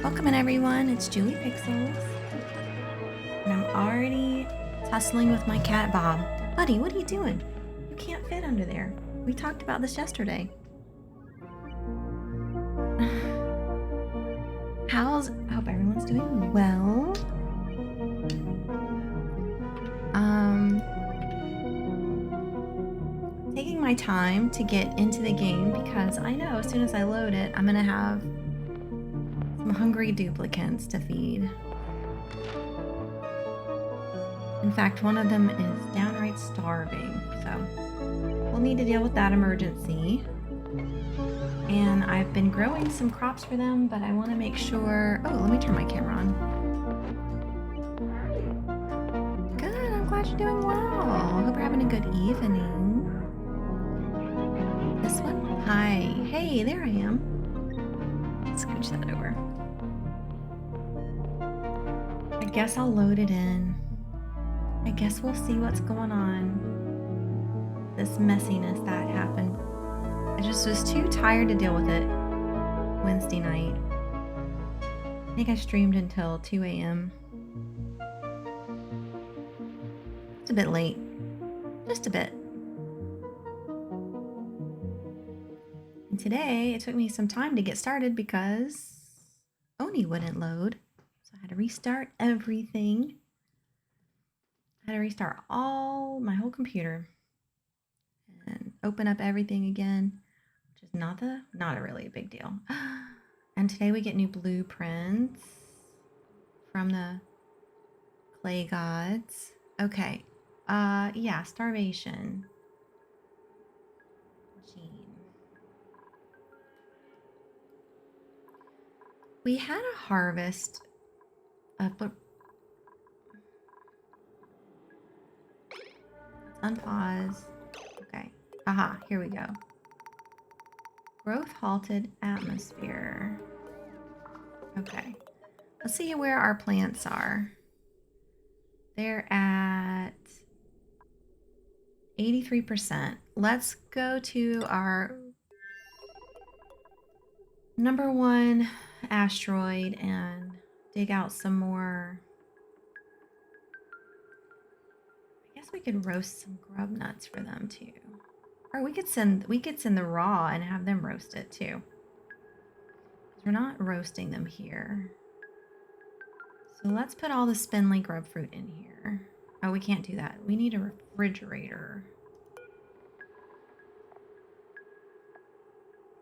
Welcome in everyone, it's Julie Pixels. And I'm already tussling with my cat Bob. Buddy, what are you doing? You can't fit under there. We talked about this yesterday. I hope everyone's doing well. Taking my time to get into the game because I know as soon as I load it, I'm gonna have some hungry duplicants to feed. In fact, one of them is downright starving, so we'll need to deal with that emergency. And I've been growing some crops for them, but I want to make sure... Oh, let me turn my camera on. Good, I'm glad you're doing well. I hope you're having a good evening. This one? Hi. Hey, there I am. Let's scooch that over. I guess I'll load it in. I guess we'll see what's going on. This messiness that happened. I just was too tired to deal with it Wednesday night. I think I streamed until 2 a.m. It's a bit late. Just a bit. And today, it took me some time to get started because Oni wouldn't load. So I had to restart everything. I had to restart my whole computer and open up everything again, which is not a really big deal. And today we get new blueprints from the clay gods. Okay. Yeah, starvation. Gene. We had a harvest of unpause. Okay. Aha, here we go. Growth halted atmosphere. Okay. Let's see where our plants are. They're at 83%. Let's go to our number one asteroid and dig out some more. I guess we could roast some grub nuts for them too. Or we could send the raw and have them roast it too. Because we're not roasting them here. So let's put all the spindly grub fruit in here. Oh, we can't do that. We need a refrigerator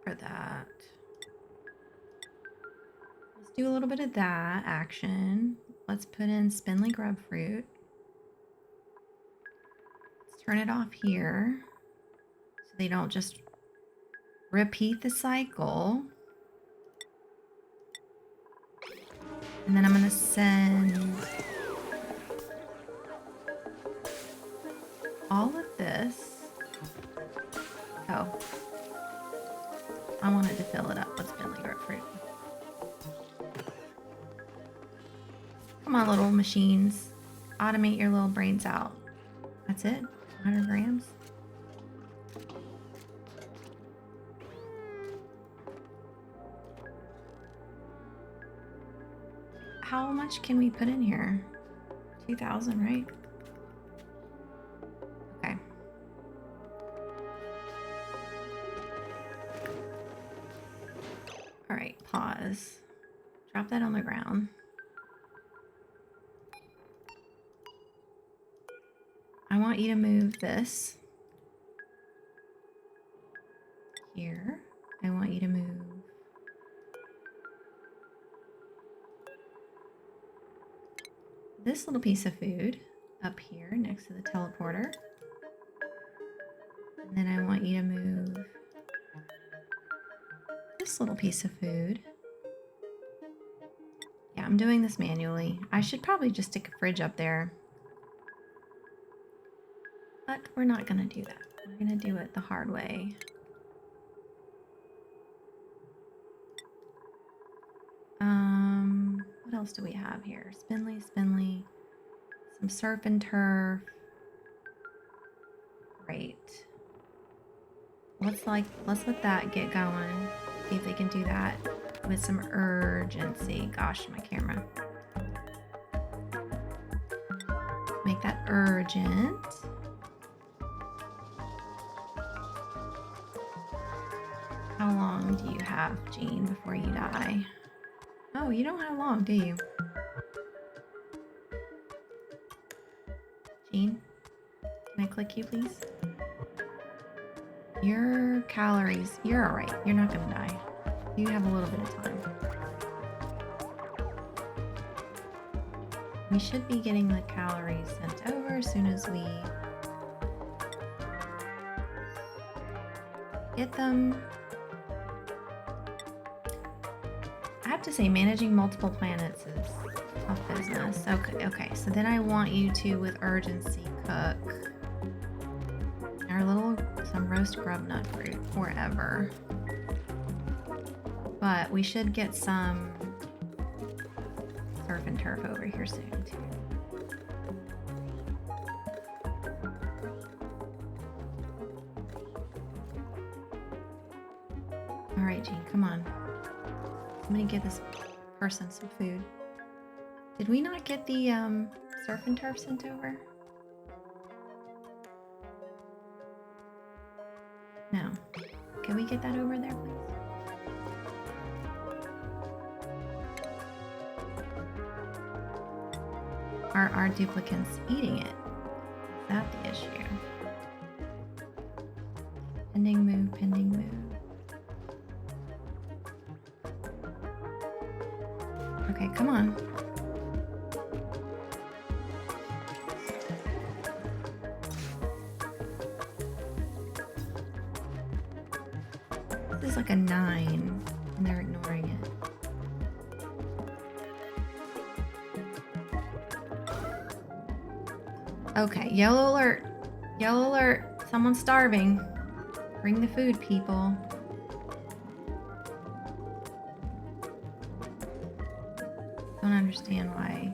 for that. Let's do a little bit of that action. Let's put in spindly grub fruit. Let's turn it off here so they don't just repeat the cycle. And then I'm going to send all of this. Oh. I wanted to fill it up with spindly grapefruit. Come on, little machines. Automate your little brains out. That's it? 100 grams? How much can we put in here? 2,000, right? Okay. All right, pause. Drop that on the ground. I want you to move this here. I want you to move this little piece of food up here next to the teleporter. And then I want you to move this little piece of food. Yeah, I'm doing this manually. I should probably just stick a fridge up there. But we're not gonna do that. We're gonna do it the hard way. What else do we have here? Spindly, some surf and turf. Great. Let's let that get going. See if they can do that. with some urgency. Gosh, my camera. Make that urgent. How long do you have, Jean, before you die? Oh, you don't have long, do you? Jean, can I click you, please? Your calories, you're all right. You're not gonna die. You have a little bit of time. We should be getting the calories sent over as soon as we get them. I have to say, managing multiple planets is tough business. Okay, so then I want you to, with urgency, cook some roast grub nut fruit forever. But we should get some surf and turf over here soon too. All right, Jean, come on. I'm gonna give this person some food. Did we not get the surf and turf sent over? No. Can we get that over there, please? Are duplicates eating it? Is that the issue? Pending move, pending move. Okay, come on. This is like a 9, and they're ignoring it. Okay, yellow alert. Yellow alert. Someone's starving. Bring the food, people. Don't understand why.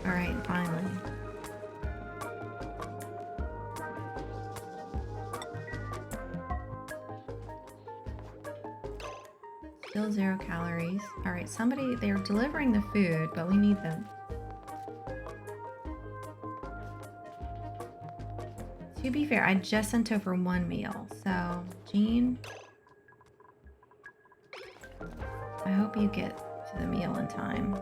Alright, finally. Still 0 calories. Alright, they're delivering the food, but we need them. To be fair, I just sent over 1 meal, so Jean, I hope you get to the meal in time.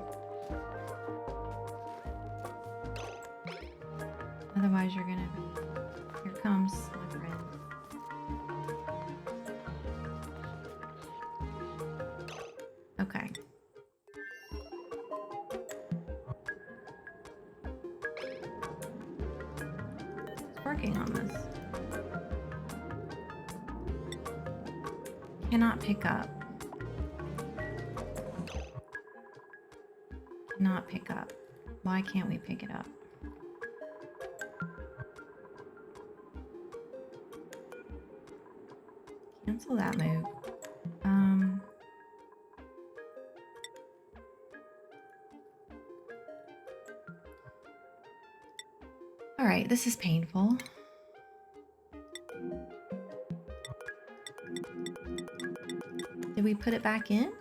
Otherwise, you're gonna be... Here comes my friend. Okay. It's working on this. Cannot pick up. Cannot pick up. Why can't we pick it up? Cancel that move. All right, this is painful. Did we put it back in?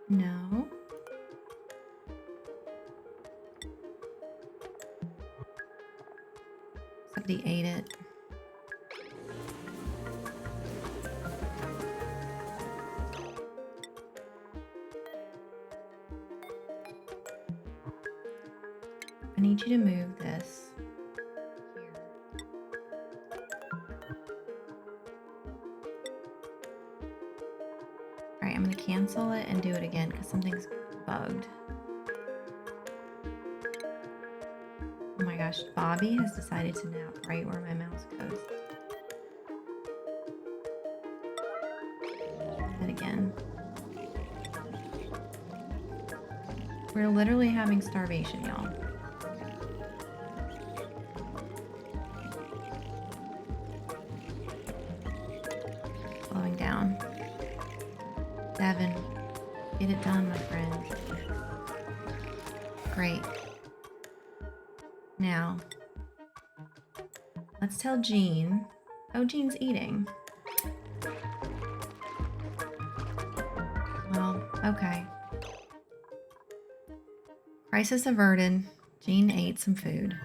No. Somebody ate it. I need you to move this here. Alright, I'm going to cancel it and do it again because something's bugged. Oh my gosh, Bobby has decided to nap right where my mouse goes. Do it again. We're literally having starvation, y'all. Slowing down. 7. Get it done, my friend. Great. Now, let's tell Jean Oh, Jean's eating. Well, okay. Crisis averted. Jean ate some food.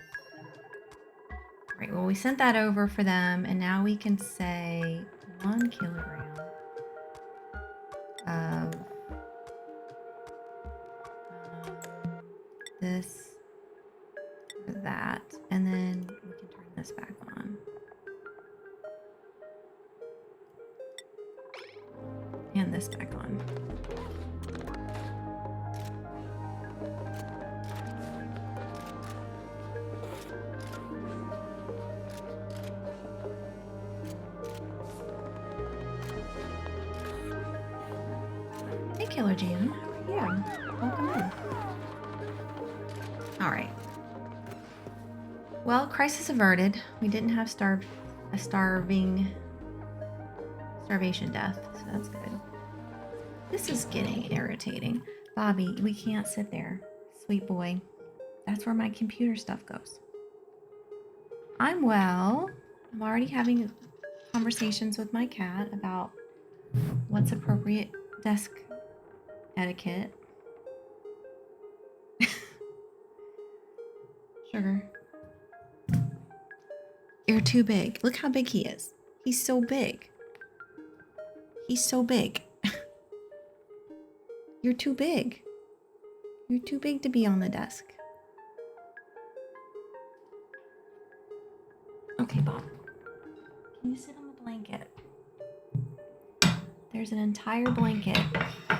Right, well, we sent that over for them, and now we can say 1 kilogram of this or that, and then we can turn this back on. And this back on. Hey, Killer Jam. How are you? Welcome in. All right. Well, crisis averted. We didn't have starvation death, so that's good. This is getting irritating. Bobby, we can't sit there. Sweet boy. That's where my computer stuff goes. I'm well. I'm already having conversations with my cat about what's appropriate desk etiquette. Sugar. You're too big. Look how big he is. He's so big. He's so big. You're too big. You're too big to be on the desk. Okay, Bob. Can you sit on the blanket? There's an entire blanket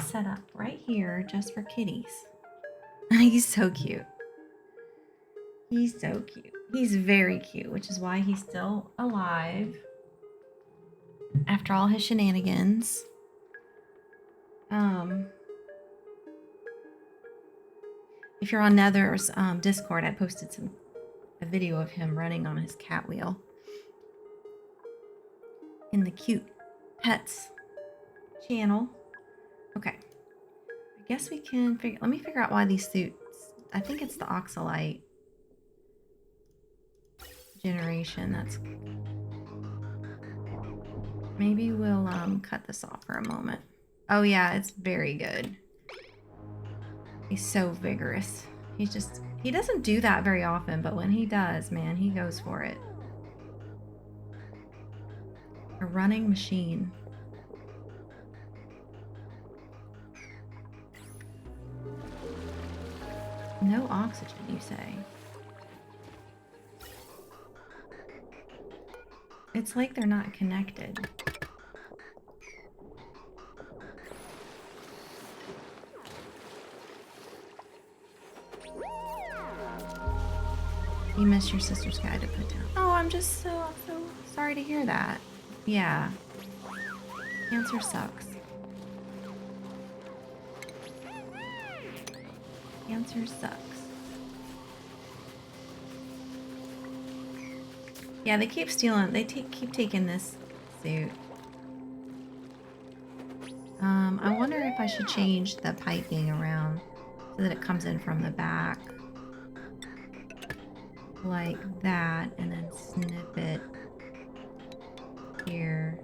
set up right here just for kitties. He's so cute. He's so cute. He's very cute, which is why he's still alive after all his shenanigans. If you're on Nether's Discord, I posted a video of him running on his cat wheel in the cute pets channel. Okay, I guess we can let me figure out why these suits. I think it's the oxalite generation. That's maybe we'll cut this off for a moment. Oh yeah, it's very good. He's so vigorous. He doesn't do that very often, but when he does, man, he goes for it. A running machine. No oxygen, you say? It's like they're not connected. You miss your sister's guy to put down. Oh, I'm so sorry to hear that. Yeah. Cancer sucks. Cancer sucks. Yeah, they keep stealing. They keep taking this suit. I wonder if I should change the piping around so that it comes in from the back. Like that, and then snip it here.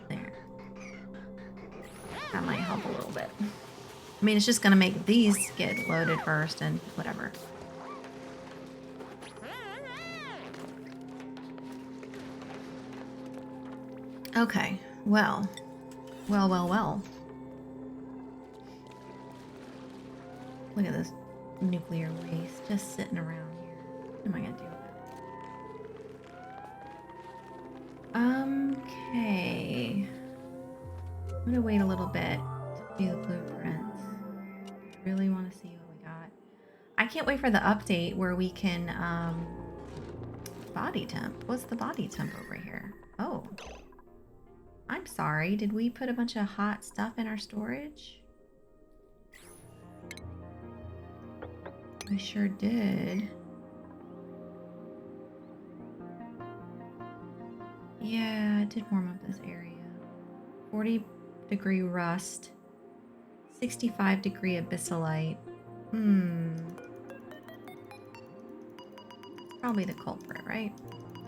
There. That might help a little bit. I mean, it's just gonna make these get loaded first and whatever. Okay, well. Look at this nuclear waste just sitting around here. What am I gonna do with it? Okay. I'm gonna wait a little bit to do the blueprints. I really want to see what we got. I can't wait for the update where we can body temp. What's the body temp over here? Oh. I'm sorry. Did we put a bunch of hot stuff in our storage? We sure did. Yeah, it did warm up this area. 40-degree rust. 65-degree abyssalite. probably the culprit, right?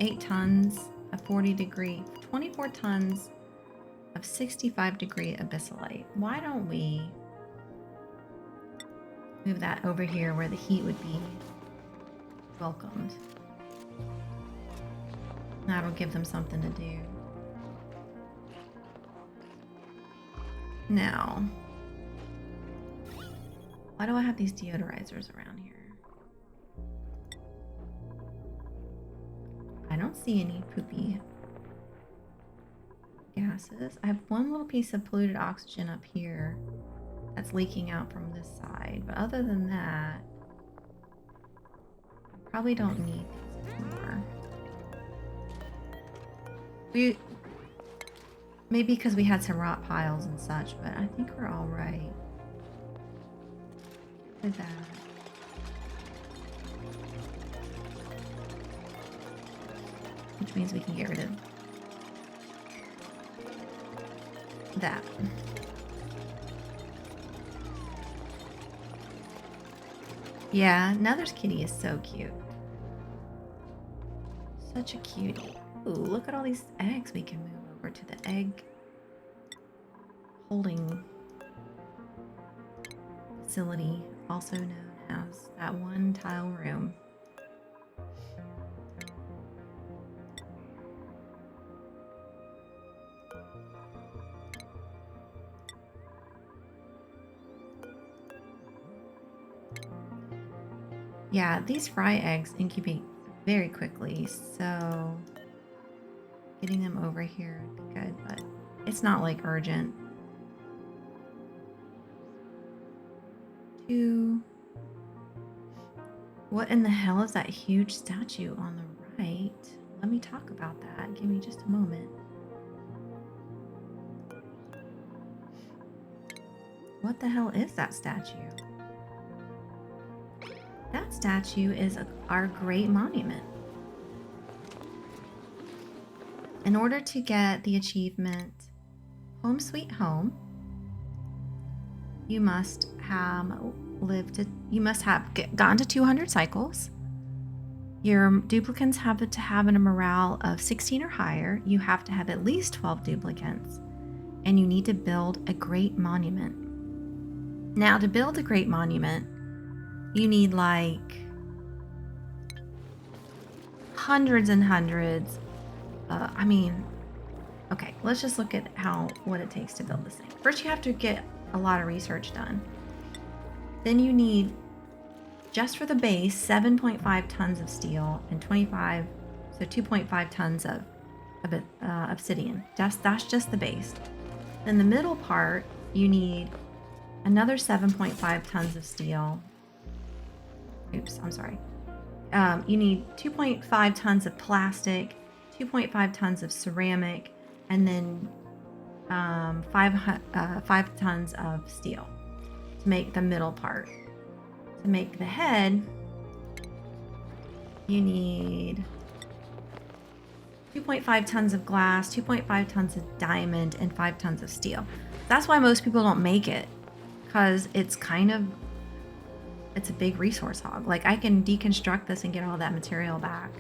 8 tons of 40-degree, 24 tons of 65-degree abyssalite. Why don't we move that over here where the heat would be welcomed? That'll give them something to do. Now, why do I have these deodorizers around here? I don't see any poopy gases. I have one little piece of polluted oxygen up here that's leaking out from this side. But other than that, I probably don't need these anymore. Maybe because we had some rot piles and such, but I think we're all right with that. Which means we can get rid of that. Yeah, Nether's kitty is so cute. Such a cutie. Ooh, look at all these eggs we can move over to the egg holding facility, also known as that one tile room. Yeah, these fry eggs incubate very quickly, so getting them over here would be good, but it's not like urgent. What in the hell is that huge statue on the right? Let me talk about that. Give me just a moment. What the hell is that statue? That statue is our great monument. In order to get the achievement Home Sweet Home, you must have gotten to 200 cycles. Your duplicants have to have a morale of 16 or higher. You have to have at least 12 duplicants, and you need to build a great monument. Now, to build a great monument, you need like hundreds and hundreds. Okay, let's just look at what it takes to build this thing. First, you have to get a lot of research done. Then you need, just for the base, 7.5 tons of steel and 2.5 tons of obsidian. That's just the base. Then the middle part, you need another 7.5 tons of steel. Oops, I'm sorry. You need 2.5 tons of plastic, 2.5 tons of ceramic, and then 5 tons of steel to make the middle part. To make the head, you need 2.5 tons of glass, 2.5 tons of diamond, and 5 tons of steel. That's why most people don't make it, because it's a big resource hog. Like, I can deconstruct this and get all that material back,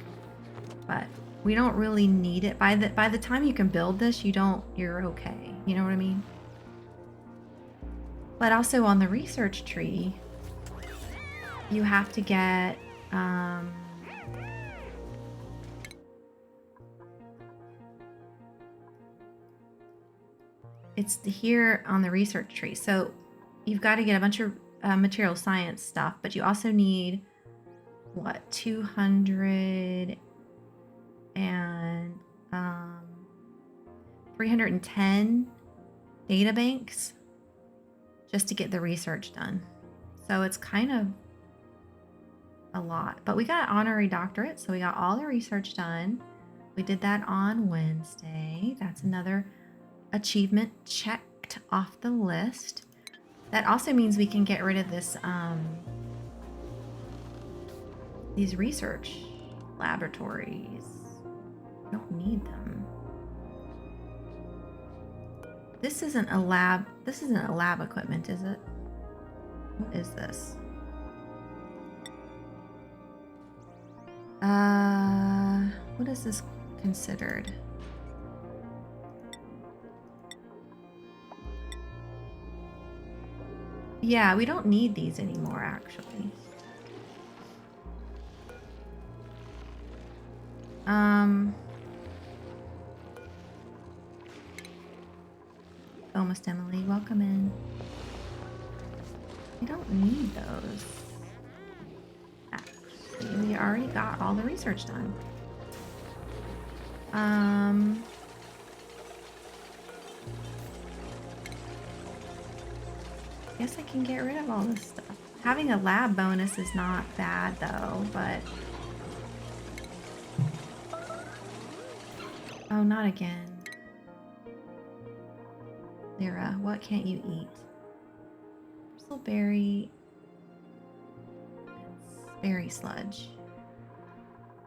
but we don't really need it. By the time you can build this, you're okay. You know what I mean? But also on the research tree, you have to get it's here on the research tree. So you've got to get a bunch of material science stuff, but you also need 200 and 310 data banks just to get the research done. So it's kind of a lot, but we got an honorary doctorate, so we got all the research done. We did that on Wednesday. That's another achievement checked off the list. That also means we can get rid of this these research laboratories. We don't need them. This isn't a lab. This isn't a lab equipment, is it? What is this? What is this considered? Yeah, we don't need these anymore, actually. Almost Emily, welcome in. We don't need those. Actually, we already got all the research done. Guess I can get rid of all this stuff. Having a lab bonus is not bad though, but... Oh, not again. Lyra, what can't you eat? Bristleberry. Berry sludge.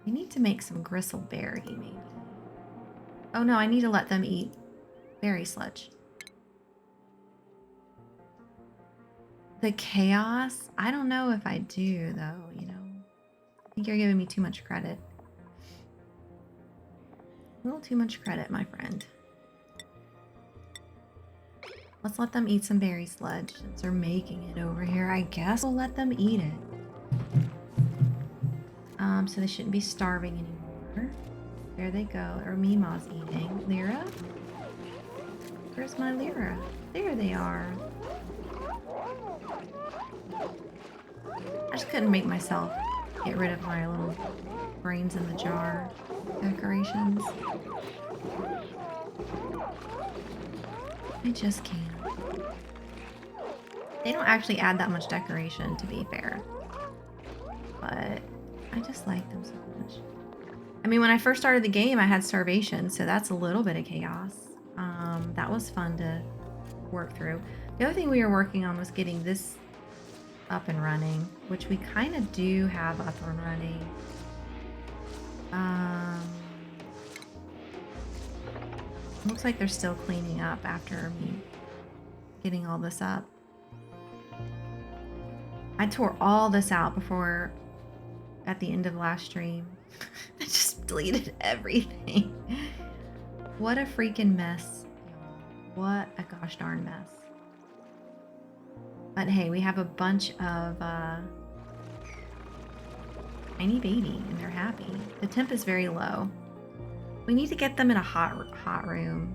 We need to make some gristleberry, maybe. Oh no, I need to let them eat berry sludge. The chaos? I don't know if I do, though, you know. I think you're giving me too much credit. A little too much credit, my friend. Let's let them eat some berry sludge since they're making it over here. I guess we'll let them eat it. So they shouldn't be starving anymore. There they go. Or Mima's eating. Lyra? Where's my Lyra? There they are. I just couldn't make myself get rid of my little brains in the jar decorations. I just can't. They don't actually add that much decoration, to be fair. But I just like them so much. I mean, when I first started the game, I had starvation, so that's a little bit of chaos. That was fun to work through. The other thing we were working on was getting this up and running, which we kind of do have up and running. Looks like they're still cleaning up after me getting all this up. I tore all this out before at the end of last stream. I just deleted everything. What a freaking mess, y'all. What a gosh darn mess. But hey, we have a bunch of tiny baby and they're happy. The temp is very low. We need to get them in a hot room.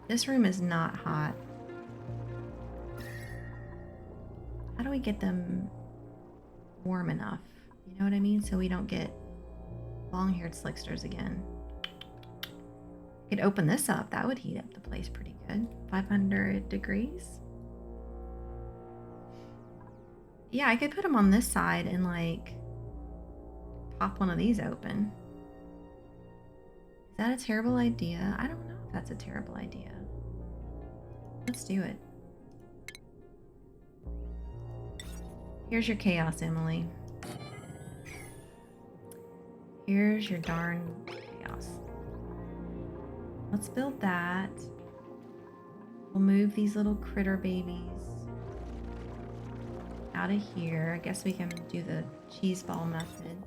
This room is not hot. How do we get them warm enough? You know what I mean? So we don't get long-haired slicksters again. Could open this up. That would heat up the place pretty good. 500 degrees. Yeah, I could put them on this side and like pop one of these open. Is that a terrible idea? I don't know if that's a terrible idea. Let's do it. Here's your chaos, Emily. Here's your darn chaos. Let's build that. We'll move these little critter babies out of here. I guess we can do the cheese ball method.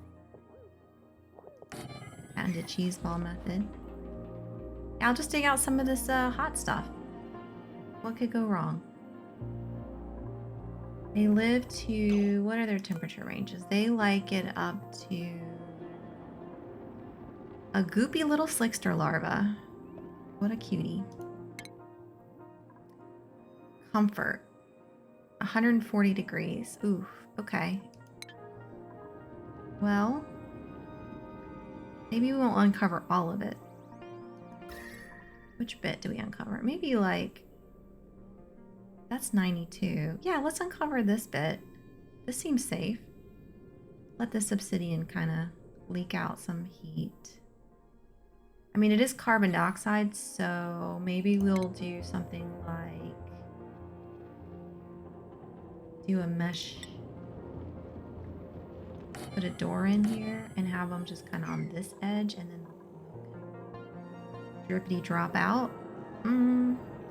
Patented cheese ball method. I'll just dig out some of this hot stuff. What could go wrong? They live to, what are their temperature ranges? They like it up to a goopy little slickster larva. What a cutie. Comfort. 140 degrees. Oof. Okay. Well, maybe we won't uncover all of it. Which bit do we uncover? Maybe like, that's 92. Yeah, let's uncover this bit. This seems safe. Let this obsidian kind of leak out some heat. I mean, it is carbon dioxide, so maybe we'll do something like do a mesh, put a door in here and have them just kind of on this edge and then drippity drop out.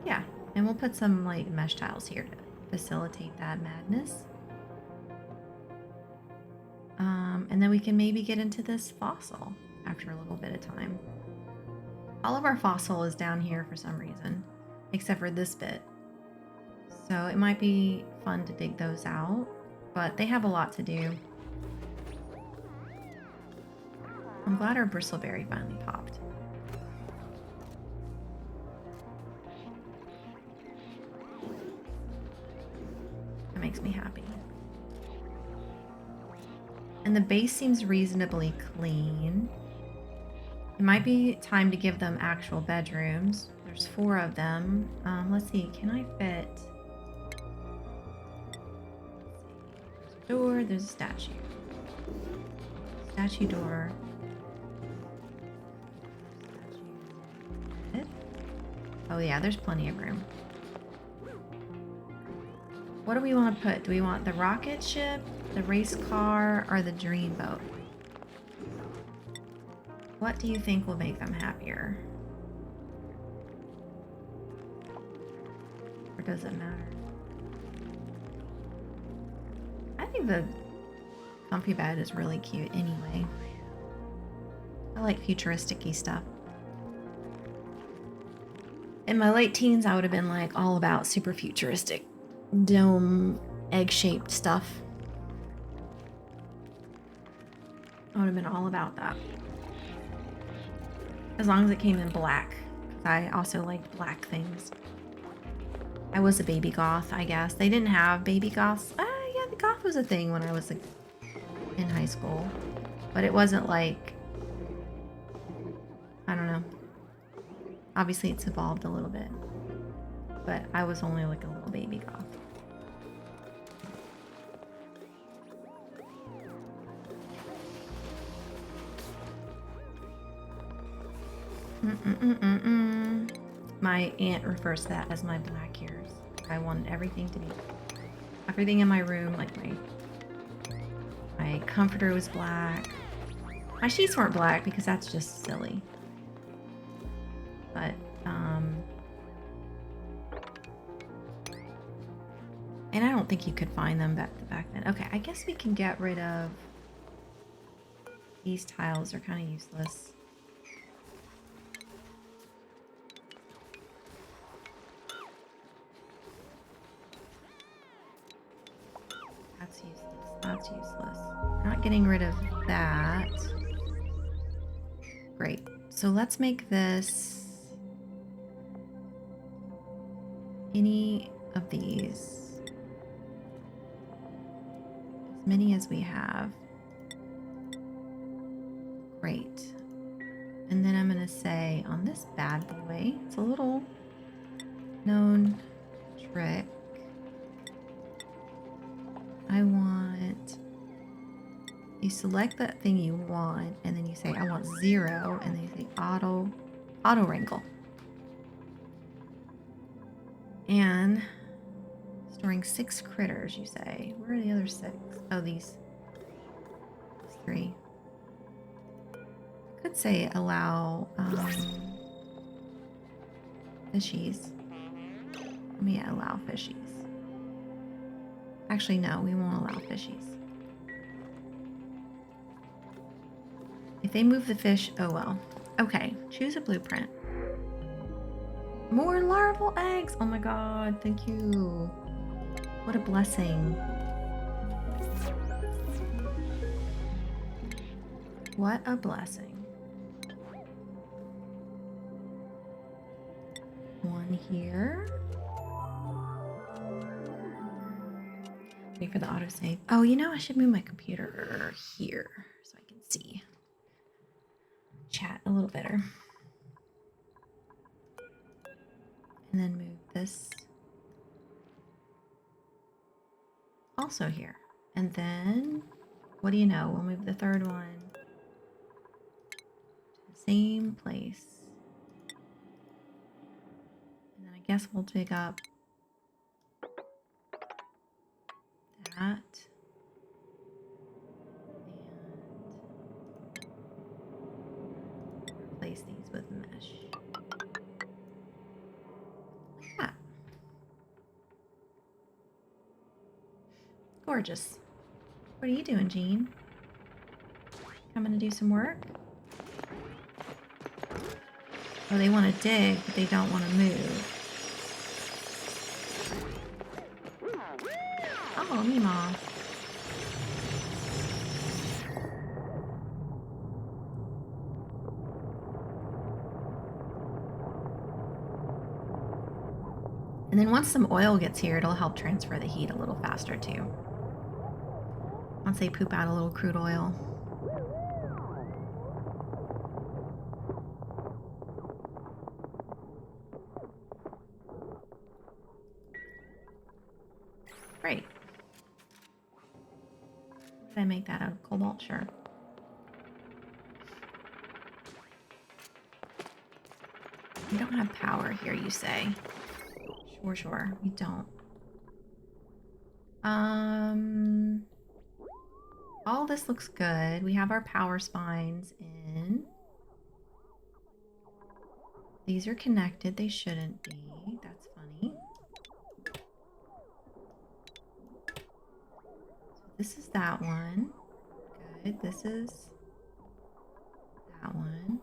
Yeah, and we'll put some like mesh tiles here to facilitate that madness. And And then we can maybe get into this fossil after a little bit of time. All of our fossil is down here for some reason, except for this bit. So it might be fun to dig those out, but they have a lot to do. I'm glad our bristleberry finally popped. That makes me happy. And the base seems reasonably clean. It might be time to give them actual bedrooms. There's 4 of them. Let's see, can I fit? There's a door, there's a statue. Statue door. Statue. Oh yeah, there's plenty of room. What do we want to put? Do we want the rocket ship, the race car, or the dreamboat? What do you think will make them happier? Or does it matter? I think the comfy bed is really cute anyway. I like futuristic-y stuff. In my late teens, I would have been like all about super futuristic dome egg-shaped stuff. I would have been all about that. As long as it came in black. I also liked black things. I was a baby goth, I guess. They didn't have baby goths. Yeah, the goth was a thing when I was in high school. But it wasn't like, I don't know. Obviously it's evolved a little bit. But I was only like a little baby goth. My aunt refers to that as my black years. I wanted everything to be everything in my room, like my comforter was black. My sheets weren't black because that's just silly. But and I don't think you could find them back then. Okay, I guess we can get rid of these tiles. They're kind of useless. That's useless. That's useless. Not getting rid of that. Great. So let's make this any of these. As many as we have. Great. And then I'm going to say on this bad boy, it's a little known trick. I want, you select that thing you want, and then you say, I want 0, and then you say auto wrangle. And storing 6 critters, you say. Where are the other 6? Oh, these 3. I could say allow fishies. Let me allow fishies. Actually, no, we won't allow fishies. If they move the fish, oh well. Okay, choose a blueprint. More larval eggs! Oh my god, thank you. What a blessing. What a blessing. 1 here. Wait for the autosave. Oh, you know, I should move my computer here so I can see chat a little better. And then move this also here. And then, what do you know? We'll move the 3rd one to the same place. And then I guess we'll dig up that. And replace these with mesh. Yeah. Gorgeous. What are you doing, Jean? coming to do some work? Oh, they want to dig, but they don't want to move. Oh, Meemaw. And then once some oil gets here, it'll help transfer the heat a little faster too. Once they poop out a little crude oil. Great. Did I make that out of cobalt? Sure. We don't have power here, you say? Sure, we don't. All this looks good. We have our power spines in. These are connected. They shouldn't be. That's funny. So this is that one. Good. This is that one.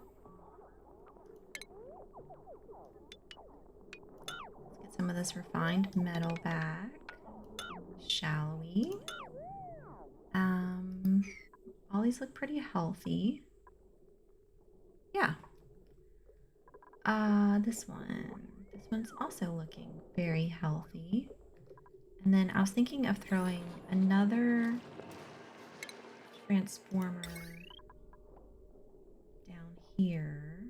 Let's get some of this refined metal back. Shall we? All these look pretty healthy. Yeah. This one's also looking very healthy. And then I was thinking of throwing another transformer down here.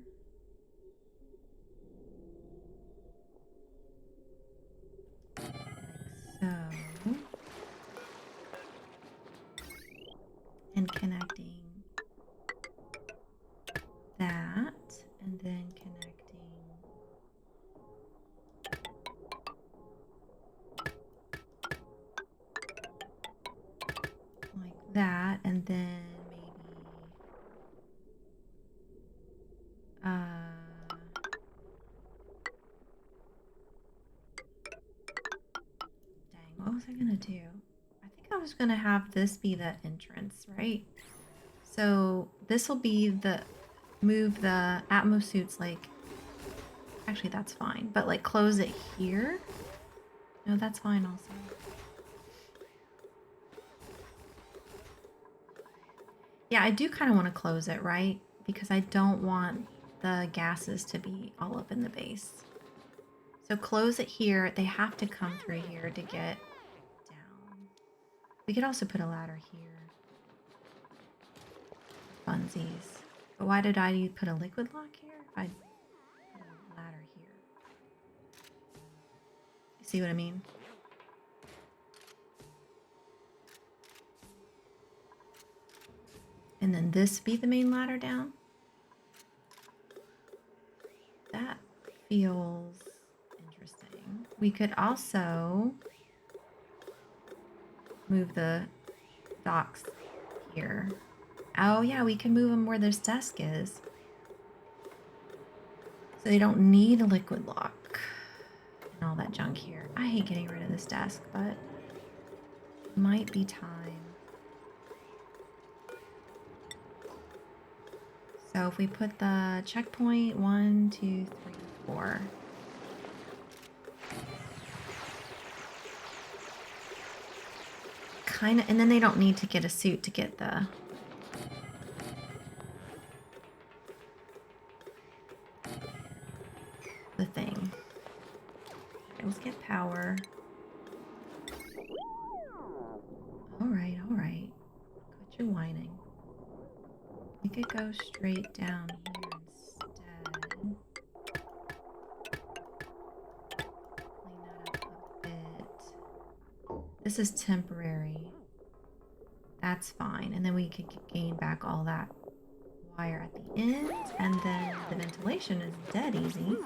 Like so. And connecting that, and then connecting like that, and then maybe dang, what was I gonna do? I think I was gonna have this be the entrance, right? So this will be the move the Atmo suits, like, actually that's fine, but like close it here. No, that's fine also. Yeah, I do kind of want to close it, right? Because I don't want the gases to be all up in the base. So close it here. They have to come through here to get down. We could also put a ladder here. Funsies. But why did I put a liquid lock here? If I put a ladder here. You see what I mean? And then this be the main ladder down? That feels interesting. We could also move the docks here. Oh yeah, we can move them where this desk is. So they don't need a liquid lock and all that junk here. I hate getting rid of this desk, but it might be time. So if we put the checkpoint 1, 2, 3, 4. Kind of, and then they don't need to get a suit to get the thing. Okay, let's get power. All right. Quit your whining. We could go straight down here instead. Clean that up a bit. This is temporary. That's fine. And then we could gain back all that wire at the end. And then the ventilation is dead easy.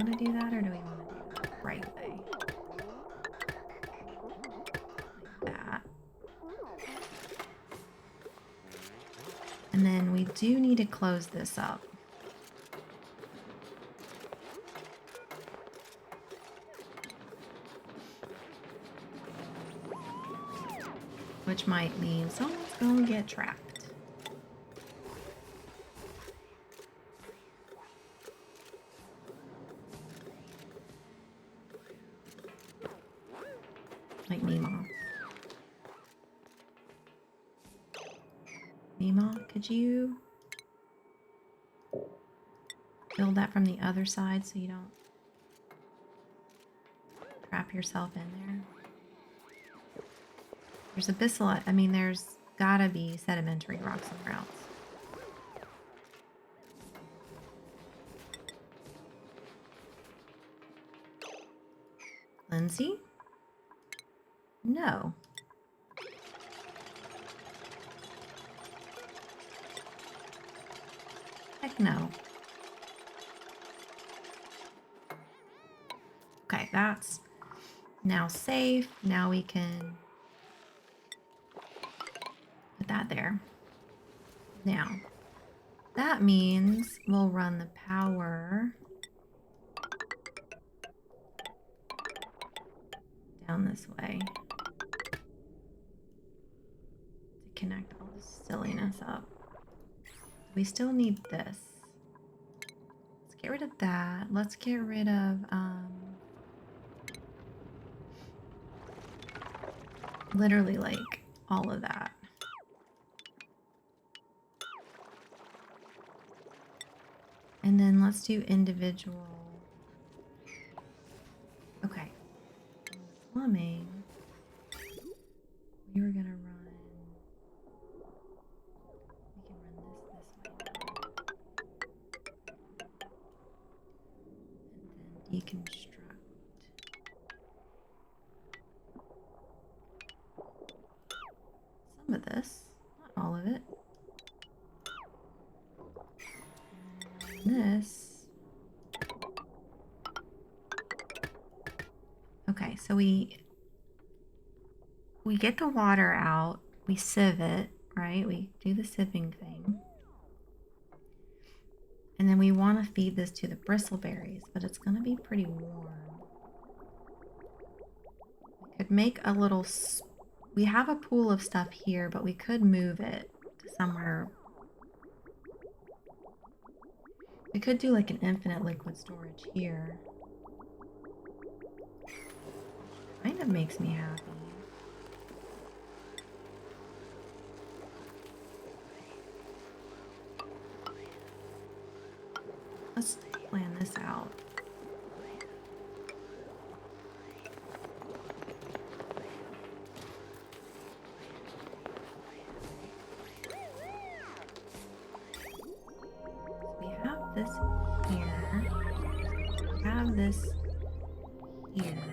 Do we want to do that, or do we want to do that right way? Like that. And then we do need to close this up. which might mean someone's gonna get trapped. Like Mima. Mima, could you build that from the other side so you don't trap yourself in there? There's abyssal. I mean, there's gotta be sedimentary rock somewhere else. Lindsay? No. Heck no. Okay, that's now safe. Now we can put that there. Now, that means we'll run the power down this way to connect all this silliness up. We still need this. Let's get rid of that. Let's get rid of literally like all of that. And then let's do individual. Okay. Plumbing. We were gonna run. We can run this way. And then deconstruct. Some of this, not all of it. This. Okay, so we get the water out, we sieve it, right? We do the sieving thing. And then we want to feed this to the bristleberries, but it's going to be pretty warm. We could make a little... We have a pool of stuff here, but we could move it to somewhere. We could do like an infinite liquid storage here. Kind of makes me happy. Let's plan this out. We have this here. We have this here.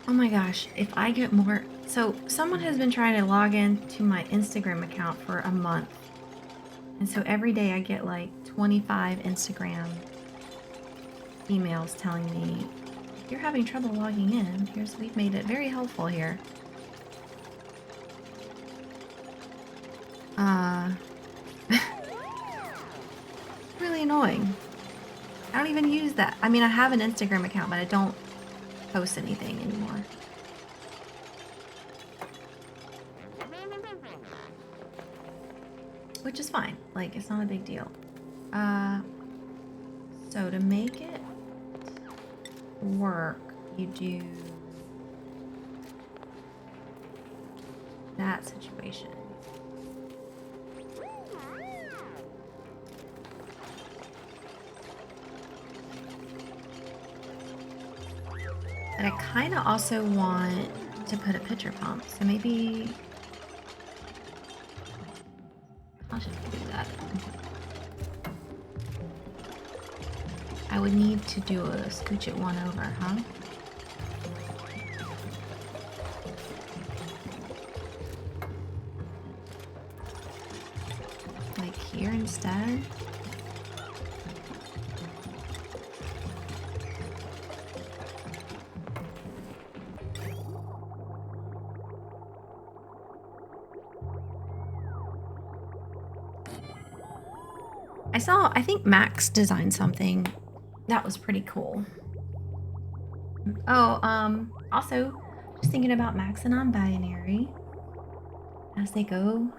Oh my gosh, if I get more... So someone has been trying to log in to my Instagram account for a month. And so every day I get like 25 Instagram emails telling me, if you're having trouble logging in, we've made it very helpful here. Really annoying. I don't even use that. I mean, I have an Instagram account, but I don't post anything anymore. Which is fine. Like, it's not a big deal. So to make it work, you do that situation. But I kind of also want to put a pitcher pump, so maybe I should do that. I would need to do a scooch it one over, huh? Like here instead? I think Max designed something that was pretty cool. Oh, also, just thinking about Max and non-binary as they go,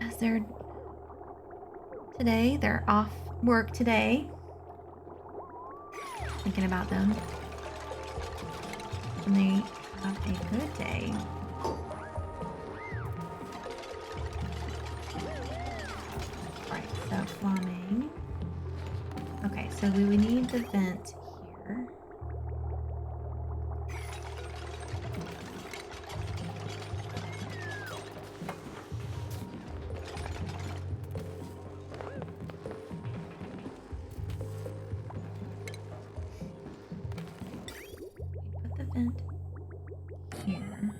as they're off work today. Thinking about them. And they have a good day. Right, so plumbing. Okay, so we would need the vent here. Put the vent here.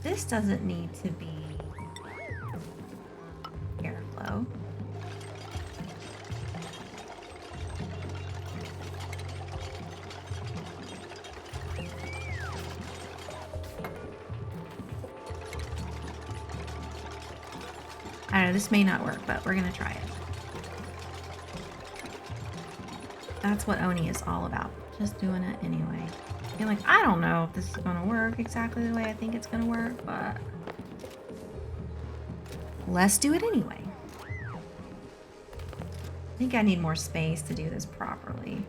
This doesn't need to be airflow. I don't know, this may not work, but we're gonna try it. That's what Oni is all about. Just doing it anyway. Being like, I don't know if this is gonna work exactly the way I think it's gonna work, but let's do it anyway. I think I need more space to do this properly.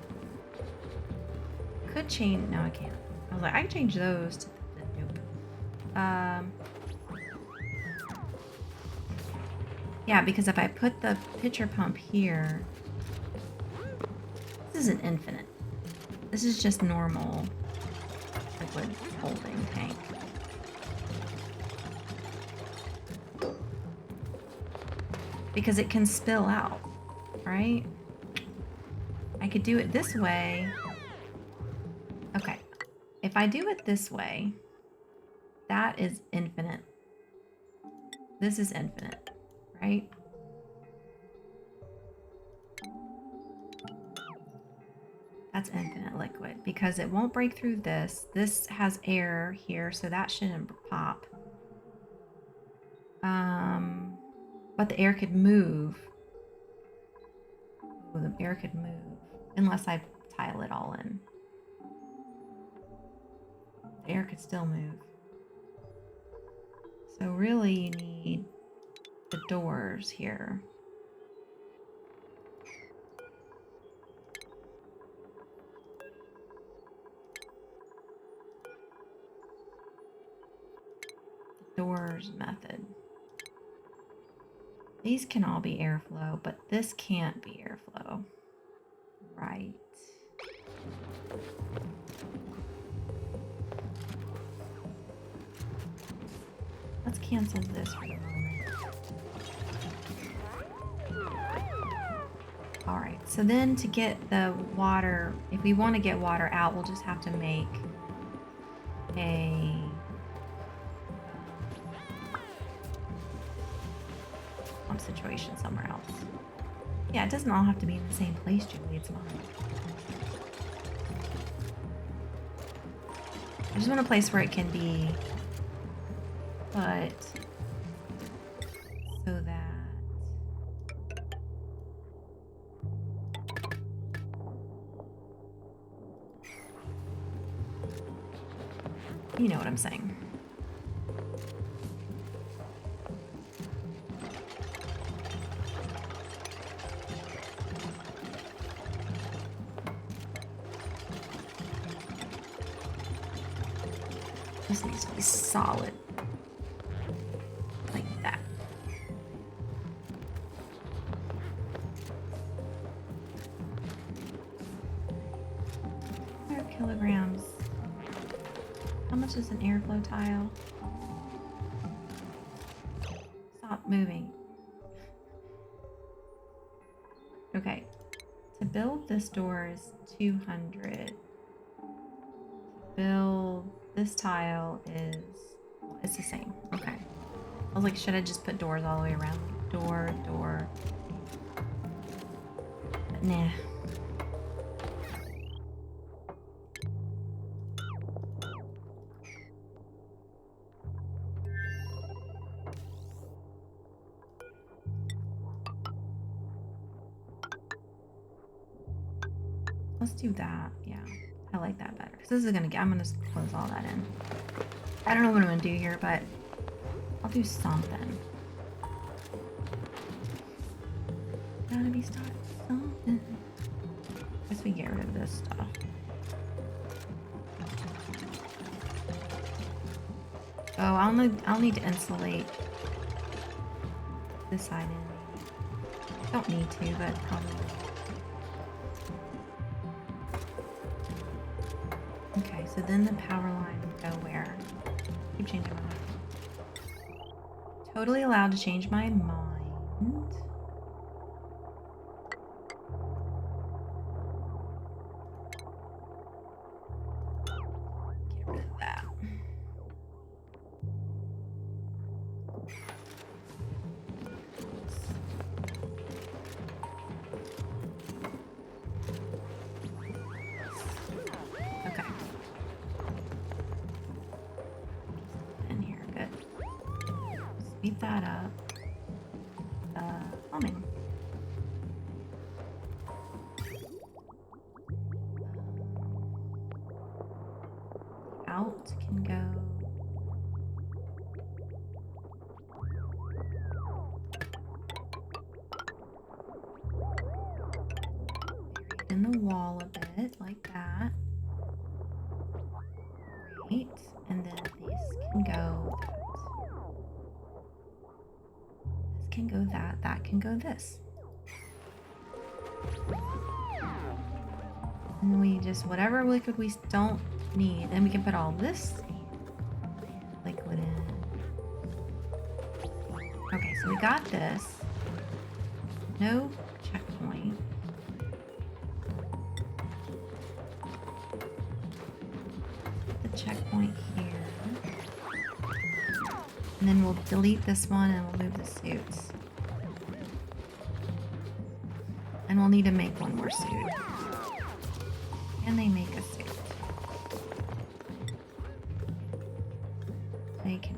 Could change, no I can't. I was like, I can change those to nope. Yeah, because if I put the pitcher pump here, this isn't infinite. This is just normal liquid holding tank. Because it can spill out, right? I could do it this way. Okay, if I do it this way, that is infinite. This is infinite, right? That's infinite liquid because it won't break through this. This has air here, so that shouldn't pop. But the air could move. Ooh, the air could move unless I tile it all in. The air could still move. So really you need the doors here. The doors method. These can all be airflow, but this can't be airflow. Right. Let's cancel this for the moment. All right, so then to get the water, if we want to get water out, we'll just have to make a pump situation somewhere else. Yeah, it doesn't all have to be in the same place, Julie. It's fine. I just want a place where it can be put so that you know what I'm saying. This needs to be solid. Like that. Kilograms. How much is an airflow tile? Stop moving. Okay. To build this door is 200. To build this tile is, it's the same. Okay. I was like, should I just put doors all the way around? Door, door. But nah. Let's do that. Yeah, I like that better. Because this is gonna get. I'm gonna close all that in. I don't know what I'm gonna do here, but I'll do something. Gotta be starting something. Guess we get rid of this stuff. Oh, I'll need to insulate this side in. Don't need to, but probably. Okay, so then the power line would go where? Keep changing my mind. Totally allowed to change my mind. Get rid of that. Okay. In here, good. Speed that up. Plumbing. Out can go. Buried in the wall a bit, like that. Great. And then this can go that. This can go that. That can go this. And then we just, whatever liquid we don't need, then we can put all this liquid in. Okay, so we got this. No checkpoint. Put the checkpoint here. And then we'll delete this one and we'll move the suits. And we'll need to make one more suit. Can they make a suit? They can.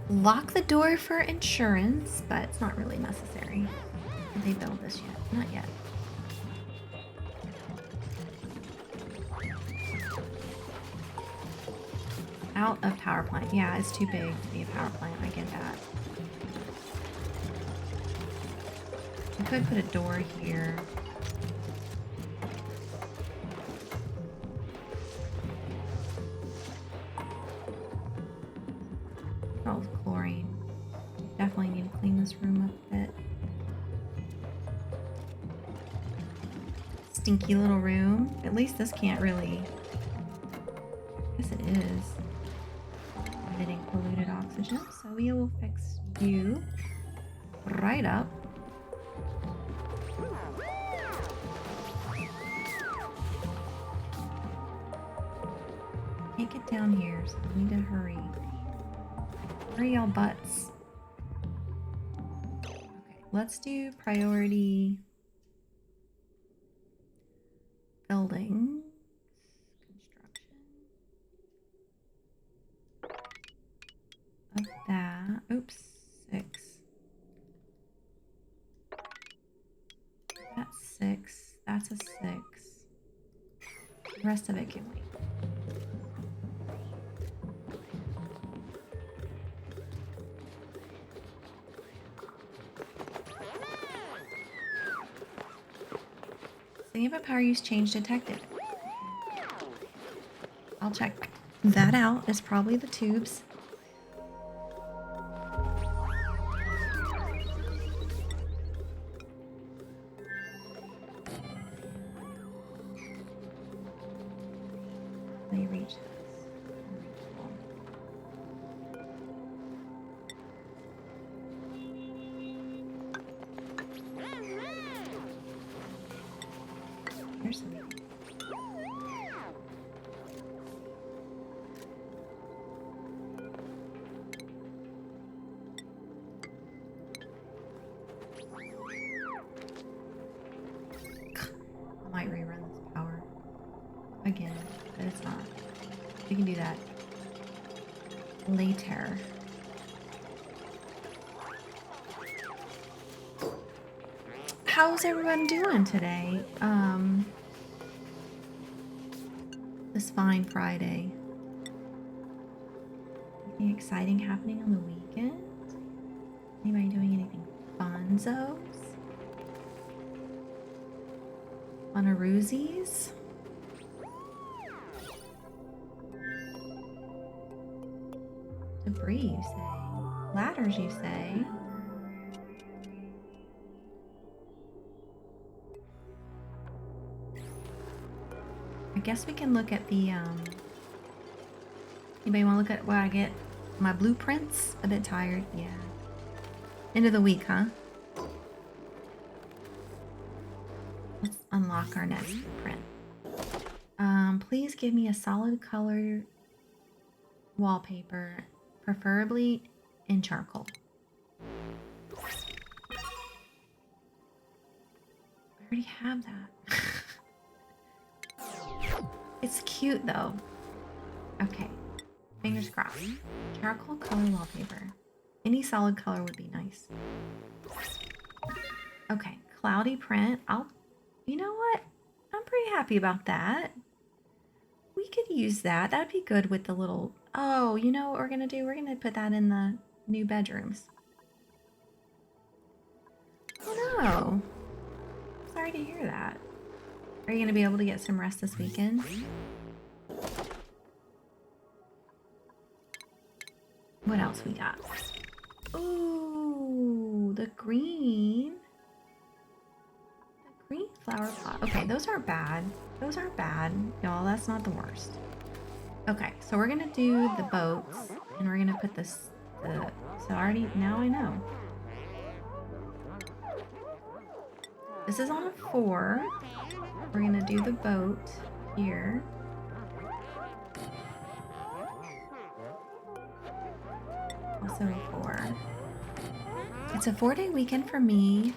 Lock the door for insurance, but it's not really necessary. Did they build this yet? Not yet. Out of power plant. Yeah, it's too big to be a power plant. I get that. I could put a door here. Oh, chlorine. Definitely need to clean this room up a bit. Stinky little room. At least this can't really. I guess it is. Emitting polluted oxygen. So we will fix you right up. Can't get down here, so we need to hurry. Hurry y'all butts. Okay, let's do priority buildings. Construction. Of that. Oops, 6. That's 6. That's a 6. The rest of it can wait. Significant power use change detected. I'll check that out. It's probably the tubes. Let me reach this. There's some. I might rerun this power again, but it's not. We can do that later. How's everyone doing today? This fine Friday. Anything exciting happening on the weekend? Anybody doing anything funzos? Funaroozies? Debris, you say? Ladders, you say? I guess we can look at the, anybody want to look at what I get? My blueprints? A bit tired, yeah. End of the week, huh? Let's unlock our next blueprint. Please give me a solid color wallpaper, preferably in charcoal. I already have that. It's cute though. Okay, fingers crossed. Charcoal color wallpaper. Any solid color would be nice. Okay, cloudy print. You know what? I'm pretty happy about that. We could use that. That'd be good with the little, oh, you know what we're gonna do? We're gonna put that in the new bedrooms. Oh no. Sorry to hear that. Are you gonna be able to get some rest this weekend? What else we got? Ooh, the green flower pot. Okay, those aren't bad. Those aren't bad. Y'all, that's not the worst. Okay, so we're gonna do the boats and we're gonna put this, so now I know. This is on a 4. We're gonna do the boat here. Also a 4. It's a 4-day weekend for me.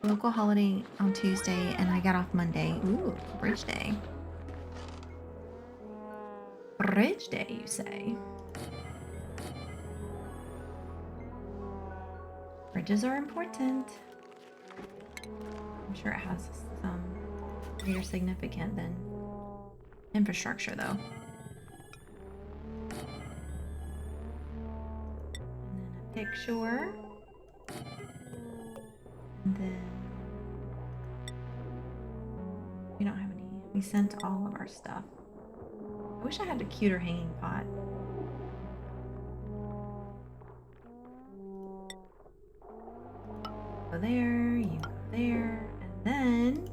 Local holiday on Tuesday, and I got off Monday. Ooh, bridge day. Bridge day, you say? Bridges are important. I'm sure it has some greater significance than infrastructure, though. And then a picture. And then we don't have any. We sent all of our stuff. I wish I had a cuter hanging pot. Go there, you go there, and then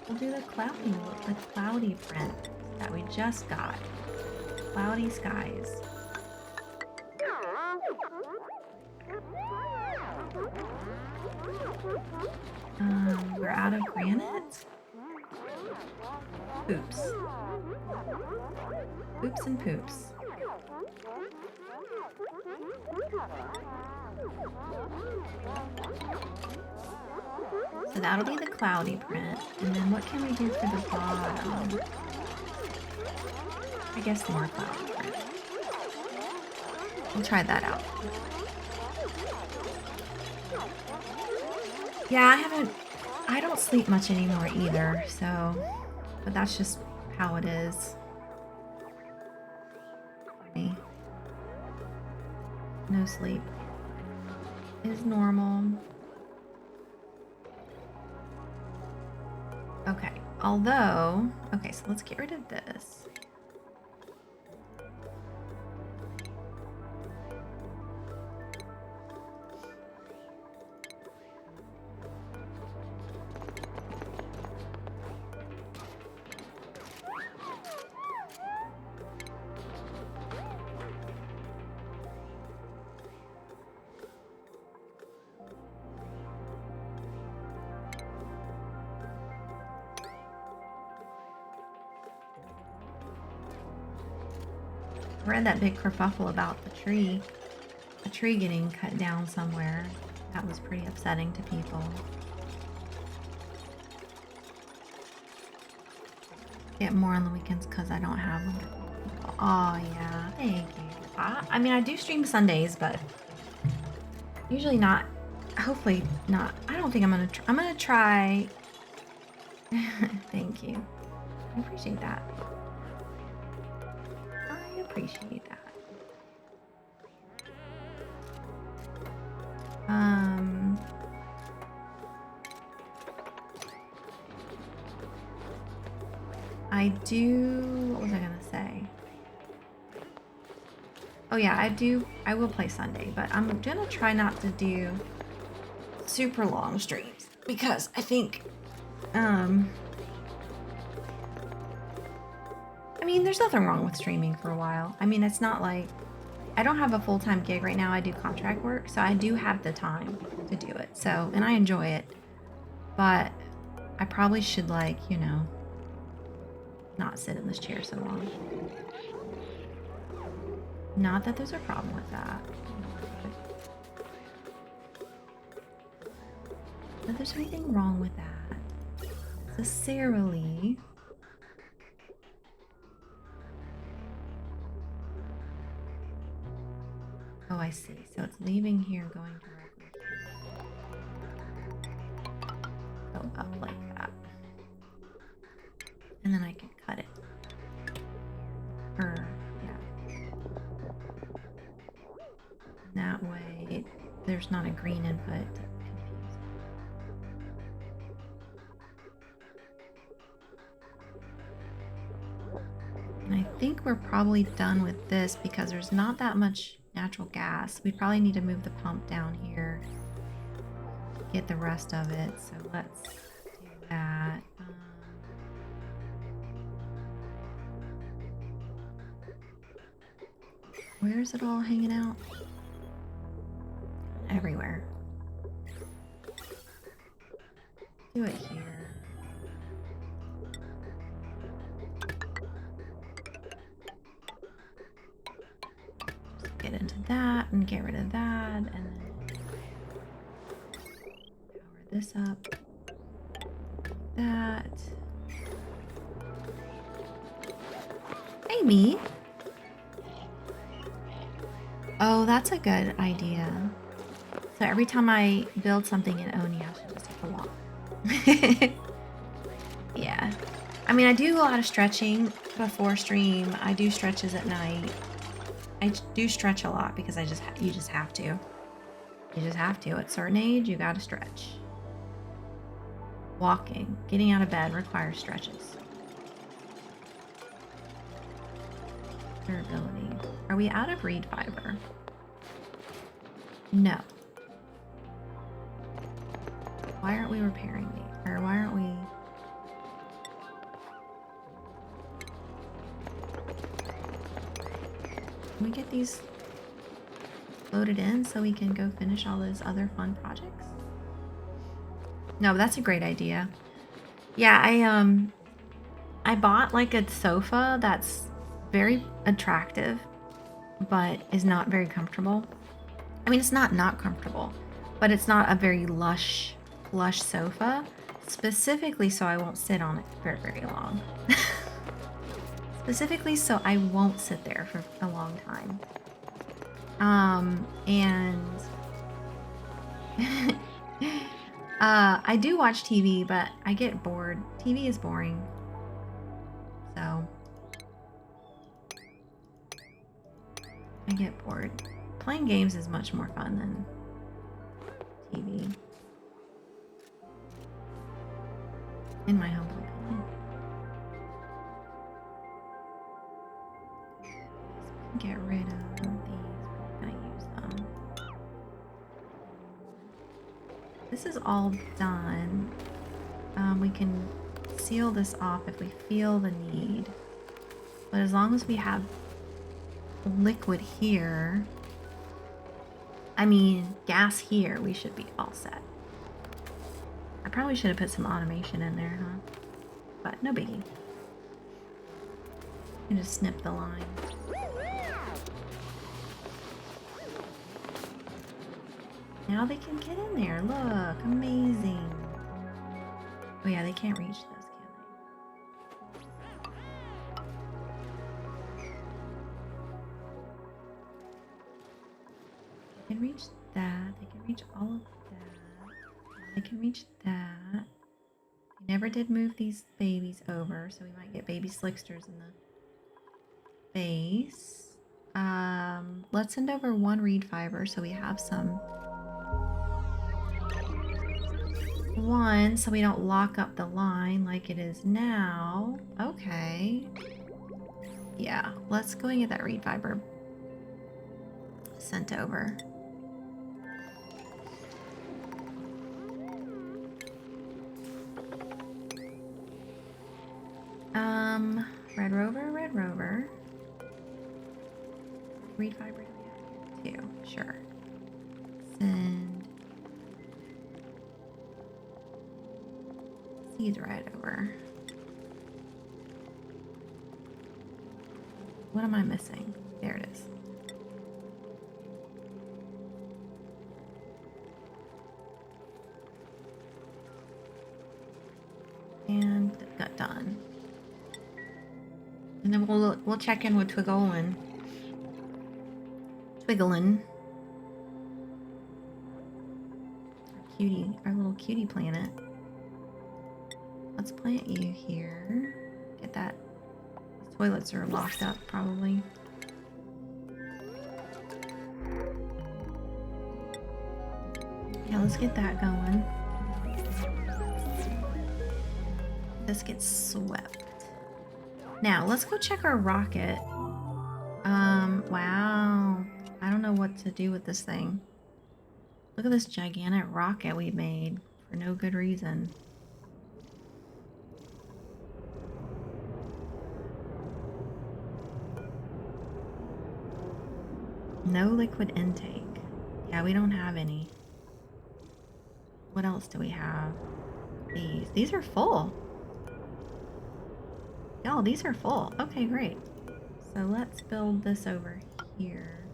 we'll do the cloudy print that we just got. Cloudy skies. We're out of granite. Oops. Oops and poops. So that'll be the cloudy print. And then what can we do for the bottom? I guess more cloudy print. We'll try that out. Yeah, I don't sleep much anymore either, so, but that's just how it is. For me. No sleep is normal. Okay, okay, so let's get rid of this. I read that big kerfuffle about the tree getting cut down somewhere. That was pretty upsetting to people. Get more on the weekends because I don't have them. Oh yeah, thank you. I mean, I do stream Sundays, but usually not. Hopefully not. I don't think I'm gonna try. Thank you. I appreciate that. I appreciate that. I do. What was I gonna say? Oh yeah, I will play Sunday, but I'm gonna try not to do super long streams because I think, I mean, there's nothing wrong with streaming for a while. I mean, it's not like I don't have a full-time gig right now. I do contract work, so I do have the time to do it. So, and I enjoy it, but I probably should, like, you know, not sit in this chair so long. Not that there's a problem with that. That there's anything wrong with that necessarily. Oh, I see. So it's leaving here, going directly. Go up like that. And then I can cut it. Or, yeah. That way, there's not a green input. And I think we're probably done with this because there's not that much natural gas. We probably need to move the pump down here to get the rest of it. So let's do that. Where is it all hanging out? Everywhere. Do it here. Get into that and get rid of that, and then power this up. Like that. Hey, me. Oh, that's a good idea. So every time I build something in Oni, I should just take a walk. Yeah. I mean, I do a lot of stretching before stream. I do stretches at night. I do stretch a lot because you just have to. You just have to. At a certain age, you gotta stretch. Walking, getting out of bed requires stretches. Durability. Are we out of reed fiber? No. Why aren't we repairing these? Or why aren't we... Can we get these loaded in so we can go finish all those other fun projects? No, but that's a great idea. Yeah, I bought like a sofa that's very attractive, but is not very comfortable. I mean, it's not comfortable, but it's not a very lush sofa, specifically so I won't sit on it very, very long. Specifically so I won't sit there for a long time. And I do watch TV, but I get bored. TV is boring. So I get bored. Playing games is much more fun than TV. In my humble opinion. Get rid of these. We're gonna use them. This is all done. We can seal this off if we feel the need. But as long as we have liquid here, I mean gas here, we should be all set. I probably should have put some automation in there, huh? But no biggie. You can just snip the line. Now they can get in there. Look, amazing. Oh yeah, they can't reach this, can they? They can reach that. They can reach all of that. They can reach that. They never did move these babies over, so we might get baby slicksters in the base. Let's send over one reed fiber so we have some. One, so we don't lock up the line like it is now. Okay. Yeah, let's go and get that reed fiber sent over. Red Rover, Red Rover. Reed fiber do we have here? 2, sure. Send seeds right over. What am I missing? There it is. And got done. And then we'll check in with Twigglin. Our little cutie planet. Let's plant you here. Get that. These toilets are locked up, probably. Yeah, let's get that going. This gets swept. Now, let's go check our rocket. Wow. I don't know what to do with this thing. Look at this gigantic rocket we made for no good reason. No liquid intake. Yeah, we don't have any. What else do we have? These are full. Y'all, these are full. Okay, great. So let's build this over here.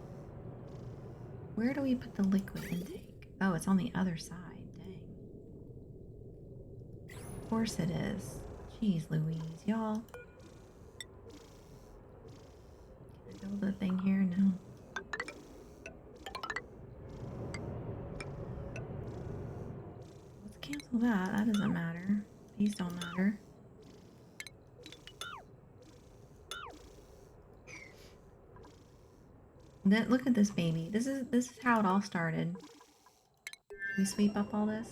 Where do we put the liquid intake? Oh, it's on the other side. Dang. Of course it is. Jeez Louise, y'all. Can I build the thing here? No. Let's cancel that. That doesn't matter. These don't matter. Then look at this baby. This is how it all started. We sweep up all this.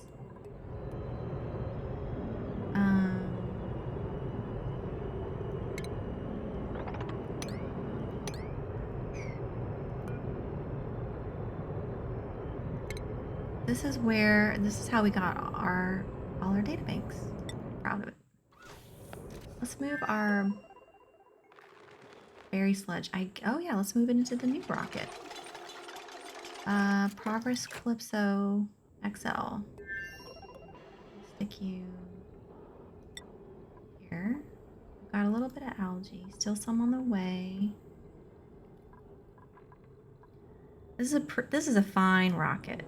This is how we got all our data banks. Proud of it. Let's move our berry sludge. Oh yeah, let's move it into the new rocket. Progress Calypso XL. Stick you here. Got a little bit of algae. Still some on the way. This is a fine rocket.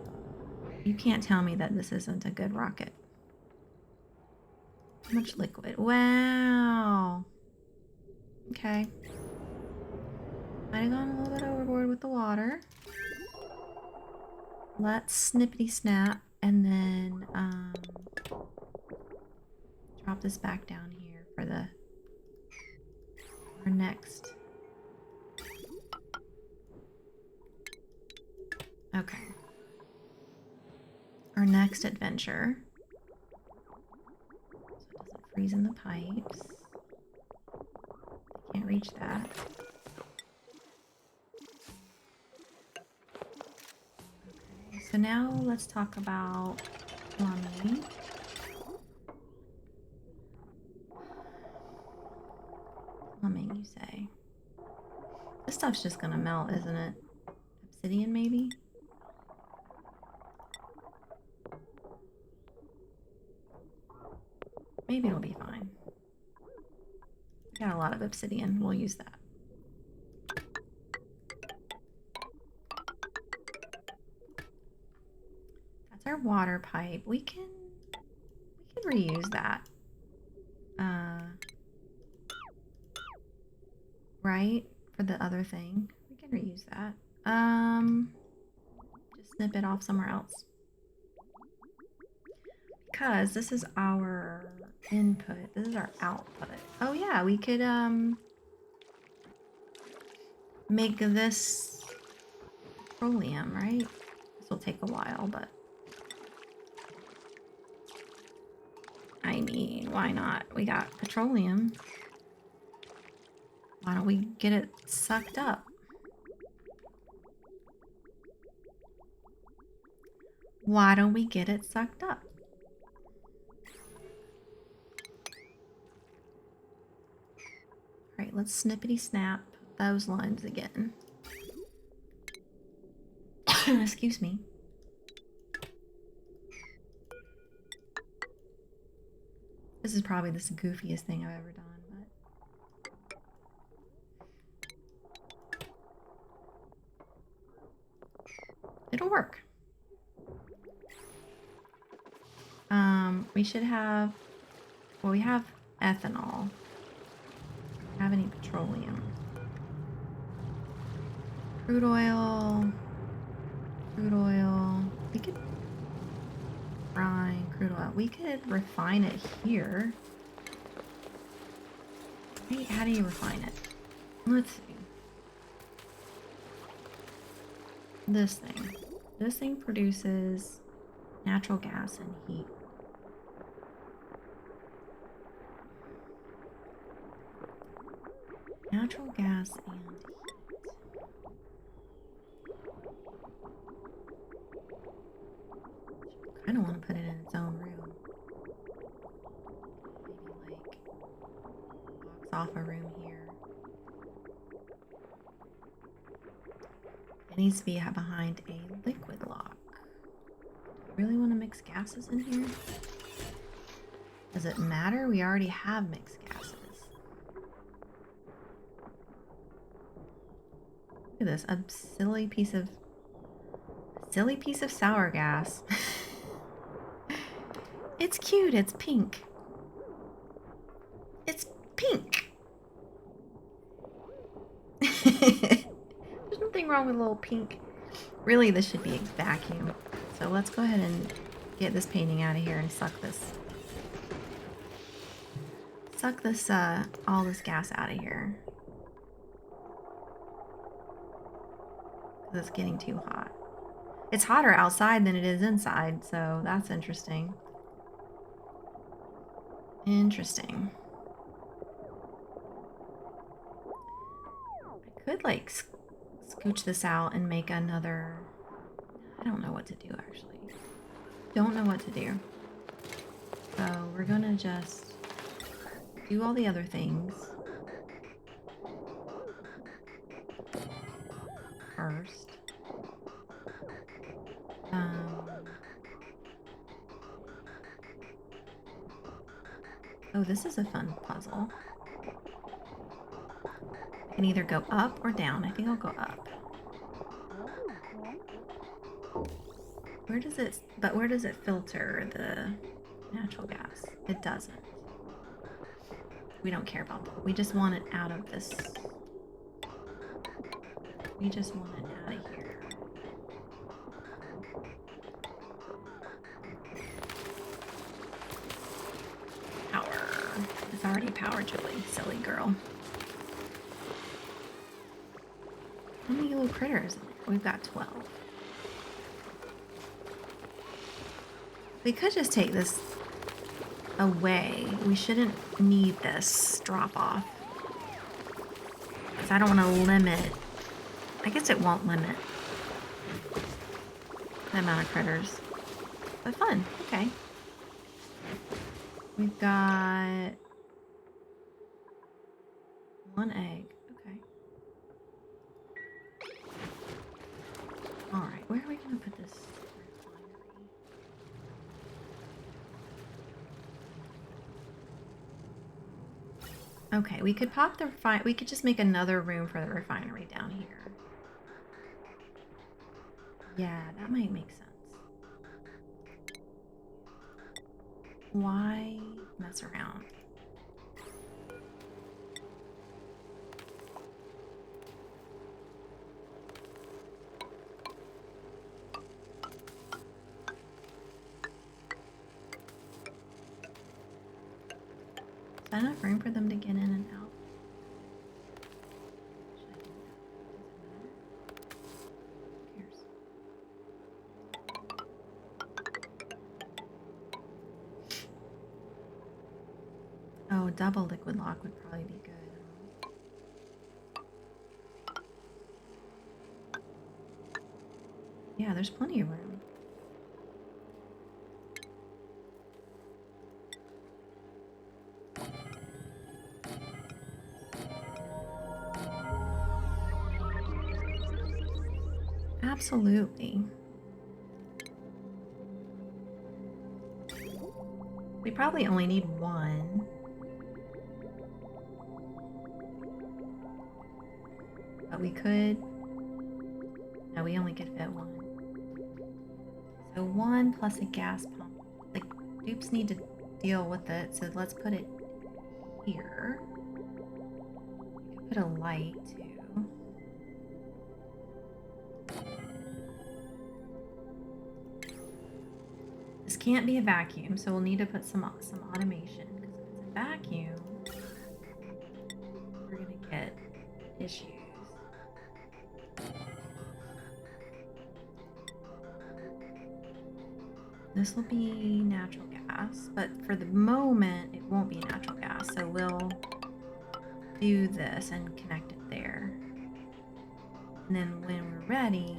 You can't tell me that this isn't a good rocket. How much liquid? Wow. Okay. Might have gone a little bit overboard with the water. Let's snippity snap and then drop this back down here for our next. Okay. Our next adventure. So it doesn't freeze in the pipes. Can't reach that. Okay, so now let's talk about plumbing. Plumbing, you say? This stuff's just gonna melt, isn't it? Obsidian, maybe? Maybe it'll be fine. Got a lot of obsidian. We'll use that. water pipe. We can reuse that. Right? For the other thing. We can reuse that. Just snip it off somewhere else. Because this is our input. This is our output. Oh yeah, we could make this petroleum, right? This will take a while, but I mean, why not? We got petroleum. Why don't we get it sucked up? Why don't we get it sucked up? Alright, let's snippety snap those lines again. Excuse me. This is probably the goofiest thing I've ever done, but it'll work. We should have, well, we have ethanol. Do we have any petroleum? Crude oil. We could brine crude oil. We could refine it here. Wait, how do you refine it? Let's see. This thing. This thing produces natural gas and heat. Natural gas and heat. I don't want to put it in its own room. Maybe like box off a room here. It needs to be behind a liquid lock. Do you really want to mix gases in here? Does it matter? We already have mixed gases. Look at this, a silly piece of sour gas. It's cute, it's pink. It's pink. There's nothing wrong with a little pink. Really, this should be a vacuum. So let's go ahead and get this painting out of here and suck this. Suck this, all this gas out of here. It's getting too hot. It's hotter outside than it is inside, so that's interesting. Interesting. I could like scooch this out and make another. I don't know what to do actually. Don't know what to do. So we're gonna just do all the other things first. Oh, this is a fun puzzle. I can either go up or down. I think I'll go up. Where does it filter the natural gas? It doesn't. We don't care about that. We just want it out of this. We just want it out of here. Power. It's already power, Julie. Silly girl. How many little critters? We've got 12. We could just take this away. We shouldn't need this drop off. Because I don't want to limit. I guess it won't limit the amount of critters. But fun. Okay. We've got 1 egg. Okay. Alright, where are we going to put this? Okay, we could pop the we could just make another room for the refinery down here. Yeah, that might make sense. Why mess around? Is that enough room for them to get in and out? Oh, double liquid lock would probably be good. Yeah, there's plenty of room. Absolutely. We probably only need one. But we could... No, we only could fit one. So one plus a gas pump. The dupes need to deal with it, so let's put it here. We could put a light too. This can't be a vacuum, so we'll need to put some automation, because if it's a vacuum, we're gonna get issues. This will be natural gas, but for the moment it won't be natural gas, so we'll do this and connect it there. And then when we're ready,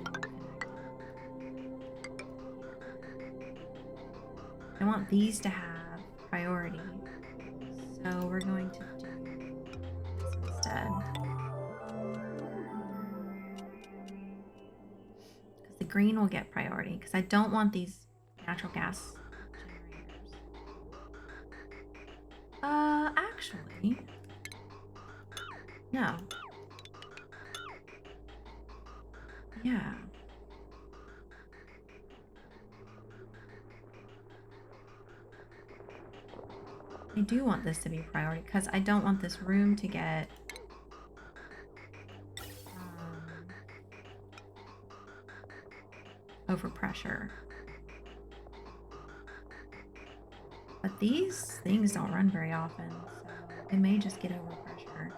I want these to have priority, so we're going to do this instead. Because the green will get priority, because I don't want these natural gas generators. Actually, no. Yeah. I do want this to be a priority because I don't want this room to get overpressure. But these things don't run very often, so it may just get overpressure.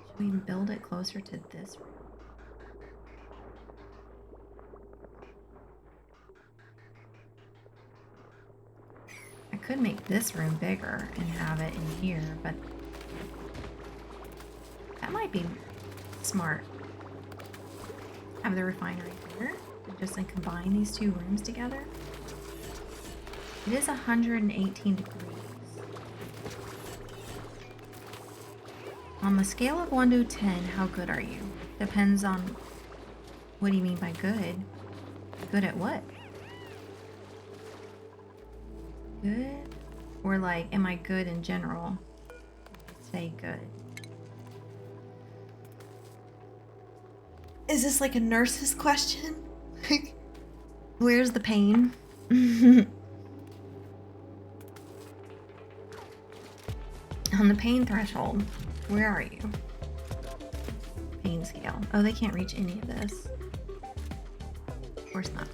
Should we build it closer to this room? I could make this room bigger and have it in here, but that might be smart. Have the refinery here, and just combine these two rooms together. It is 118 degrees. On the scale of 1 to 10, how good are you? Depends on what do you mean by good? Good at what? Good? Or like, am I good in general? Say good. Is this like a nurse's question? Where's the pain? On the pain threshold, where are you? Pain scale. Oh, they can't reach any of this. Of course not.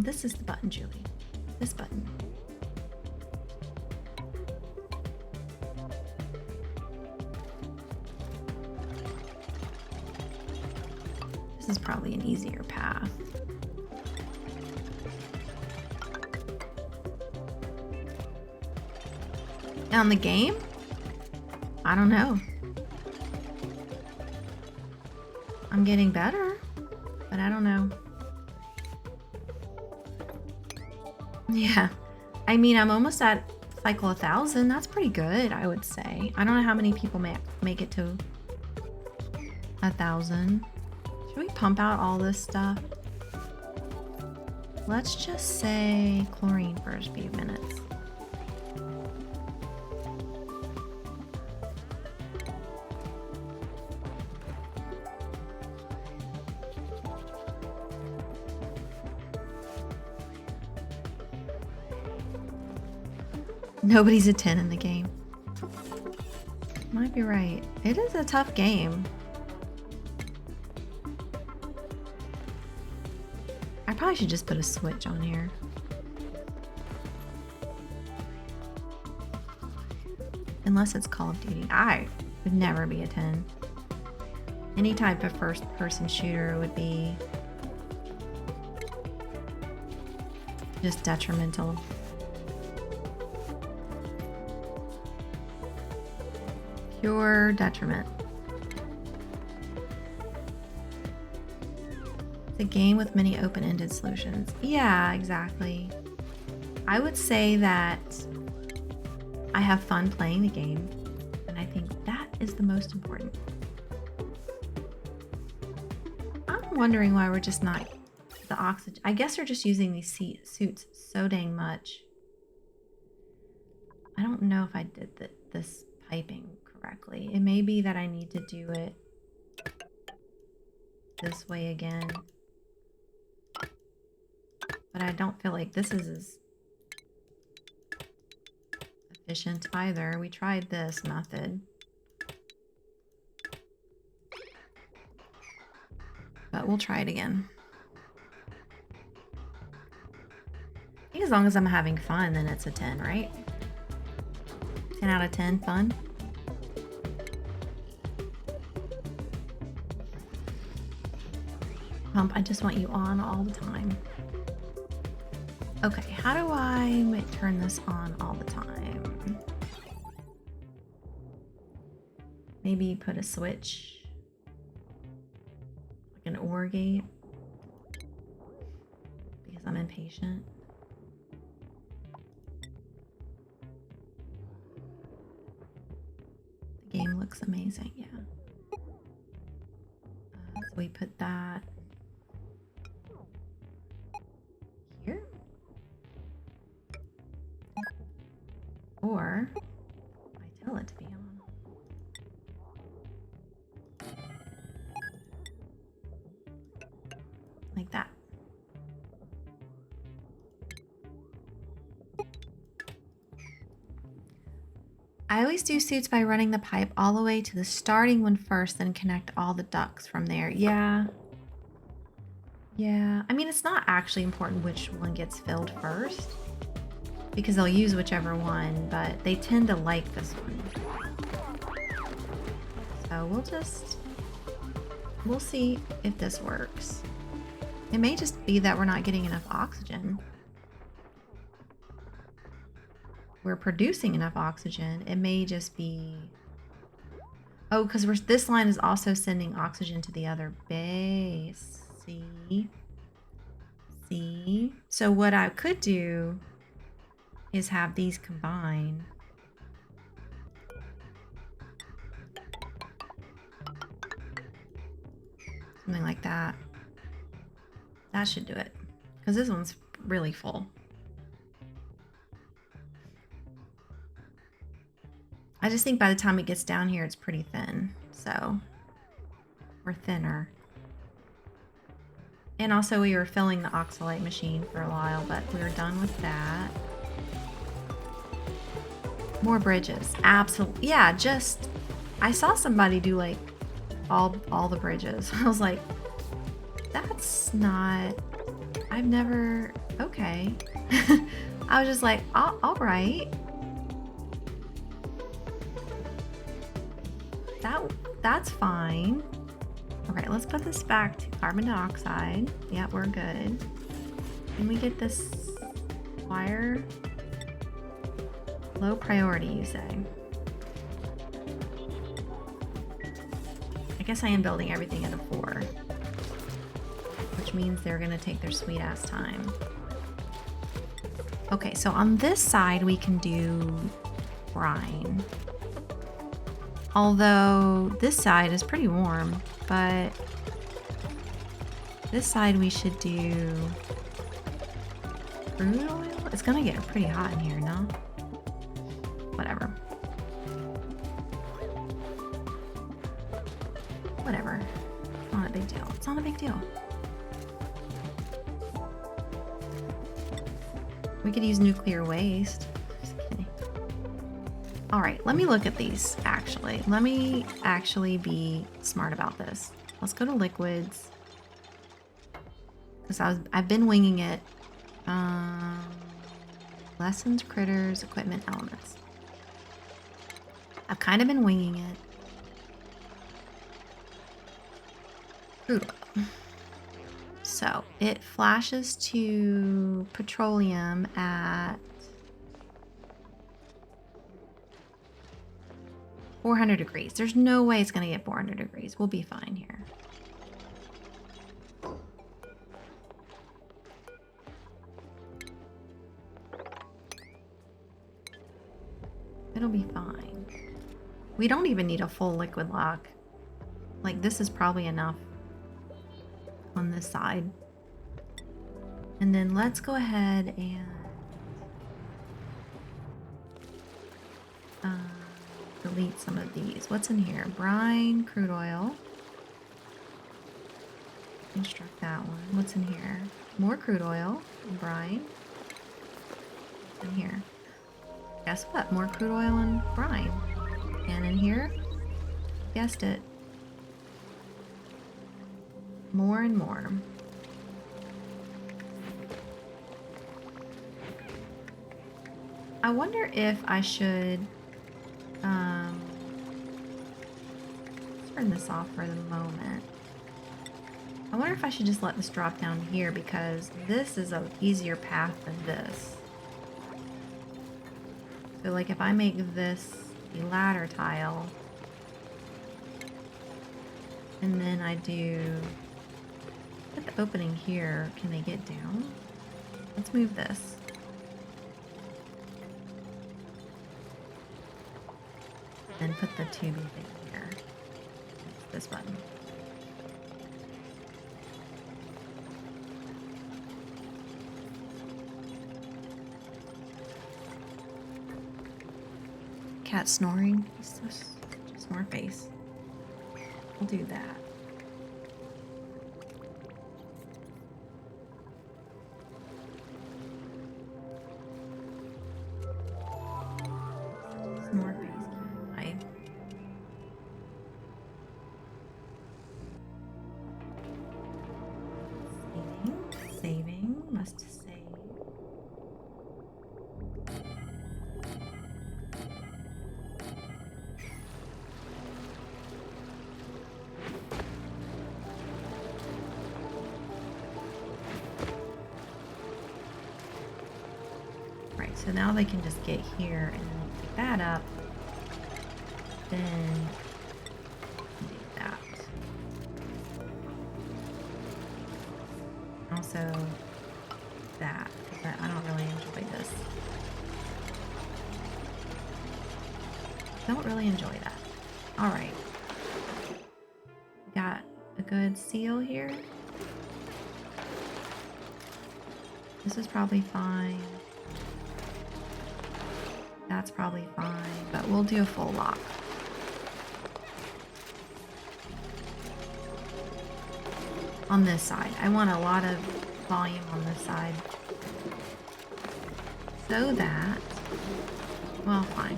This is the button, Julie. This button. This is probably an easier path. On the game? I don't know. I'm getting better, but I don't know. Yeah. I mean, I'm almost at cycle 1,000. That's pretty good, I would say. I don't know how many people make it to 1,000. Should we pump out all this stuff? Let's just say chlorine for a few minutes. Nobody's a 10 in the game. Might be right. It is a tough game. I probably should just put a switch on here. Unless it's Call of Duty. I would never be a 10. Any type of first-person shooter would be just detrimental. Pure detriment. It's a game with many open-ended solutions. Yeah, exactly. I would say that I have fun playing the game, and I think that is the most important. I'm wondering why we're just not the oxygen. I guess we're just using these suits so dang much. I don't know if I did this piping correctly. It may be that I need to do it this way again. But I don't feel like this is as efficient either. We tried this method. But we'll try it again. I think as long as I'm having fun, then it's a 10, right? 10 out of 10 fun. Pump, I just want you on all the time. Okay, how do I turn this on all the time? Maybe put a switch. Like an OR gate. Because I'm impatient. The game looks amazing, yeah. So we put that here. Or I tell it to be on. Like that. I always do suits by running the pipe all the way to the starting one first, then connect all the ducts from there. Yeah. Yeah. I mean, it's not actually important which one gets filled first, because they'll use whichever one, but they tend to like this one. So we'll see if this works. It may just be that we're not getting enough oxygen. We're producing enough oxygen. It may just be... Oh, because this line is also sending oxygen to the other base. See? See? So what I could do is have these combine. Something like that. That should do it. Because this one's really full. I just think by the time it gets down here, it's pretty thin. So, we're thinner. And also we were filling the oxalate machine for a while, but we were done with that. More bridges. Absolutely. Yeah, just... I saw somebody do, like, all the bridges. I was like, that's not... I've never... Okay. I was just like, all right. That's fine. Okay, let's put this back to carbon dioxide. Yeah, we're good. Can we get this wire? Low priority, you say? I guess I am building everything at a 4. Which means they're gonna take their sweet ass time. Okay, so on this side we can do brine. Although this side is pretty warm, but this side we should do crude oil. It's gonna get pretty hot in here, no? Whatever. Whatever. It's not a big deal. It's not a big deal. We could use nuclear waste. Just kidding. All right, let me look at these actually. Let me actually be smart about this. Let's go to liquids. Because I've been winging it. Lessons, critters, equipment, elements. I've kind of been winging it. Crude oil. So it flashes to petroleum at 400 degrees. There's no way it's going to get 400 degrees. We'll be fine here. It'll be fine. We don't even need a full liquid lock. Like, this is probably enough on this side. And then let's go ahead and delete some of these. What's in here? Brine, crude oil. Construct that one. What's in here? More crude oil and brine. What's in here? Guess what? More crude oil and brine. And in here, guessed it, more and more. I wonder if I should turn this off for the moment. I wonder if I should just let this drop down here because this is an easier path than this. So like if I make this a ladder tile and then I do put the opening here, can they get down? Let's move this. And put the tubing thing here. This button. Cat snoring. He's so snore face. We'll do that. Snore face. Saving. Must save. Right, so now they can just get here and then pick that up. Then do that. Also that, but I don't really enjoy this. Don't really enjoy that. All right. Got a good seal here. This is probably fine. That's probably fine, but we'll do a full lock. On this side. I want a lot of volume on this side. So that, well, fine.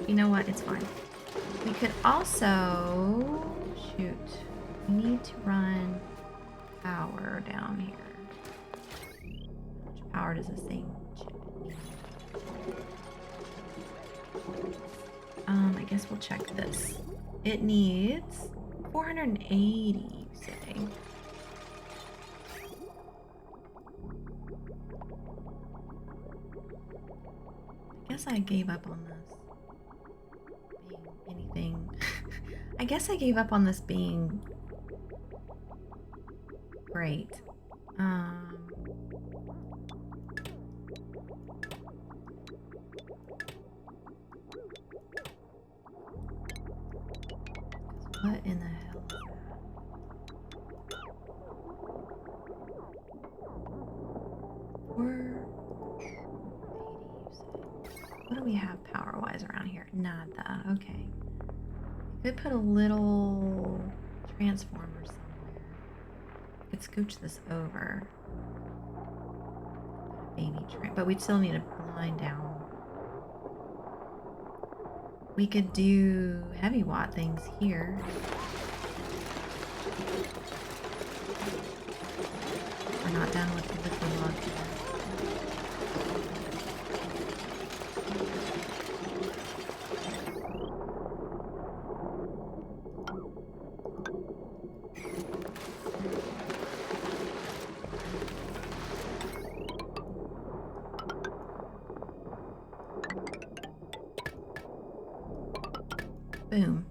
You know what? It's fine. We could also, shoot, we need to run power down here. How much power does this thing need? I guess we'll check this. It needs 480, you say. I guess I gave up on this being anything. I guess I gave up on this being great. What in the hell is that? What do we have power-wise around here? Nada. Okay. Could put a little transformer somewhere. could scooch this over. Baby train, but we'd still need a line down. We could do heavy watt things here. We're not done with the liquid log yet. Boom.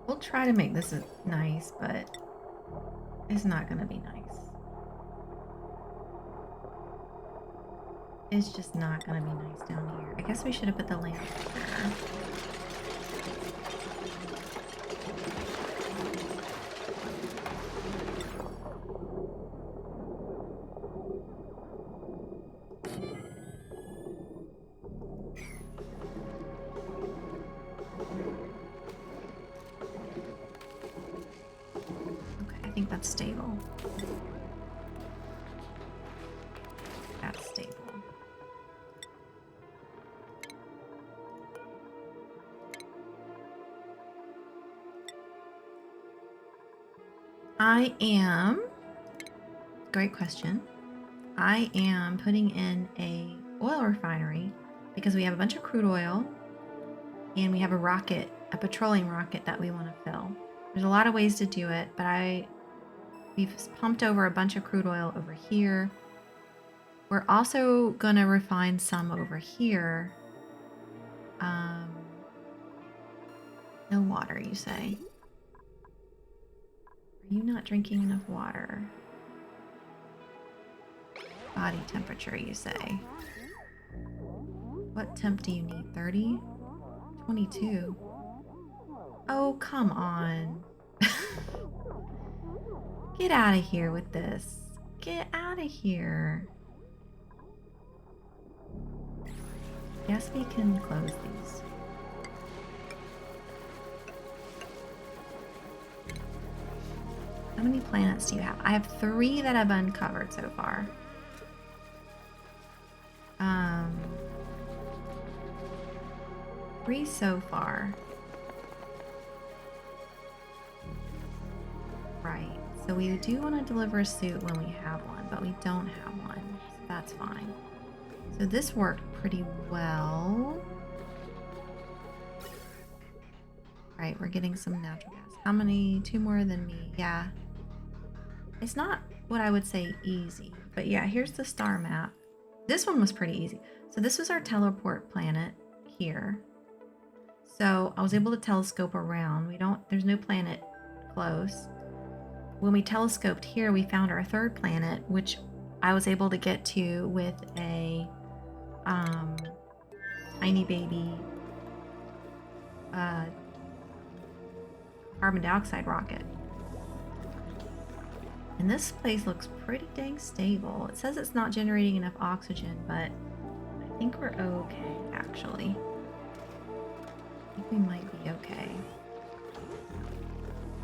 We'll try to make this nice, but it's not going to be nice. It's just not going to be nice down here. I guess we should have put the lamp there. Okay, I think that's stable. That's stable. Great question. I am putting in a oil refinery because we have a bunch of crude oil and we have a rocket, a petroleum rocket that we want to fill. There's a lot of ways to do it, but we've pumped over a bunch of crude oil over here. We're also going to refine some over here. No water, you say? Are you not drinking enough water? Body temperature, you say? What temp do you need? 30? 22? Oh, come on. Get out of here with this. Get out of here. Yes, we can close these. How many planets do you have? I have 3 that I've uncovered so far. 3 so far. Right. So we do want to deliver a suit when we have one, but we don't have one. So that's fine. So this worked pretty well. Right, we're getting some natural gas. How many? 2 more than me. Yeah. It's not what I would say easy, but yeah, here's the star map. This one was pretty easy. So this was our teleport planet here. So I was able to telescope around. There's no planet close. When we telescoped here, we found our 3rd planet, which I was able to get to with a tiny baby carbon dioxide rocket. And this place looks pretty dang stable. It says it's not generating enough oxygen, but I think we're okay, actually. I think we might be okay.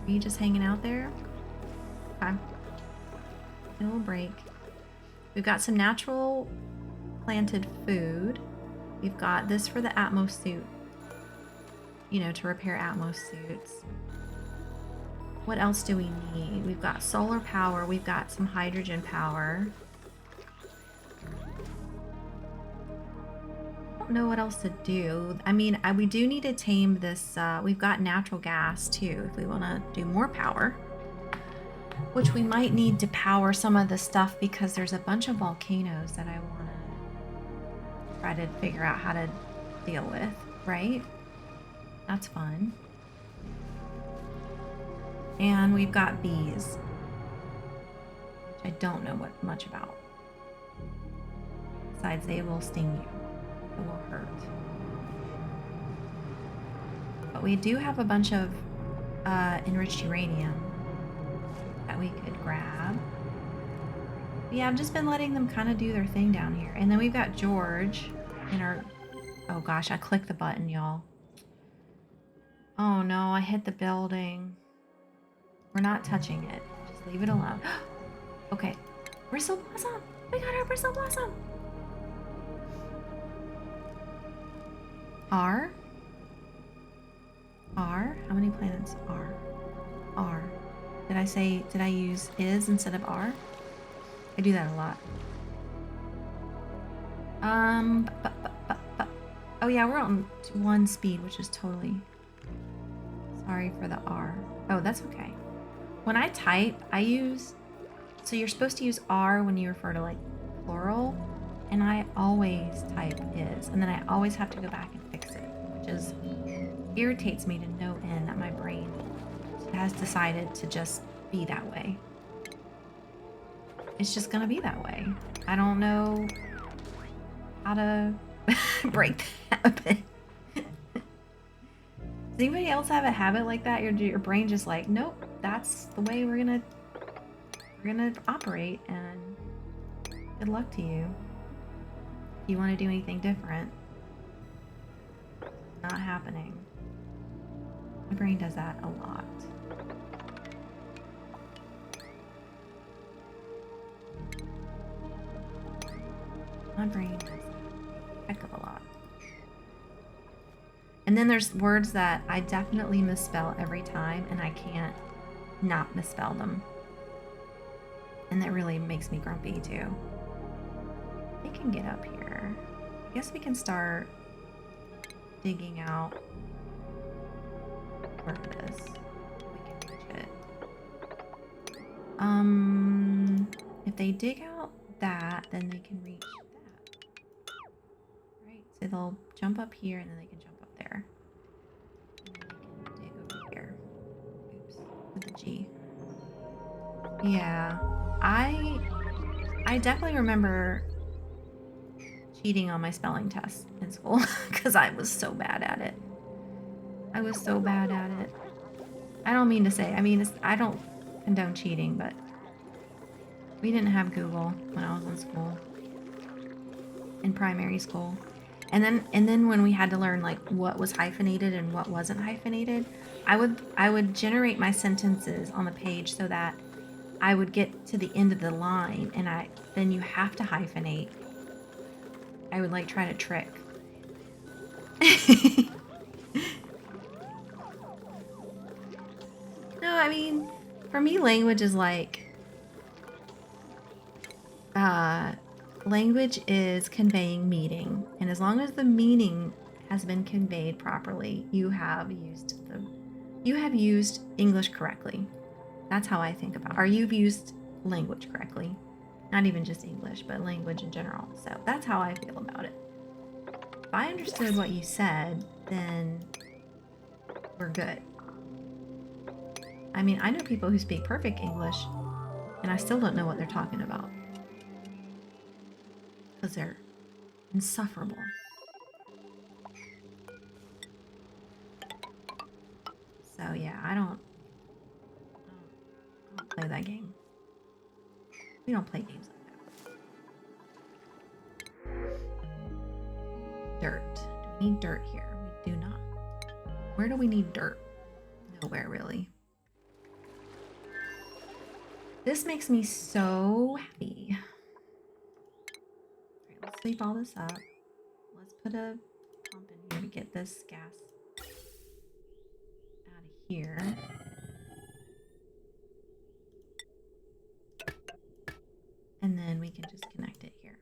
Are you just hanging out there? Okay. A little break. We've got some natural planted food. We've got this for the Atmos suit. You know, to repair Atmos suits. What else do we need? We've got solar power. We've got some hydrogen power. I don't know what else to do. I mean, we do need to tame this. We've got natural gas too if we want to do more power. Which we might need to power some of the stuff because there's a bunch of volcanoes that I want to try to figure out how to deal with, right? That's fun. And we've got bees, which I don't know much about. Besides, they will sting you. It will hurt. But we do have a bunch of enriched uranium. that we could grab. But yeah, I've just been letting them kind of do their thing down here. And then we've got George in our... Oh gosh, I clicked the button, y'all. Oh no, I hit the building. We're not touching it. Just leave it alone. Okay. Bristle Blossom! We got our Bristle Blossom! R? R? How many planets are? R. Did I use is instead of R? I do that a lot. Oh yeah, we're on 1 speed, which is totally... Sorry for the R. Oh, that's okay. When I type, I use... So you're supposed to use R when you refer to like plural, and I always type is, and then I always have to go back and fix it, which is irritates me to no end that my brain has decided to just be that way. It's just gonna be that way. I don't know how to break that habit. Does anybody else have a habit like that? Your brain just like, nope, that's the way we're gonna operate, and good luck to you. If you want to do anything different, not happening. My brain does that a lot. My brain does a heck of a lot. And then there's words that I definitely misspell every time, and I can't not misspell them. And that really makes me grumpy too. We can get up here. I guess we can start digging out where it is. We can reach it. If they dig out that, then they can reach that. Right, so they'll jump up here and then they can jump up there. And then they can dig over here. Oops, with the G. Yeah, I definitely remember cheating on my spelling test in school because I was so bad at it. I was so bad at it. I don't mean to say, I mean, I don't condone cheating, but we didn't have Google when I was in school, in primary school. And then when we had to learn like what was hyphenated and what wasn't hyphenated, I would generate my sentences on the page so that I would get to the end of the line, and then you have to hyphenate. I would like try to trick. No, I mean, for me, language is like, language is conveying meaning, and as long as the meaning has been conveyed properly, you have used English correctly. That's how I think about it. Or you've used language correctly. Not even just English, but language in general. So that's how I feel about it. If I understood what you said, then we're good. I mean, I know people who speak perfect English, and I still don't know what they're talking about. Because they're insufferable. So yeah, I don't play that game. We don't play games like that. Dirt. Do we need dirt here? We do not. Where do we need dirt? Nowhere, really. This makes me so happy. All right, let's sweep all this up. Let's put a pump in here to get this gas out of here. And then we can just connect it here.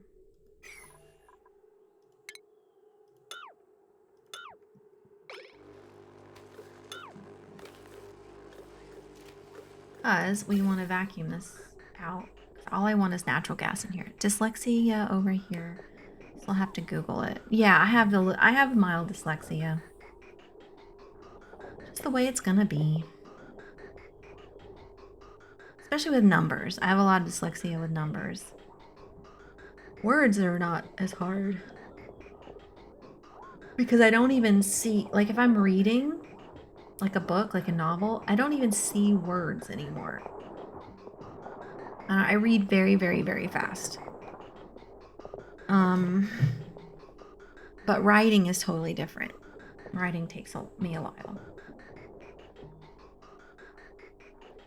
Because we want to vacuum this out. All I want is natural gas in here. Dyslexia over here. So I'll have to Google it. Yeah, I have mild dyslexia. Just the way it's gonna be. Especially with numbers. I have a lot of dyslexia with numbers. Words are not as hard. Because I don't even see, like if I'm reading like a book, like a novel, I don't even see words anymore. I read very, very, very fast. But writing is totally different. Writing takes me a while.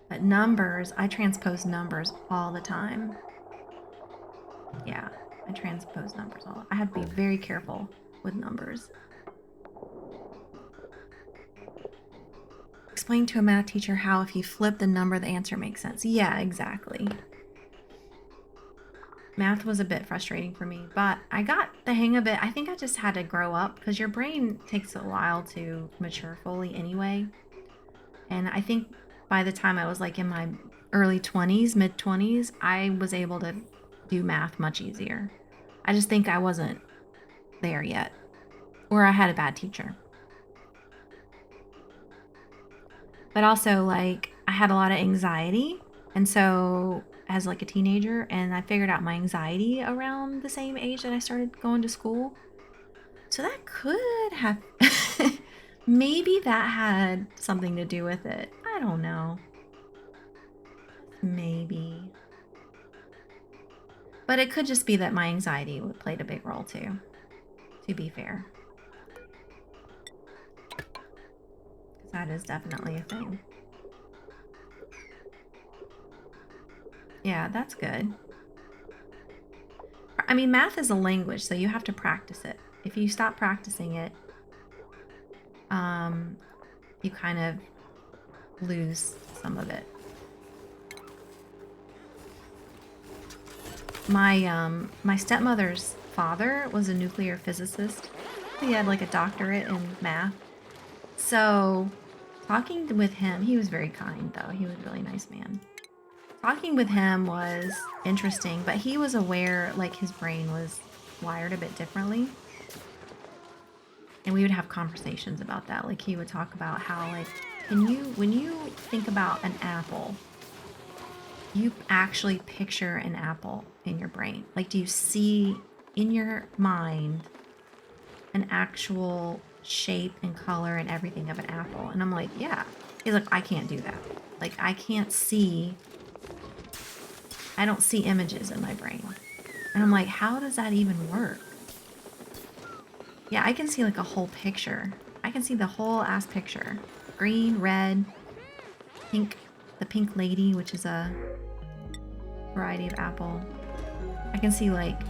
But numbers, I transpose numbers all the time. Yeah, I transpose numbers all. I have to be very careful with numbers. Explain to a math teacher how if you flip the number, the answer makes sense. Yeah, exactly. Math was a bit frustrating for me, but I got the hang of it. I think I just had to grow up because your brain takes a while to mature fully anyway. And I think by the time I was like in my early 20s, mid 20s, I was able to do math much easier. I just think I wasn't there yet, or I had a bad teacher. But also, like, I had a lot of anxiety. And so, as like a teenager, and I figured out my anxiety around the same age that I started going to school. So that could have, maybe that had something to do with it. I don't know. Maybe. But it could just be that my anxiety played a big role too, to be fair. Because that is definitely a thing. Yeah, that's good. I mean, math is a language, so you have to practice it. If you stop practicing it, you kind of lose some of it. My stepmother's father was a nuclear physicist. He had like a doctorate in math. So talking with him, he was very kind though. He was a really nice man. Talking with him was interesting, but he was aware like his brain was wired a bit differently. And we would have conversations about that. Like he would talk about how like when you think about an apple, you actually picture an apple in your brain. Like do you see in your mind an actual shape and color and everything of an apple? And I'm like, yeah. He's like, I can't do that. Like I don't see images in my brain. And I'm like, how does that even work? Yeah, I can see like a whole picture. I can see the whole ass picture. Green, red, pink, the pink lady, which is a variety of apple. I can see like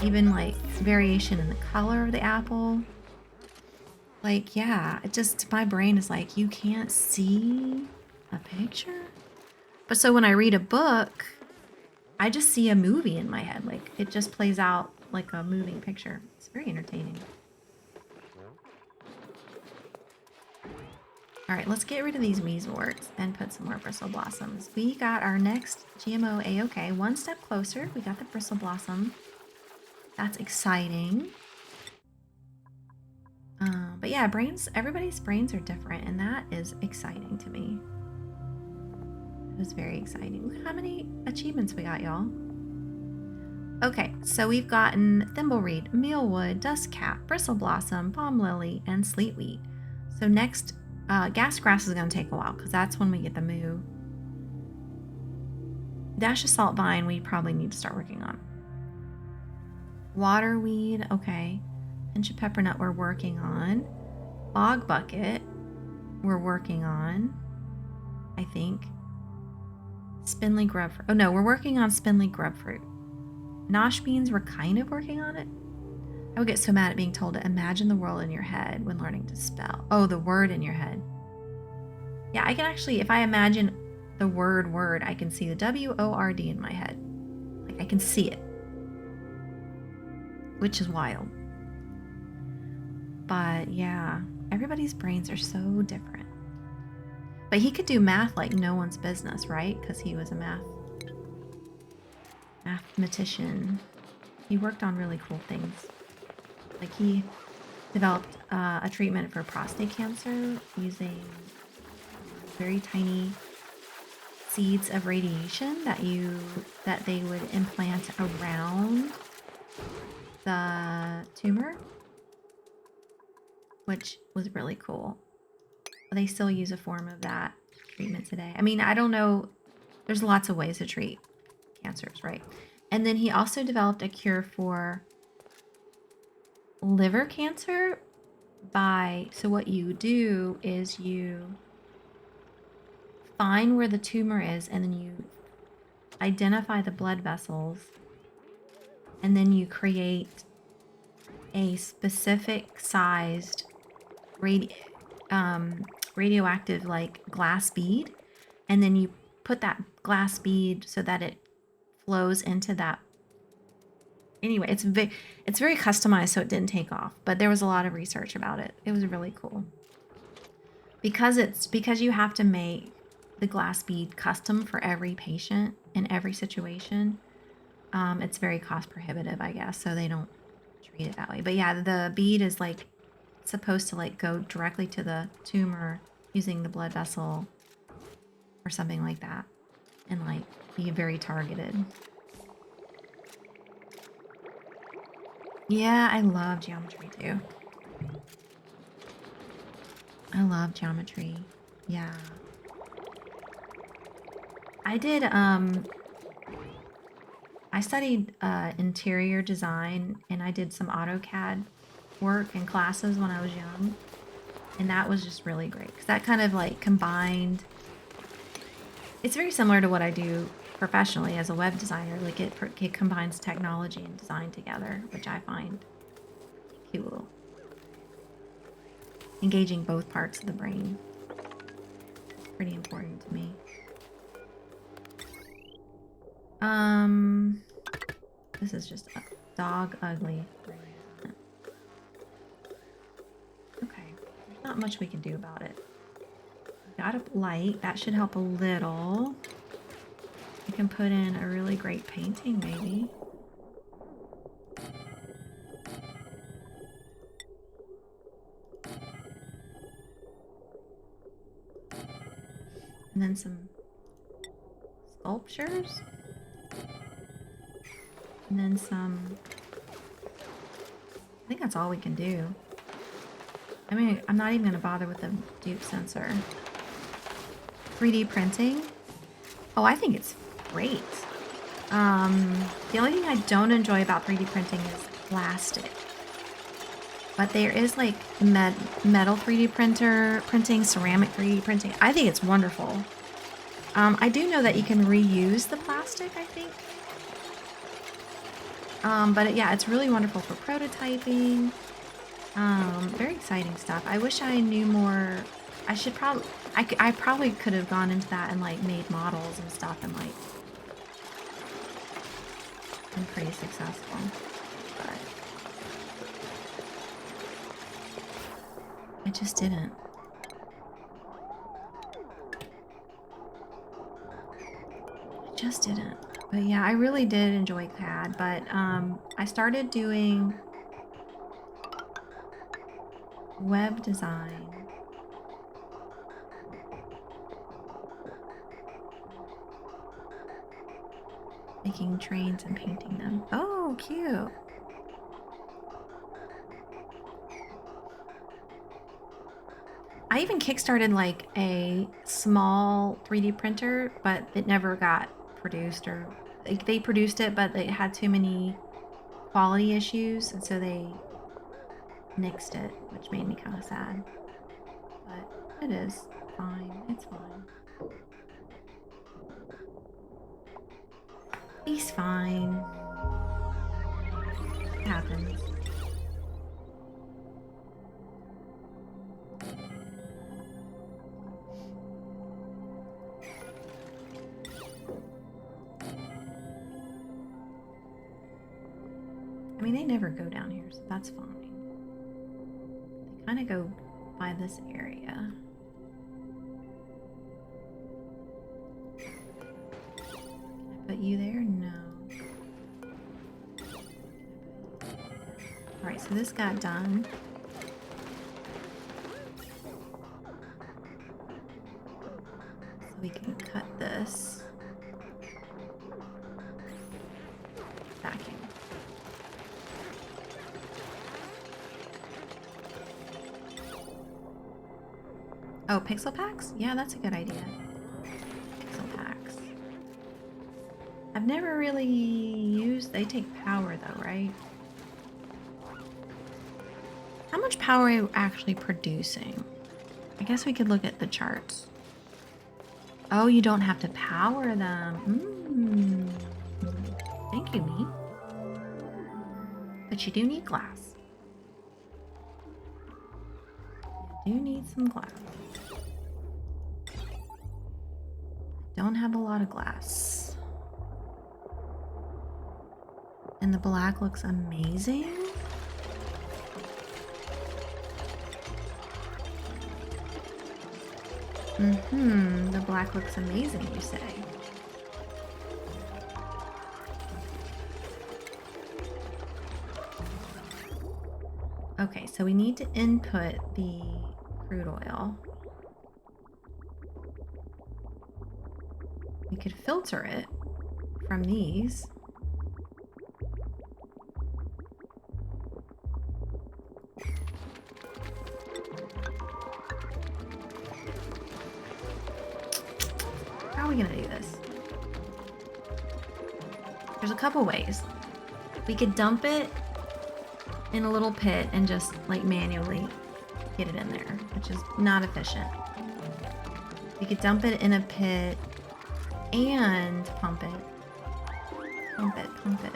even like variation in the color of the apple. Like, yeah, it just, my brain is like, you can't see a picture? But so when I read a book, I just see a movie in my head. Like it just plays out like a moving picture. It's very entertaining. All right, let's get rid of these weezeworts and put some more bristle blossoms. We got our next GMO A-OK. One step closer. We got the bristle blossom. That's exciting. But yeah, everybody's brains are different, and that is exciting to me. It was very exciting. Look how many achievements we got, y'all. Okay, so we've gotten thimbleweed, mealwood, dustcap, bristle blossom, palm lily, and sleetweed. So next, gas grass is going to take a while because that's when we get the moo. Dash of salt vine we probably need to start working on. Waterweed, okay. Pinch of peppernut we're working on. Bog bucket we're working on, I think. Spindly grubfruit. Oh no, we're working on spindly grubfruit. Nosh beans, we're kind of working on it. I would get so mad at being told to imagine the world in your head when learning to spell. Oh, the word in your head. Yeah, I can actually, if I imagine the word, I can see the W-O-R-D in my head. Like I can see it. Which is wild. But yeah, everybody's brains are so different. But he could do math like no one's business, right? Because he was a mathematician. He worked on really cool things. Like he developed a treatment for prostate cancer using very tiny seeds of radiation that they would implant around the tumor, which was really cool. They still use a form of that treatment today. I mean, I don't know. There's lots of ways to treat cancers, right? And then he also developed a cure for liver cancer so what you do is you find where the tumor is, and then you identify the blood vessels, and then you create a specific sized radioactive like glass bead, and then you put that glass bead so that it flows into that. Anyway, it's very customized, so it didn't take off, but there was a lot of research about it. It was really cool because you have to make the glass bead custom for every patient in every situation. It's very cost prohibitive, I guess, so they don't treat it that way. But yeah, the bead is like supposed to like go directly to the tumor using the blood vessel or something like that, and like be very targeted. Yeah, I love geometry too. I love geometry. Yeah. I did I studied interior design, and I did some AutoCAD work in classes when I was young, and that was just really great because that kind of like combined. It's very similar to what I do professionally as a web designer. Like it combines technology and design together, which I find cool. Engaging both parts of the brain. It's pretty important to me. This is just a dog ugly. Okay, there's not much we can do about it. Got a light, that should help a little. You can put in a really great painting, maybe. And then some sculptures. And then some... I think that's all we can do. I mean, I'm not even going to bother with the dupe sensor. 3D printing. Oh, I think it's great. The only thing I don't enjoy about 3D printing is plastic. But there is like metal 3D printing, ceramic 3D printing. I think it's wonderful. I do know that you can reuse the plastic, I think. But yeah, it's really wonderful for prototyping. Very exciting stuff. I wish I knew more. I probably could have gone into that and like made models and stuff and like been pretty successful. But I just didn't. But yeah, I really did enjoy CAD, but I started doing web design. Making trains and painting them. Oh, cute. I even kickstarted like a small 3D printer, but it never got produced, or like, they produced it, but it had too many quality issues, and so they nixed it, which made me kind of sad. But it is fine. It's fine. He's fine. It happens. I mean, they never go down here, so that's fine. They kind of go by this area. Can I put you there? No. Alright, so this got done. So we can cut this back in. Oh, pixel packs? Yeah, that's a good idea. Pixel packs. I've never really used... They take power though, right? How much power are you actually producing? I guess we could look at the charts. Oh, you don't have to power them. Thank you, me. But you do need glass. You do need some glass. Don't have a lot of glass. And the black looks amazing. The black looks amazing, you say. Okay, so we need to input the crude oil. We could filter it from these. How are we gonna do this? There's a couple ways. We could dump it in a little pit and just like manually get it in there, which is not efficient. We could dump it in a pit and pump it. Pump it, pump it.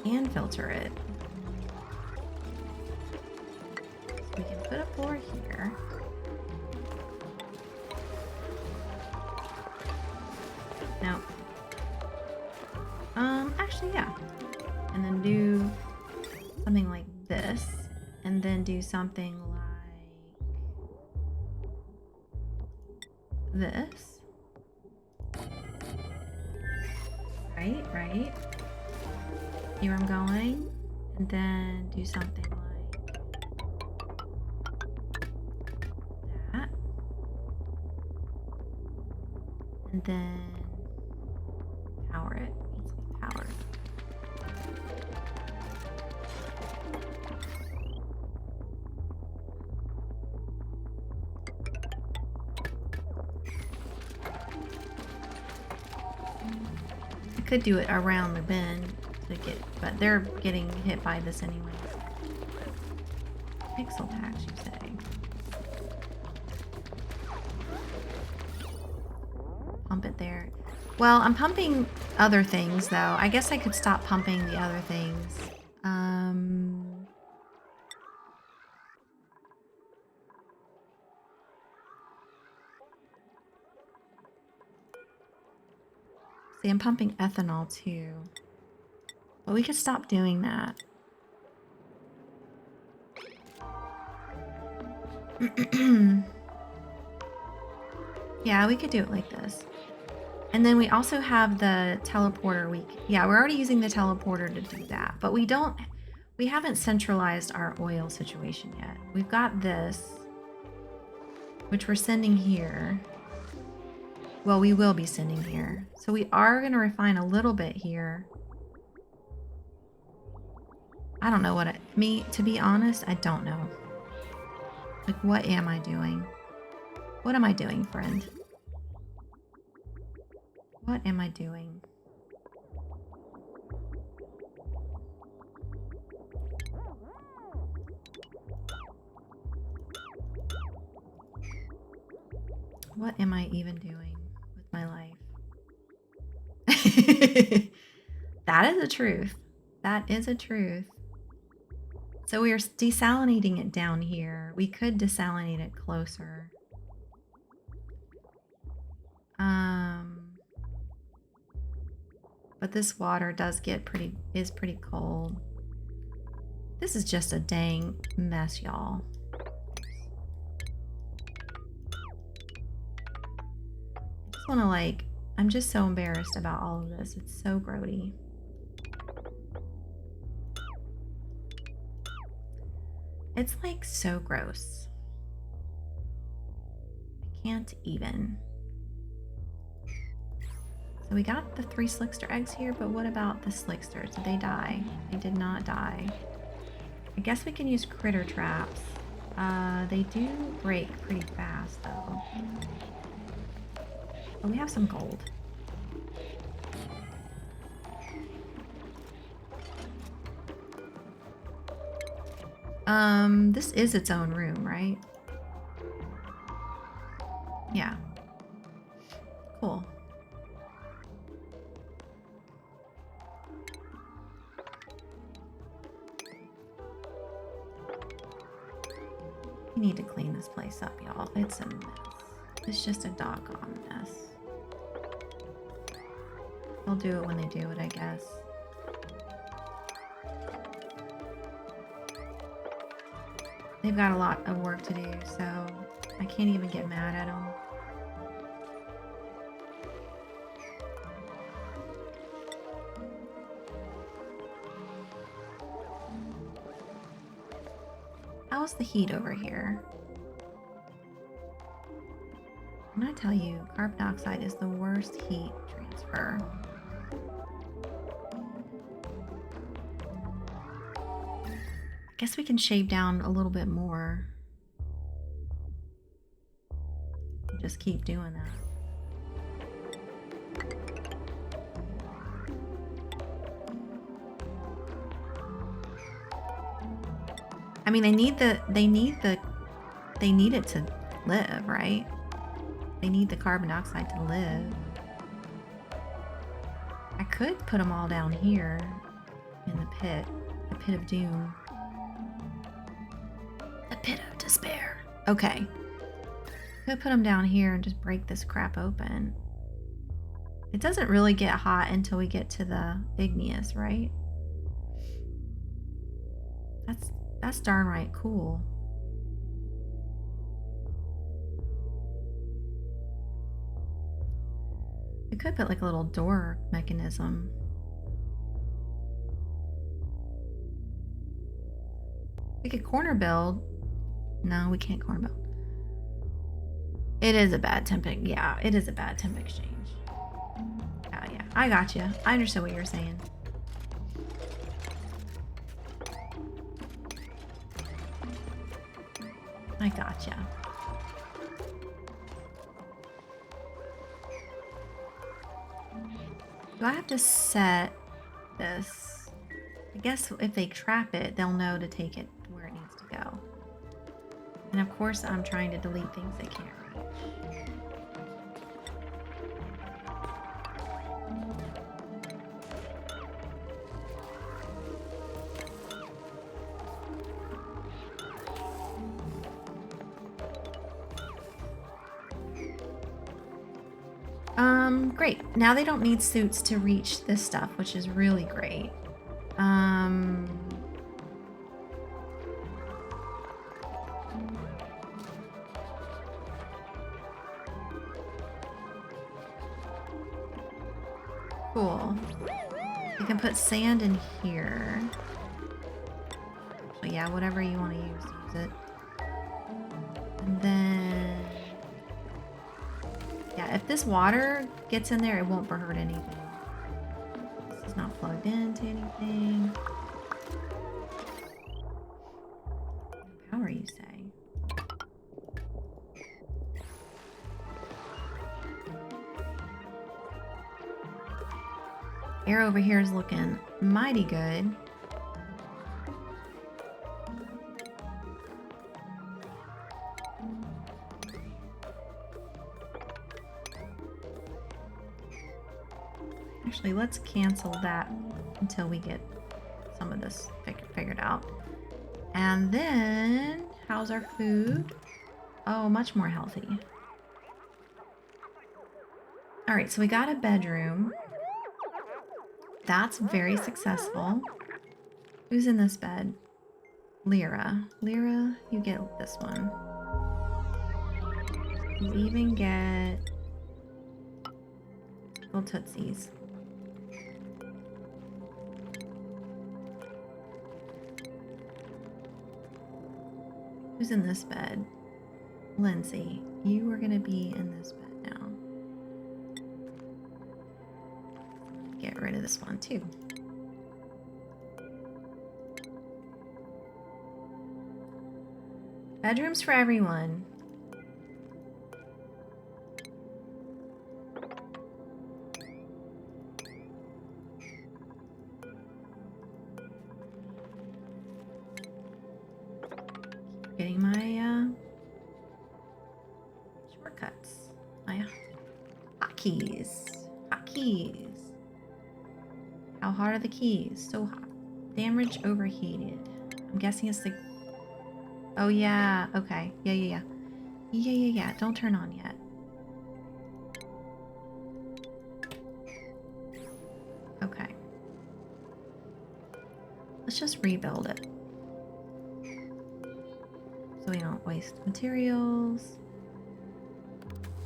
And filter it. So we can put a floor here. No. Actually, yeah. And then do something like this. And then do something like this. Right. See where I'm going? And then do something like that. And then power it. Let's say power. I could do it around the bend to get, but they're getting hit by this anyway. Pixel patch, you say? Pump it there. Well, I'm pumping other things though. I guess I could stop pumping the other things. See, I'm pumping ethanol too. But we could stop doing that. Yeah, we could do it like this. And then we also have the teleporter. Yeah, we're already using the teleporter to do that. But we haven't centralized our oil situation yet. We've got this, which we're sending here. Well, we will be sending here. So we are going to refine a little bit here. I don't know to be honest, I don't know. Like, what am I doing? What am I doing, friend? What am I doing? What am I even doing with my life? That is a truth. That is a truth. So we are desalinating it down here. We could desalinate it closer. But this water does get is pretty cold. This is just a dang mess, y'all. I just want to I'm just so embarrassed about all of this. It's so grody. It's like so gross. I can't even. So we got the 3 slickster eggs here, but what about the slicksters? Did they die? They did not die. I guess we can use critter traps. They do break pretty fast, though. Oh, we have some gold. This is its own room, right? Yeah. Cool. We need to clean this place up, y'all. It's a mess. It's just a doggone mess. They'll do it when they do it, I guess. They've got a lot of work to do, so I can't even get mad at them. How's the heat over here? When I tell you, carbon dioxide is the worst heat transfer. I guess we can shave down a little bit more. Just keep doing that. I mean, they need it to live, right? They need the carbon dioxide to live. I could put them all down here in the pit of doom. The pit of despair. Okay. Could put them down here and just break this crap open. It doesn't really get hot until we get to the igneous, right? That's darn right cool. We could put like a little door mechanism. We could corner build. No, we can't corner build. It is a bad temp. Yeah, it is a bad temp exchange. Yeah, I got you. I understood what you were saying. I gotcha. Do I have to set this? I guess if they trap it, they'll know to take it where it needs to go. And of course, I'm trying to delete things they can't reach. Great. Now they don't need suits to reach this stuff, which is really great. Cool. You can put sand in here. So yeah, whatever you want to use it. And then... yeah, if this water gets in there, it won't hurt anything. This is not plugged into anything. No power, you say? Air over here is looking mighty good. Actually, let's cancel that until we get some of this figured out. And then, how's our food? Oh, much more healthy. All right, so we got a bedroom. That's very successful. Who's in this bed? Lyra. Lyra, you get this one. You even get little tootsies. Who's in this bed? Lindsay, you are going to be in this bed now. Get rid of this one too. Bedrooms for everyone. Getting my shortcuts. My hotkeys. Hotkeys. How hot are the keys? So hot. Damage overheated. I'm guessing it's the... Oh yeah, okay. Yeah. Don't turn on yet. Okay. Let's just rebuild it. So we don't waste materials.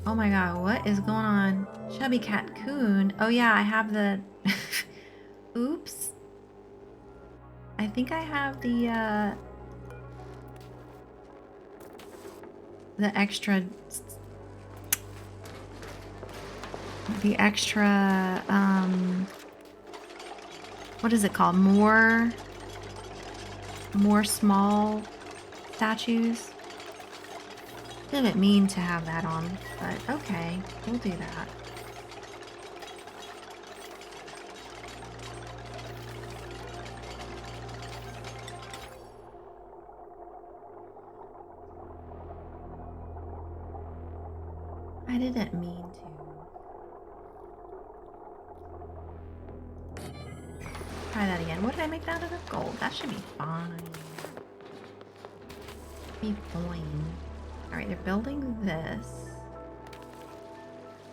Oh my god, what is going on? Chubby Cat Coon. Oh yeah, I have the... Oops. I think I have the extra... what is it called? More small statues. Didn't mean to have that on, but okay, we'll do that. I didn't mean to. Try that again. What did I make that out of? Gold. That should be fine. Be fine. Alright, they're building this.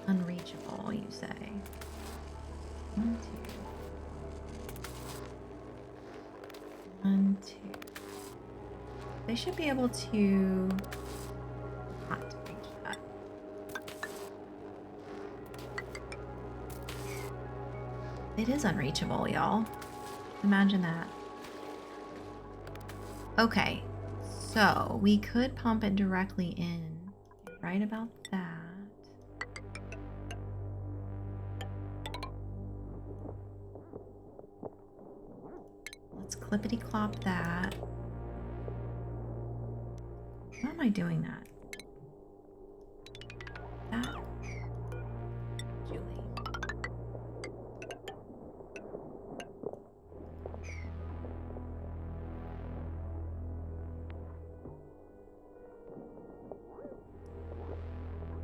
Unreachable, you say. 1, 2. 1, 2. They should be able to not reach that. It is unreachable, y'all. Imagine that. Okay. So, we could pump it directly in. You're right about that. Let's clippity-clop that. Why am I doing that? That? Julie.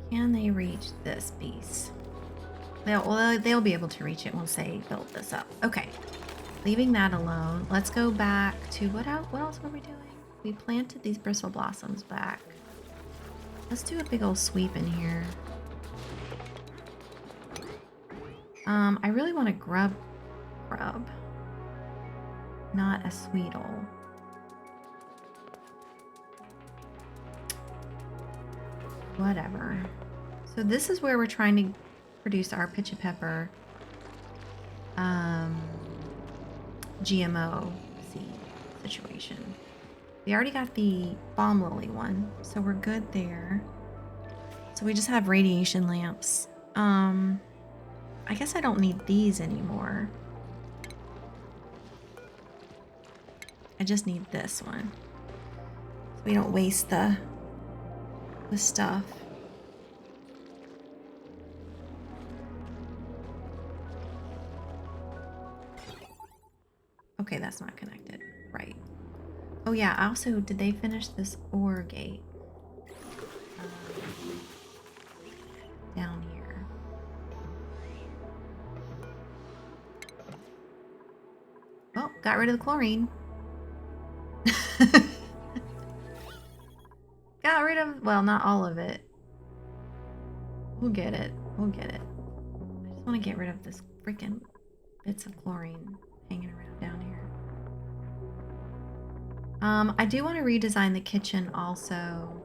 Can they reach this piece? They'll be able to reach it once they build this up. Okay. Leaving that alone. Let's go back to what else were we doing? We planted these bristle blossoms back. Let's do a big old sweep in here. I really want to grub, not a sweetle. Whatever. So this is where we're trying to produce our pitch pepper GMO seed situation. We already got the balm lily one, so we're good there. So we just have radiation lamps. I guess I don't need these anymore. I just need this one. So we don't waste the stuff. Okay, that's not connected. Right. Oh yeah, also, did they finish this ore gate? Down here. Oh, got rid of the chlorine. Got rid of, well, not all of it. We'll get it. We'll get it. I just want to get rid of this freaking bits of chlorine hanging around down here. I do want to redesign the kitchen also.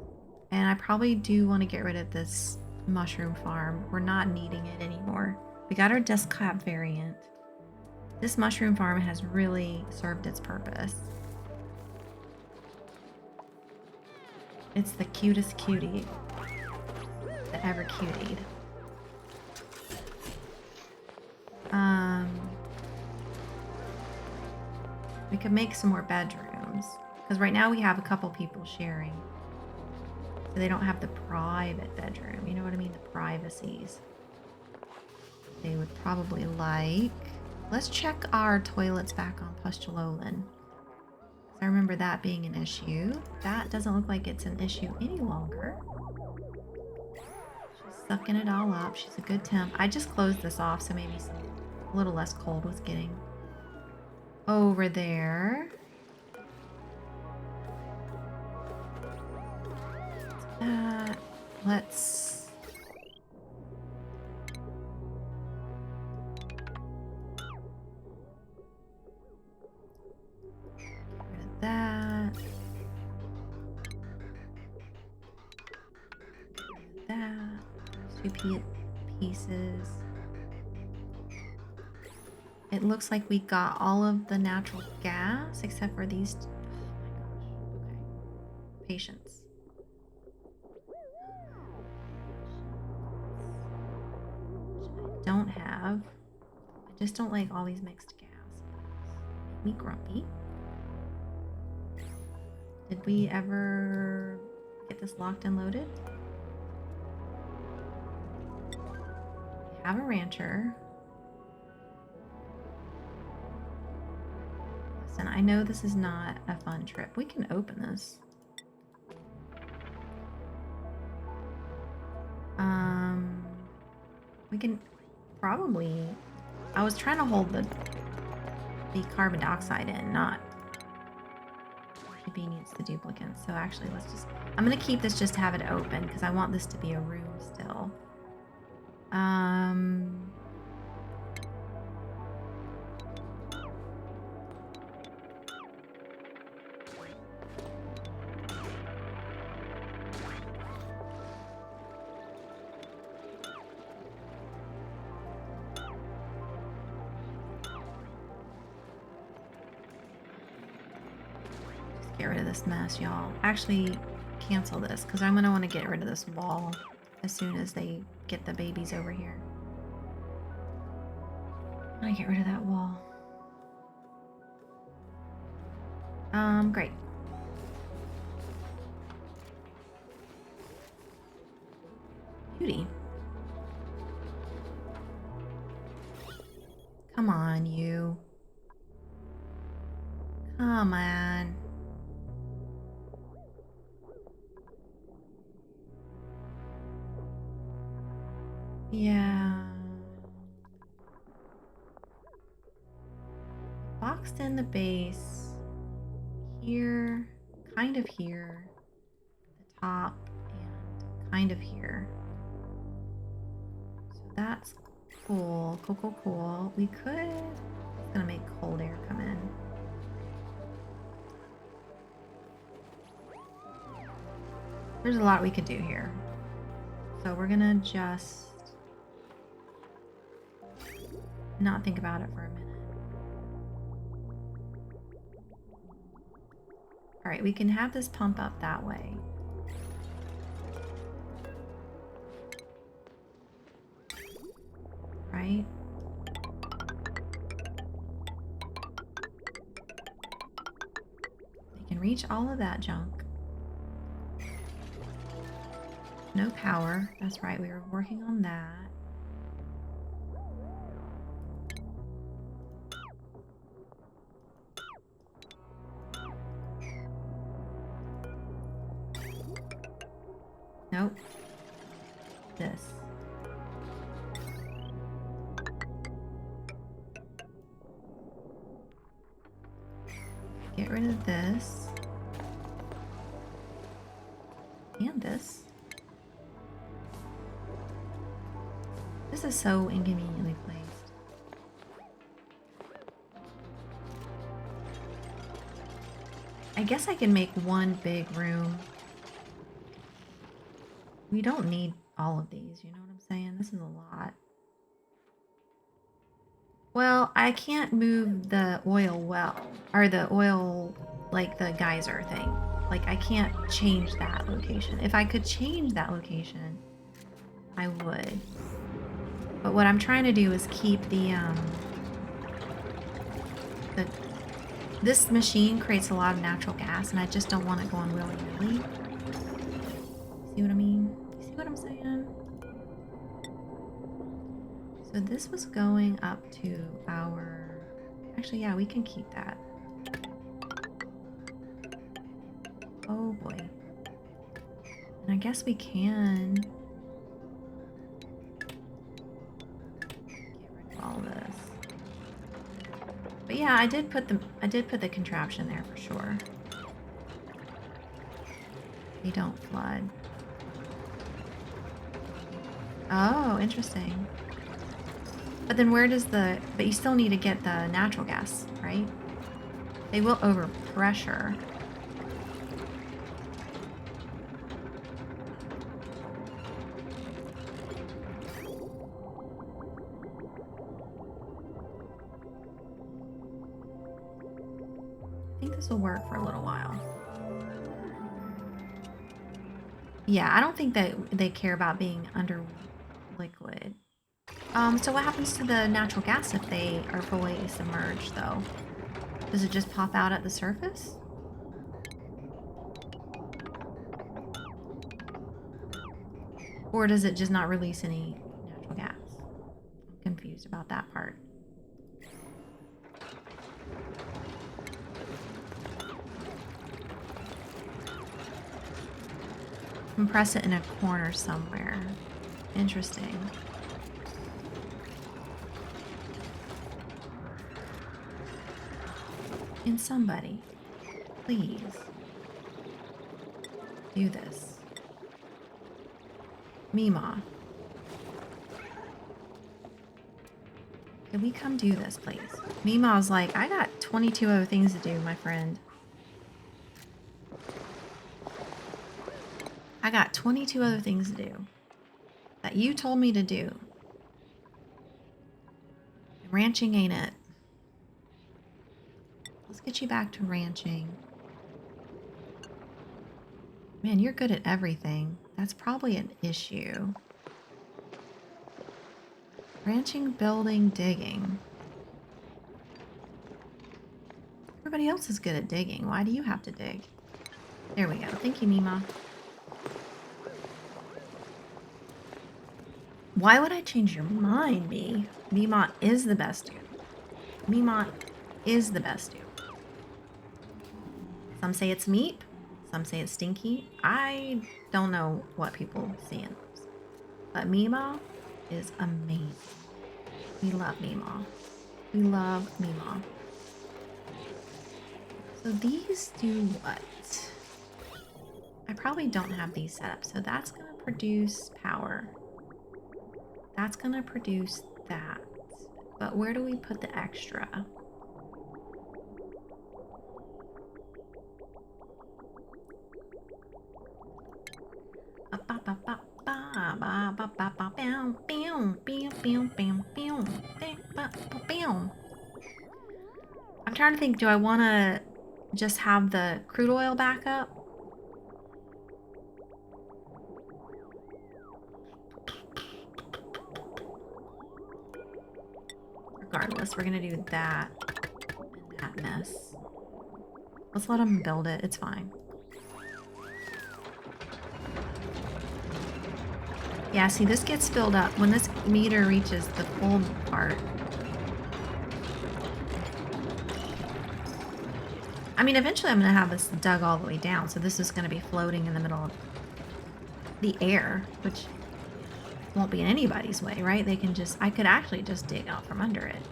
And I probably do want to get rid of this mushroom farm. We're not needing it anymore. We got our desktop variant. This mushroom farm has really served its purpose. It's the cutest cutie that ever cutied. We could make some more bedrooms because right now we have a couple people sharing. So they don't have the private bedroom. You know what I mean? The privacies. They would probably like. Let's check our toilets back on Pustulolin. I remember that being an issue. That doesn't look like it's an issue any longer. She's sucking it all up. She's a good temp. I just closed this off, so maybe a little less cold was getting over there. Let's get rid of that. That. Those 2 pieces. It looks like we got all of the natural gas except for these. Oh my gosh. Okay. Patience. Don't have. I just don't like all these mixed gas. Make me grumpy. Did we ever get this locked and loaded? We have a rancher. Listen, I know this is not a fun trip. We can open this. We can probably. I was trying to hold the carbon dioxide in, not convenience the duplicants. So actually, let's just. I'm gonna keep this just to have it open because I want this to be a room still. Get rid of this mess, y'all. Actually, cancel this because I'm gonna want to get rid of this wall as soon as they get the babies over here. I'm gonna get rid of that wall. Great. Beauty. Come on, you. Come on. Yeah. Boxed in the base. Here. Kind of here. The top. And kind of here. So that's cool. Cool, cool, cool. We could. It's gonna make cold air come in. There's a lot we could do here. So we're gonna just not think about it for a minute. All right, we can have this pump up that way. Right? They can reach all of that junk. No power. That's right, we were working on that. Nope. This. Get rid of this. And this. This is so inconveniently placed. I guess I can make one big room. We don't need all of these, you know what I'm saying? This is a lot. Well, I can't move the oil well, or the oil, like the geyser thing. Like, I can't change that location. If I could change that location, I would. But what I'm trying to do is keep this machine creates a lot of natural gas, and I just don't want it going willy-nilly. this was going up to our... Actually, yeah, we can keep that. Oh boy. And I guess we can get rid of all this. But yeah, I did put the contraption there for sure. They don't flood. Oh, interesting. But then where does the... But you still need to get the natural gas, right? They will overpressure. I think this will work for a little while. Yeah, I don't think that they care about being under liquid. So what happens to the natural gas if they are fully submerged, though? Does it just pop out at the surface? Or does it just not release any natural gas? I'm confused about that part. Compress it in a corner somewhere. Interesting. And somebody, please do this. Mima. Can we come do this, please? Mima's like, I got 22 other things to do, my friend. I got 22 other things to do that you told me to do. Ranching ain't it. Let's get you back to ranching. Man, you're good at everything. That's probably an issue. Ranching, building, digging. Everybody else is good at digging. Why do you have to dig? There we go. Thank you, Mima. Why would I change your mind, me? Mima is the best dude. Mima is the best dude. Some say it's meat. Some say it's stinky. I don't know what people see in those. But Mima is amazing. We love Mima. We love Mima. So these do what? I probably don't have these set up. So that's going to produce power. That's going to produce that. But where do we put the extra? I'm trying to think, do I want to just have the crude oil backup? Regardless, we're going to do that and that mess. Let's let them build it. It's fine. Yeah, see, this gets filled up when this meter reaches the full part. I mean, eventually I'm going to have this dug all the way down, so this is going to be floating in the middle of the air, which won't be in anybody's way, right? They can just, I could actually just dig out from under it.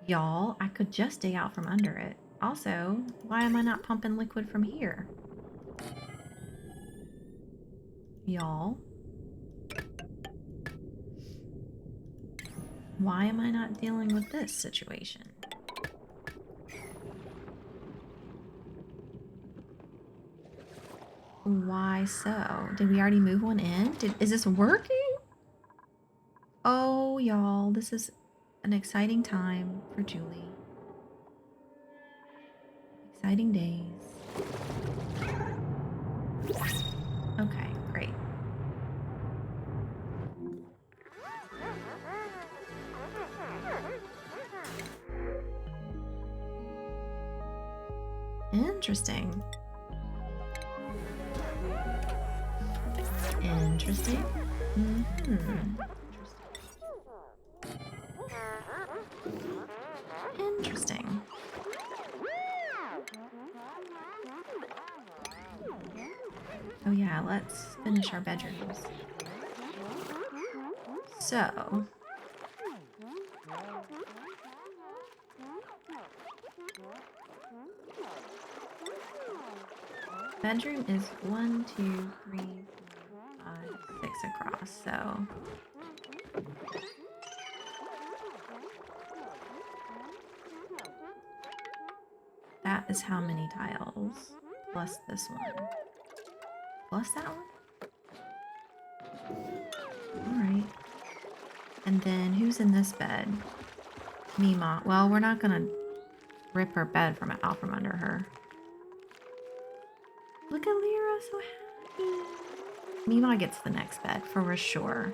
Y'all, I could just dig out from under it. Also, why am I not pumping liquid from here? Y'all. Why am I not dealing with this situation? Why so? Did we already move one in? Is this working? Oh, y'all, this is an exciting time for Julie. Exciting days. Okay, great. Interesting. Interesting. Interesting. Oh yeah, let's finish our bedrooms. So, bedroom is 1, 2, 3, 4, 5, 6 across, so that is how many tiles, plus this one, plus that one? Alright. And then who's in this bed? Mima. Well, we're not gonna rip her bed out from under her. Look at Lyra, so happy. Mima gets the next bed for sure.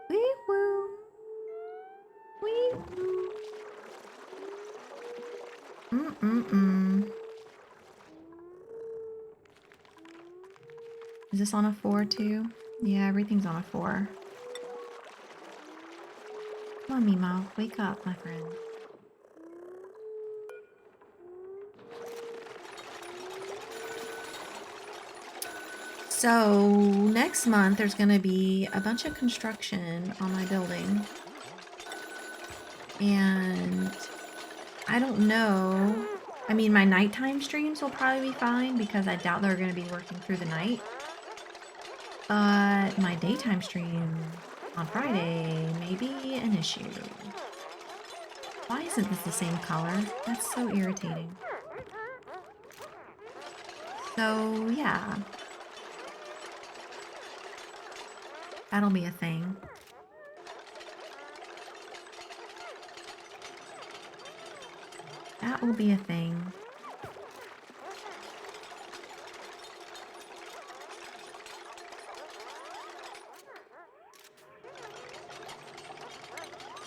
Wee woo. Wee woo. Is this on a 4 too? Yeah, everything's on a 4. Come on, Mima, wake up, my friend. So next month there's going to be a bunch of construction on my building, and I don't know. I mean, my nighttime streams will probably be fine because I doubt they're going to be working through the night. But my daytime stream on Friday may be an issue. Why isn't this the same color? That's so irritating. So, yeah. That'll be a thing. That will be a thing.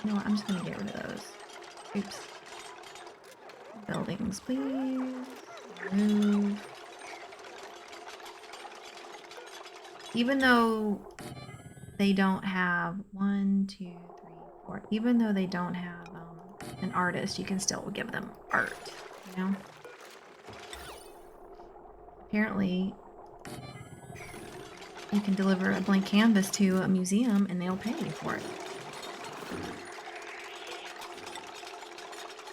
You know what? I'm just gonna get rid of those. Oops. Buildings, please. Move. Even though they don't have 1, 2, 3, 4. Even though they don't have an artist, you can still give them art, you know? Apparently, you can deliver a blank canvas to a museum and they'll pay you for it.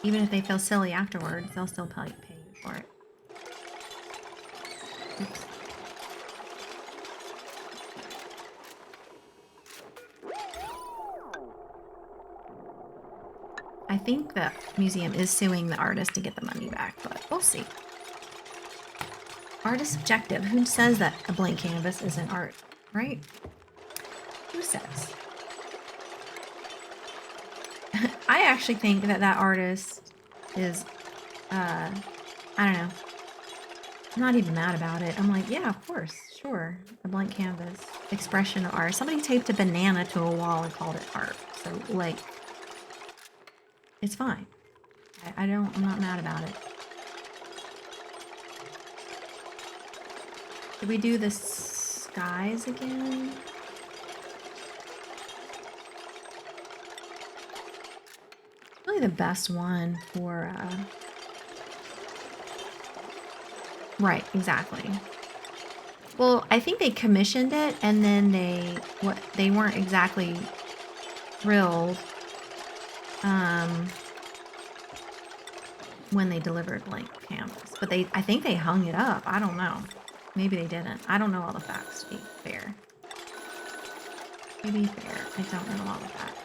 Even if they feel silly afterwards, they'll still pay you for it. Oops. I think the museum is suing the artist to get the money back, but we'll see. Art is subjective. Who says that a blank canvas isn't art, right? Who says? I actually think that artist is, I don't know. I'm not even mad about it. I'm like, yeah, of course, sure. A blank canvas. Expression of art. Somebody taped a banana to a wall and called it art. So, like, it's fine. I'm not mad about it. Did we do the skies again? Really the best one for, right, exactly. Well, I think they commissioned it and then they weren't exactly thrilled when they delivered blank canvas, but I think they hung it up. I don't know. Maybe they didn't. I don't know all the facts, to be fair. To be fair, I don't know all the facts.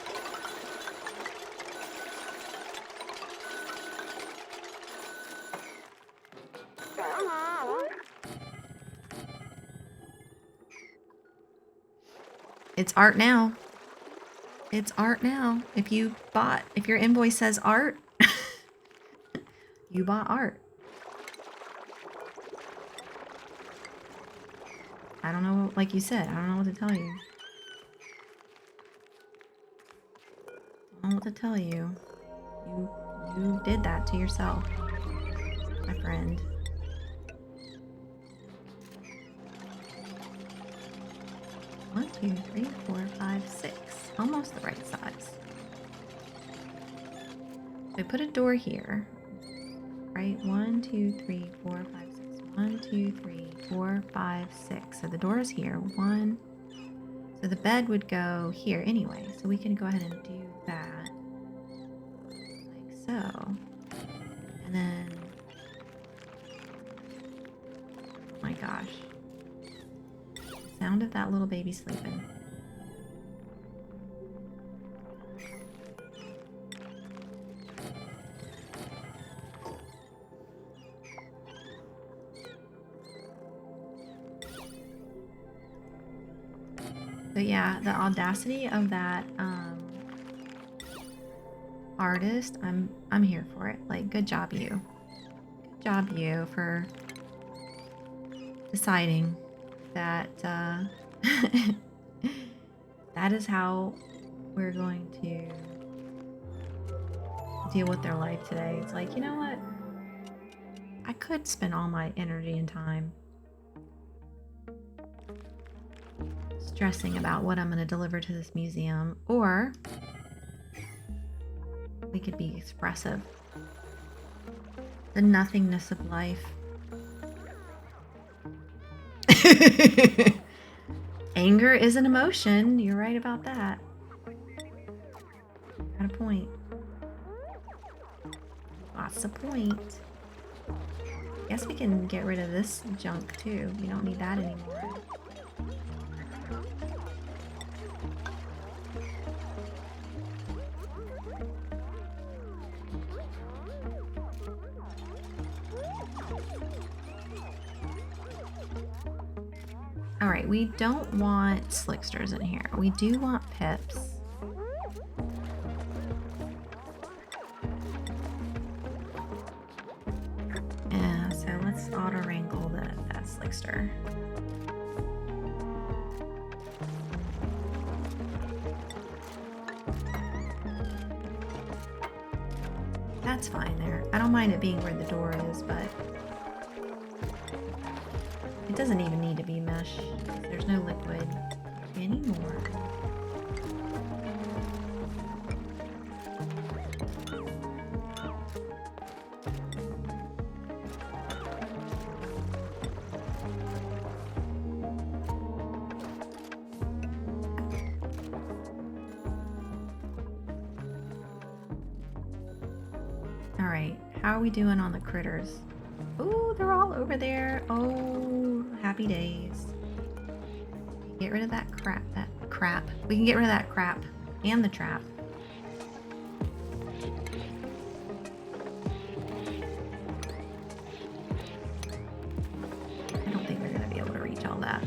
It's art now. It's art now. If your invoice says art, you bought art. I don't know, like you said, I don't know what to tell you. I don't know what to tell you. You did that to yourself, my friend. One, two, three, four, five, six. Almost the right size. So put a door here, right? 1, 2, 3, 4, 5, 6. 1, 2, 3, 4, 5, 6. So the door is here. 1. So the bed would go here anyway. So we can go ahead and do that like so. And then, oh my gosh, the sound of that little baby sleeping. But yeah, the audacity of that artist, I'm here for it. Like, good job you. Good job you for deciding that that is how we're going to deal with their life today. It's like, you know what? I could spend all my energy and time stressing about what I'm going to deliver to this museum, or we could be expressive. The nothingness of life. Anger is an emotion. You're right about that. Got a point. Lots of point. Guess we can get rid of this junk too. We don't need that anymore. Alright, we don't want slicksters in here. We do want pips. Yeah, so let's auto wrangle that slickster. That's fine there. I don't mind it being where the door is, but it doesn't even need to be mesh. There's no liquid anymore. All right, how are we doing on the critters? Oh, they're all over there. Oh, happy days. Get rid of that crap. We can get rid of that crap and the trap. I don't think we're going to be able to reach all that.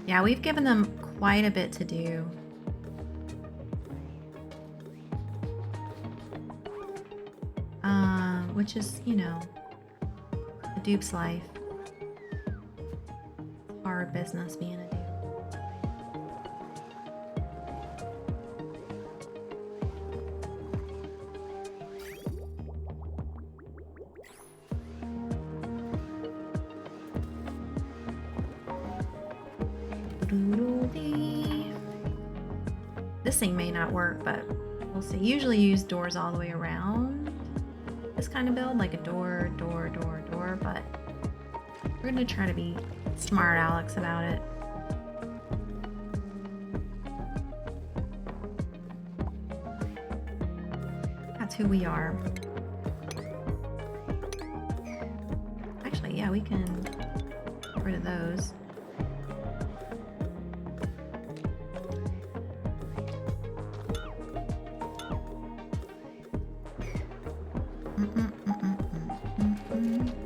Yeah, we've given them quite a bit to do. Which is, you know, a dupe's life. Hard business being a dupe. This thing may not work, but we'll see. Usually use doors all the way around. This kind of build, like a door, but we're gonna try to be smart Alex about it. That's who we are. Actually, yeah, we can get rid of those.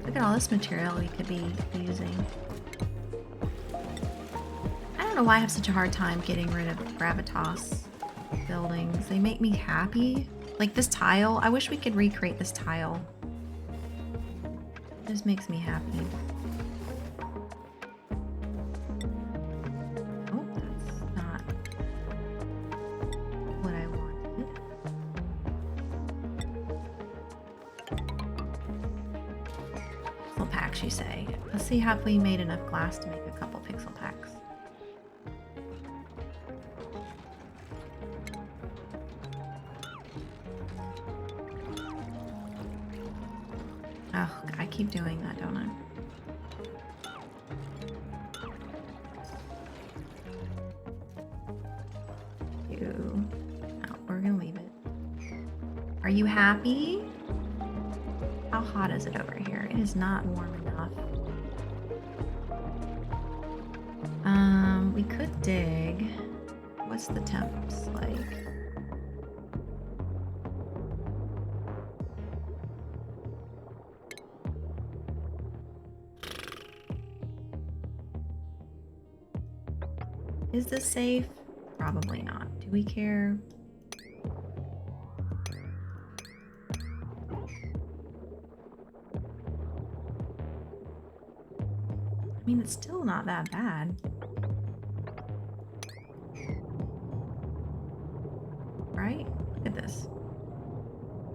Look at all this material we could be using. I don't know why I have such a hard time getting rid of gravitas buildings. They make me happy. Like this tile, I wish we could recreate this tile. It just makes me happy. Oh, that's not what I wanted. Pixel packs, you say? Let's see, have we made enough glass to make a couple pixel packs? Oh, I keep doing that, don't I? No, we're gonna leave it. Are you happy? How hot is it over here? It is not warm enough. We could dig. What's the temps like? Is this safe? Probably not. Do we care? I mean, it's still not that bad. Right? Look at this.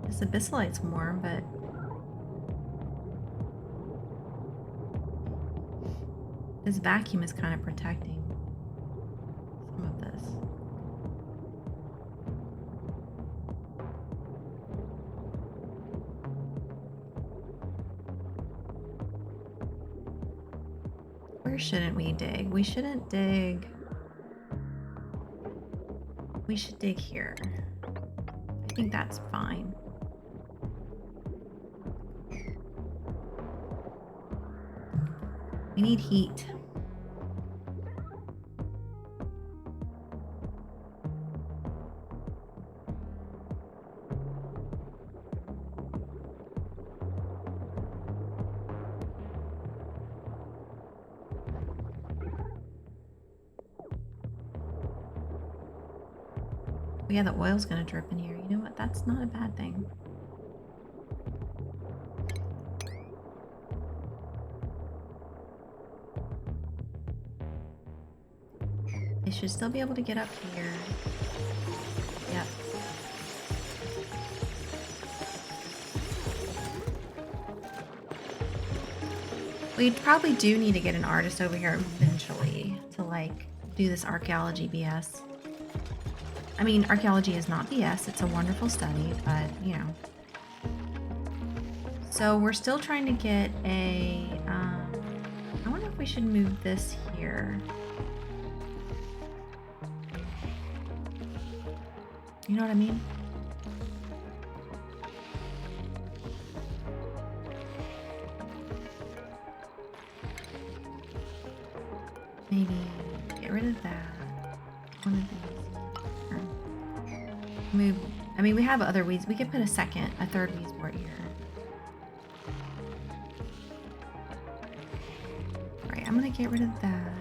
This abyssalite's warm, but this vacuum is kind of protecting some of this. Where shouldn't we dig? We shouldn't dig. We should dig here. I think that's fine. We need heat. Oh yeah, the oil's gonna drip in here. You know what? That's not a bad thing. They should still be able to get up here. Yep. We probably do need to get an artist over here eventually to like do this archaeology BS. I mean, archaeology is not BS, it's a wonderful study, but you know. So we're still trying to get a, I wonder if we should move this here. You know what I mean? Maybe get rid of that. One of these. Move. I mean, we have other weeds. We could put a third weed board here. Alright, I'm gonna get rid of that.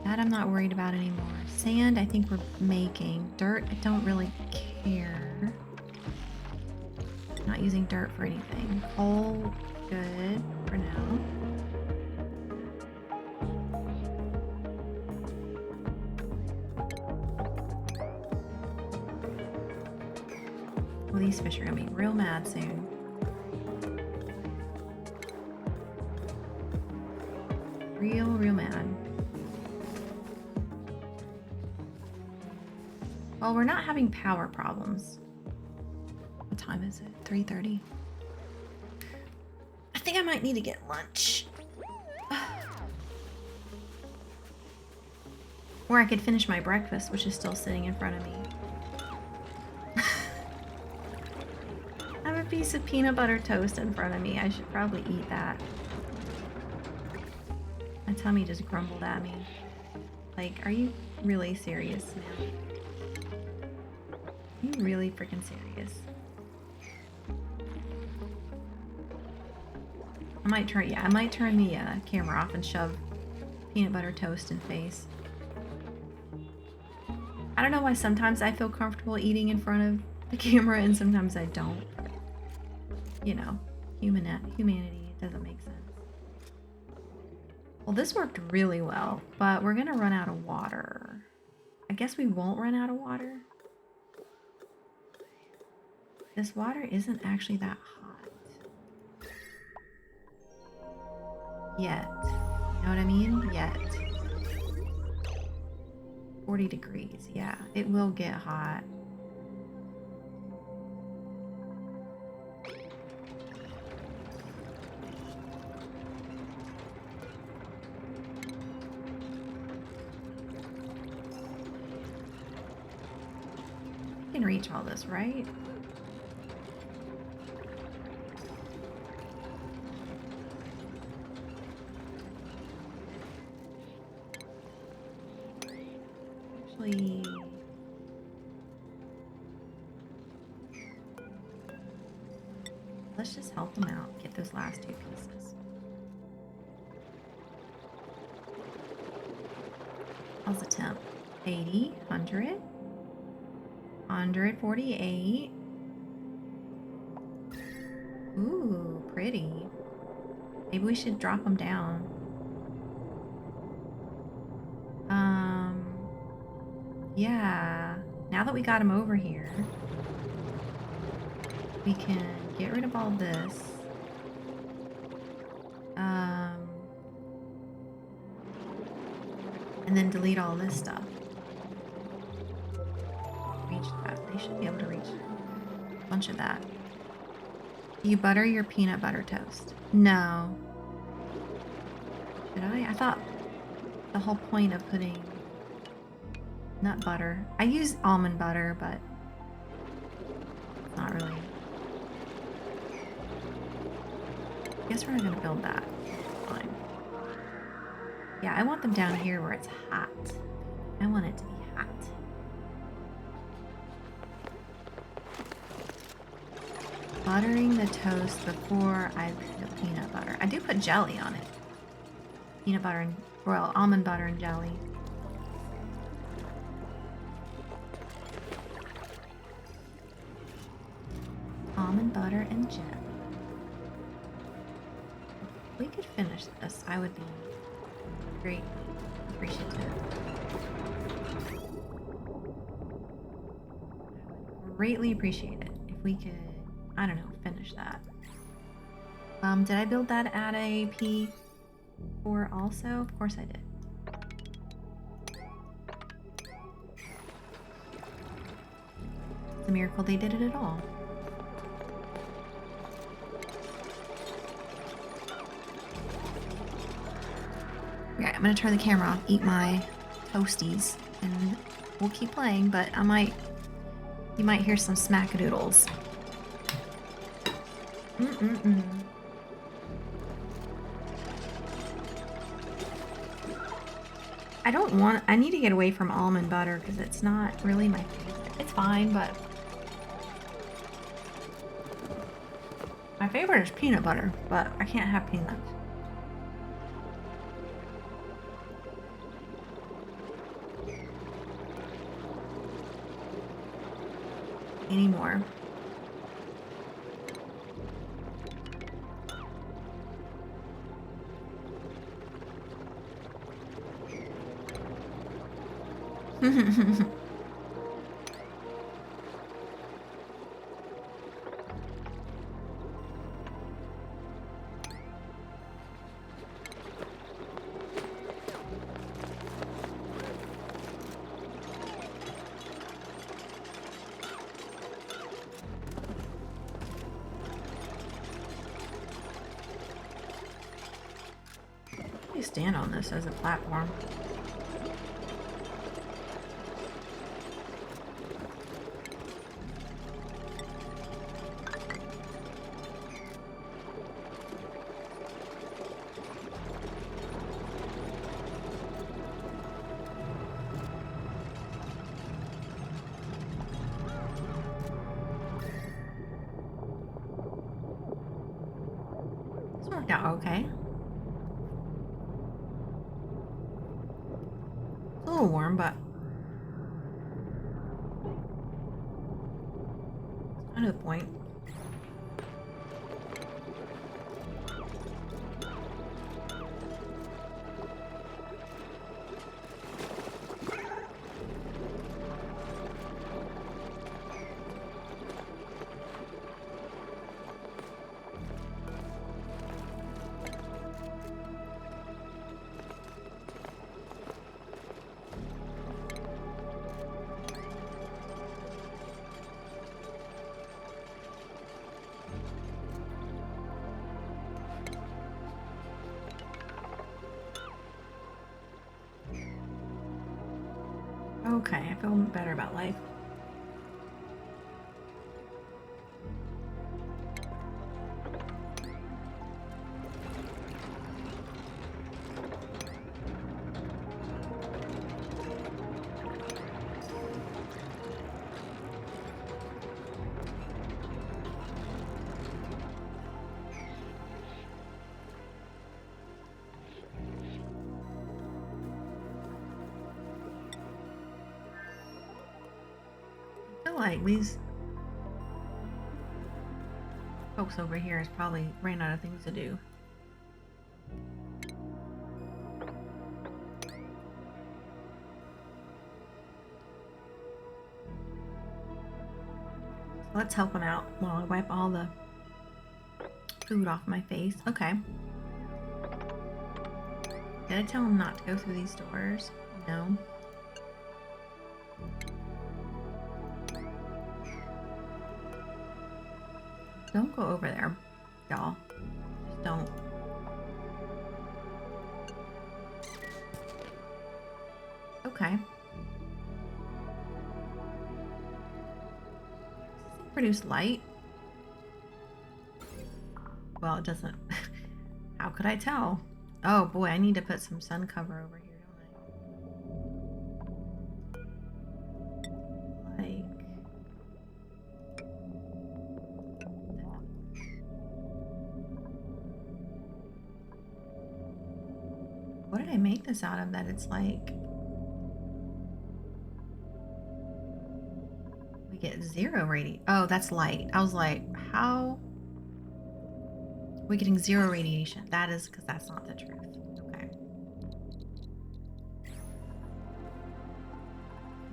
That I'm not worried about anymore. Sand, I think we're making. Dirt, I don't really care. Not using dirt for anything. Coal, good for now. Well, these fish are gonna be real mad soon. Real mad. Well, we're not having power problems. What time is it? 3:30. I think I might need to get lunch. Or I could finish my breakfast, which is still sitting in front of me. I have a piece of peanut butter toast in front of me. I should probably eat that. My tummy just grumbled at me. Like, are you really serious, man? Are you really freaking serious? I might turn the camera off and shove peanut butter toast in face. I don't know why sometimes I feel comfortable eating in front of the camera and sometimes I don't. You know, humanity, it doesn't make sense. Well, this worked really well, but we're gonna run out of water. I guess we won't run out of water. This water isn't actually that hot. Yet. You know what I mean? Yet. 40 degrees, yeah. It will get hot. I can reach all this, right? Actually, let's just help them out. Get those last two pieces. How's the temp? 80, 100, 148. Ooh, pretty. Maybe we should drop them down. Yeah. Now that we got them over here, we can get rid of all this. And then delete all this stuff. Reach that. They should be able to reach a bunch of that. Do you butter your peanut butter toast? No. Should I? I thought the whole point of putting nut butter. I use almond butter, but it's not really. I guess we're not going to build that. Fine. Yeah, I want them down here where it's hot. I want it to be hot. Buttering the toast before I put peanut butter. I do put jelly on it. Peanut butter and, well, almond butter and jelly. Almond butter and jelly. If we could finish this, I would be greatly appreciative. Greatly appreciate it if we could, I don't know, finish that. Did I build that at a P4 also? Of course I did. It's a miracle they did it at all. Okay, I'm gonna turn the camera off, eat my toasties, and we'll keep playing, but you might hear some smackadoodles. I need to get away from almond butter because it's not really my favorite. It's fine, but my favorite is peanut butter, but I can't have peanuts. Anymore. Stand on this as a platform. This worked out okay. A little warm, but it's kind of the point. Okay, I feel better about life. feel like these folks over here has probably ran out of things to do. Let's help him out while I wipe all the food off my face. Okay. Did I tell him not to go through these doors? No. Don't go over there, y'all. Just don't. Okay. Produce light? Well, it doesn't. How could I tell? Oh boy, I need to put some sun cover over here, don't I? Like that. What did I make this out of that it's like we get 0 radiation? Oh, that's light. I was like, how? We're getting 0 radiation. That is because that's not the truth. Okay.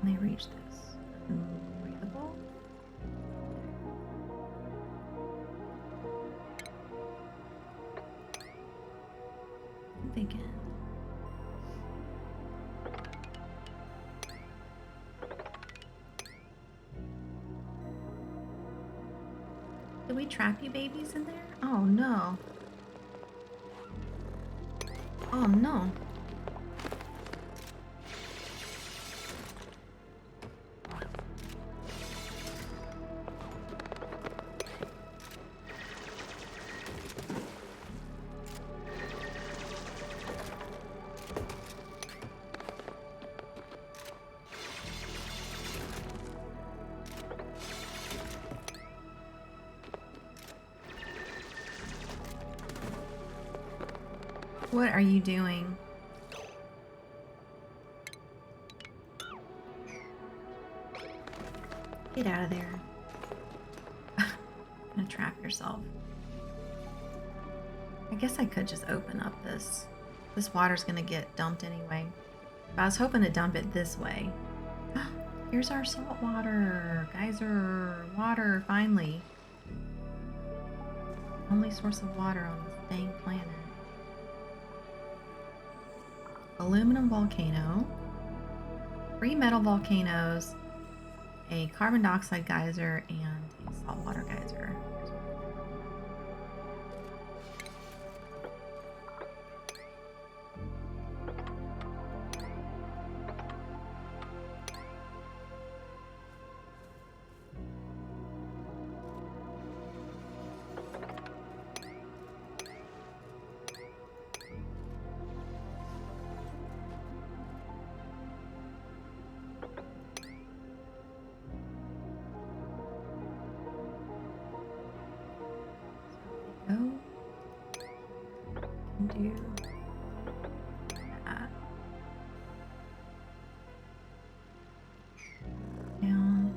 Can they reach this? Breathable? I think they can. Did we trap you babies in there? Oh no. Oh no. What are you doing? Get out of there. I'm gonna trap yourself. I guess I could just open up this. This water's gonna get dumped anyway. But I was hoping to dump it this way. Here's our salt water. Geyser water, finally. Only source of water on this dang planet. Aluminum volcano, 3 metal volcanoes, a carbon dioxide geyser, and a saltwater geyser. Do that. Down.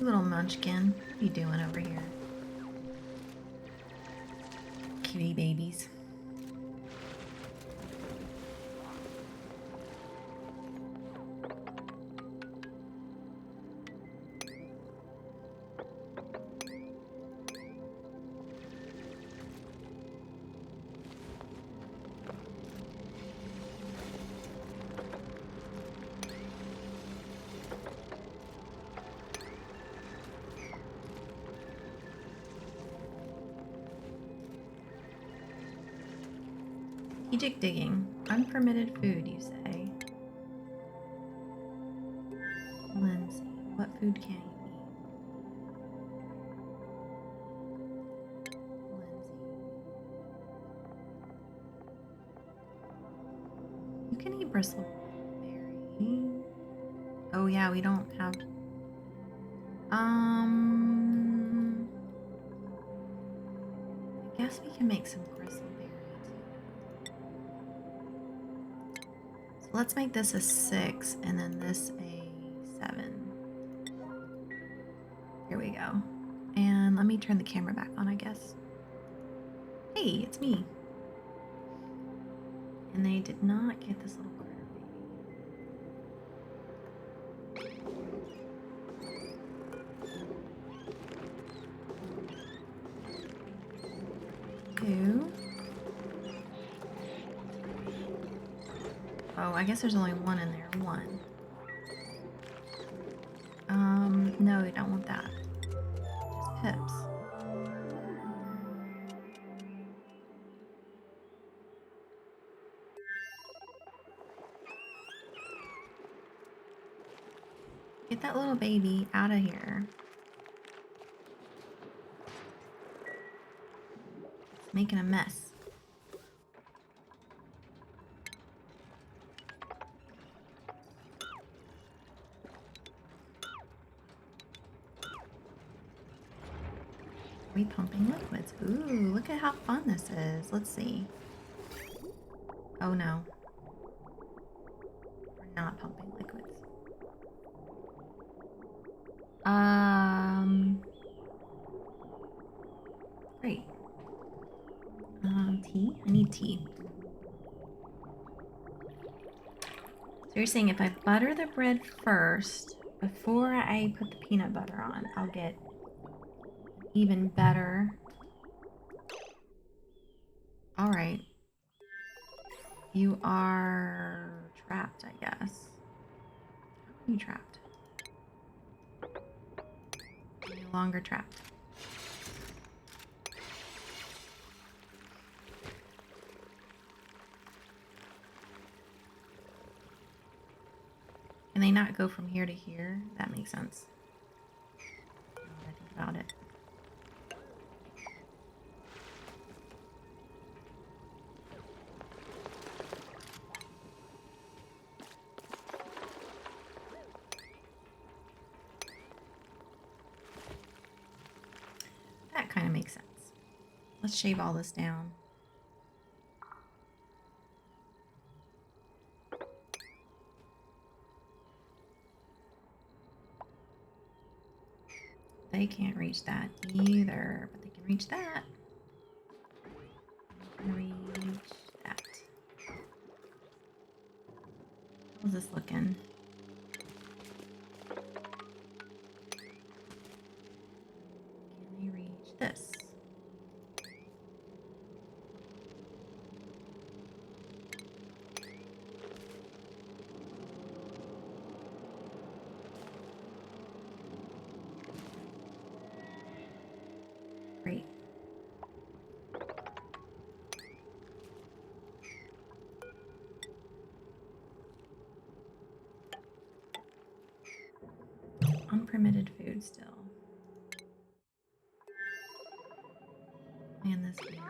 Little munchkin, what are you doing over here? Cutie babies. Strategic digging. Unpermitted food, you say. Lindsay, what food can you eat? Lindsay. You can eat bristleberry. Oh yeah, we don't have... I guess we can make some bristleberry too. So let's make this a 6 and then this a 7. Here we go. And let me turn the camera back on, I guess. Hey, it's me. And they did not get this little critter baby. 2. Oh, I guess there's only 1 in there. 1. No, we don't want that. Just pips. Get that little baby out of here. It's making a mess. Are we pumping liquids? Ooh, look at how fun this is. Let's see. Oh no. We're not pumping liquids. Great. Tea? I need tea. So you're saying if I butter the bread first, before I put the peanut butter on, I'll get even better. Alright. You are trapped, I guess. How are you trapped? You're no longer trapped. Can they not go from here to here? That makes sense. Now that I think about it. That kind of makes sense. Let's shave all this down. They can't reach that either, but they can reach that. They can reach that. How's this looking? Can they reach this? Great. Unpermitted food still. And this game.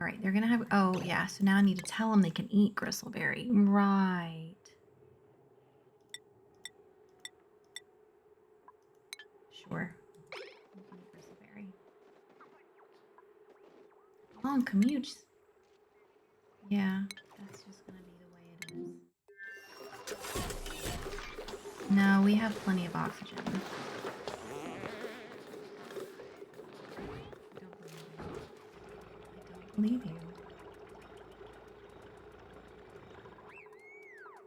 Alright, they're gonna have... Oh, yeah, so now I need to tell them they can eat gristleberry. Right. Sure. Gristleberry. Long commutes. Yeah, that's just gonna be the way it is. No, we have plenty of oxygen. I don't believe you.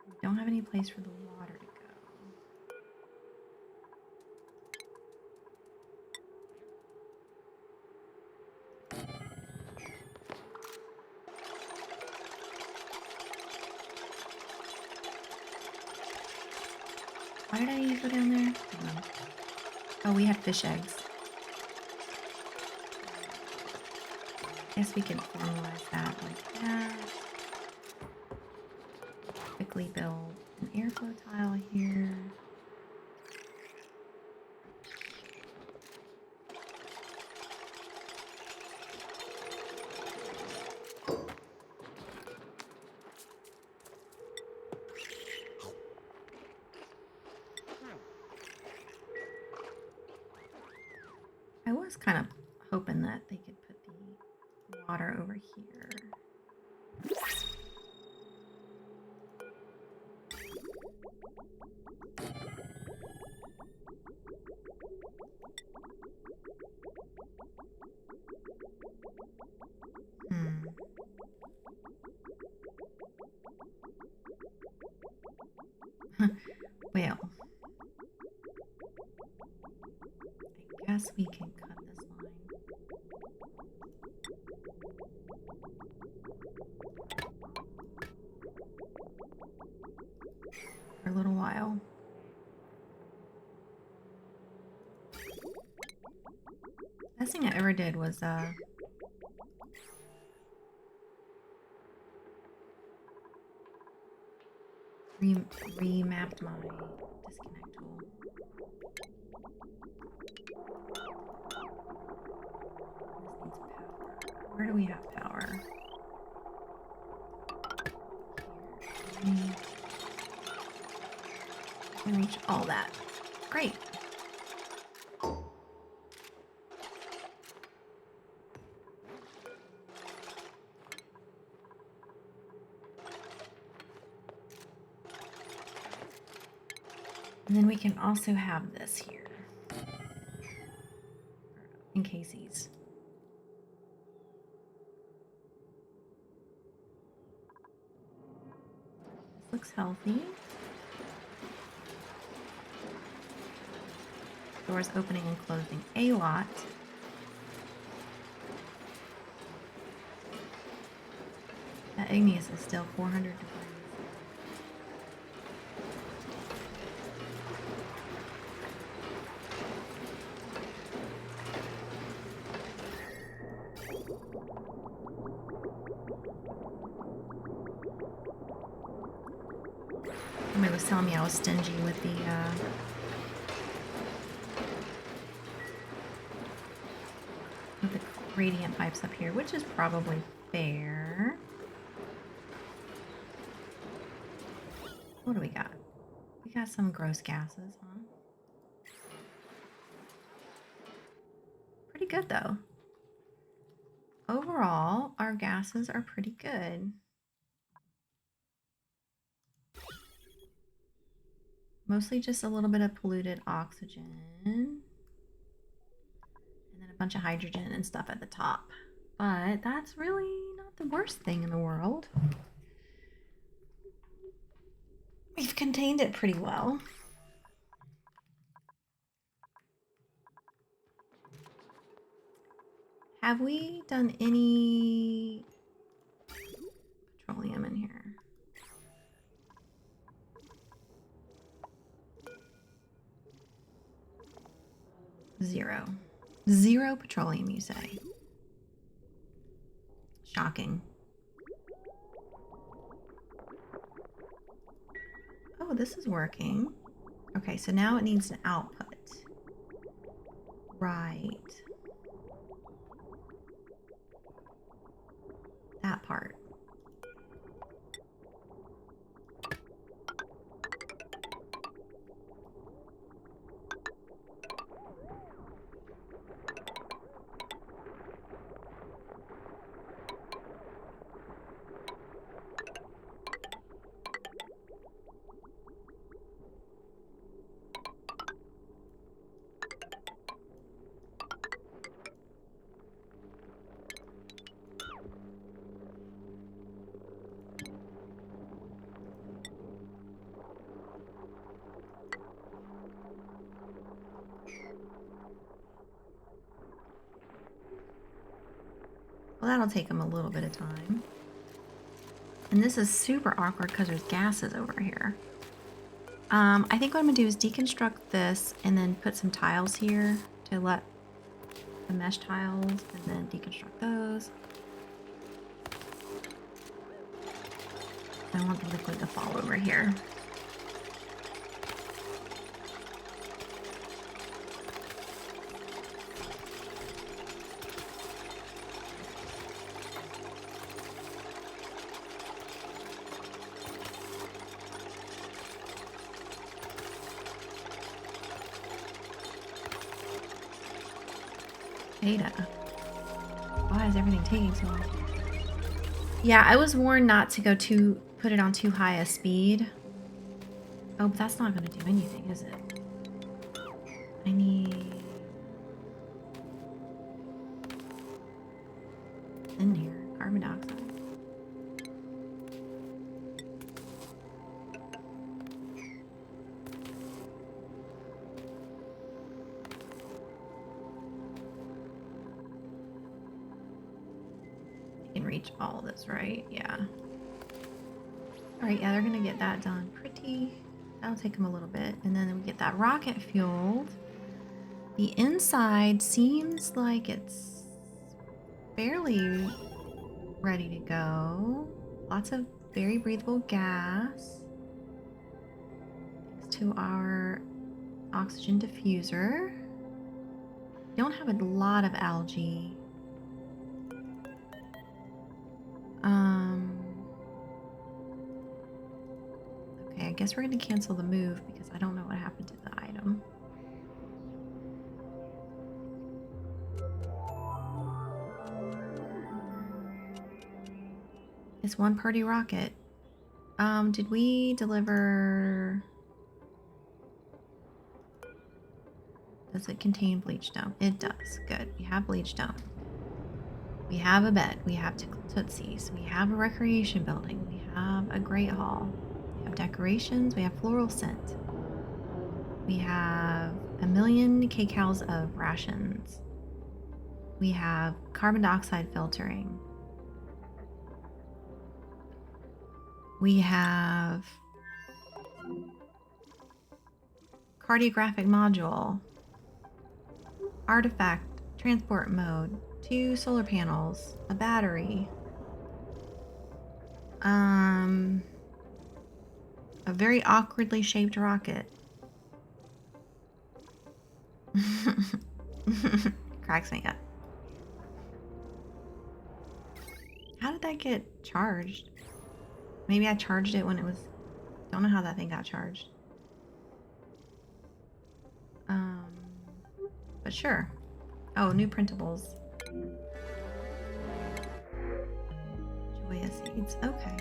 We don't have any place for the water to go. Why did I need to go down there? Oh, we had fish eggs. Guess we can formalize that like that. Quickly build an airflow tile here. I was kind of hoping that they could put the water over here. Well, I guess we can cut this line. For a little while. Best thing I ever did was remapped my disconnect tool. This needs power. Where do we have power? Here. I can reach all that. Great. And then we can also have this here in cases. This looks healthy. Doors opening and closing a lot. That igneous is still 400 degrees. Somebody was telling me I was stingy with the gradient pipes up here, which is probably fair. What do we got? We got some gross gases, huh? Pretty good though. Overall, our gases are pretty good. Mostly just a little bit of polluted oxygen. And then a bunch of hydrogen and stuff at the top. But that's really not the worst thing in the world. We've contained it pretty well. Have we done any petroleum in here? Zero. Zero petroleum, you say? Shocking. Oh, this is working. Okay, so now it needs an output. Right. That part. Well, that'll take them a little bit of time. And this is super awkward because there's gases over here. I think what I'm going to do is deconstruct this and then put some tiles here to let the mesh tiles and then deconstruct those. I want the liquid to fall over here. Data. Why is everything taking so long? Yeah, I was warned not to go put it on too high a speed. Oh, but that's not going to do anything, is it? I need... in here, carbon dioxide. Can reach all this, right? Yeah. All right, yeah, they're gonna get that done pretty. That'll take them a little bit, and then we get that rocket fueled. The inside seems like it's fairly ready to go. Lots of very breathable gas. Thanks to our oxygen diffuser. Don't have a lot of algae. Okay, I guess we're going to cancel the move because I don't know what happened to the item. It's one party rocket. Did we deliver... Does it contain bleach stone? It does. Good. We have bleach stone. We have a bed. We have tootsies. We have a recreation building. We have a great hall. We have decorations. We have floral scent. We have 1,000,000 kcals of rations. We have carbon dioxide filtering. We have cartographic module, artifact transport mode, 2 solar panels, a battery, a very awkwardly shaped rocket. Cracks me up. How did that get charged? Maybe I charged it when it was... Don't know how that thing got charged. But sure. Oh, new printables. Joya seeds. Okay.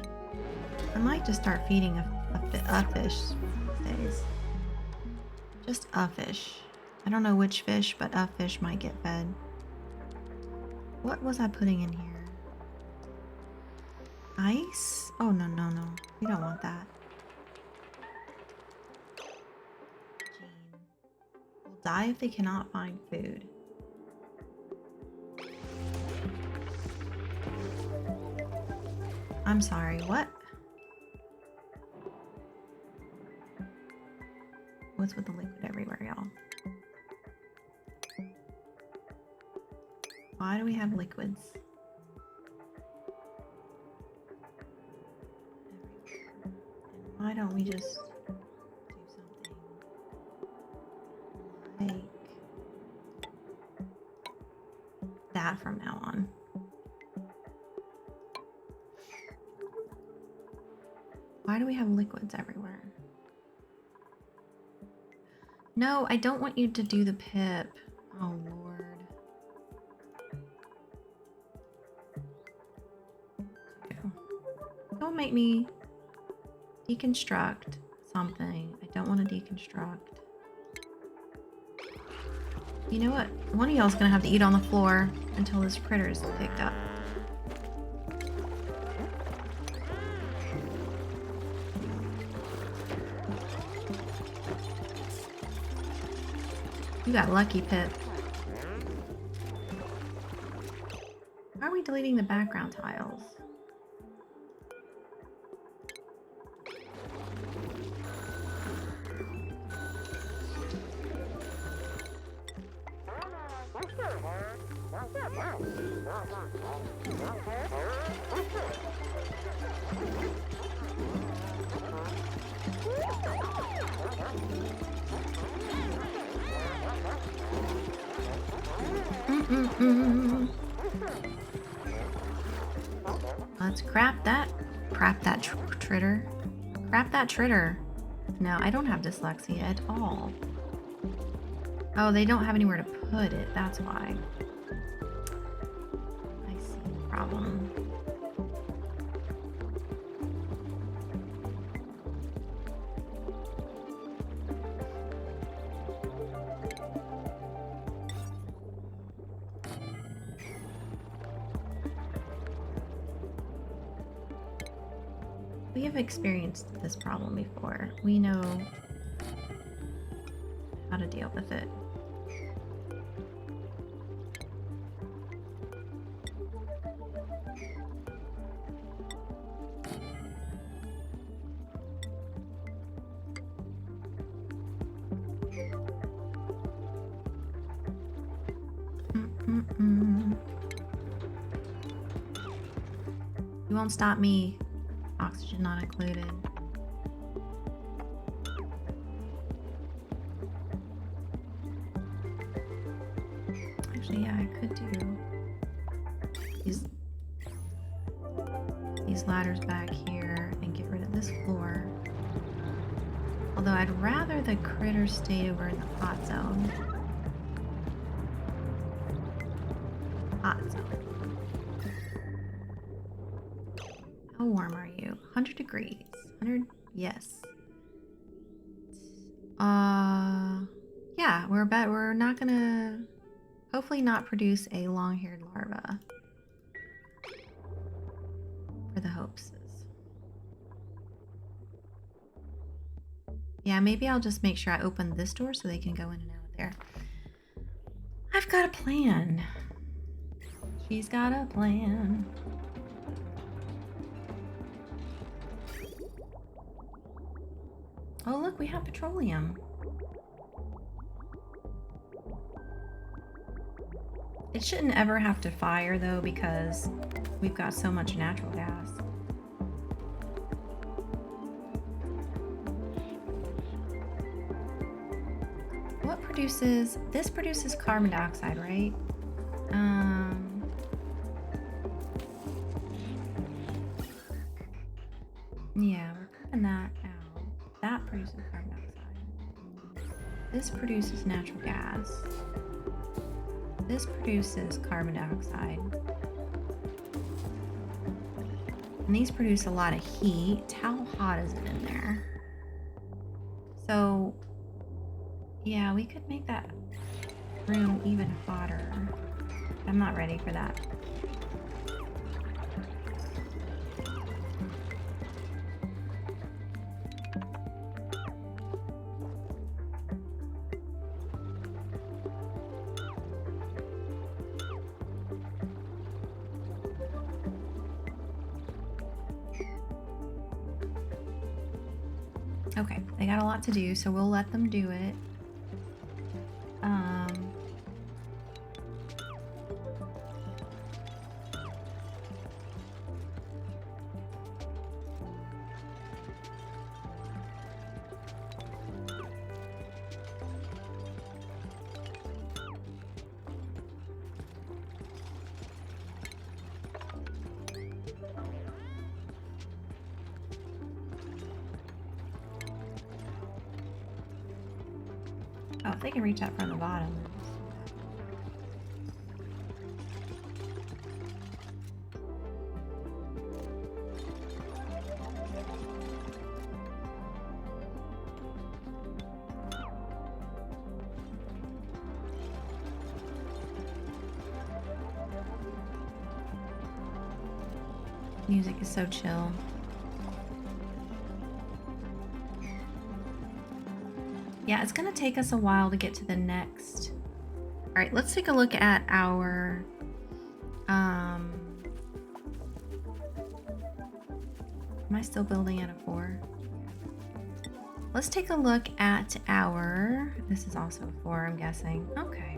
I might just start feeding a fish these days. Just a fish. I don't know which fish, but a fish might get fed. What was I putting in here? Ice? Oh, no, no, no. We don't want that. Gene. Will die if they cannot find food. I'm sorry, what? What's with the liquid everywhere, y'all? Why do we have liquids? Why don't we just do something like that from now on? Why do we have liquids everywhere? No, I don't want you to do the pip. Oh, Lord. Don't make me deconstruct something I don't want to deconstruct. You know what? One of y'all's gonna have to eat on the floor until this critter is picked up. You got lucky, Pip. Why are we deleting the background tiles? Let's crap that tritter. Crap that tritter. No, I don't have dyslexia at all. Oh, they don't have anywhere to put it. That's why. I see the problem. We have experienced this problem before. We know how to deal with it. You won't stop me. Oxygen not included. Actually, yeah, I could do these ladders back here and get rid of this floor. Although I'd rather the critters stay over in the hot zone. Hot zone. How warm are you? 100 degrees. 100? Yes. Yeah, we're not gonna hopefully not produce a long-haired larva for the hopeses. Yeah, maybe I'll just make sure I open this door so they can go in and out there. I've got a plan. She's got a plan. Oh, look, we have petroleum. It shouldn't ever have to fire, though, because we've got so much natural gas. What produces... This produces carbon dioxide, right? Yeah, we're cutting that out. That produces carbon dioxide. This produces natural gas. This produces carbon dioxide. And these produce a lot of heat. How hot is it in there? So, yeah, we could make that room even hotter. I'm not ready for that. Okay, they got a lot to do, so we'll let them do it. Oh, if they can reach that from the bottom. Music is so chill. Yeah, it's gonna take us a while to get to the next. All right, let's take a look at our am I still building at a 4? Let's take a look at our, this is also a 4, I'm guessing. Okay.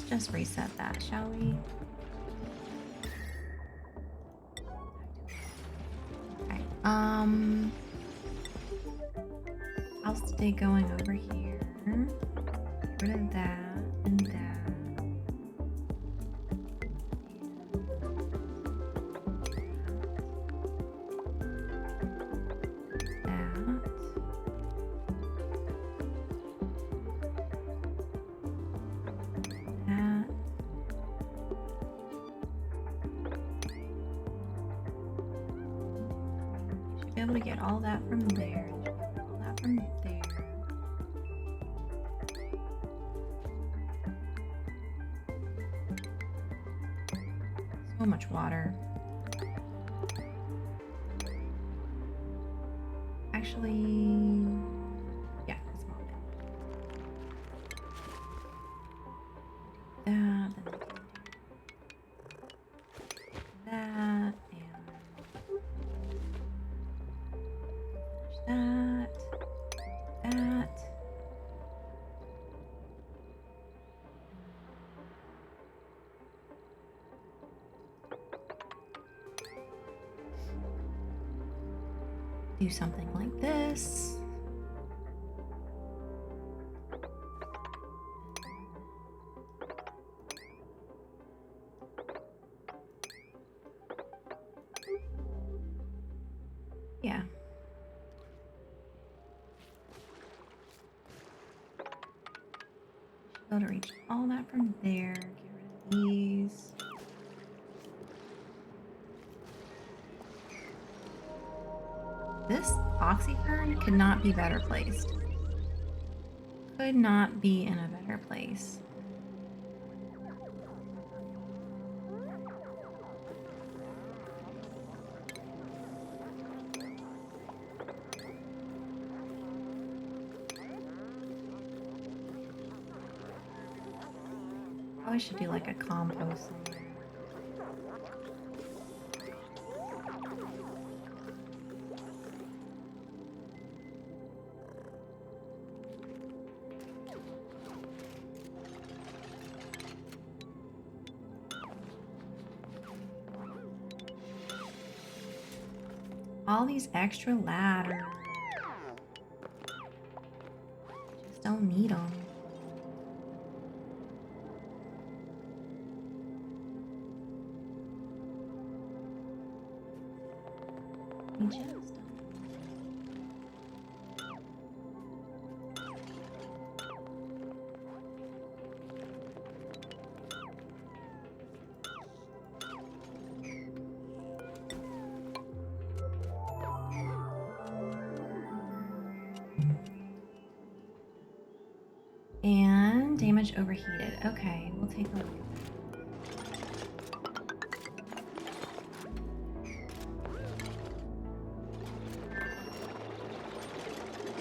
just reset that, shall we? Okay. How's the day going over here? Get rid of that and that. Be able to get all that from there. All that from there. So much water. Actually, yeah, let's mop it. That, that, and that. Do something like this. Yeah. Should be able to reach all that from there. Get rid of these. This oxyfern could not be better placed. Could not be in a better place. Probably should do like a compost somewhere. All these extra ladders. Just don't need them. We just don't. And damage overheated. Okay, we'll take a look at that.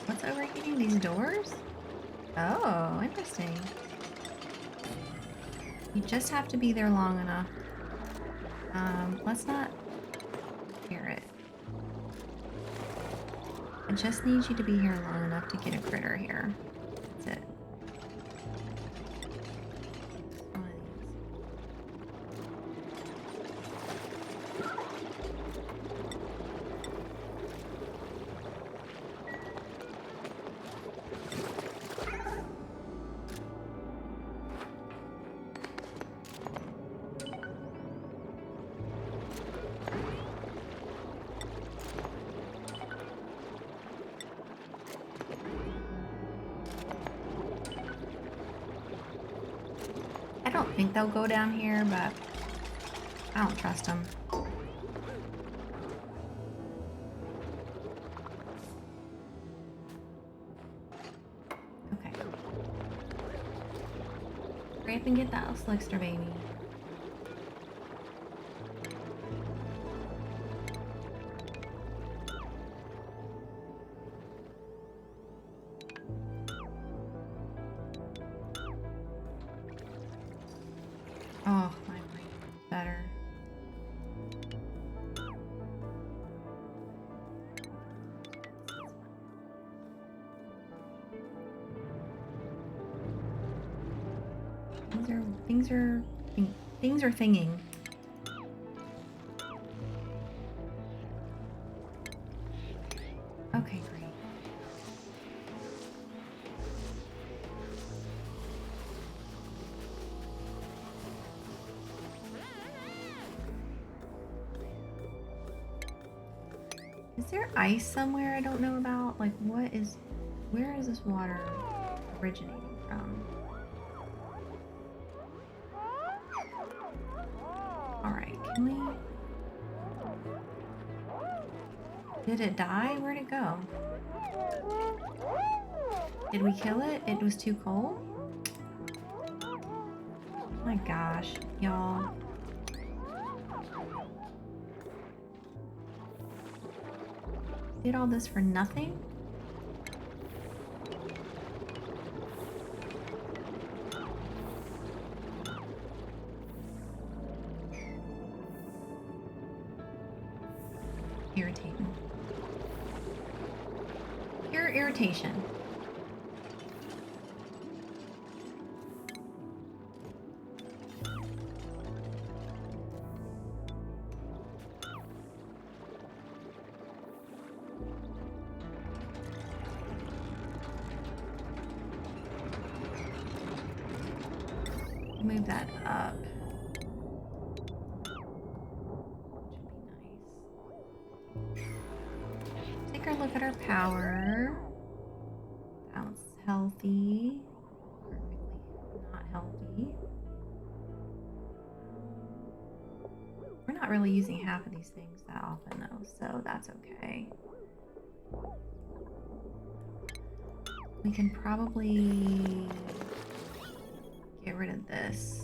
What's overheating? These doors? Oh, interesting. You just have to be there long enough. Let's not hear it. I just need you to be here long enough to get a critter here. That's it. I don't think they'll go down here, but I don't trust them. Okay. Hurry up and get that Slickster baby. Oh, my brain is better. things are thinging. Okay, great. Is there ice somewhere I don't know about? Like, where is this water originating from? Alright, can we... Did it die? Where'd it go? Did we kill it? It was too cold? Oh my gosh, y'all. Did all this for nothing? Irritating. Pure irritation. Move that up. Should be nice. Take a look at our power. That's healthy. Perfectly not healthy. We're not really using half of these things that often though, so that's okay. We can probably get rid of this.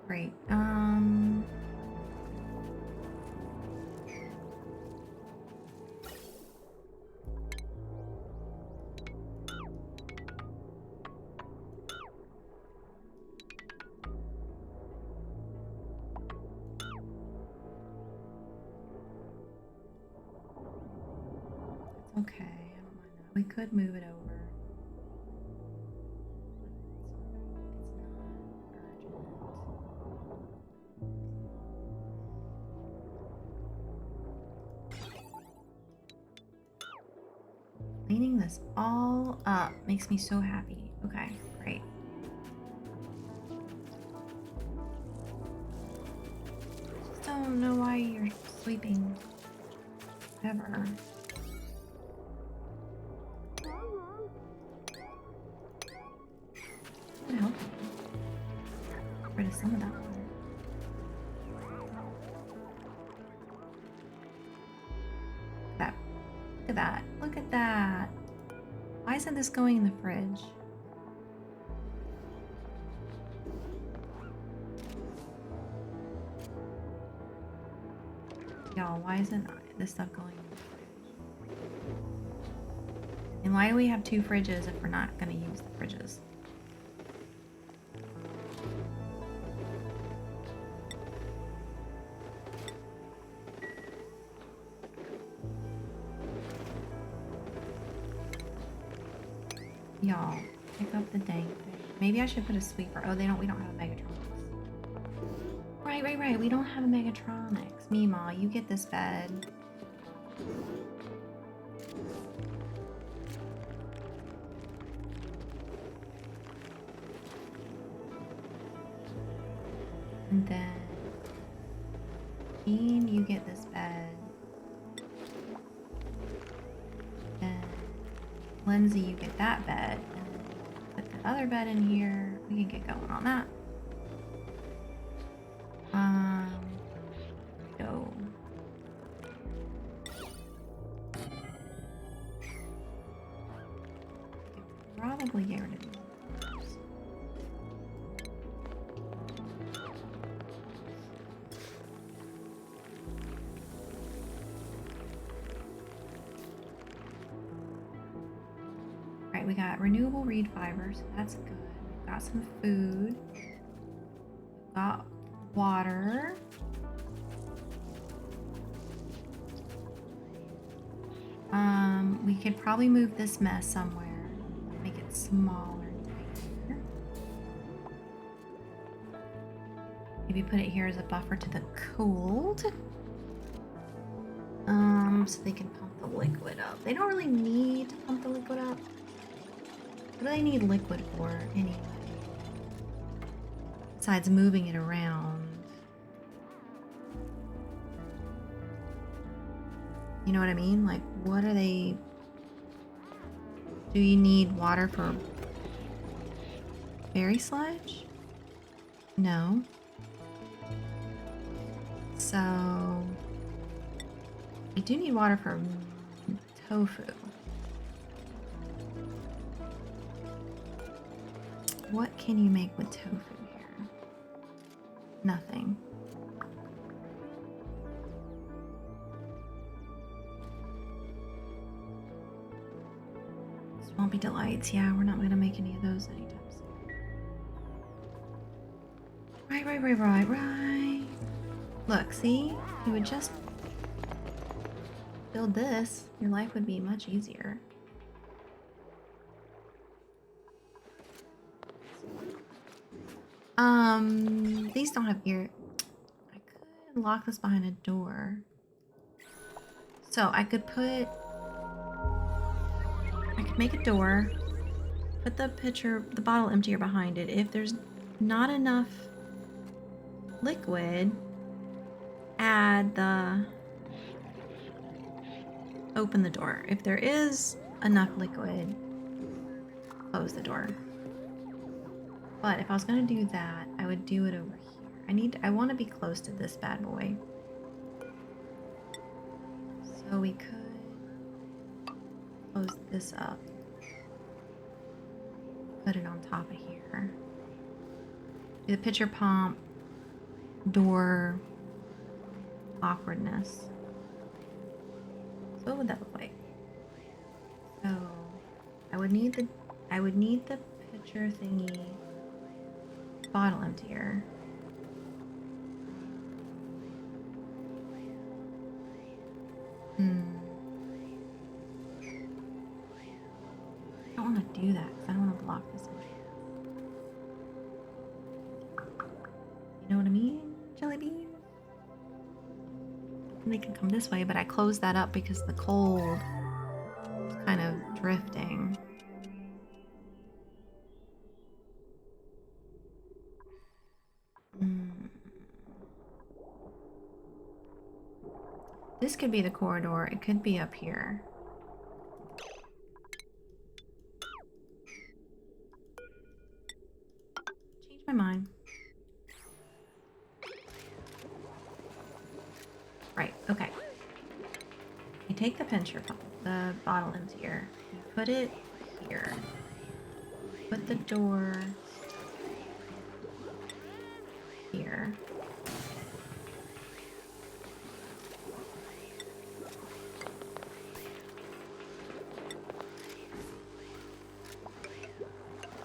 Great. That's okay. I don't mind that. We could move it over. Cleaning this all up makes me so happy. Okay, great. Just don't know why you're sleeping ever. That would help you. Get rid of some of that water. Look at that. Look at that. Why isn't this going in the fridge? Y'all, why isn't this stuff going in the fridge? And why do we have two fridges if we're not going to use the fridges? Y'all, pick up the dang thing. Maybe I should put a sweeper. Oh, we don't have a Megatronics. Right. We don't have a Megatronics. Meemaw, you get this bed. And then Bean, you get this bed. Then Lindsay, you get that bed. And then put the other bed in here. We can get going on that. Go. probably get rid of these. Alright, we got renewable reed fiber, so that's good. We've got some food. We've got water. We could probably move this mess somewhere. Make it smaller and tighter. Maybe put it here as a buffer to the cold. So they can pump the liquid up. They don't really need to pump the liquid up. What do they need liquid for anyway? Besides moving it around. You know what I mean? Like, what are they... Do you need water for berry sludge? No. So... You do need water for tofu. What can you make with tofu here? Nothing. Swampy delights. Yeah, we're not gonna make any of those anytime soon. Right. Look, see? You would just build this. Your life would be much easier. These don't have ear. I could lock this behind a door. So I could make a door, put the bottle emptier behind it. If there's not enough liquid, open the door. If there is enough liquid, close the door. But if I was gonna do that, I would do it over here. I want to be close to this bad boy. So we could close this up. Put it on top of here. Do the pitcher pump, door, awkwardness. So what would that look like? So I would need the pitcher thingy, bottle emptier. I don't want to do that because I don't want to block this one. You know what I mean, jelly bean? And they can come this way, but I closed that up because the cold is kind of drifting. This could be the corridor. It could be up here. Change my mind. Right, okay. You take the pincher pump, the bottle emptier, you put it here. Put the door here.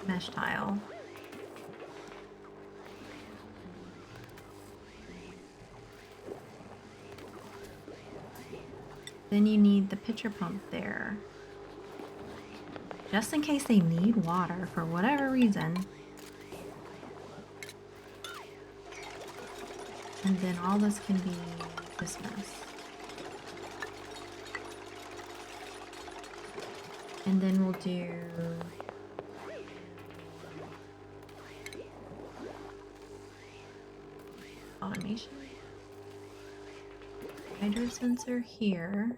Mesh tile. Then you need the pitcher pump there. Just in case they need water for whatever reason. And then all this can be this mess. And then we'll do automation. Hydro sensor here.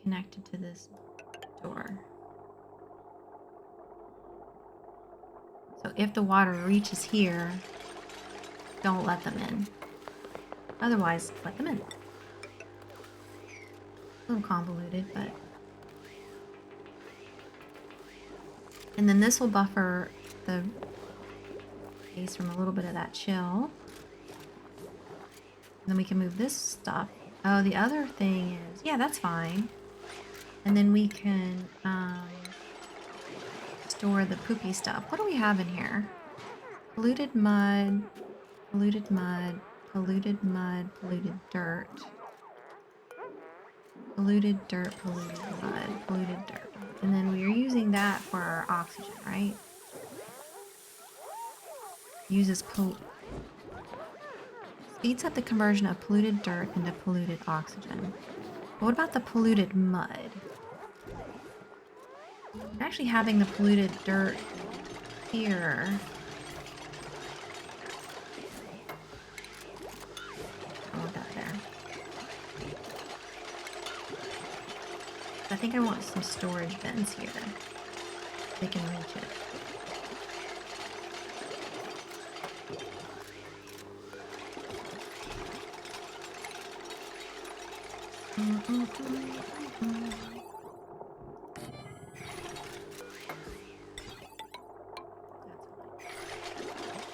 Connected to this door. So if the water reaches here, don't let them in. Otherwise, let them in. A little convoluted, but And then this will buffer the base from a little bit of that chill. And then we can move this stuff. Oh, the other thing is, yeah, that's fine. And then we can store the poopy stuff. What do we have in here? Polluted mud, polluted mud, polluted mud, polluted dirt. Polluted dirt, polluted mud, polluted dirt. And then we are using that for our oxygen, right? Uses speeds up the conversion of polluted dirt into polluted oxygen. But what about the polluted mud? Actually having the polluted dirt here. I want that there. I think I want some storage bins here. They can reach it.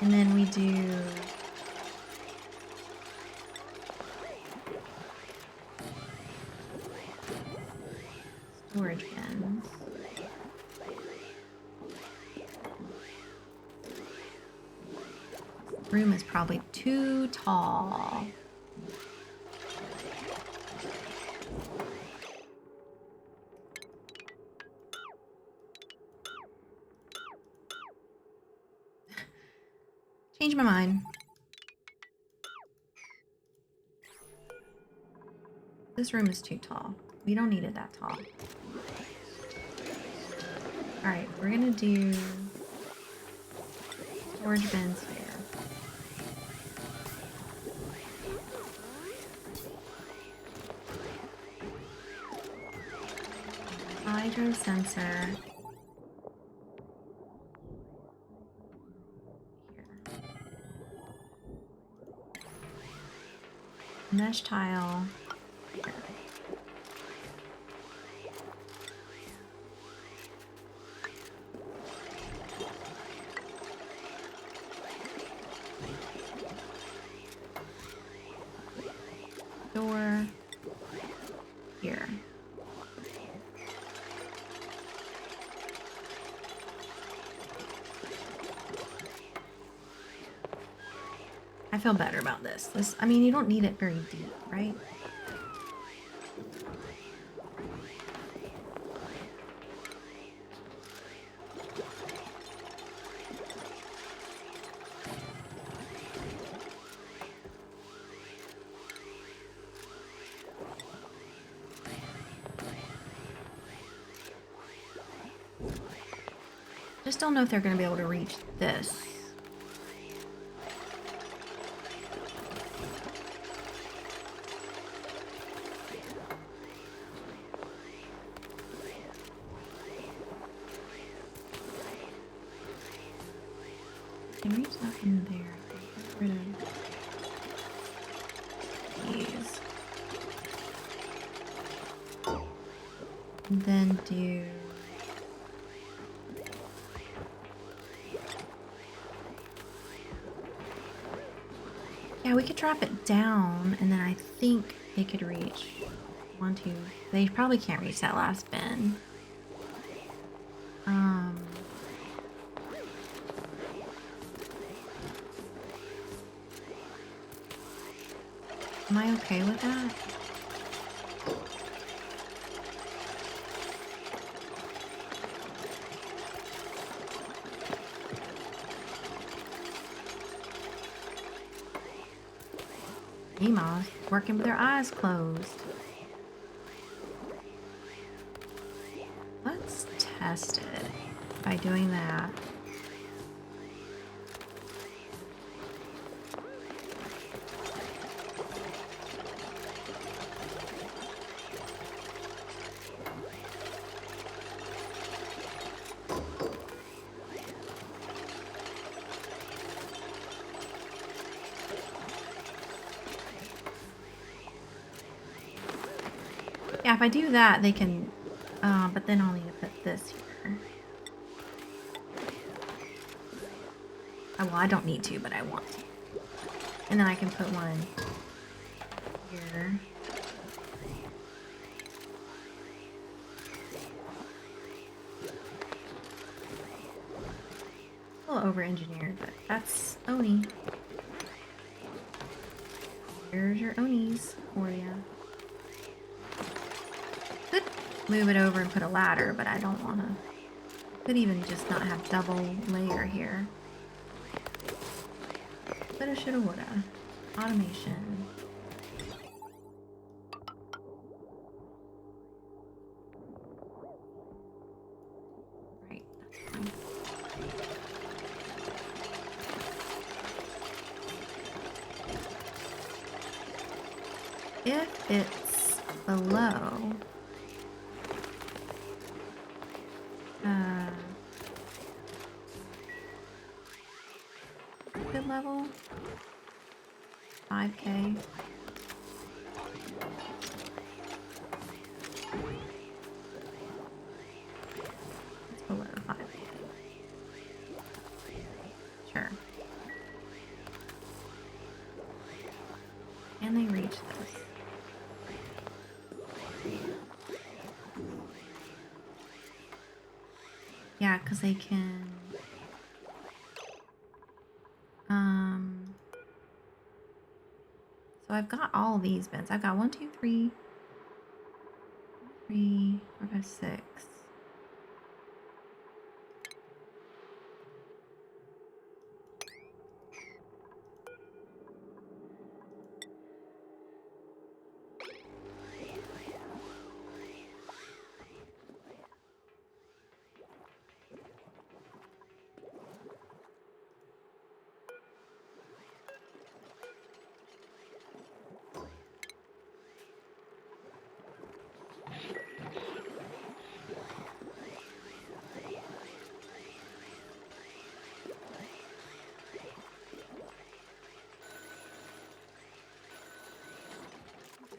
And then we do storage bins. This room is probably too tall. Change my mind. This room is too tall. We don't need it that tall. Alright, we're gonna do storage bins here. Hydro sensor. Mesh tile here. Door here. I feel better about this. I mean, you don't need it very deep, right? Just don't know if they're going to be able to reach this. Can reach up in there. Get rid of these. And then do yeah, we could drop it down, and then I think they could reach 1, 2. They probably can't reach that last bin. Am I okay with that? Ema's working with her eyes closed. Let's test it by doing that. Yeah, if I do that, they can, but then I'll need to put this here. Well, I don't need to, but I want to. And then I can put one here. A little over-engineered, but that's Oni. Here's your Onis for ya. Could move it over and put a ladder, but I don't want to. Could even just not have double layer here. Coulda, shoulda, woulda. Automation. Right, that's fine. If it's below good level 5K. It's below 5K. Sure. Can they reach this? Yeah, because they can. So I've got all these bins. I've got 1, 2, 3, 4, 5, 6.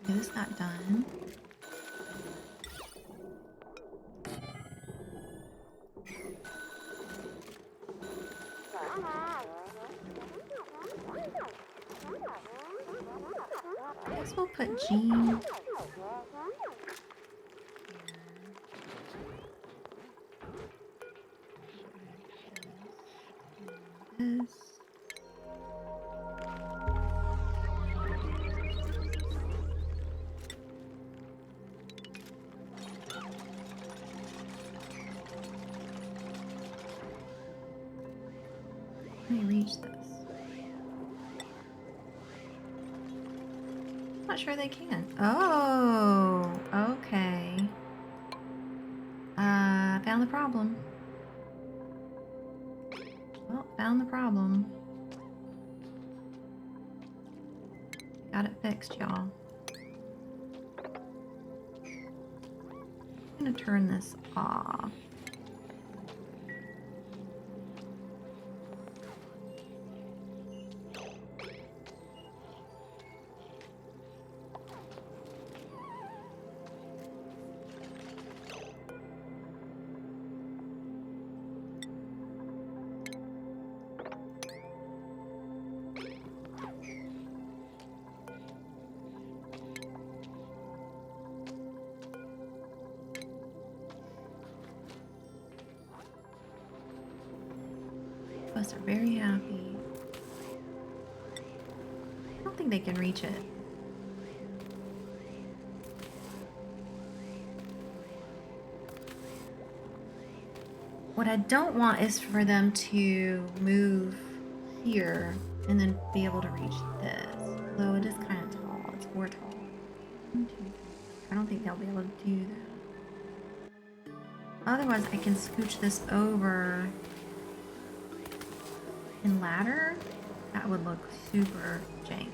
This got done. I guess we'll put Jean. This. Let me reach this. Not sure they can. Oh, okay. Found the problem. Well, found the problem. Got it fixed, y'all. I'm gonna turn this off. Us are very happy. I don't think they can reach it. What I don't want is for them to move here and then be able to reach this. Though it is kind of tall. It's 4 tall. 1, 2, 3. I don't think they'll be able to do that. Otherwise, I can scooch this over and ladder. That would look super jank.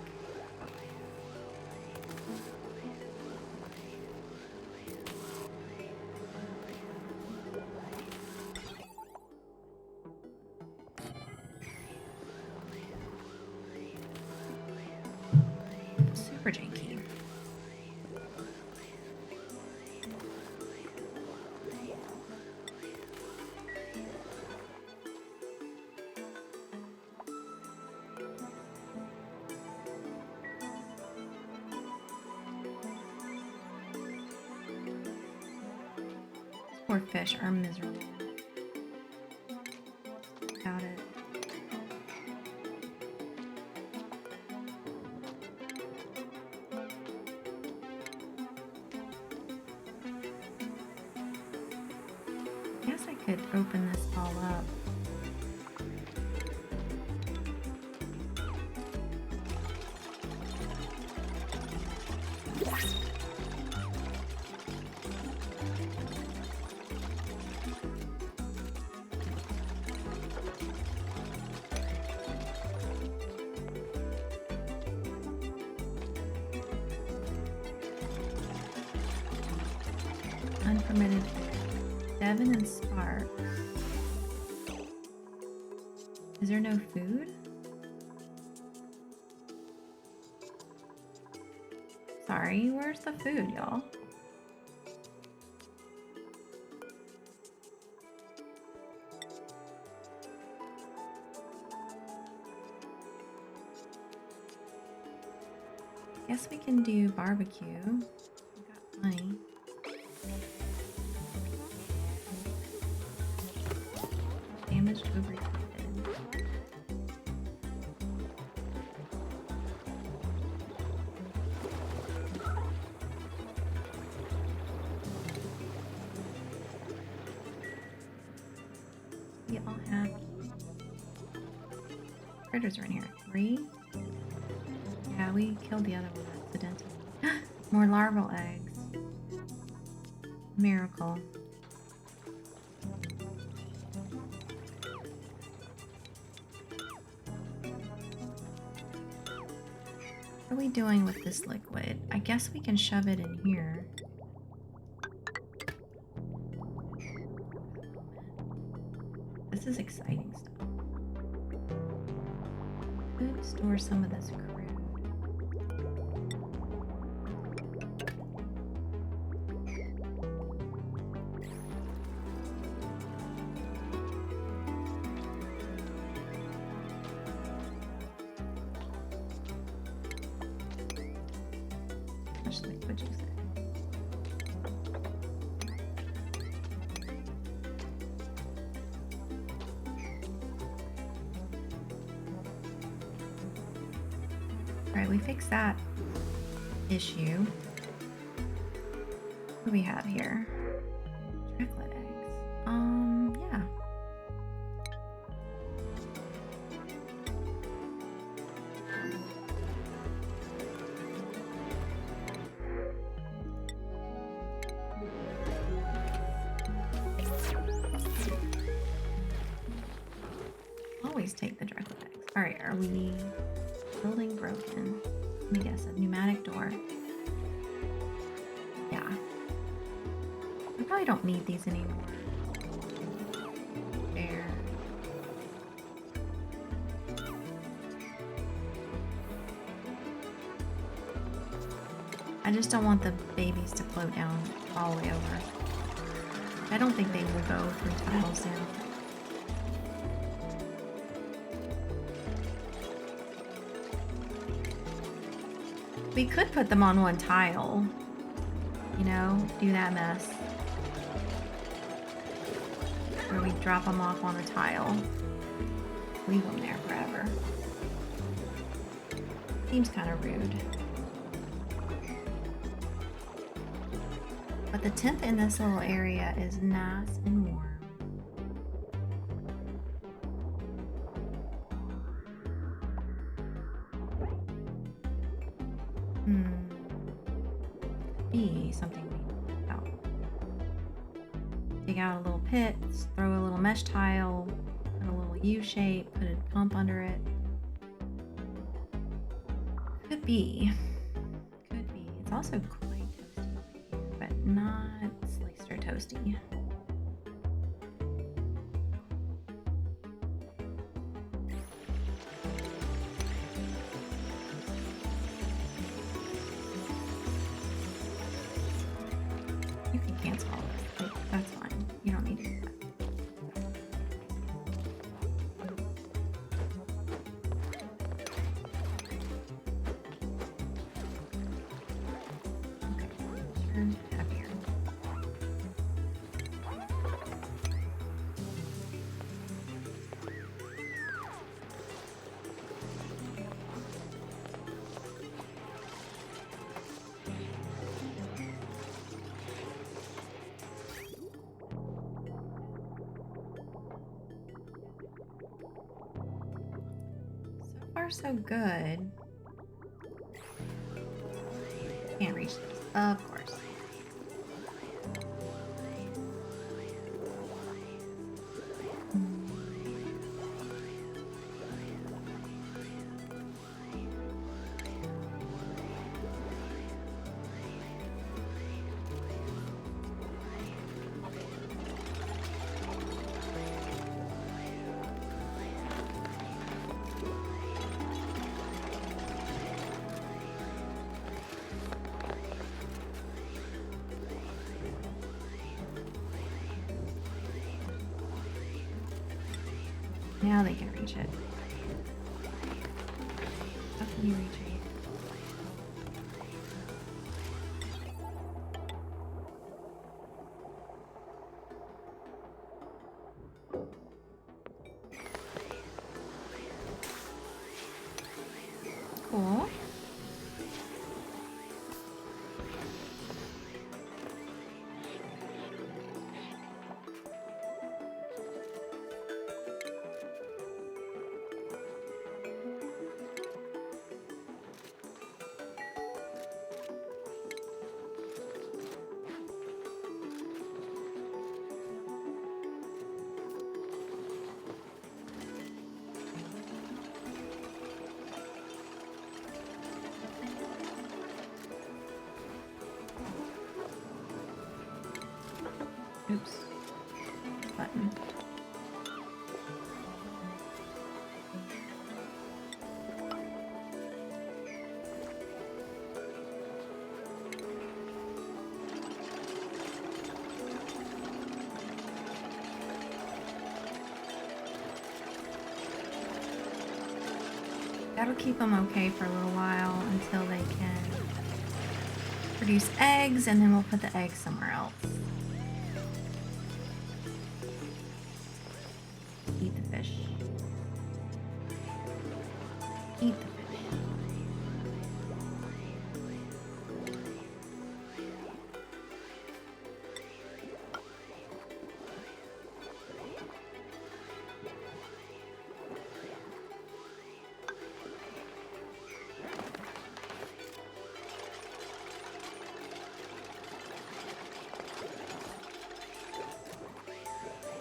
Super janky. poor fish are miserable. Got it. I guess I could open this all up. Unpermitted Devon and Spark. Is there no food? Sorry, where's the food, y'all? Guess we can do barbecue. We got plenty. Damaged overheated. We all have critters are in here. 3. Yeah, we killed the other one accidentally. More larval eggs. Miracle. What are we doing with this liquid? I guess we can shove it in here. This is exciting stuff. Could store some of this crude. How much liquid you say? Alright, we fixed that issue. What do we have here? Chocolate eggs. Yeah. Always take the chocolate eggs. Alright, are we building broken? Let me guess, a pneumatic door. Yeah. We probably don't need these anymore. There. I just don't want the babies to float down all the way over. I don't think they will go 3 tiles down. We could put them on 1 tile, you know, do that mess. Where we drop them off on a tile, leave them there forever. Seems kind of rude. But the temp in this little area is nice and warm. Be something we know about. Dig out a little pit, throw a little mesh tile, put a little U shape, put a pump under it. Could be. Could be. It's also quite toasty over here, but not sliced or toasty. You can cancel all this. Like, that's fine. You don't need to do that. Okay, sure, heavier. far, so good. Can't reach this, of course. Now they can reach it. How can you reach it? Cool. Oops. Button. That'll keep them okay for a little while until they can produce eggs, and then we'll put the eggs somewhere else. Eat the fish. Eat the fish.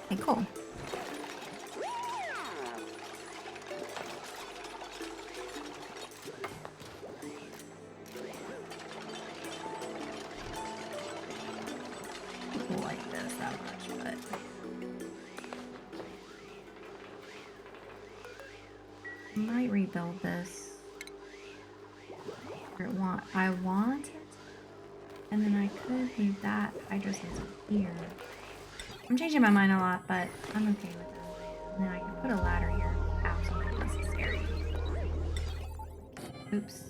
Okay, cool. People like this that much, but I might rebuild this. I want it, and then I could leave that hydro sensor here. I'm changing my mind a lot, but I'm okay with that. And then I can put a ladder here if absolutely necessary. Oops.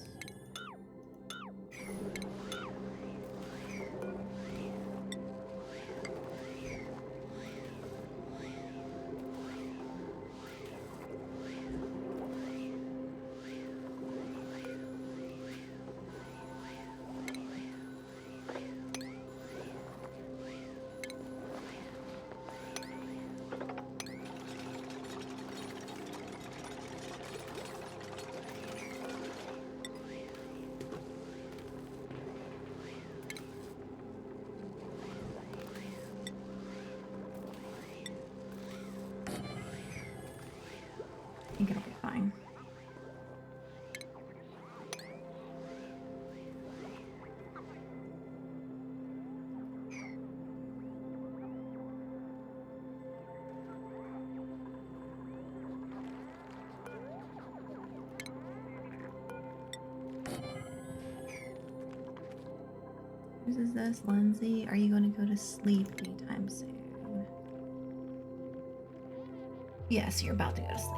I think it'll be fine. Whose is this? Lindsay, are you going to go to sleep anytime soon? Yes, you're about to go to sleep.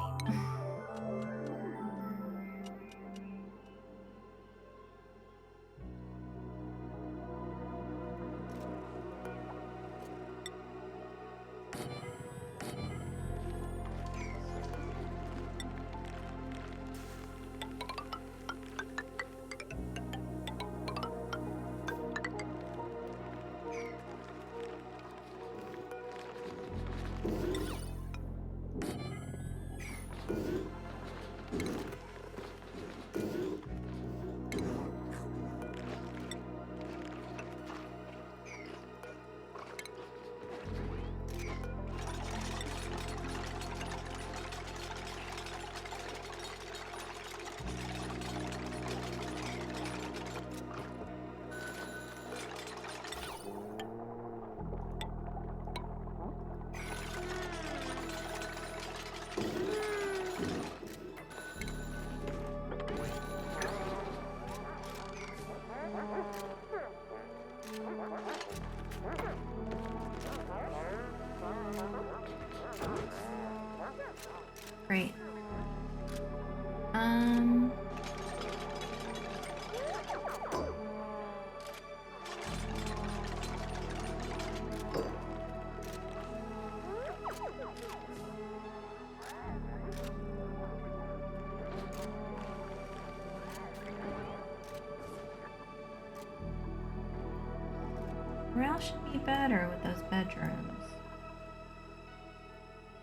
Where else should be better with those bedrooms?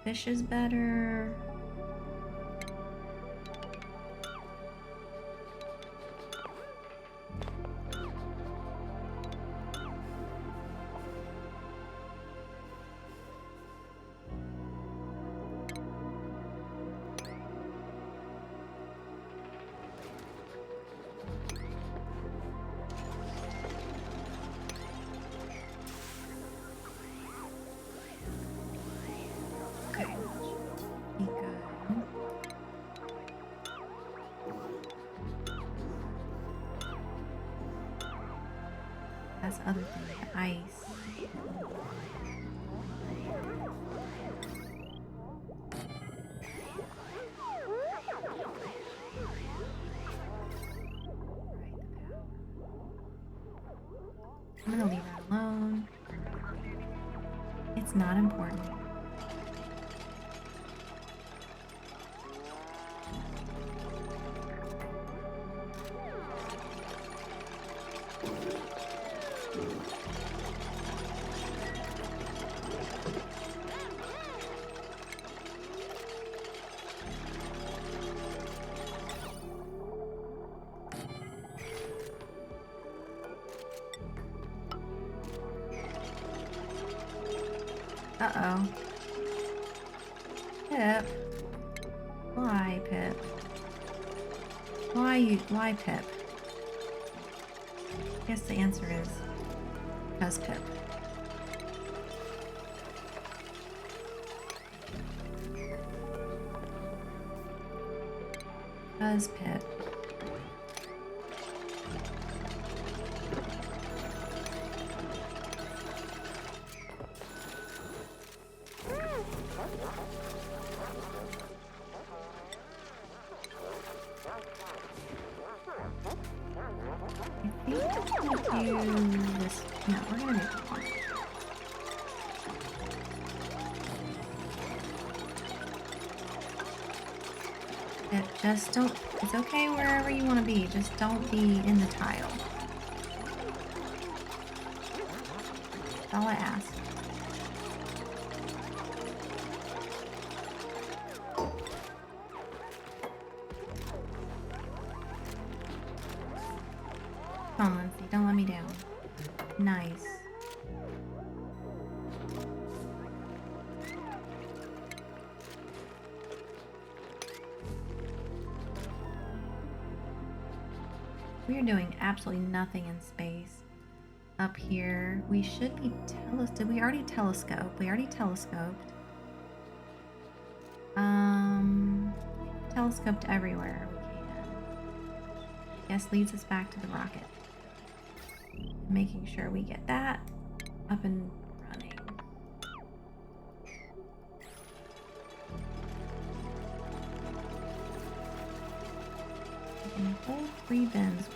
Fish is better. That's the other thing, ice. I'm gonna leave that alone. It's not important. Uh-oh. Pip. Why, Pip? Why, Pip? I guess the answer is because Pip. Because Pip. Just don't, it's okay wherever you want to be, just don't be in the tile. That's all I ask. Come on, Lindsay, don't let me down. Nice. We are doing absolutely nothing in space. Up here, we should be did we already telescope? We already telescoped. Telescoped everywhere we can. Guess leads us back to the rocket. Making sure we get that up and running. We can hold 3 bins.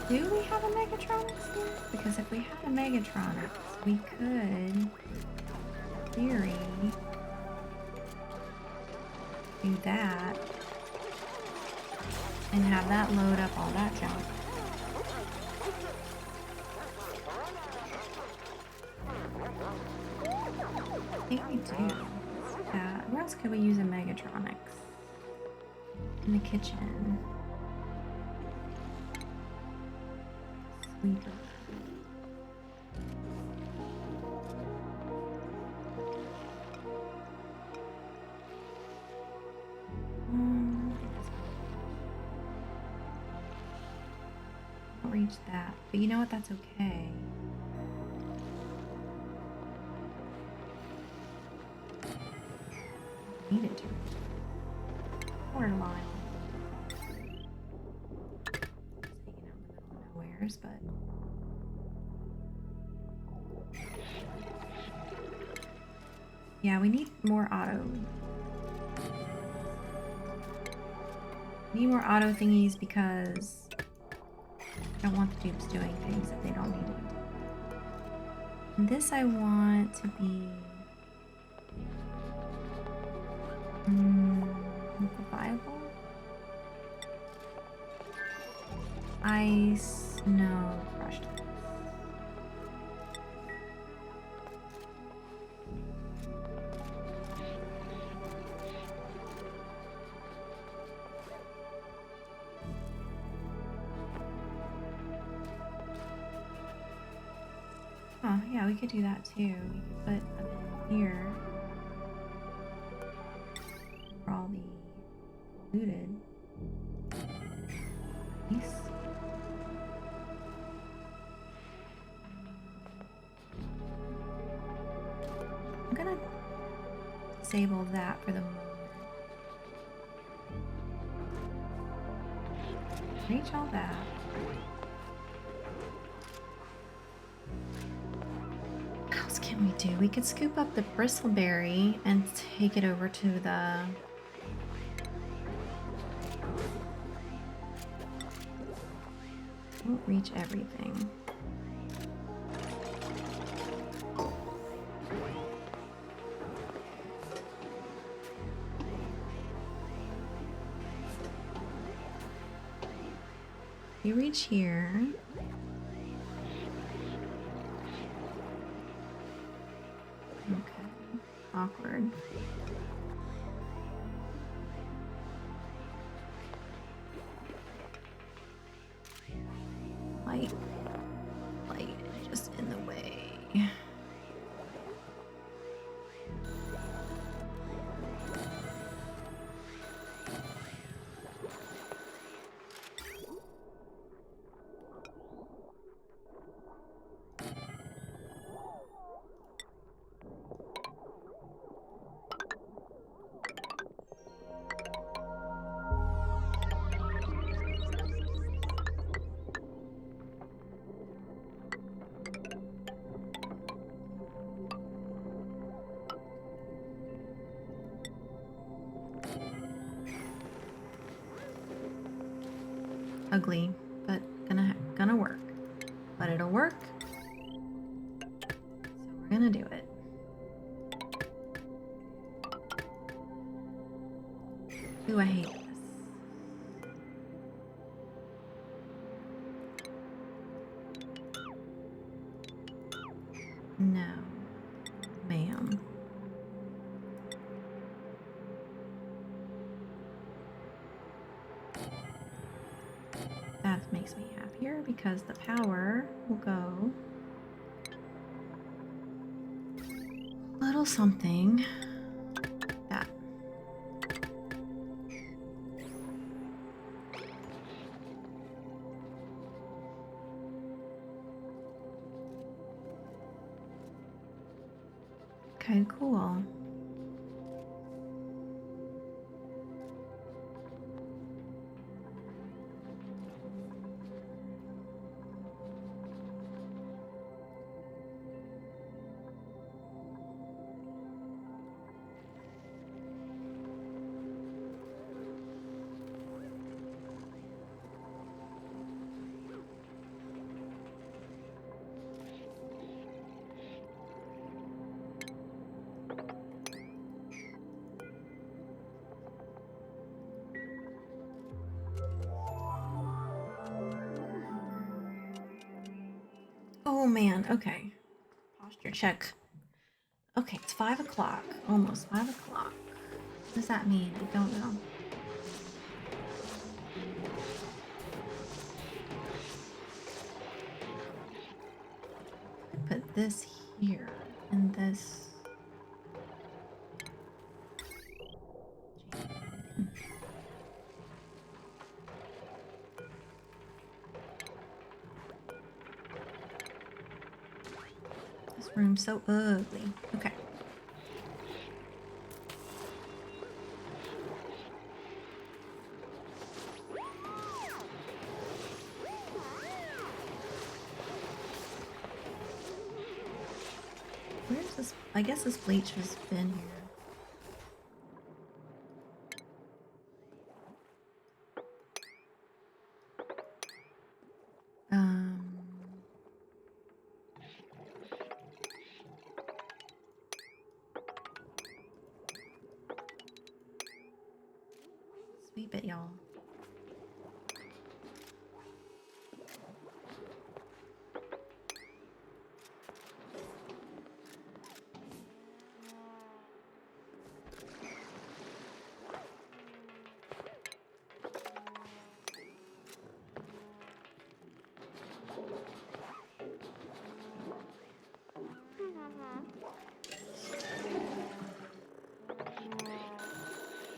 Do we have a Megatronics here? Because if we had a Megatronics, we could, in theory, do that and have that load up all that junk. I think we do. Where else could we use a Megatronics? In the kitchen. Sweeper. I'll reach that, but you know what? That's okay. Need it to. Water line. But yeah, we need more auto. Need more auto thingies because I don't want the dupes doing things that they don't need to be doing. And this I want to be viable. Ice, no, crushed ice. Oh, yeah, we could do that too. We could put a bit in here for all the looted piece. I'm gonna disable that for the moment. Reach all that. What else can we do? We could scoop up the bristleberry and take it over to the won't reach everything. You reach here. Okay. Awkward. Light is just in the way. Ugly, but gonna work. But it'll work. So we're gonna do it. Ooh, I hate this. No, ma'am. That makes me happier because the power will go a little something. That. Okay, cool. Oh man, okay. Posture check. Okay, it's 5 o'clock. Almost 5 o'clock. What does that mean? I don't know. I put this here and this. This room's so ugly. Okay. Where's this? I guess this bleach has been here. Sweep it, y'all.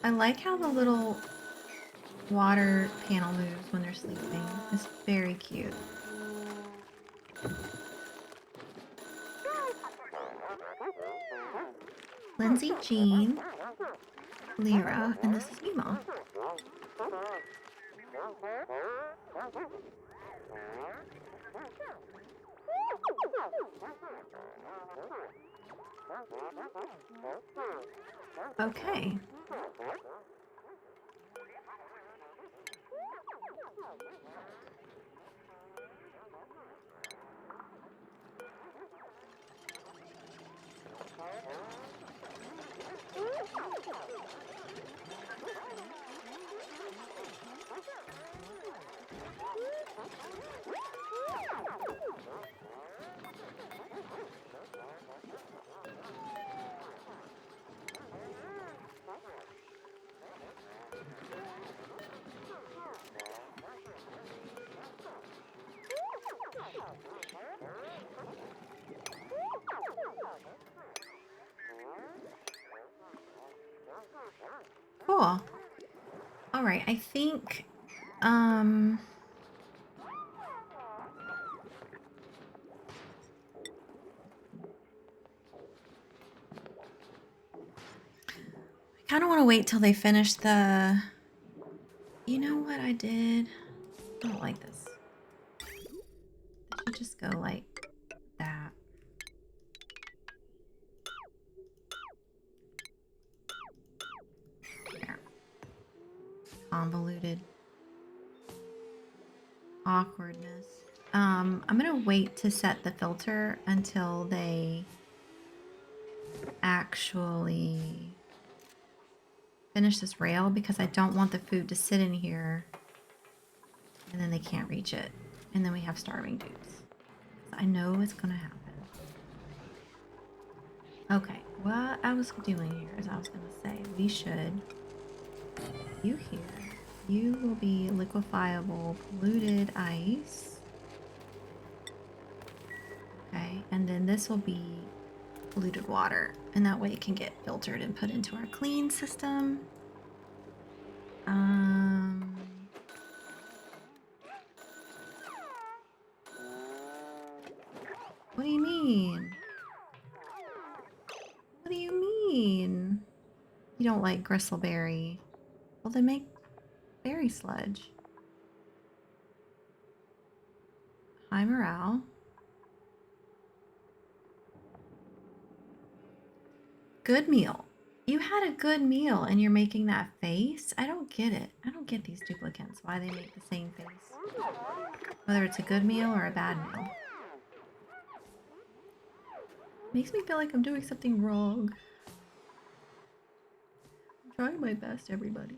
I like how the little water panel moves when they're sleeping. It's very cute. Lindsay, Jean, Lyra, and this is Mima. Okay. Cool. All right, I think I kind of want to wait till they finish the... You know what I did? I don't like this. I should just go like that. There. Convoluted. Awkwardness. I'm gonna wait to set the filter until they actually finish this rail, because I don't want the food to sit in here and then they can't reach it. And then we have starving dudes. I know it's gonna happen. Okay, what I was doing here is I was gonna say we should... You here. You will be liquefiable polluted ice. Okay, and then this will be polluted water. And that way it can get filtered and put into our clean system. What do you mean? What do you mean? You don't like gristleberry? Well, then make berry sludge. High morale. Good meal. You had a good meal and you're making that face? I don't get it. I don't get these duplicants. Why they make the same face. Whether it's a good meal or a bad meal. Makes me feel like I'm doing something wrong. I'm trying my best, everybody.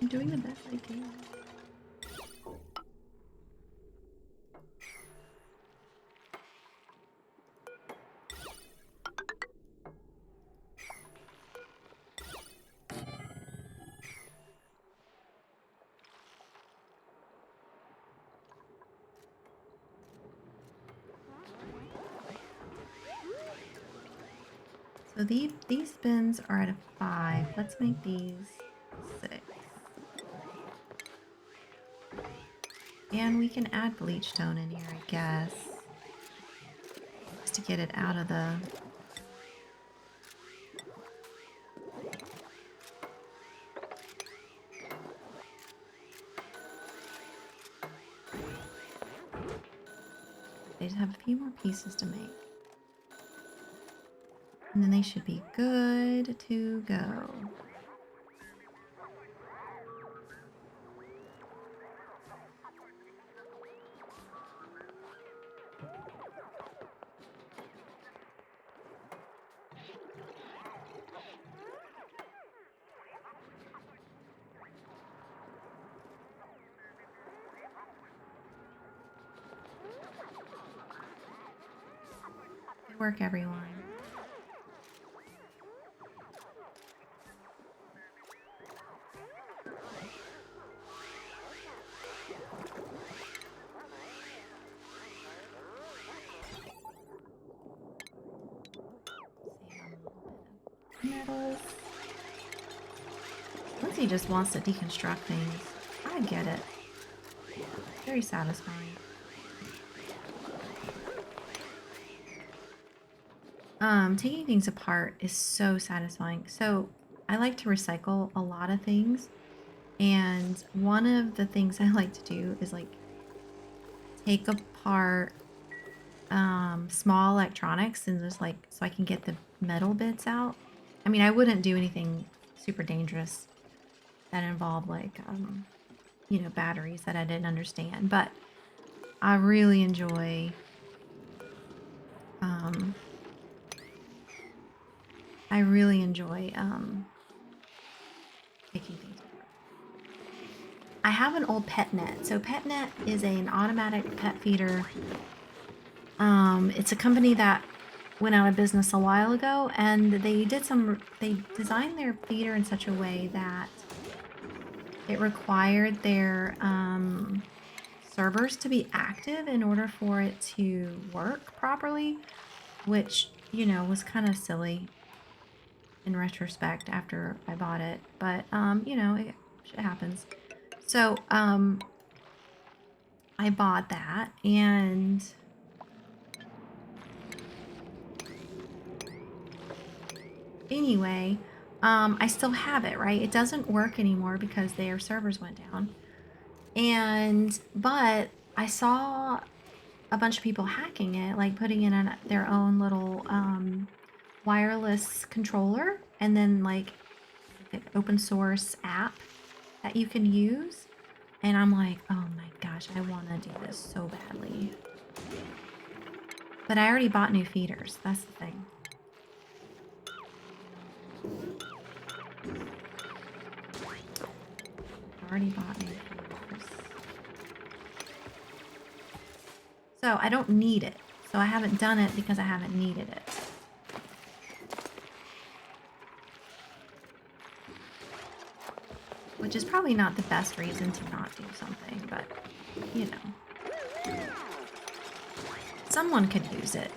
I'm doing the best I can. So these bins are at a 5. Let's make these 6. And we can add bleach stone in here, I guess. Just to get it out of the... They just have a few more pieces to make. And then they should be good to go. work, everyone. Metals. Lindsay just wants to deconstruct things. I get it. Very satisfying. Taking things apart is so satisfying. So I like to recycle a lot of things. And one of the things I like to do is like take apart small electronics and just like so I can get the metal bits out. I mean, I wouldn't do anything super dangerous that involved like you know, batteries that I didn't understand, but I really enjoy taking things apart. I have an old PetNet. So PetNet is an automatic pet feeder. It's a company that went out of business a while ago, and they designed their feeder in such a way that it required their servers to be active in order for it to work properly, which, you know, was kind of silly in retrospect after I bought it, but you know, shit happens. So I bought that, and anyway, I still have it, right? It doesn't work anymore because their servers went down. But I saw a bunch of people hacking it, like putting in their own little wireless controller, and then like an open source app that you can use. And I'm like, oh my gosh, I want to do this so badly. But I already bought new feeders. That's the thing. I already bought new feeders. So I don't need it. So I haven't done it because I haven't needed it. Which is probably not the best reason to not do something, but, you know. Someone could use it.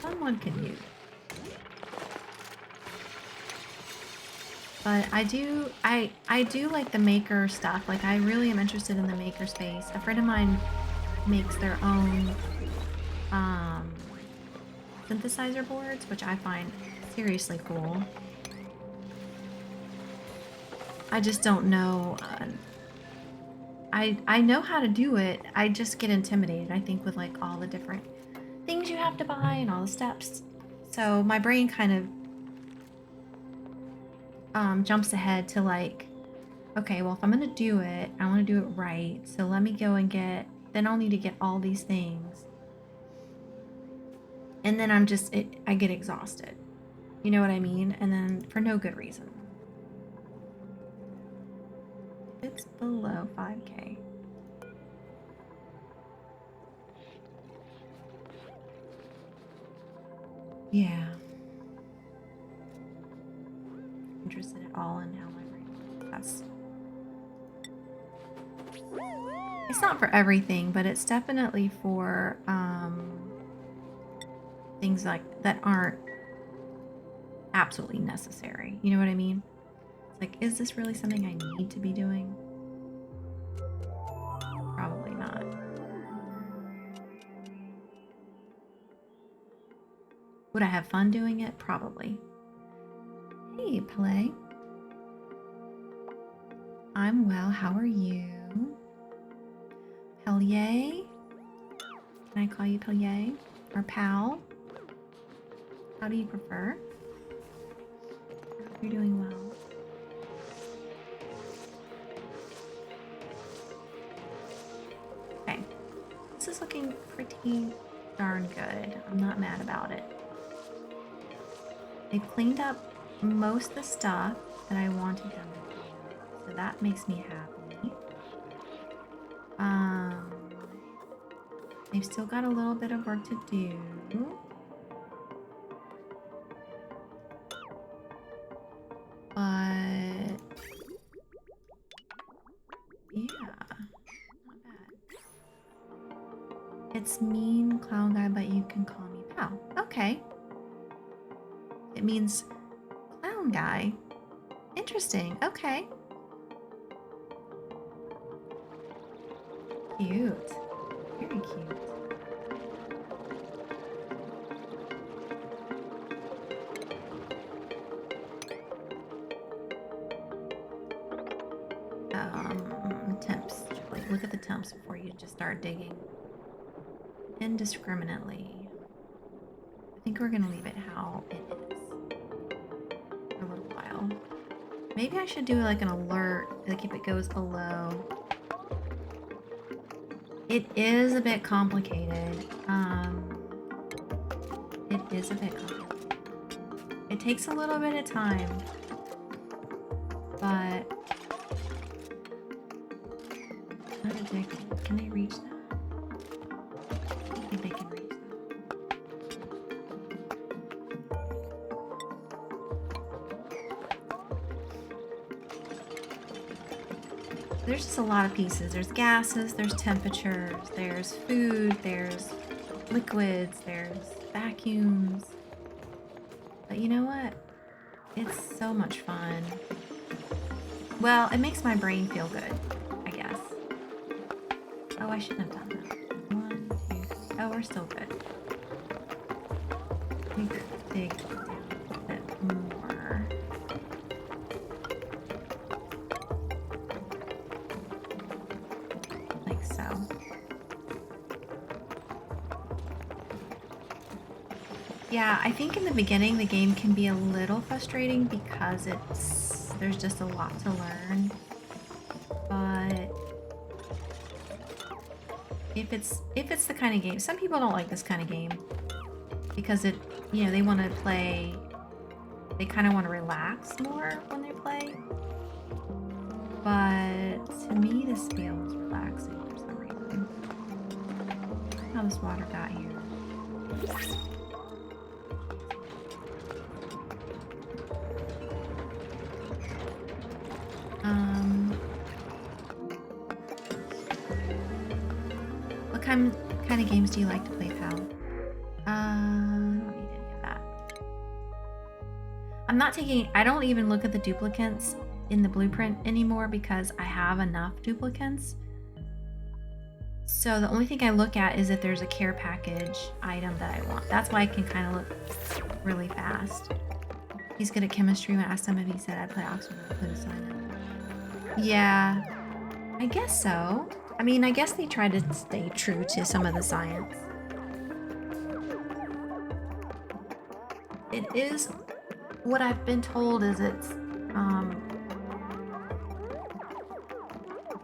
Someone could use it. But I do like the maker stuff. Like, I really am interested in the maker space. A friend of mine makes their own synthesizer boards, which I find seriously cool. I just don't know. I know how to do it. I just get intimidated, I think, with like all the different things you have to buy and all the steps. So my brain kind of jumps ahead to like, okay, well, if I'm gonna do it, I want to do it right. So let me go and then I'll need to get all these things. And then I get exhausted. You know what I mean? And then for no good reason. It's below 5K. Yeah. Interested at all in how my brain works. It's not for everything, but it's definitely for things like that aren't absolutely necessary. You know what I mean? It's like, is this really something I need to be doing? Probably not. Would I have fun doing it? Probably. Hey, Play. I'm well. How are you? Pellier? Can I call you Pellier? Or Pal? How do you prefer? I hope you're doing well. Okay. This is looking pretty darn good. I'm not mad about it. They've cleaned up most of the stuff that I wanted them to do, so that makes me happy. They've still got a little bit of work to do. But yeah, not bad. It's mean clown guy, but you can call me pal. Okay. It means clown guy. Interesting. Okay. Cute. Very cute. Temps. Like, look at the temps before you just start digging indiscriminately. I think we're gonna leave it how it is for a little while. Maybe I should do like an alert, like if it goes below. It is a bit complicated. It is a bit complicated. It takes a little bit of time, but can they reach that? I don't think they can reach that. There's just a lot of pieces. There's gases, there's temperatures, there's food, there's liquids, there's vacuums. But you know what? It's so much fun. Well, it makes my brain feel good, I guess. Oh, I shouldn't have done that. 1, 2, 3. Oh, we're still good. We could dig down a bit more. Like so. Yeah, I think in the beginning the game can be a little frustrating because there's just a lot to learn. But if it's the kind of game, some people don't like this kind of game because they want to play, they kind of want to relax more when they play. But to me, this feels relaxing for some reason. How this water got here. What kind of games do you like to play, pal? I don't need any of that. I don't even look at the duplicates in the blueprint anymore because I have enough duplicates. So the only thing I look at is if there's a care package item that I want. That's why I can kind of look really fast. He's good at chemistry. When I asked him if he said I'd play Oxford, I put a sign in. Yeah, I guess so. I mean, I guess they try to stay true to some of the science. It is, what I've been told is it's,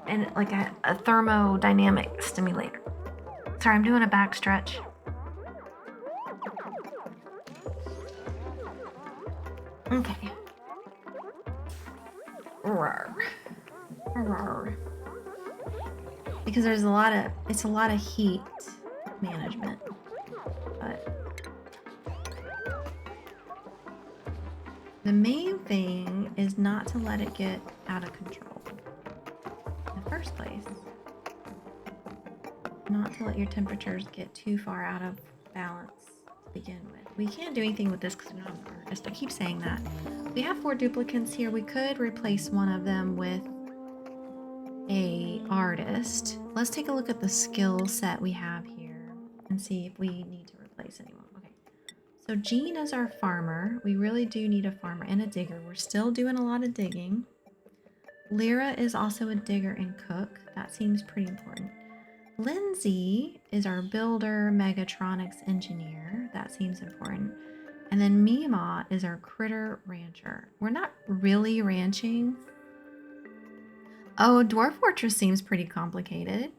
and like a thermodynamic stimulator. Sorry, I'm doing a back stretch. Okay. Roar. Roar. Because it's a lot of heat management. But the main thing is not to let it get out of control in the first place. Not to let your temperatures get too far out of balance to begin with. We can't do anything with this because we don't have an artist. I keep saying that. We have 4 duplicates here. We could replace one of them with a artist. Let's take a look at the skill set we have here and see if we need to replace anyone. Okay, so Jean is our farmer. We really do need a farmer and a digger. We're still doing a lot of digging. Lyra is also a digger and cook. That seems pretty important. Lindsay is our builder, megatronics engineer. That seems important. And then Mima is our critter rancher. We're not really ranching. Oh, Dwarf Fortress seems pretty complicated.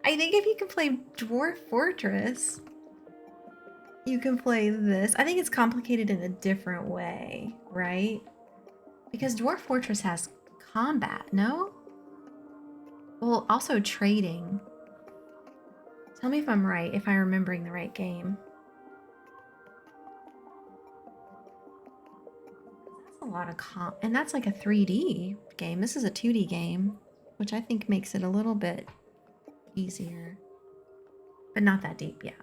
I think if you can play Dwarf Fortress, you can play this. I think it's complicated in a different way, right? Because Dwarf Fortress has combat, no? Well, also trading. Tell me if I'm right, if I'm remembering the right game. That's a lot of and that's like a 3D game. This is a 2D game, which I think makes it a little bit easier. But not that deep, yeah.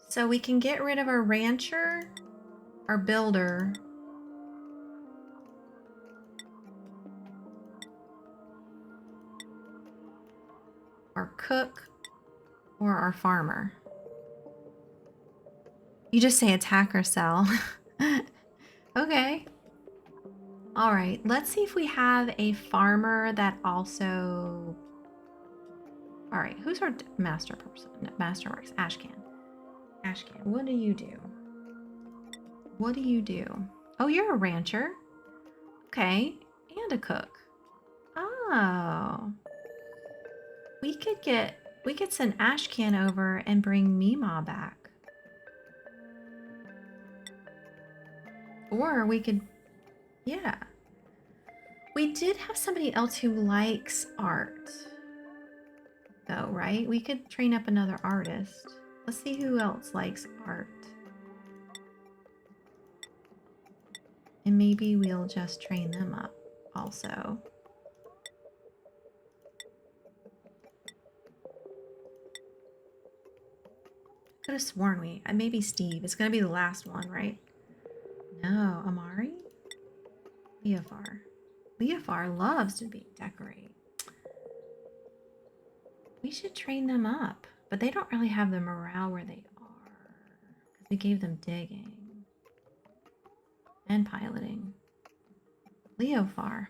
So we can get rid of our rancher, our builder, our cook, or our farmer. You just say attack or sell. Okay. All right, let's see if we have a farmer that also... All right, who's our master person? Masterworks, Ashcan. Ashcan, what do you do? What do you do? Oh, you're a rancher. Okay, and a cook. Oh. We could send Ashcan over and bring Mima back. Or we could, yeah. We did have somebody else who likes art, though, right? We could train up another artist. Let's see who else likes art. And maybe we'll just train them up also. Could have sworn maybe Steve. It's gonna be the last one, right? No, Amari? Leofar. Leofar loves to decorate. We should train them up, but they don't really have the morale where they are. Because we gave them digging. And piloting. Leofar.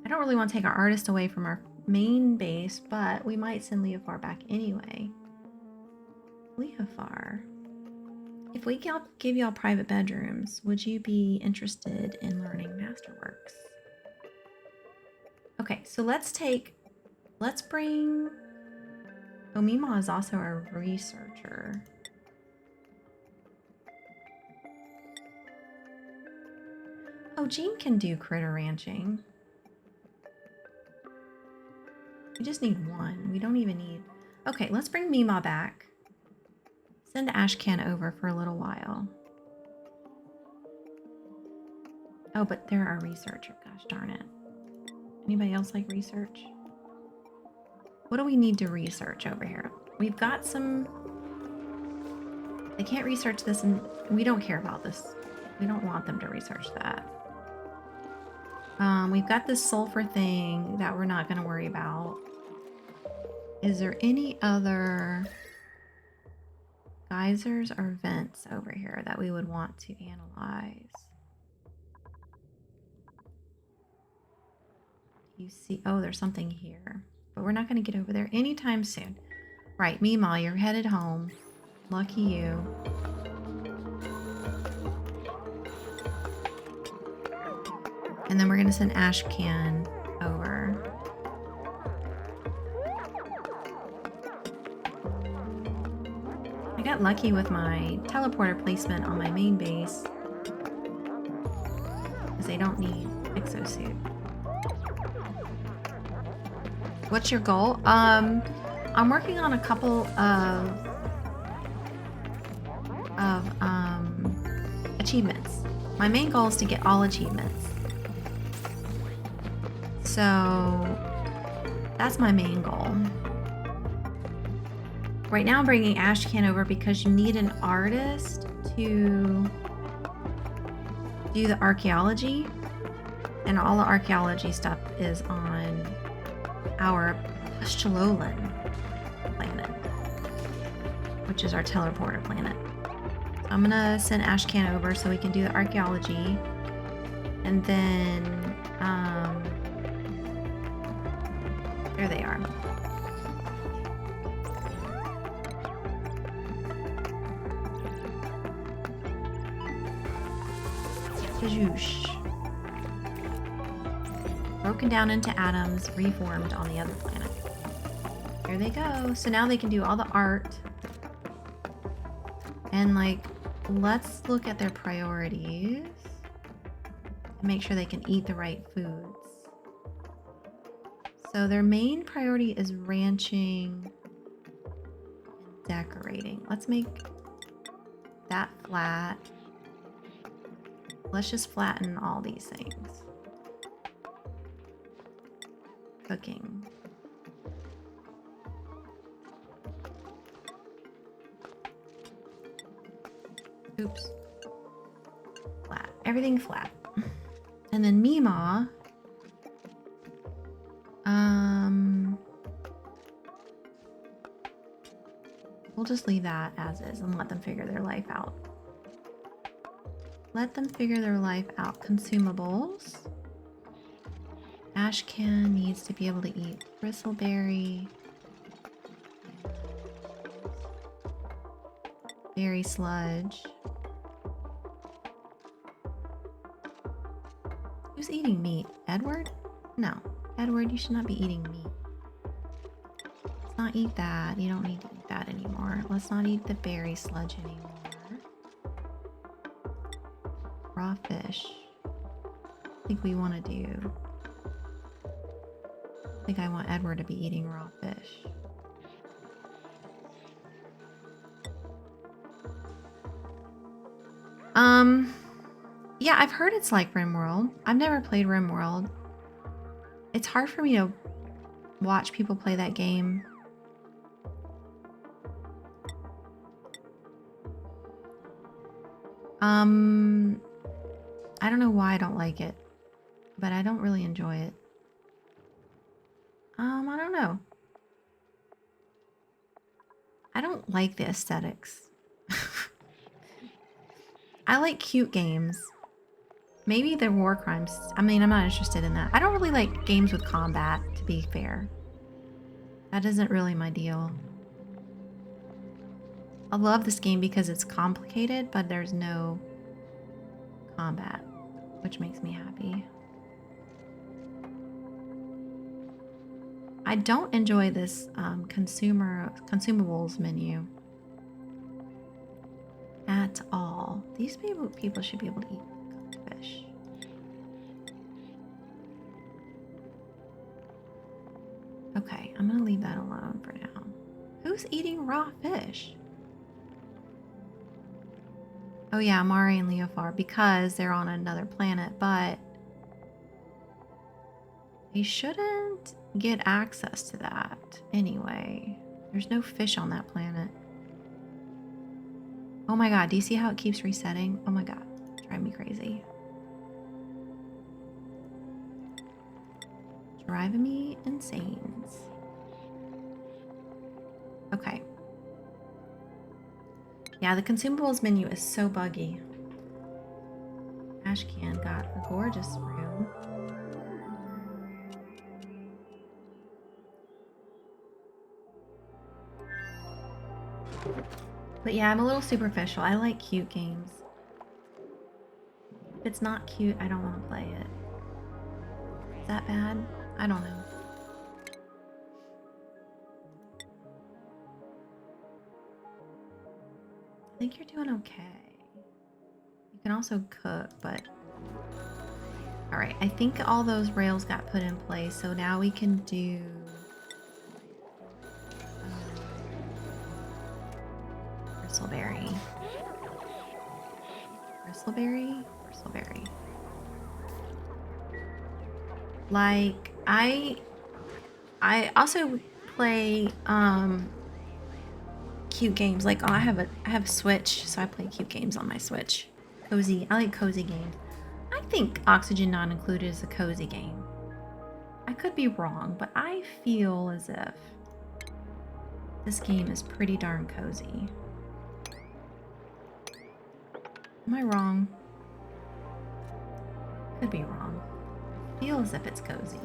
I don't really want to take our artist away from our main base, but we might send Leofar back anyway. Leofar. If we give y'all private bedrooms, would you be interested in learning Masterworks? Okay, so let's bring... Omima is also a researcher. Oh, Jean can do critter ranching. We just need one. We don't even need... Okay, let's bring Mima back. Send Ashcan over for a little while. Oh, but they're our researcher. Gosh darn it. Anybody else like research? What do we need to research over here? We've got some... They can't research this, and we don't care about this. We don't want them to research that. We've got this sulfur thing that we're not going to worry about. Is there any other geysers or vents over here that we would want to analyze? You see, oh, there's something here, but we're not going to get over there anytime soon. Right, Mima, you're headed home. Lucky you. And then we're going to send Ashcan over. I got lucky with my teleporter placement on my main base, because they don't need exosuit. What's your goal? I'm working on a couple of achievements. My main goal is to get all achievements. So that's my main goal. Right now I'm bringing Ashcan over because you need an artist to do the archaeology, and all the archaeology stuff is on our Pustulolan planet, which is our teleporter planet. So I'm gonna send Ashcan over so we can do the archaeology, and then there they are. Kajoosh. Broken down into atoms, reformed on the other planet. There they go. So now they can do all the art. And like, let's look at their priorities and make sure they can eat the right foods. So their main priority is ranching and decorating. Let's make that flat. Let's just flatten all these things. Cooking. Oops. Flat. Everything flat. And then Mima. We'll just leave that as is and let them figure their life out. Let them figure their life out. Consumables. Ashcan needs to be able to eat bristleberry. Berry sludge. Who's eating meat? Edward? No. Edward, you should not be eating meat. Let's not eat that. You don't need to eat that anymore. Let's not eat the berry sludge anymore. Raw fish. I think we want to do... I think I want Edward to be eating raw fish. Yeah, I've heard it's like RimWorld. I've never played RimWorld. It's hard for me to watch people play that game. I don't know why I don't like it, but I don't really enjoy it. I don't know. I don't like the aesthetics. I like cute games. Maybe they're war crimes. I mean, I'm not interested in that. I don't really like games with combat, to be fair. That isn't really my deal. I love this game because it's complicated, but there's no combat, which makes me happy. I don't enjoy this consumables menu at all. These people should be able to eat cooked fish. Okay, I'm gonna leave that alone for now. Who's eating raw fish? Oh yeah, Mari and Leofar, because they're on another planet, but they shouldn't get access to that anyway. There's no fish on that planet. Oh my god, do you see how it keeps resetting? Oh my god, drive me crazy. Driving me insane. Okay. Yeah, the consumables menu is so buggy. Ashcan got a gorgeous room. But yeah, I'm a little superficial. I like cute games. If it's not cute, I don't want to play it. Is that bad? I don't know. I think you're doing okay. You can also cook, but... Alright, I think all those rails got put in place, so now we can do... Bristleberry. Bristleberry? Bristleberry. Like, I also play cute games. Like, I have a Switch, so I play cute games on my Switch. Cozy. I like cozy games. I think Oxygen Not Included is a cozy game. I could be wrong, but I feel as if this game is pretty darn cozy. Am I wrong? Could be wrong. I feel as if it's cozy.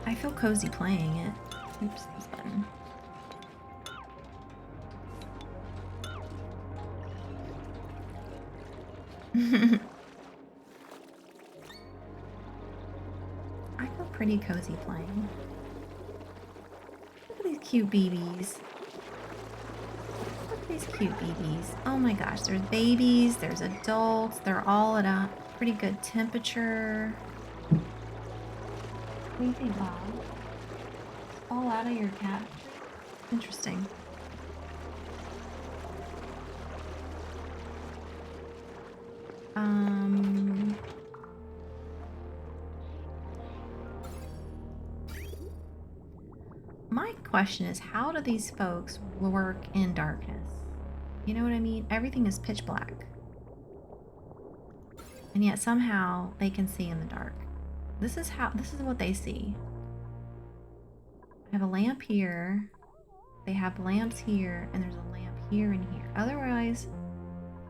I feel cozy playing it. Oops, this button. I feel pretty cozy playing. cute babies. Look at these cute babies. Oh my gosh, there's babies, there's adults. They're all at a pretty good temperature. What do you think, Bob? All out of your cat? Interesting. My question is, how do these folks work in darkness? You know what I mean? Everything is pitch black. And yet somehow they can see in the dark. This is what they see. I have a lamp here. They have lamps here, and there's a lamp here and here. Otherwise,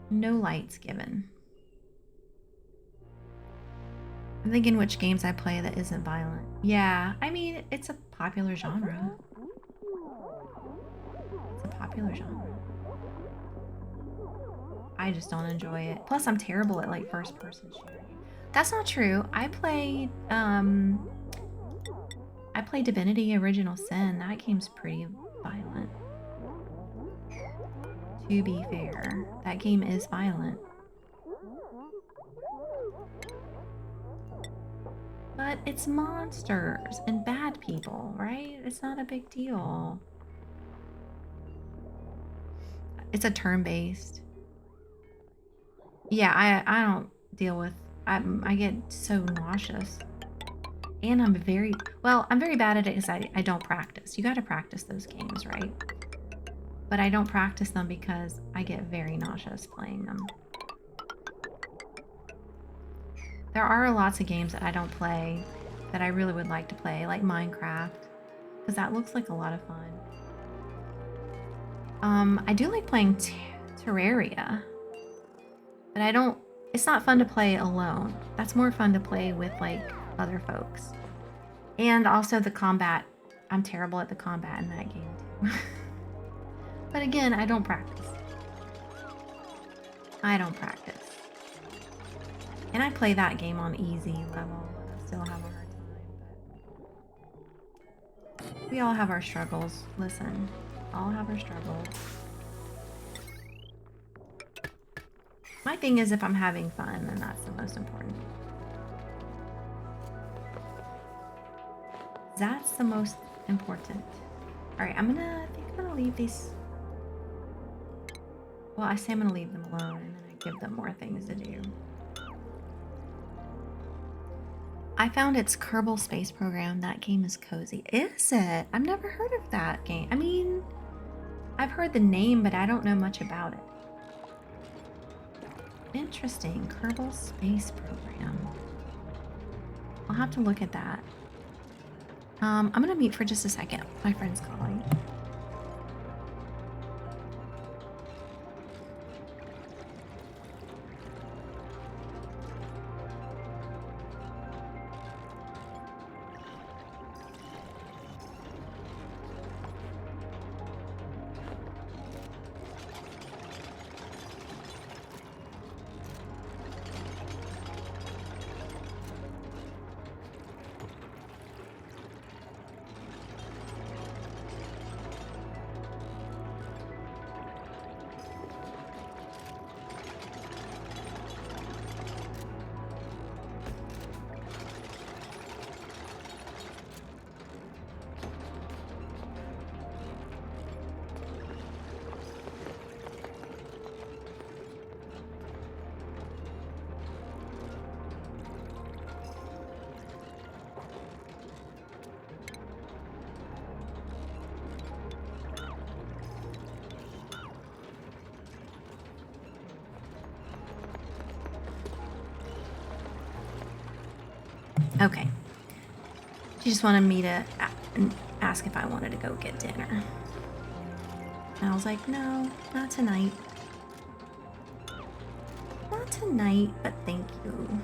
no lights given. I'm thinking which games I play that isn't violent. Yeah, I mean, it's a popular genre. It's a popular genre. I just don't enjoy it. Plus, I'm terrible at like first-person shooting. That's not true. I played Divinity Original Sin. That game's pretty violent. To be fair, that game is violent. But it's monsters and bad people, right? It's not a big deal. It's a turn-based. Yeah, I don't deal with... I get so nauseous. And I'm very bad at it because I don't practice. You gotta practice those games, right? But I don't practice them because I get very nauseous playing them. There are lots of games that I don't play that I really would like to play, like Minecraft, because that looks like a lot of fun. I do like playing Terraria, but it's not fun to play alone. That's more fun to play with like other folks. And also the combat. I'm terrible at the combat in that game too. But again, I don't practice. And I play that game on easy level, and I still have a hard time, but we all have our struggles. Listen, all have our struggles. My thing is, if I'm having fun, then that's the most important. That's the most important. All right, I think I'm gonna leave these. Well, I say I'm gonna leave them alone, and then I give them more things to do. I found its Kerbal Space Program. That game is cozy. Is it? I've never heard of that game. I mean, I've heard the name, but I don't know much about it. Interesting. Kerbal Space Program. I'll have to look at that. I'm gonna mute for just a second. My friend's calling. Okay. She just wanted me to ask if I wanted to go get dinner. And I was like, no, not tonight. Not tonight, but thank you.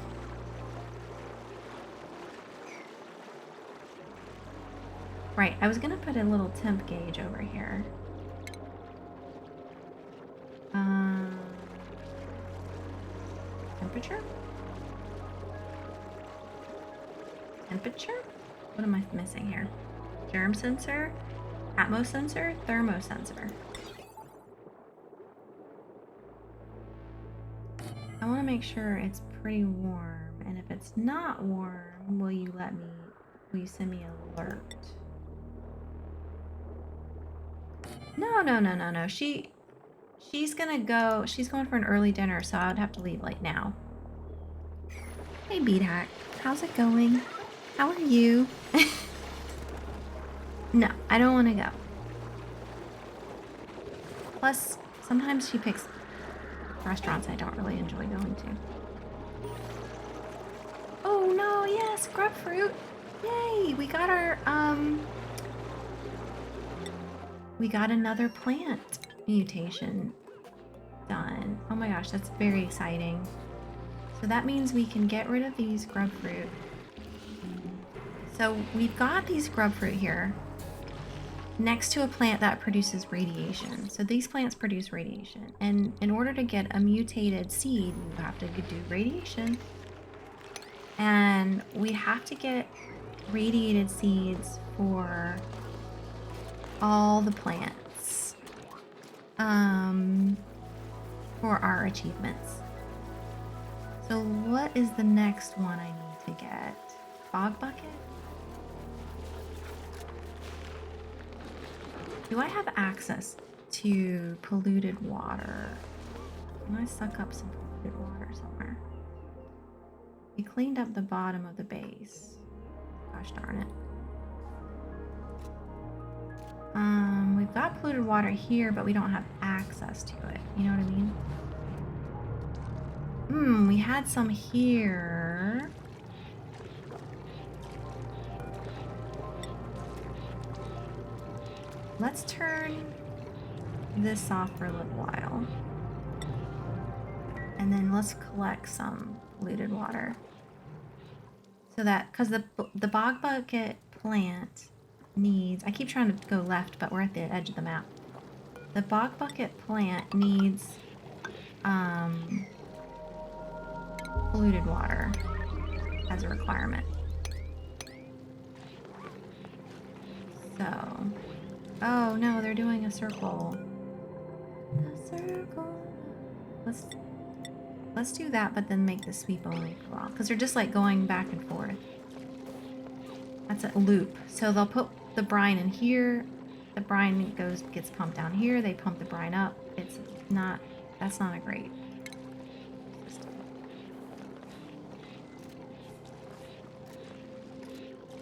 Right, I was gonna put a little temp gauge over here. Temperature? Temperature? What am I missing here? Germ sensor? Atmosensor, thermosensor. I want to make sure it's pretty warm, and if it's not warm, will you send me an alert? No. She's going for an early dinner, so I would have to leave like now. Hey, Beathack, how's it going? How are you? No, I don't want to go. Plus, sometimes she picks restaurants I don't really enjoy going to. Oh no, yes, grub fruit. Yay, we got our, we got another plant mutation done. Oh my gosh, that's very exciting. So that means we can get rid of these grub fruit. So we've got these grub fruit here next to a plant that produces radiation. So these plants produce radiation. And in order to get a mutated seed, you have to do radiation. And we have to get radiated seeds for all the plants for our achievements. So what is the next one I need to get? Fog bucket? Do I have access to polluted water? Can I suck up some polluted water somewhere? We cleaned up the bottom of the base. Gosh darn it. We've got polluted water here, but we don't have access to it. You know what I mean? We had some here. Let's turn this off for a little while. And then let's collect some polluted water. So that, because the bog bucket plant needs, I keep trying to go left, but we're at the edge of the map. The bog bucket plant needs polluted water as a requirement. So, oh no, they're doing a circle. The circle. Let's do that, but then make the sweep only for a while, because they're just like going back and forth. That's a loop. So they'll put the brine in here. The brine gets pumped down here. They pump the brine up. That's not a great system.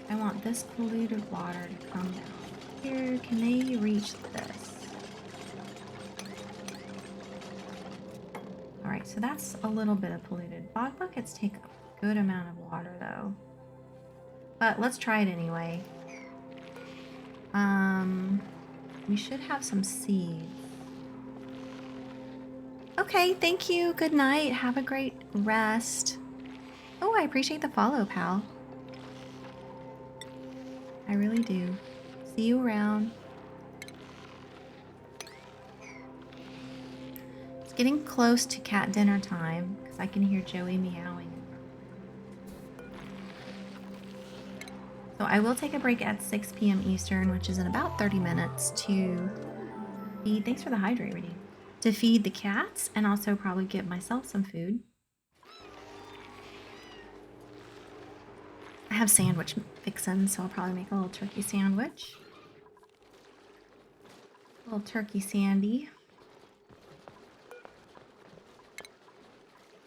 I want this polluted water to come down here. Can they reach this? All right, so that's a little bit of polluted. Bog buckets take a good amount of water though. But let's try it anyway. We should have some seeds. Okay, thank you. Good night. Have a great rest. Oh, I appreciate the follow, pal. I really do. See you around. It's getting close to cat dinner time because I can hear Joey meowing. So I will take a break at 6 p.m. Eastern, which is in about 30 minutes, to feed, thanks for the hydrate, Rudy, to feed the cats and also probably get myself some food. I have sandwich fixins, so I'll probably make a little turkey sandwich. A little turkey sandy.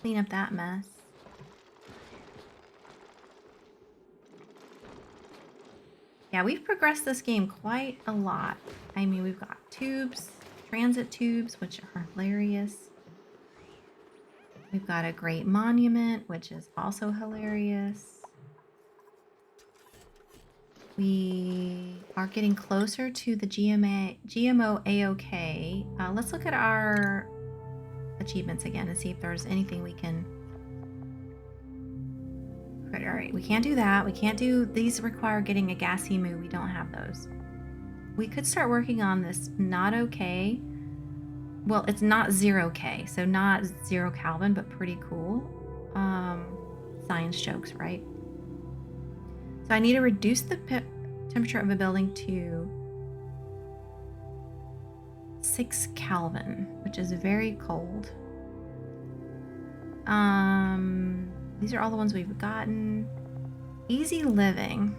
Clean up that mess. Yeah, we've progressed this game quite a lot. I mean, we've got tubes, transit tubes, which are hilarious. We've got a great monument, which is also hilarious. We are getting closer to the GMO AOK. Let's look at our achievements again and see if there's anything we can... All right, we can't do that. We can't do... These require getting a gassy moo. We don't have those. We could start working on this not okay. Well, it's not 0K, so not 0 Kelvin, but pretty cool. Science jokes, right? So I need to reduce the temperature of a building to 6 Kelvin, which is very cold. These are all the ones we've gotten. Easy living.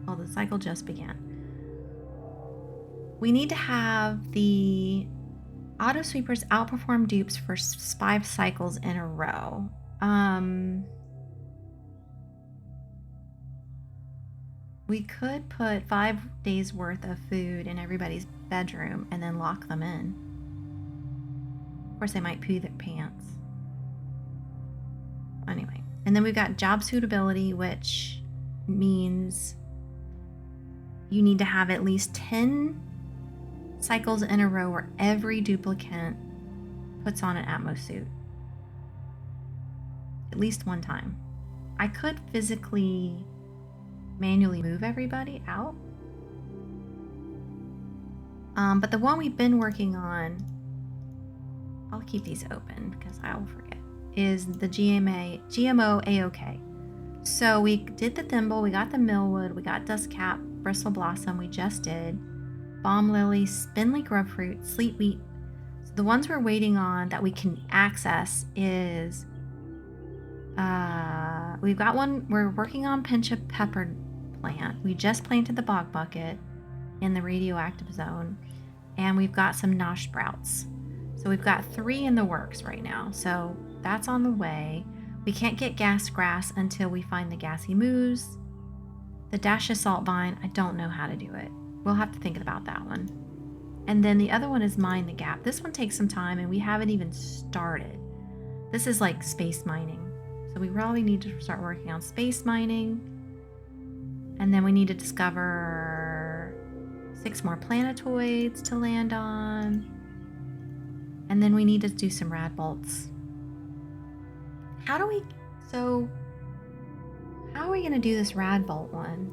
Oh, the cycle just began. We need to have the auto sweepers outperform dupes for 5 cycles in a row. We could put 5 days worth of food in everybody's bedroom and then lock them in. Of course, they might poo their pants. Anyway, and then we've got job suitability, which means you need to have at least 10 cycles in a row where every duplicant puts on an Atmos suit. At least one time. I could physically manually move everybody out. But the one we've been working on, I'll keep these open because I will forget, is the GMO AOK. So we did the thimble, we got the millwood, we got dust cap, bristle blossom, we just did balm lily, spindly grubfruit, sleet wheat. So the ones we're waiting on that we can access is we've got one, we're working on pinch of pepper plant. We just planted the bog bucket in the radioactive zone, and we've got some nosh sprouts. So we've got 3 in the works right now. So that's on the way. We can't get gas grass until we find the gassy moose. The Dacia salt vine, I don't know how to do it. We'll have to think about that one. And then the other one is mine the gap. This one takes some time and we haven't even started. This is like space mining. So we probably need to start working on space mining. And then we need to discover 6 more planetoids to land on. And then we need to do some rad bolts. How are we going to do this rad bolt one?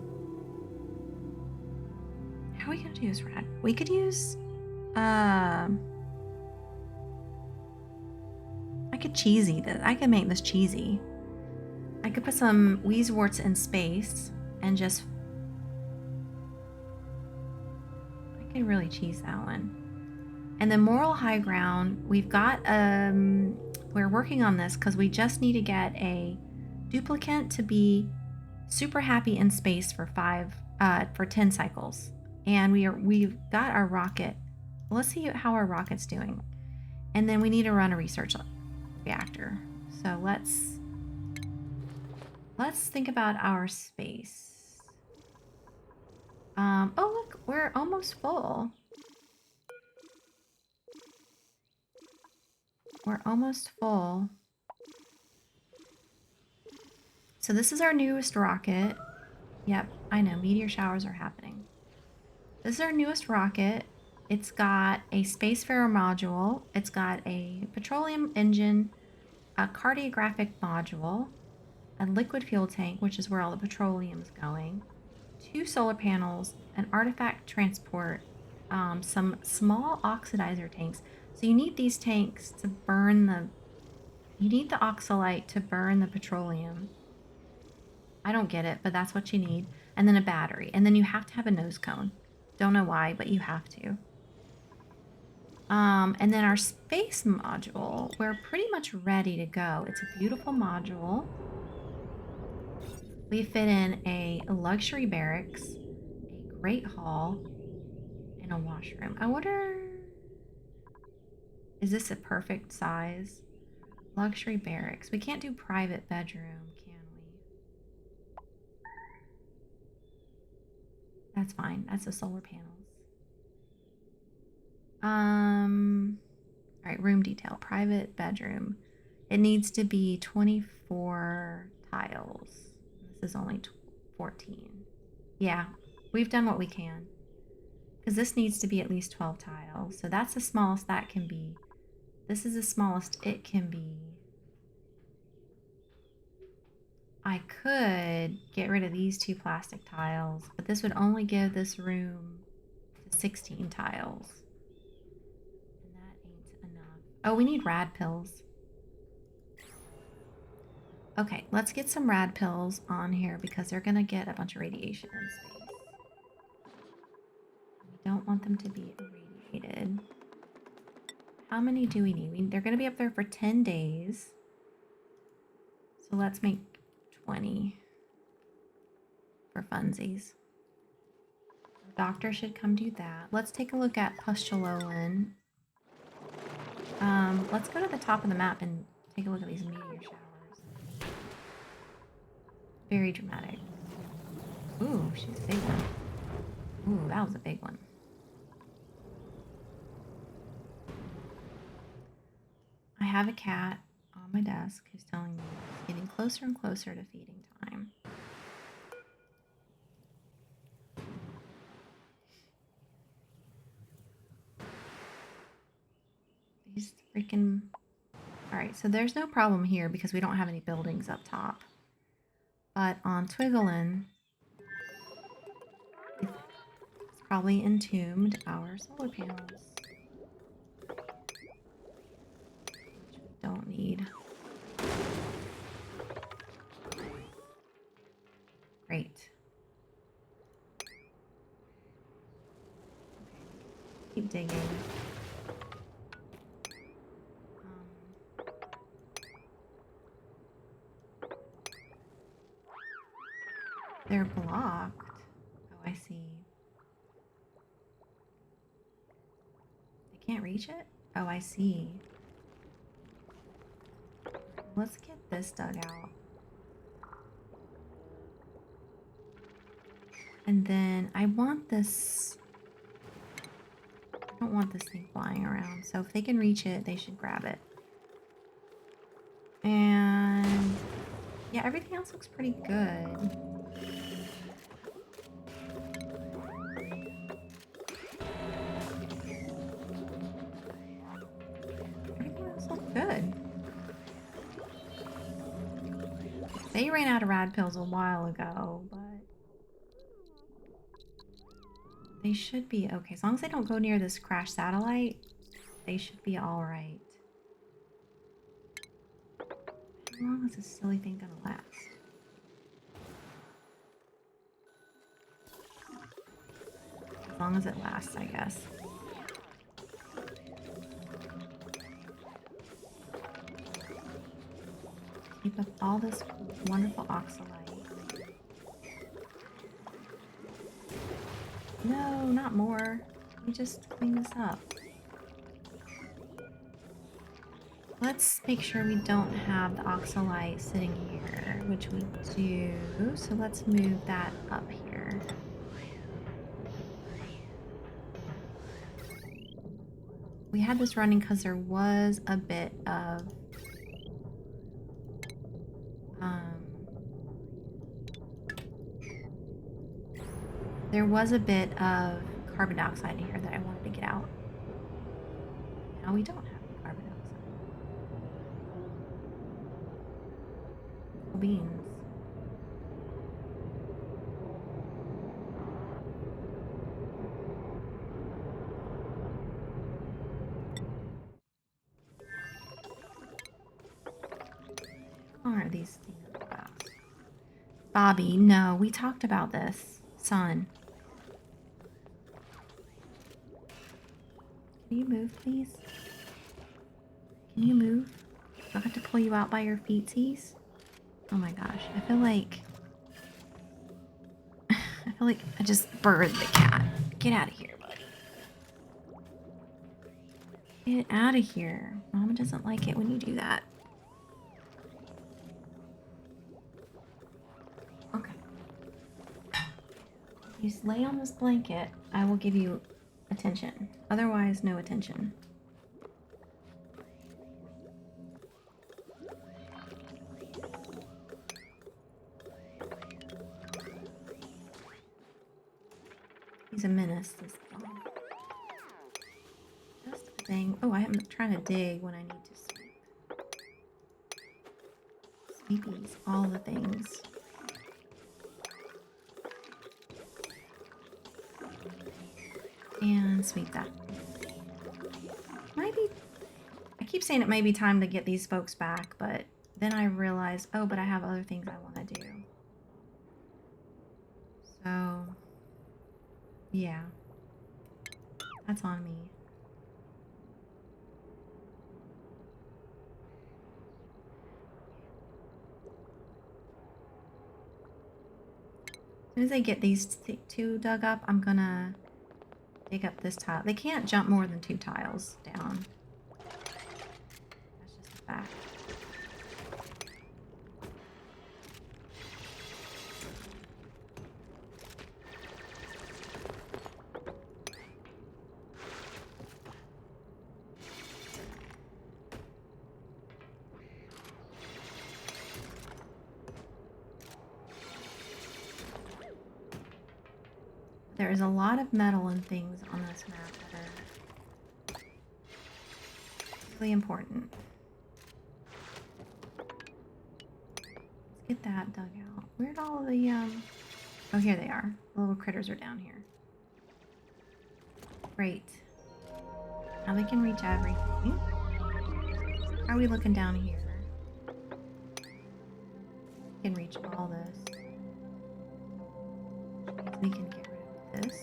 How are we going to do this rad? We could use, I could cheesy this. I could make this cheesy. I could put some Weezeworts in space and just, I could really cheese that one. And the moral high ground, we've got, we're working on this because we just need to get a duplicant to be super happy in space for 10 cycles. And we've got our rocket. Let's see how our rocket's doing. And then we need to run a research reactor. So let's think about our space. Oh look, we're almost full. We're almost full. So this is our newest rocket. Yep, I know, meteor showers are happening. This is our newest rocket. It's got a spacefarer module. It's got a petroleum engine, a cartographic module, a liquid fuel tank, which is where all the petroleum is going, 2 solar panels, an artifact transport, some small oxidizer tanks. So you need these tanks to burn you need the oxalite to burn the petroleum. I don't get it, but that's what you need. And then a battery. And then you have to have a nose cone. Don't know why, but you have to. And then our space module, we're pretty much ready to go. It's a beautiful module. We fit in a luxury barracks, a great hall, and a washroom. I wonder, is this a perfect size? Luxury barracks. We can't do private bedroom, can we? That's fine. That's the solar panels. All right, room detail. Private bedroom. It needs to be 24 tiles. This is only 14. Yeah, we've done what we can. Because this needs to be at least 12 tiles. So that's the smallest that can be. This is the smallest it can be. I could get rid of these 2 plastic tiles, but this would only give this room to 16 tiles. And that ain't enough. Oh, we need rad pills. Okay, let's get some rad pills on here because they're gonna get a bunch of radiation in space. I don't want them to be irradiated. How many do we need? They're going to be up there for 10 days. So let's make 20 for funsies. The doctor should come do that. Let's take a look at Pustulolin. Let's go to the top of the map and take a look at these meteor showers. Very dramatic. Ooh, she's a big one. Ooh, that was a big one. I have a cat on my desk who's telling me it's getting closer and closer to feeding time. These freaking... Alright, so there's no problem here because we don't have any buildings up top. But on Twigglein, it's probably entombed our solar panels. Which we don't need. Great. Okay. Keep digging. They're blocked. Oh, I see. They can't reach it? Oh, I see. Let's get this dug out. And then I want this... I don't want this thing flying around. So if they can reach it, they should grab it. And... yeah, everything else looks pretty good. Good. They ran out of rad pills a while ago, but they should be okay. As long as they don't go near this crashed satellite, they should be alright. How long is this silly thing gonna last? As long as it lasts, I guess. Keep up all this wonderful oxalite. No, not more. Let me just clean this up. Let's make sure we don't have the oxalite sitting here, which we do. So let's move that up here. We had this running because there was a bit of carbon dioxide in here that I wanted to get out. Now we don't have any carbon dioxide. Beans. How are these things about? Bobby, no, we talked about this. Son. Can you move, please? Can you move? Do I have to pull you out by your feetsies? Oh my gosh, I feel like I just birthed the cat. Get out of here, buddy. Get out of here. Mama doesn't like it when you do that. Okay. You just lay on this blanket, I will give you attention. Otherwise, no attention. He's a menace, this dog. Just a thing. Oh, I am trying to dig when I need to sweep. Sweepies, all the things. And sweep that. Maybe, I keep saying it may be time to get these folks back, but then I realize, oh, but I have other things I want to do. So, yeah. That's on me. As soon as I get these two dug up, I'm gonna dig up this tile. They can't jump more than 2 tiles down. That's just a fact. There's a lot of metal and things on this map that are really important. Let's get that dug out. Where'd all the oh, here they are. The little critters are down here. Great. Now we can reach everything. How are we looking down here? We can reach all this. Which means we can get rid of this.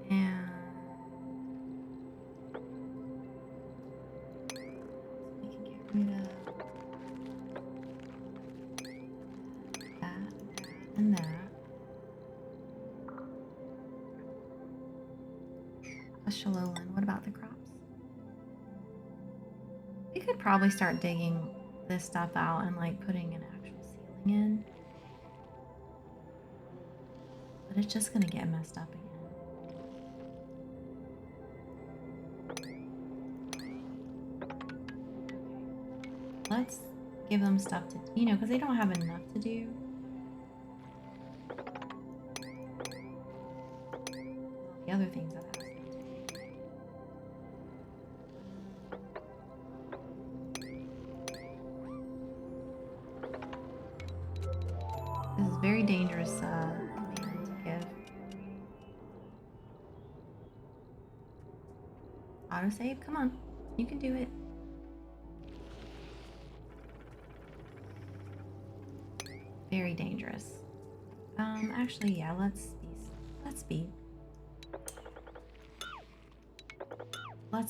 And we can get rid of that and that. A Shalolan. What about the crops? We could probably start digging this stuff out and like putting an actual ceiling in. But it's just gonna get messed up again. Let's give them stuff to, you know, because they don't have enough to do. The other things I've asked them to do. This is very dangerous command to give. Autosave? Come on. You can do it. Very dangerous. Actually, yeah, let's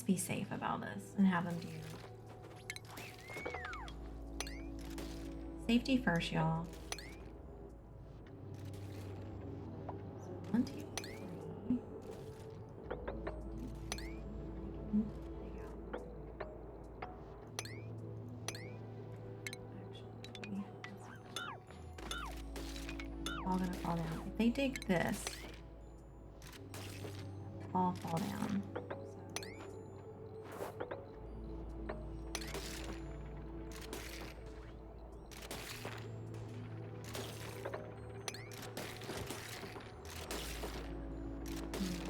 be safe about this and have them do safety first, y'all. So 1, 2, 3. All gonna fall down. If they dig this, all fall down.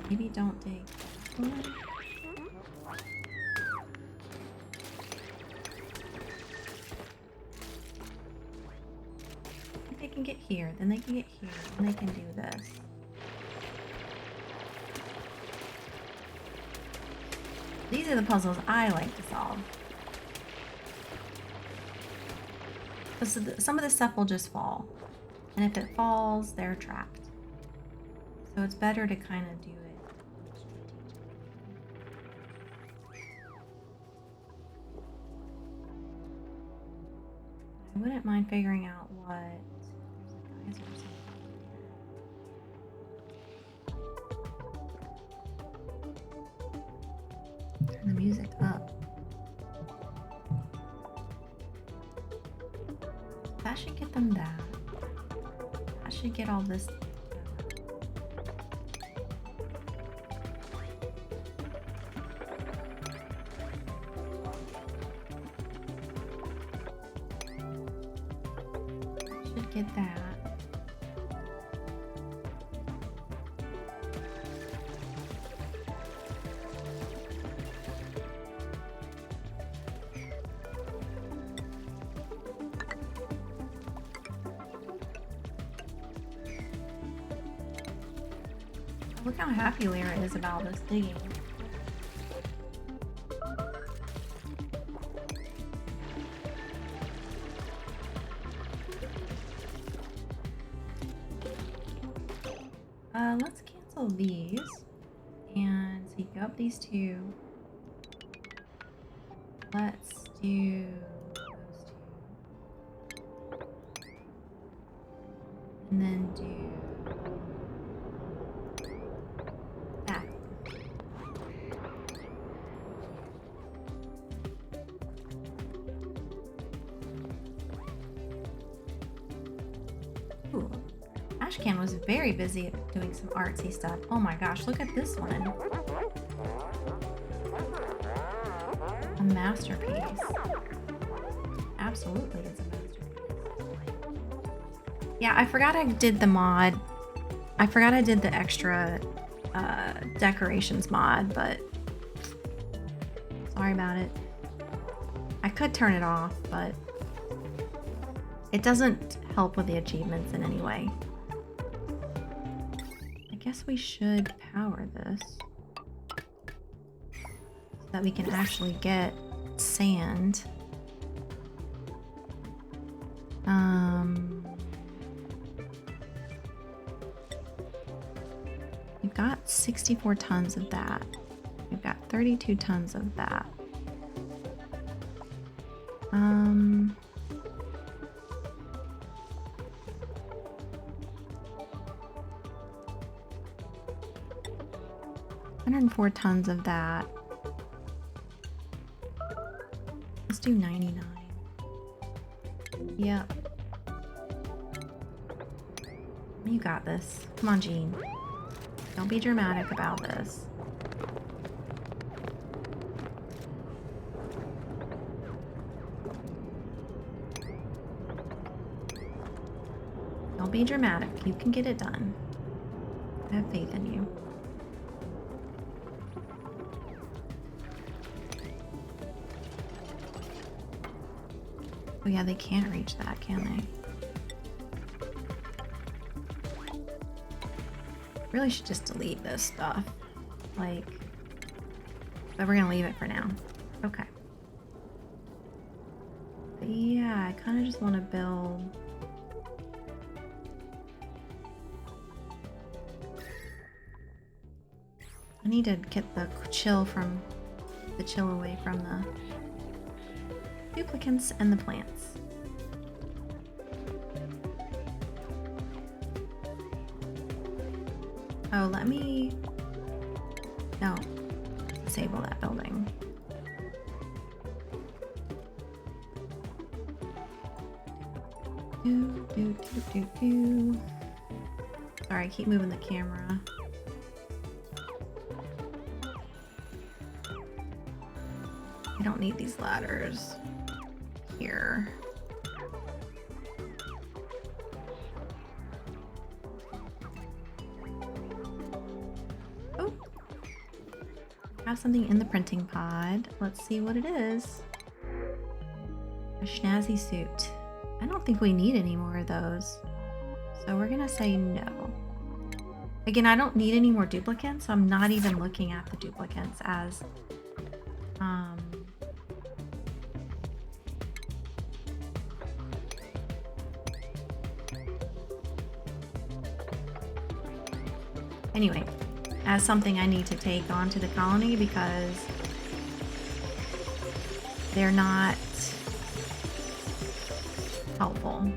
Maybe don't dig that one. If they can get here, then they can get here, and they can do this. These are the puzzles I like to solve. So some of the stuff will just fall. And if it falls, they're trapped. So it's better to kind of do it I wouldn't mind figuring out what. There's a geyser or something. Turn the music up. That should get them that. That should get all this. Get that. Look how happy Lyra is about this digging. Let's cancel these. And so you go up these two. Let's do those two. And then do that. Ooh. Ashcan was very busy doing some artsy stuff. Oh my gosh, look at this one. A masterpiece. Absolutely, it's a masterpiece. Yeah, I forgot I did the mod. I forgot I did the extra decorations mod, but sorry about it. I could turn it off, but it doesn't help with the achievements in any way. I guess we should power this so that we can actually get sand. We've got 64 tons of that. We've got 32 tons of that. 104 tons of that. Let's do 99. Yep. You got this. Come on, Jean. Don't be dramatic about this. Don't be dramatic. You can get it done. I have faith in you. Oh yeah, they can't reach that, can they? Really should just delete this stuff. Like, but we're gonna leave it for now. Okay. But yeah, I kind of just want to build. I need to get the chill away from the duplicants and the plants. Oh, let me... No. Disable that building. Sorry, I keep moving the camera. I don't need these ladders here. Oh, I have something in the printing pod. Let's see what it is. A snazzy suit. I don't think we need any more of those, so we're gonna say no. Again, I don't need any more duplicates, so I'm not even looking at the duplicates as anyway, as something I need to take onto the colony because they're not helpful.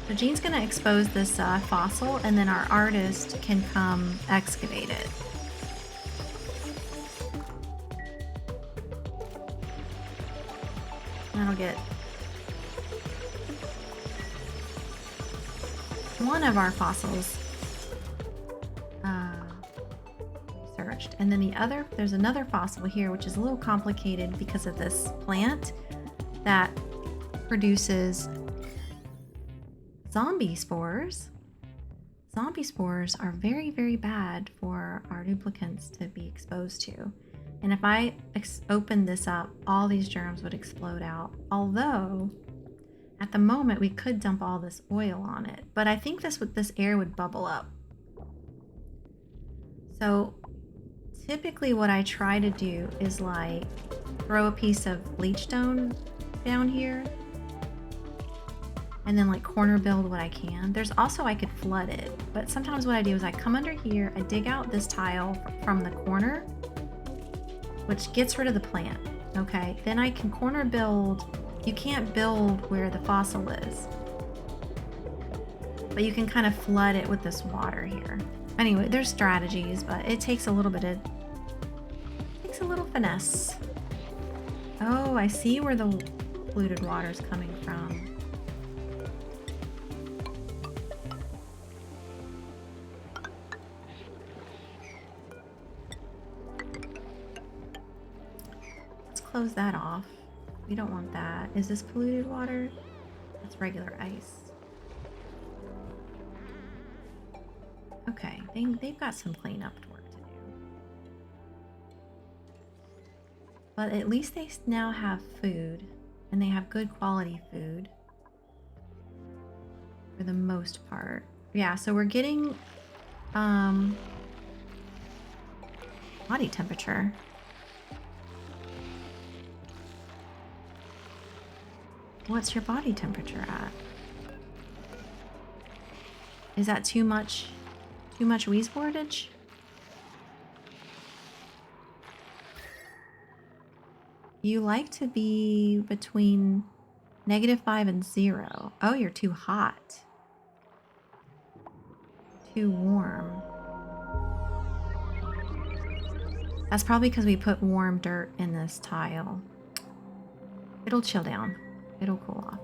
So Jean's gonna expose this fossil, and then our artist can come excavate it. That'll get one of our fossils researched, and then the other, there's another fossil here which is a little complicated because of this plant that produces zombie spores. Zombie spores are very, very bad for our duplicants to be exposed to. And if I open this up, all these germs would explode out. Although, at the moment, we could dump all this oil on it. But I think this air would bubble up. So, typically what I try to do is like throw a piece of bleach stone down here. and then like corner build what I can. There's also, I could flood it, but sometimes what I do is I come under here, I dig out this tile from the corner, which gets rid of the plant. Okay, then I can corner build. You can't build where the fossil is, but you can kind of flood it with this water here. Anyway, there's strategies, but it takes a little bit of, takes a little finesse. Oh, I see where the polluted water is coming from. Let's close that off. We don't want that. Is this polluted water? That's regular ice. Okay, they've got some cleanup work to do. But at least they now have food, and they have good quality food for the most part. Yeah, so we're getting body temperature. What's your body temperature at? Is that too much wheezeboardage? You like to be between -5 and 0. Oh, you're too hot. Too warm. That's probably because we put warm dirt in this tile. It'll chill down. It'll cool off.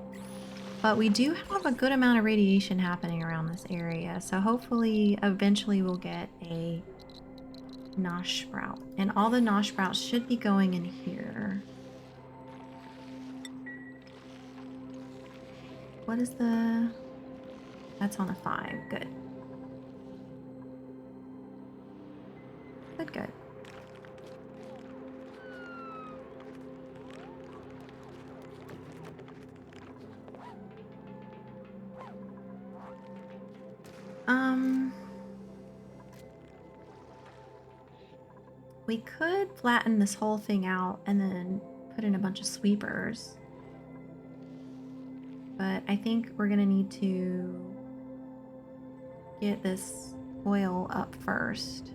But we do have a good amount of radiation happening around this area, so hopefully eventually we'll get a nosh sprout. And all the nosh sprouts should be going in here. What is the... That's on a 5. Good. Good, good. We could flatten this whole thing out and then put in a bunch of sweepers. But I think we're gonna need to get this oil up first.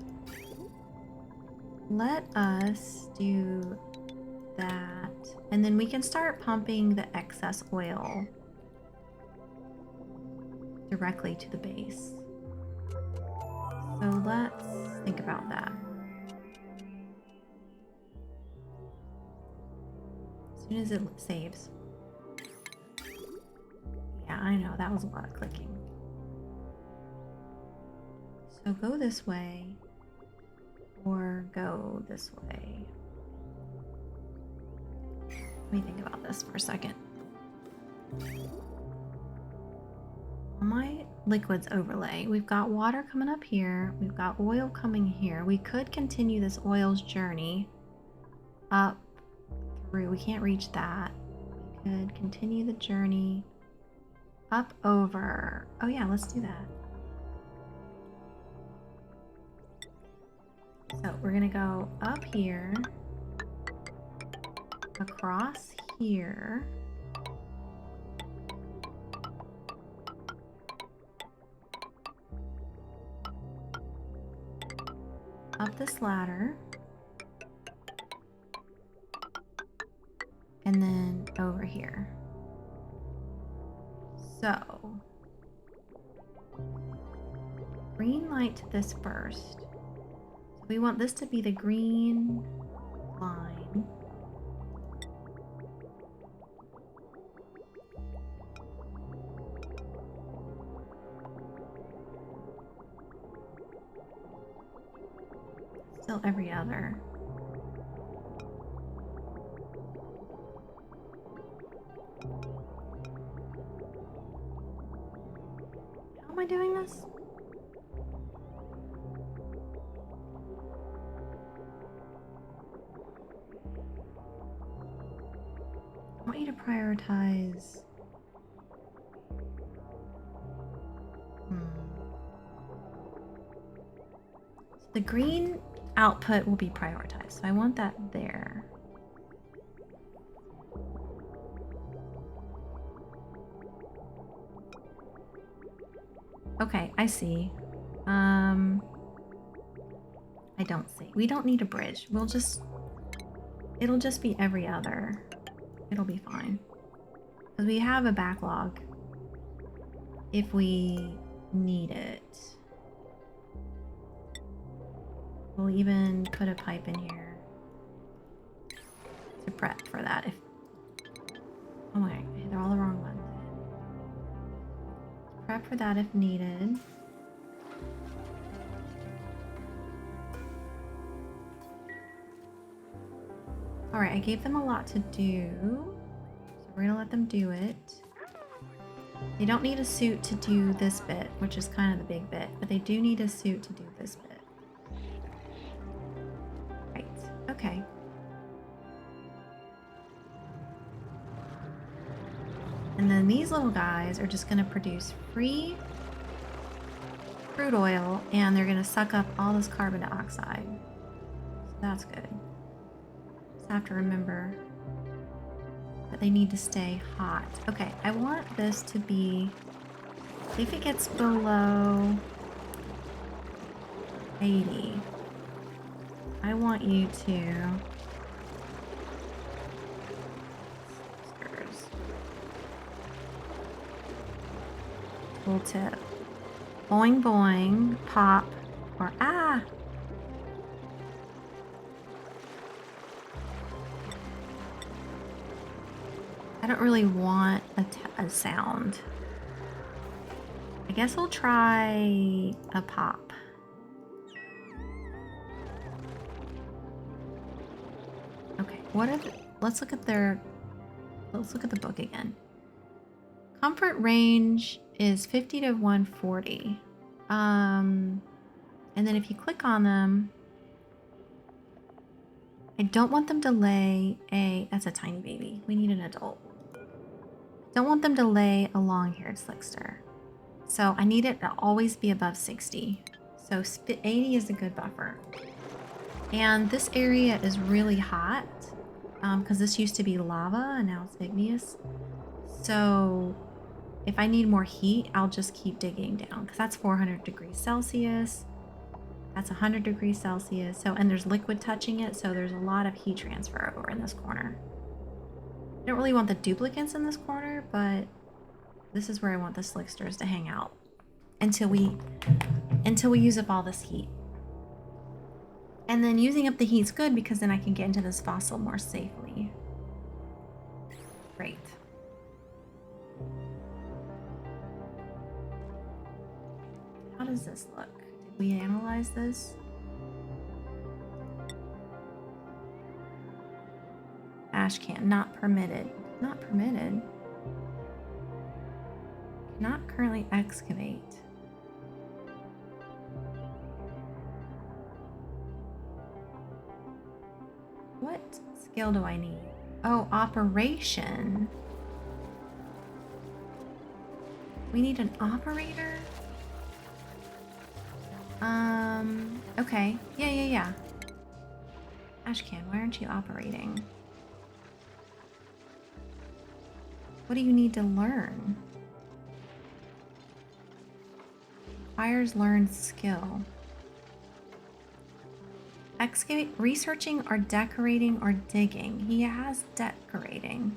Let us do that, and then we can start pumping the excess oil directly to the base. So let's think about that. As soon as it saves. Yeah, I know, that was a lot of clicking. So go this way, or go this way. Let me think about this for a second. On my liquids overlay, we've got water coming up here, we've got oil coming here. We could continue this oil's journey up through, we can't reach that. We could continue the journey up over, oh yeah, let's do that. So we're gonna go up here, across here, up this ladder, and then over here. So, green light to this first. So we want this to be the green line. Still every other. How am I doing this? I want you to prioritize. So the green output will be prioritized. So I want that there. Okay, I see. I don't see. We don't need a bridge. It'll just be every other. It'll be fine. Because we have a backlog if we need it. We'll even put a pipe in here to prep for that if... Oh my, they're all the wrong ones. Prep for that if needed. Alright, I gave them a lot to do, so we're gonna let them do it. They don't need a suit to do this bit, which is kind of the big bit, but they do need a suit to do this bit. Right, okay. And then these little guys are just gonna produce free crude oil, and they're gonna suck up all this carbon dioxide. So that's good. Just have to remember that they need to stay hot. Okay, I want this to be, if it gets below 80, I want you to Tooltip. Boing boing, pop, or ah! I don't really want a sound. I guess I'll try a pop. Okay, what are the, let's look at the book again. Comfort range is 50 to 140. And then if you click on them, I don't want them to lay that's a tiny baby. We need an adult. Don't want them to lay a long-haired slickster. So I need it to always be above 60. So 80 is a good buffer. And this area is really hot because this used to be lava and now it's igneous. So if I need more heat, I'll just keep digging down because that's 400 degrees Celsius. That's 100 degrees Celsius. So, and there's liquid touching it, so there's a lot of heat transfer over in this corner. I don't really want the duplicates in this corner, but this is where I want the slicksters to hang out until we use up all this heat. And then using up the heat's good because then I can get into this fossil more safely. Great. How does this look? Did we analyze this? Ash can not permitted. Not permitted. Cannot currently excavate. What skill do I need? Oh, operation. We need an operator? Okay. Yeah. Ashcan, why aren't you operating? What do you need to learn? Requires learned skill. Excavate, researching or decorating or digging. He has decorating.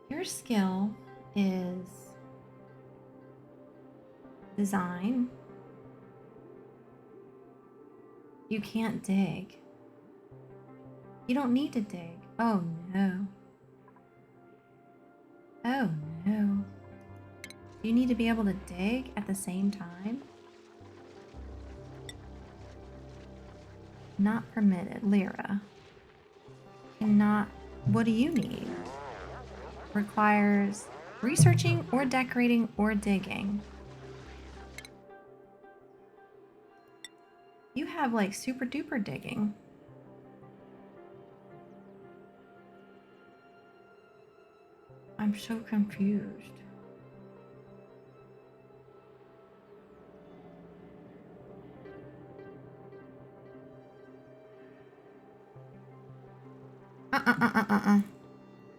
Your skill is design. You can't dig. You don't need to dig. Oh no. Oh no. You need to be able to dig at the same time? Not permitted. Lyra. Cannot. What do you need? Requires researching or decorating or digging. You have like super duper digging. I'm so confused.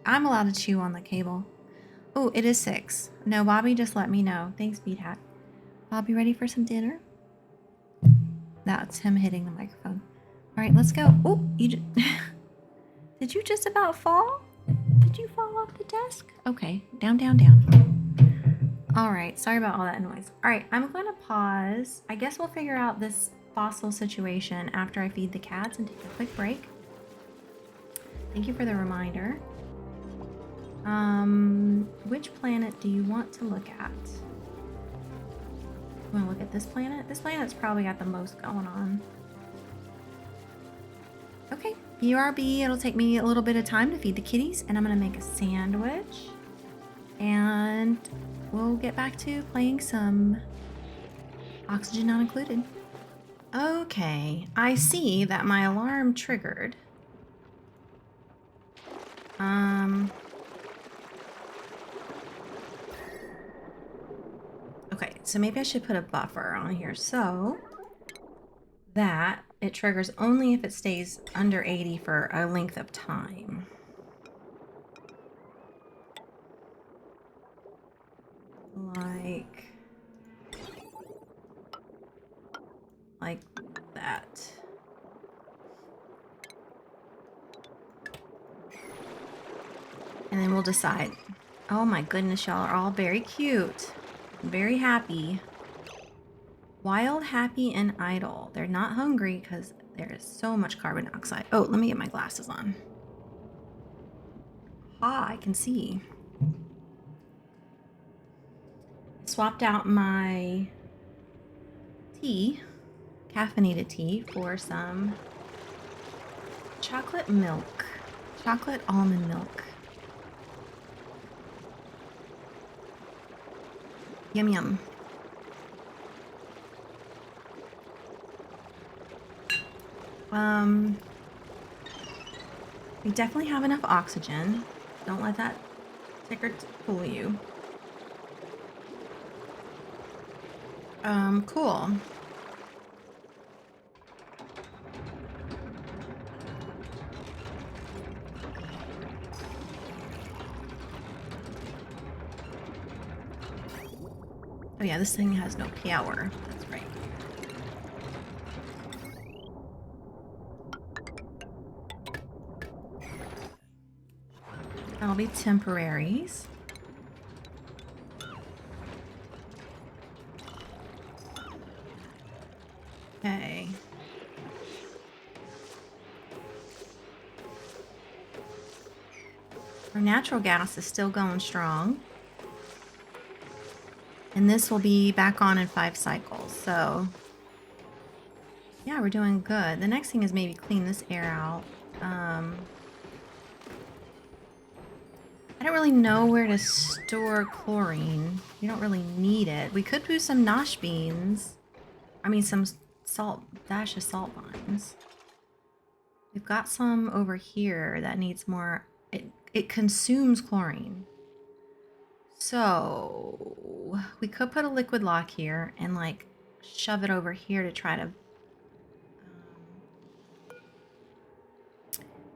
I'm allowed to chew on the cable. Oh, it is 6. No, Bobby just let me know. Thanks, Beat Hat. Bobby, ready for some dinner? That's him hitting the microphone. All right, let's go. Oh, you did you just about fall? Did you fall off the desk? Okay, down, down, down. All right, sorry about all that noise. All right, I'm going to pause. I guess we'll figure out this fossil situation after I feed the cats and take a quick break. Thank you for the reminder. Which planet do you want to look at? You want to look at this planet? This planet's probably got the most going on. Okay, BRB, it'll take me a little bit of time to feed the kitties, and I'm gonna make a sandwich. And we'll get back to playing some Oxygen Not Included. Okay, I see that my alarm triggered. Okay, so maybe I should put a buffer on here so that it triggers only if it stays under 80 for a length of time. Like that. And then we'll decide. Oh my goodness, y'all are all very cute. Very happy. Wild, happy, and idle. They're not hungry because there is so much carbon dioxide. Oh, let me get my glasses on. Ah, I can see. Swapped out my tea, caffeinated tea, for some chocolate milk. Chocolate almond milk. Yum yum. We definitely have enough oxygen. Don't let that ticker fool you. Cool. Oh yeah, this thing has no power. That's right. That'll be temporaries. Okay. Our natural gas is still going strong. And this will be back on in 5 cycles. So yeah, we're doing good. The next thing is maybe clean this air out. I don't really know where to store chlorine. We don't really need it. We could do some nosh beans. I mean, some dash of salt mines. We've got some over here that needs more. It consumes chlorine. So we could put a liquid lock here and like shove it over here to try to.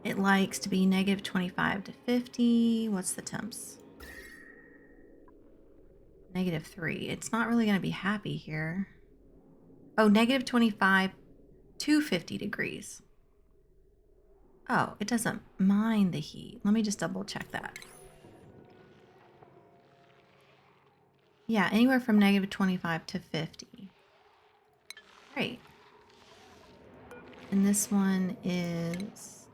It likes to be negative 25 to 50. What's the temps? Negative 3. It's not really going to be happy here. Oh, negative 25 to 50 degrees. Oh, it doesn't mind the heat. Let me just double check that. Yeah, anywhere from negative 25 to 50. Great. And this one is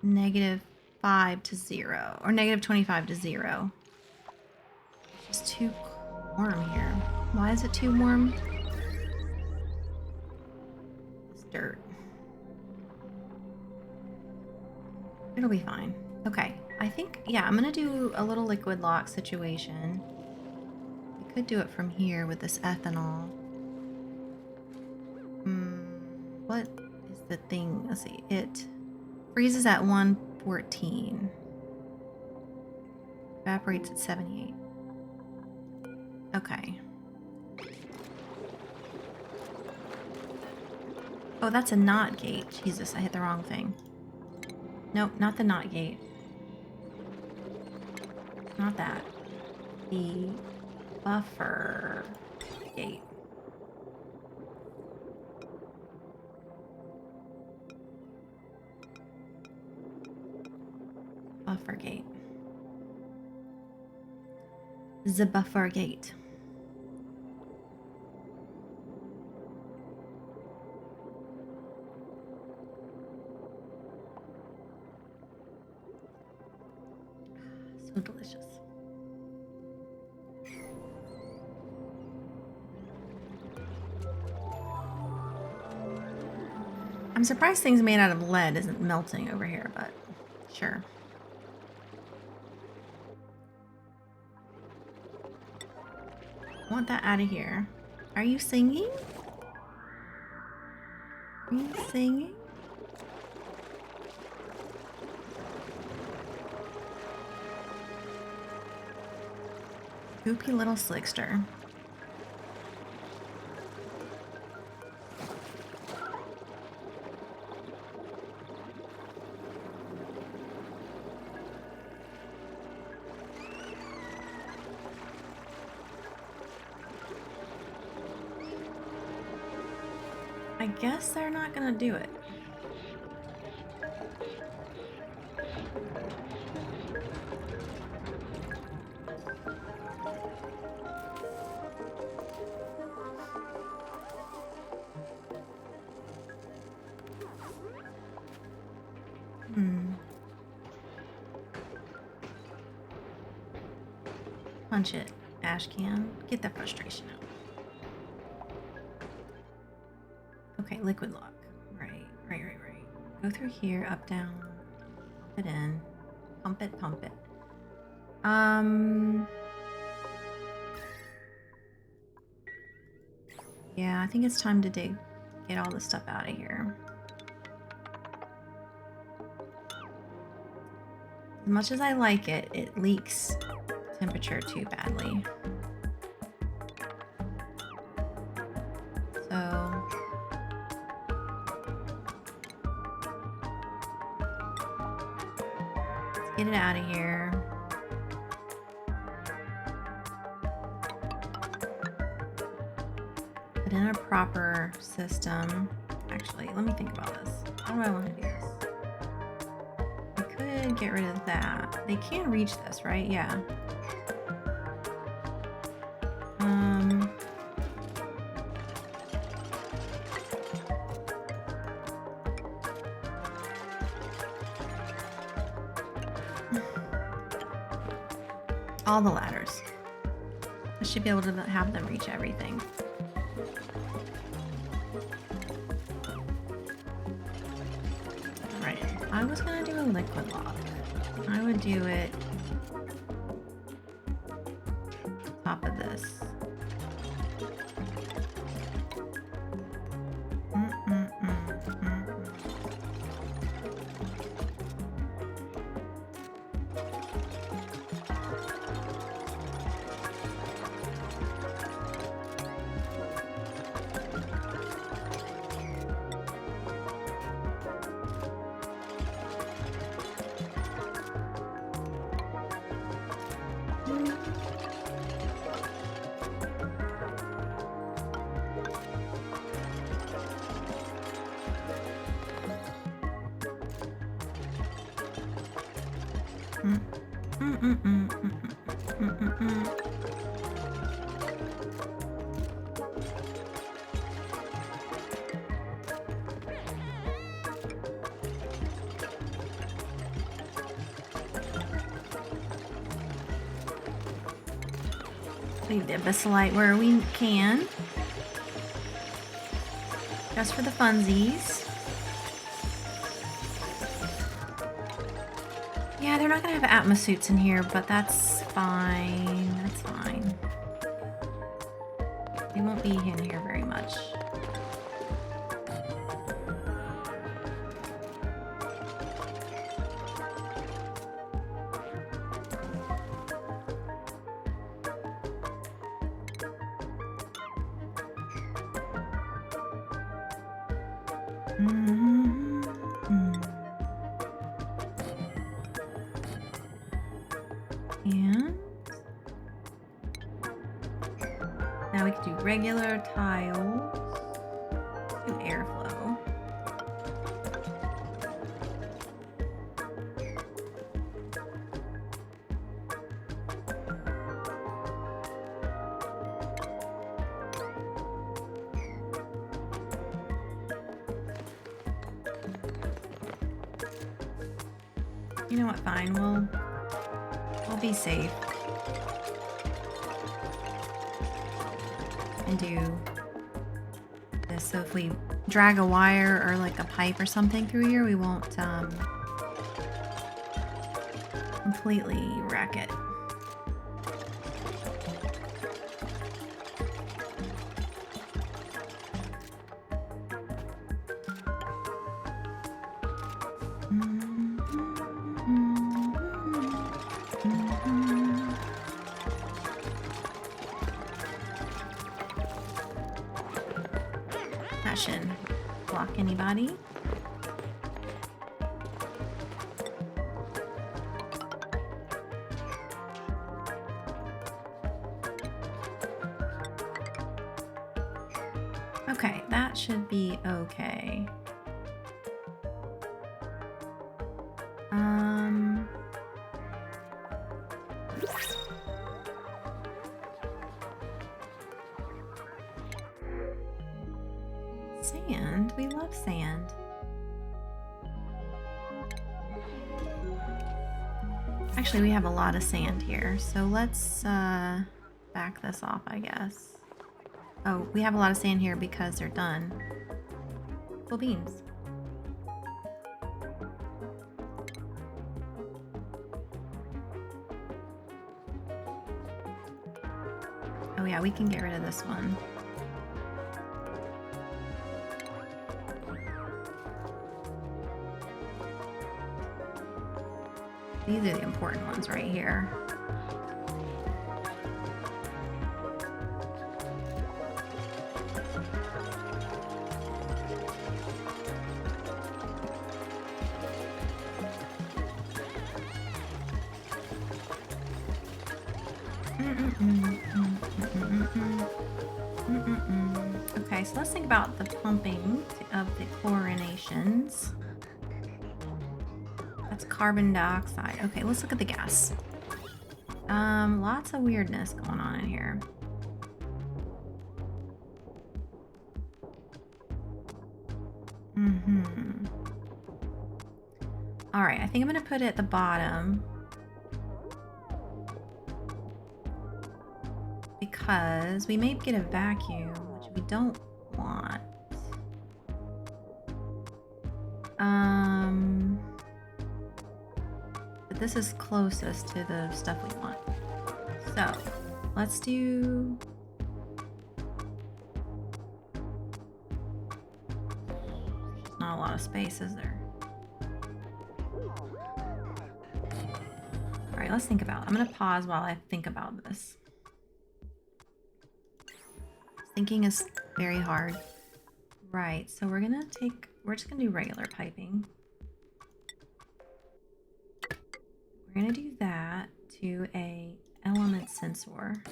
negative 5 to 0. Or negative 25 to 0. It's just too warm here. Why is it too warm? It's dirt. It'll be fine. Okay. I think, yeah, I'm going to do a little liquid lock situation. We could do it from here with this ethanol. What is the thing? Let's see. It freezes at 114. Evaporates at 78. Okay. Oh, that's a not gate. Jesus, I hit the wrong thing. Nope, not the knot gate. Not that. The buffer gate. Buffer gate. The buffer gate. So delicious. I'm surprised things made out of lead isn't melting over here, but sure. I want that out of here. Are you singing? Are you singing? Goopy little slickster. I guess they're not gonna do it. Punch it, ash can. Get that frustration out. Okay, liquid lock. Right. Go through here, up, down. Pump it in. Pump it. Yeah, I think it's time to get all this stuff out of here. As much as I like it, it leaks temperature too badly. So let's get it out of here. Put in a proper system. Actually, let me think about this. How do I want to do this? I could get rid of that. They can reach this, right? Yeah. All the ladders. I should be able to have them reach everything. Right. I was gonna do a liquid lock. I would do it top of this. Leave the abyssalite where we can. Just for the funsies. Yeah, they're not gonna have Atmos suits in here, but that's fine. That's fine. They won't be in here very much. And now we can do regular tiles. Do airflow. You know what? Fine. We'll be safe and do this. So if we drag a wire or like a pipe or something through here, we won't completely wreck it. That shouldn't block anybody. Okay, that should be okay. Sand? We love sand. Actually, we have a lot of sand here, so let's back this off, I guess. Oh, we have a lot of sand here because they're done. Cool beans. Oh yeah, we can get rid of this one. These are the important ones right here. Okay, so let's think about the pumping of the chlorinations. That's carbon dioxide. Okay, let's look at the gas. Lots of weirdness going on in here. All right, I think I'm gonna put it at the bottom because we may get a vacuum, which we don't want. But this is closest to the stuff we want. So let's do not a lot of space, is there? All right, let's think about it. I'm gonna pause while I think about this. Thinking is very hard. Right, so we're just gonna do regular piping. We're gonna do that to a element sensor,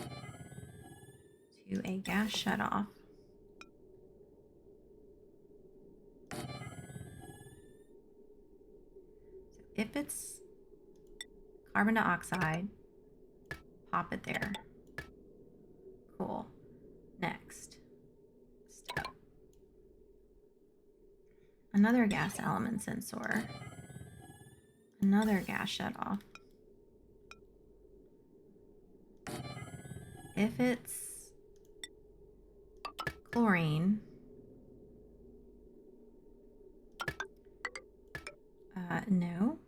to a gas shutoff. So if it's carbon dioxide, pop it there. Cool. Next step. Another gas element sensor. Another gas shutoff. If it's chlorine, no.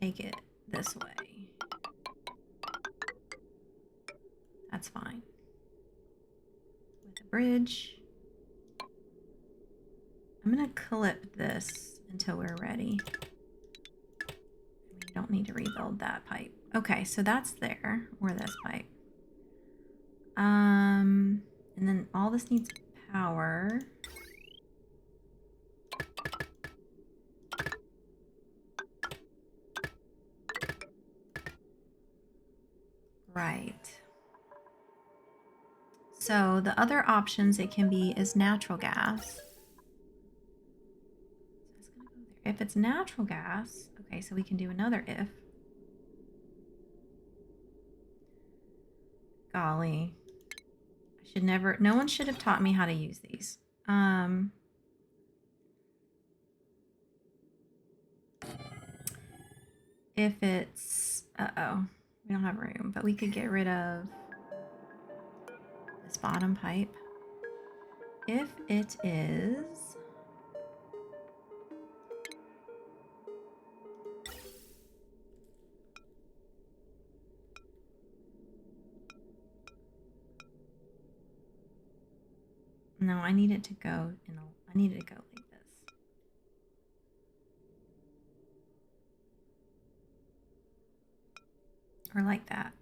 Take it this way. That's fine. With the bridge, I'm gonna clip this until we're ready. We don't need to rebuild that pipe. Okay, so that's there, or this pipe. And then all this needs power. Right. So the other options it can be is natural gas. So it's gonna go there. If it's natural gas, okay, so we can do another if. Golly. I should never, no one should have taught me how to use these. If it's, uh-oh, we don't have room, but we could get rid of this bottom pipe. If it is, no, I need it to go in a, I need it to go like this. Or like that.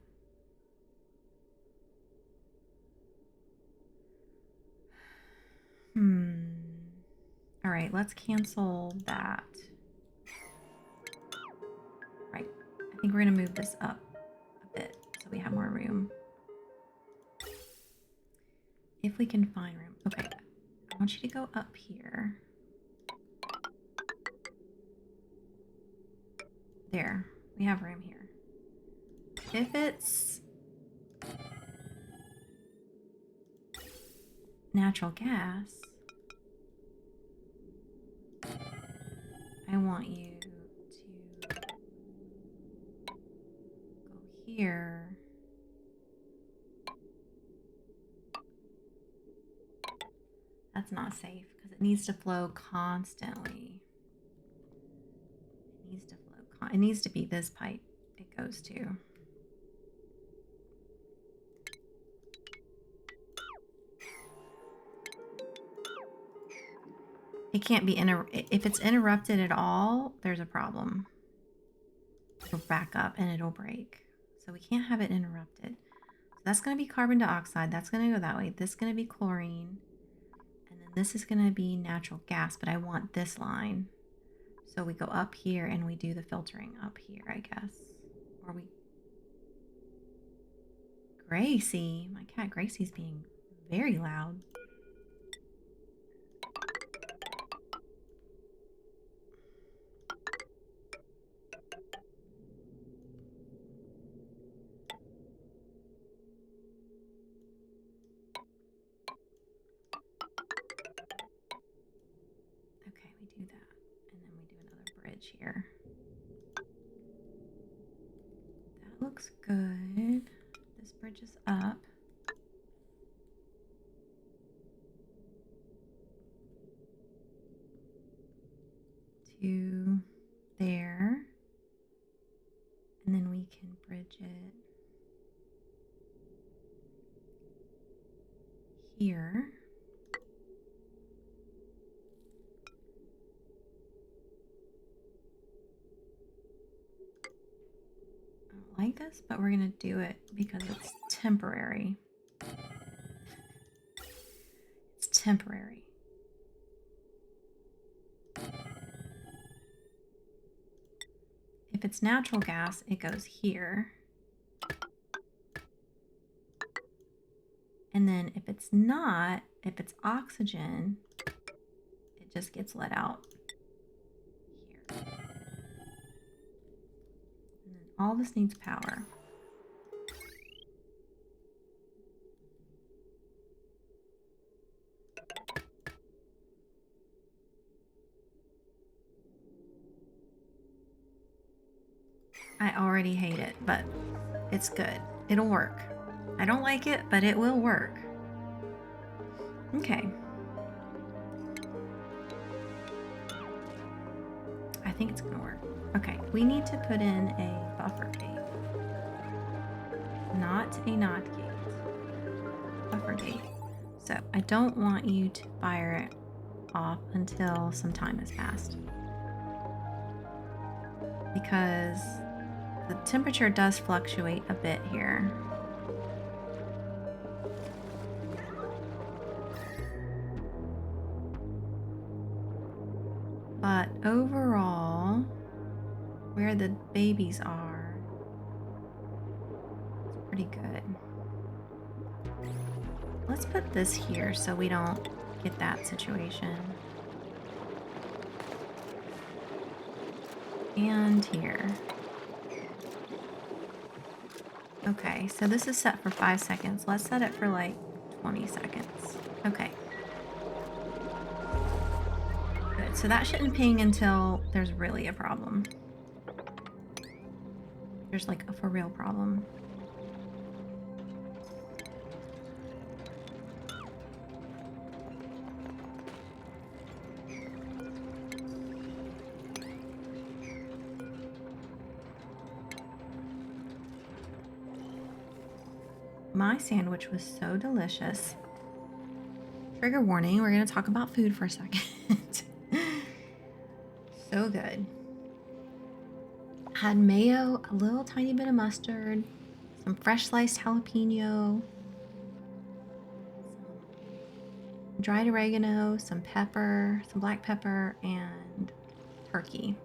All right, let's cancel that. Right. I think we're gonna move this up a bit so we have more room. If we can find room. Okay, I want you to go up here. There, we have room here. If it's natural gas, I want you to go here. That's not safe because it needs to flow constantly. It needs to flow. It needs to be this pipe it goes to. It can't be if it's interrupted at all, there's a problem. It'll back up and it'll break. So we can't have it interrupted. So that's going to be carbon dioxide. That's going to go that way. This is going to be chlorine. And then this is going to be natural gas, but I want this line. So we go up here and we do the filtering up here, I guess. Or we... Gracie. My cat Gracie's being very loud. Okay, we do that. And then we do another bridge here. That looks good. This bridge is up. To there. And then we can bridge it here. I don't like this, but we're going to do it because it's temporary. It's temporary. If it's natural gas, it goes here. And then if it's not, if it's oxygen, it just gets let out here. And then all this needs power. I already hate it, but it's good. It'll work. I don't like it, but it will work. Okay. I think it's gonna work. Okay, we need to put in a buffer gate. Not a not gate. Buffer gate. So I don't want you to fire it off until some time has passed. Because the temperature does fluctuate a bit here. But overall, where the babies are, it's pretty good. Let's put this here so we don't get that situation. And here. Okay, so this is set for 5 seconds. Let's set it for like 20 seconds. Okay. Good. So that shouldn't ping until there's really a problem. There's like a for real problem. My sandwich was so delicious. Trigger warning, we're going to talk about food for a second. So good. Had mayo, a little tiny bit of mustard, some fresh sliced jalapeno, some dried oregano, some pepper, some black pepper, and turkey.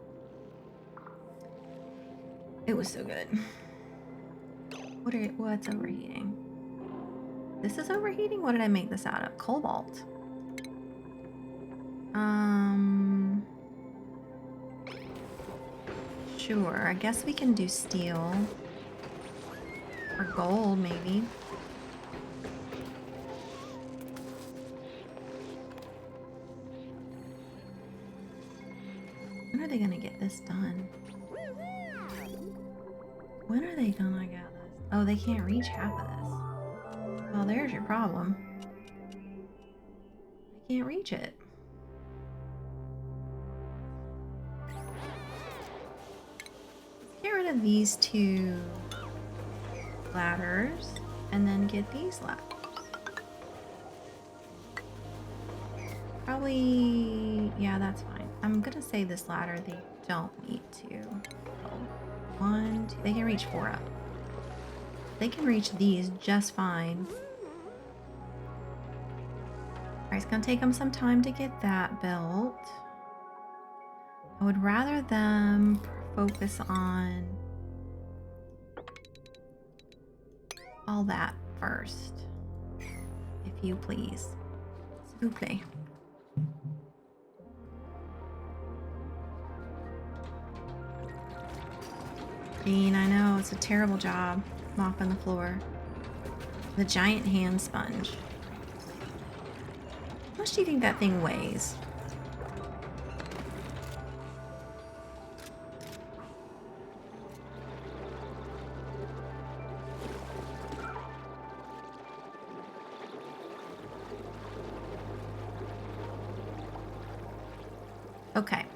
It was so good. What's overheating? This is overheating? What did I make this out of? Cobalt. Sure. I guess we can do steel. Or gold, maybe. When are they gonna get this done? When are they gonna get this? Oh, they can't reach half of this. Well, there's your problem. I can't reach it. Let's get rid of these 2 ladders and then get these ladders. Probably, yeah, that's fine. I'm gonna say this ladder they don't need to build. 1, 2, they can reach 4 up. They can reach these just fine. Alright, it's gonna take them some time to get that built. I would rather them focus on all that first. If you please. S'il vous plaît. Dean, I know, it's a terrible job mopping the floor. The giant hand sponge. How much do you think that thing weighs? Okay.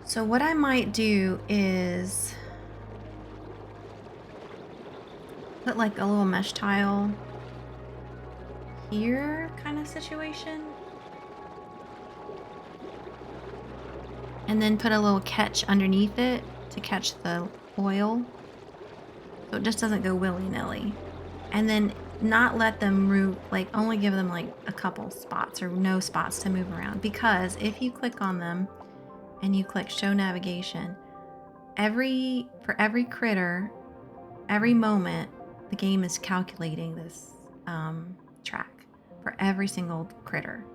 So what I might do is put like a little mesh tile here kind of situation. And then put a little catch underneath it to catch the oil. So it just doesn't go willy-nilly. And then not let them move, like only give them like a couple spots or no spots to move around. Because if you click on them and you click show navigation, for every critter, every moment, the game is calculating this track for every single critter.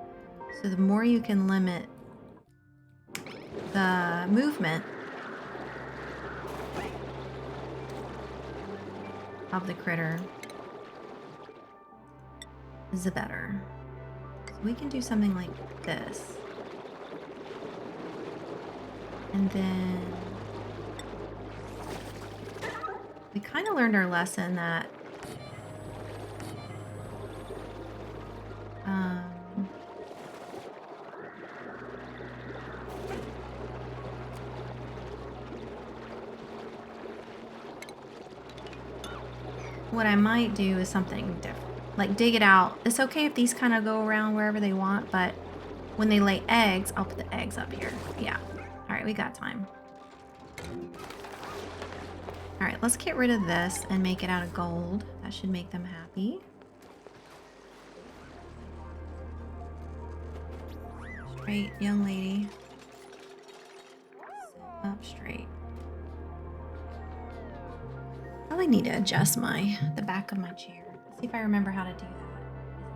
So the more you can limit the movement of the critter, the better. So we can do something like this. And then we kind of learned our lesson that what I might do is something different. Like dig it out. It's okay if these kind of go around wherever they want, but when they lay eggs, I'll put the eggs up here. Yeah. All right, we got time. All right, let's get rid of this and make it out of gold. That should make them happy. Straight, young lady. Sit up straight. I probably need to adjust the back of my chair. Let's see if I remember how to do that. Is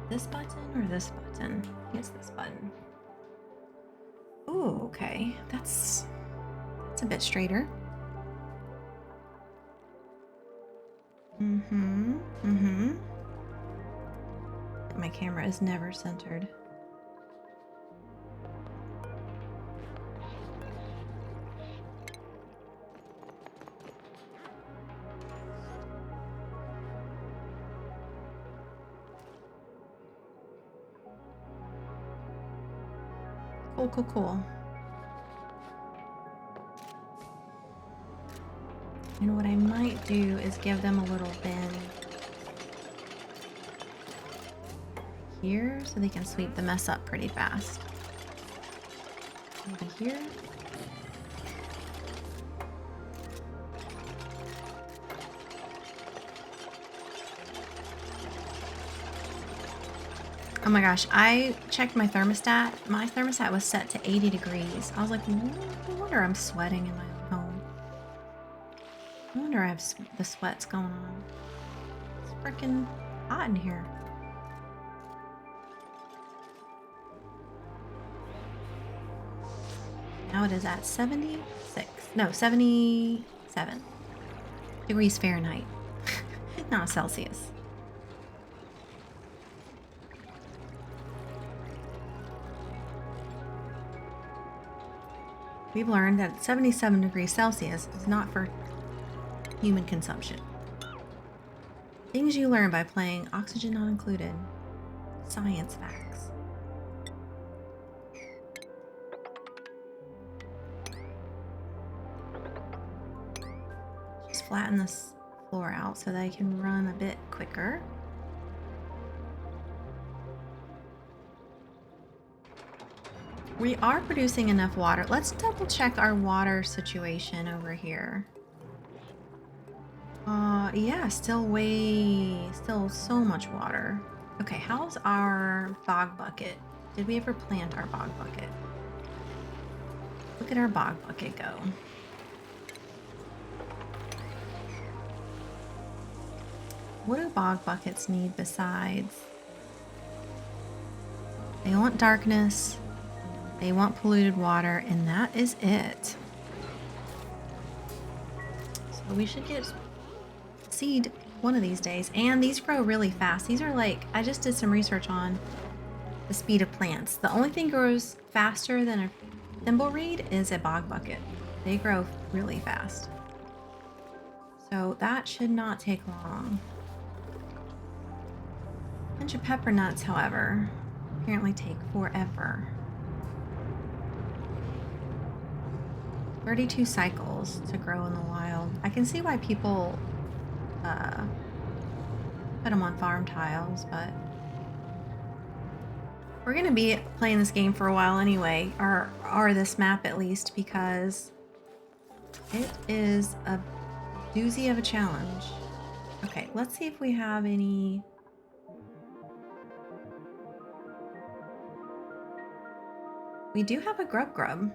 it this button or this button? I think it's this button. Ooh, okay. That's a bit straighter. My camera is never centered. Cool. And what I might do is give them a little bin here so they can sweep the mess up pretty fast. Maybe here. Oh my gosh, I checked my thermostat. My thermostat was set to 80 degrees. I was like, no wonder I'm sweating in my own home. No wonder I have the sweats going on. It's freaking hot in here. Now it is at 77 degrees Fahrenheit, not Celsius. We've learned that 77 degrees Celsius is not for human consumption. Things you learn by playing Oxygen Not Included. Science facts. Just flatten this floor out so that I can run a bit quicker. We are producing enough water. Let's double check our water situation over here. Yeah, still so much water. Okay, how's our bog bucket? Did we ever plant our bog bucket? Look at our bog bucket go. What do bog buckets need besides? They want darkness. They want polluted water, and that is it. So we should get seed one of these days. And these grow really fast. These are like, I just did some research on the speed of plants. The only thing grows faster than a thimbleweed is a bog bucket. They grow really fast. So that should not take long. A bunch of pepper nuts, however, apparently take forever. 32 cycles to grow in the wild. I can see why people put them on farm tiles, but we're gonna be playing this game for a while anyway, or this map at least, because it is a doozy of a challenge. Okay, let's see if we have any. We do have a grub.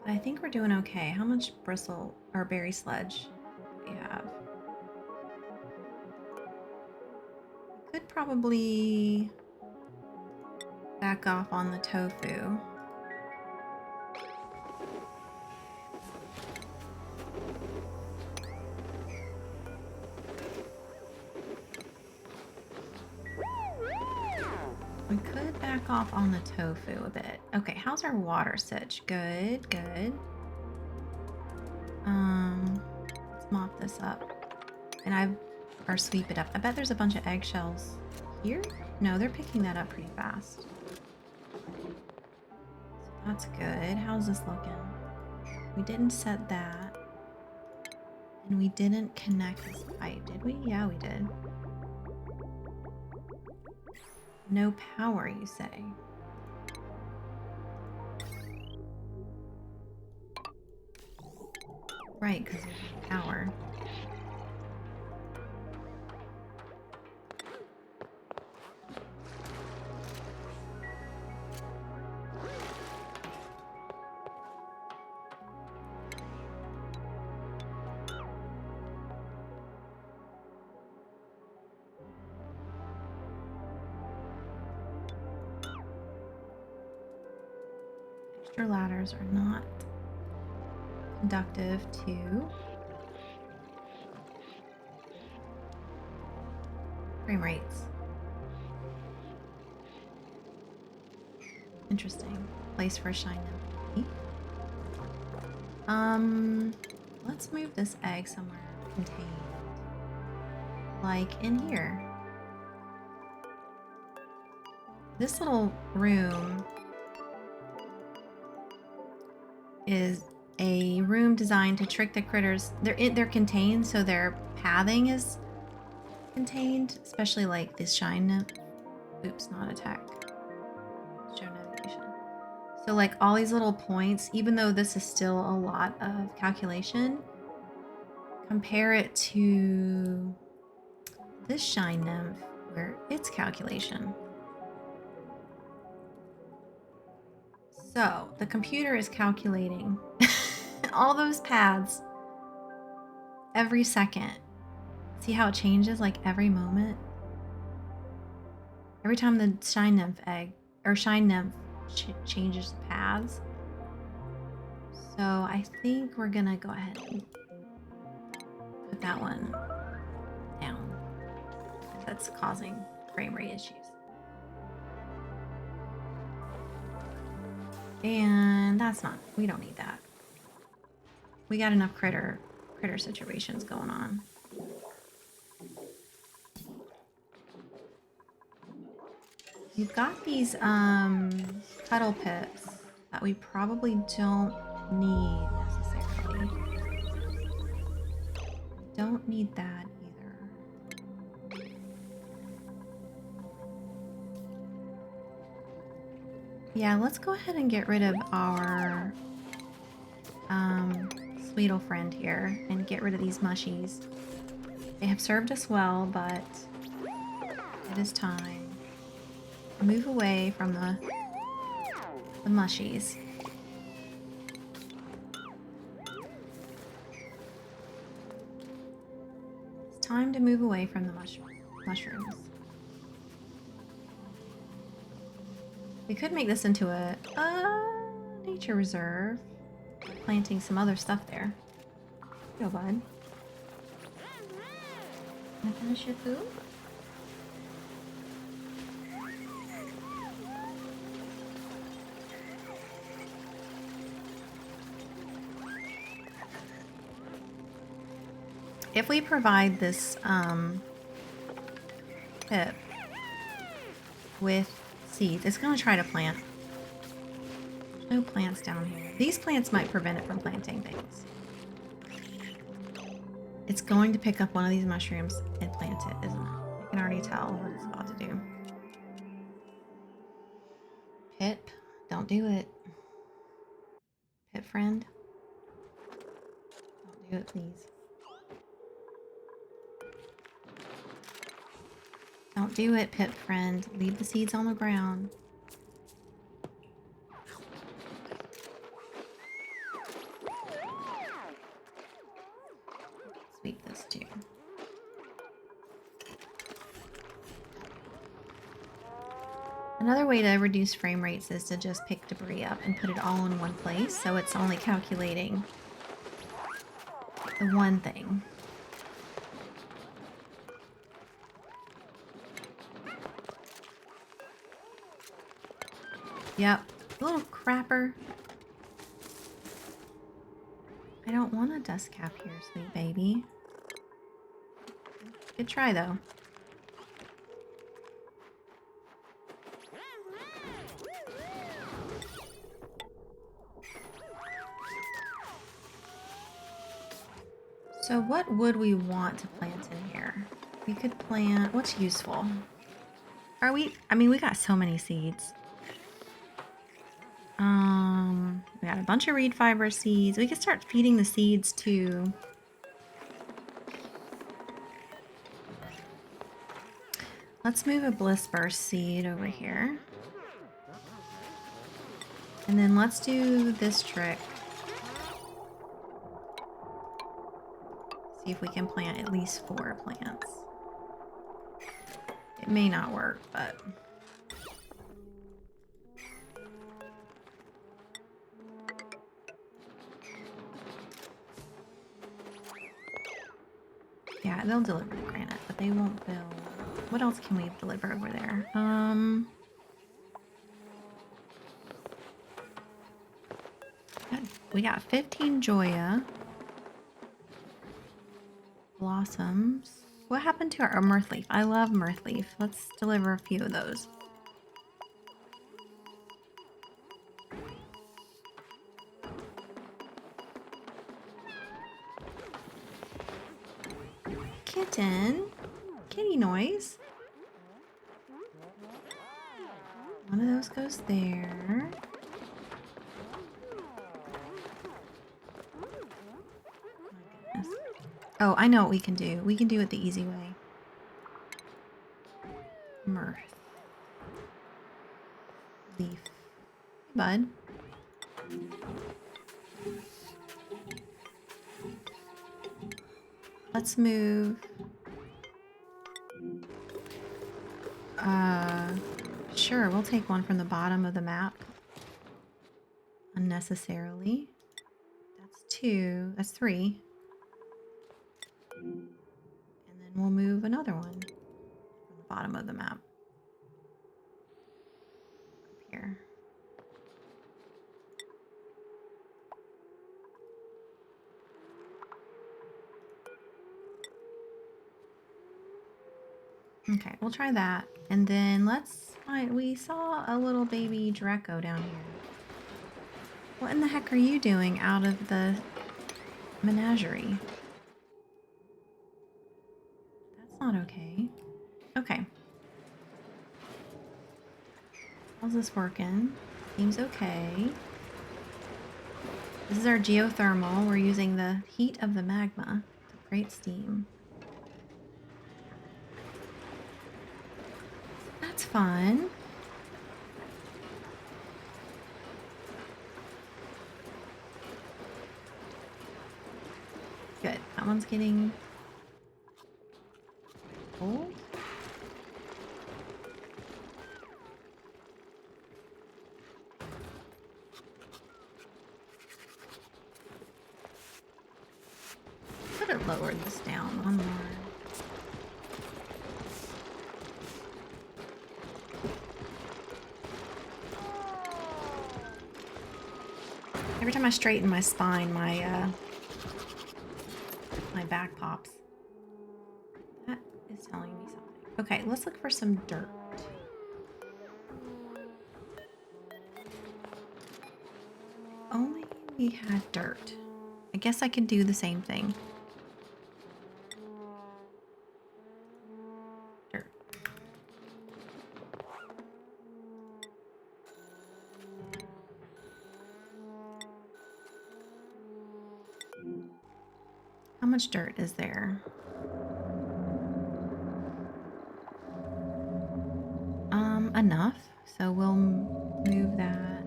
I think we're doing okay. How much bristle or berry sludge do we have? We could probably back off on the tofu. We could back off on the tofu a bit. Okay, how's our water sitch? Good. Let's mop this up. Or sweep it up. I bet there's a bunch of eggshells here? No, they're picking that up pretty fast. So that's good. How's this looking? We didn't set that. And we didn't connect this pipe, did we? Yeah, we did. No power, you say? Right, because there's no power. Extra ladders are not conductive to frame rates. Interesting. Place for a shine nymph. Let's move this egg somewhere contained. Like in here. This little room is a room designed to trick the critters. They're contained, so their pathing is contained, especially like this shine nymph. Oops, not attack. Show navigation. So like all these little points, even though this is still a lot of calculation, compare it to this shine nymph where it's calculation. So the computer is calculating all those paths every second. See how it changes like every moment? Every time the shine nymph egg or shine nymph changes the paths. So I think we're gonna go ahead and put that one down. That's causing frame rate issues. And that's not, we don't need that. We got enough critter situations going on. We've got these cuddle pips that we probably don't need necessarily. Don't need that either. Yeah, let's go ahead and get rid of our Sweetle friend here and get rid of these mushies. They have served us well, but it is time to move away from the mushies. It's time to move away from the mushrooms. We could make this into a nature reserve, planting some other stuff there. Go, bud. Can I finish your food? If we provide this pip with seeds, it's going to try to plant. There's no plants down here. These plants might prevent it from planting things. It's going to pick up one of these mushrooms and plant it, isn't it? I can already tell what it's about to do. Pip, don't do it. Pip friend. Don't do it, please. Don't do it, Pip friend. Leave the seeds on the ground. Sweep this too. Another way to reduce frame rates is to just pick debris up and put it all in one place, so it's only calculating the one thing. Yep, little crapper. I don't want a dust cap here, sweet baby. Good try, though. So what would we want to plant in here? We could plant, what's useful? I mean, we got so many seeds. We got a bunch of reed fiber seeds. We could start feeding the seeds to let's move a bliss burst seed over here. And then let's do this trick. See if we can plant at least 4 plants. It may not work, but Yeah, they'll deliver the granite, but they won't build. What else can we deliver over there? We got 15 Joya. Blossoms. What happened to our Mirth Leaf? I love Mirth Leaf. Let's deliver a few of those. Kitten. Kitty noise. One of those goes there. My goodness. Oh, I know what we can do. We can do it the easy way. Mirth. Leaf. Hey, bud. Let's move. Sure, we'll take one from the bottom of the map. Unnecessarily. That's 2. That's 3. And then we'll move another one from the bottom of the map. Up here. Okay, we'll try that. And then let's find... We saw a little baby Draco down here. What in the heck are you doing out of the menagerie? That's not okay. Okay. How's this working? Seems okay. This is our geothermal. We're using the heat of the magma to create steam. That's fun. Good. That one's getting cold. Could have lowered this down one more. Every time I straighten my spine, my back pops. That is telling me something. Okay, let's look for some dirt. Only we had dirt. I guess I could do the same thing. Dirt. How much dirt is there? Enough. So we'll move that.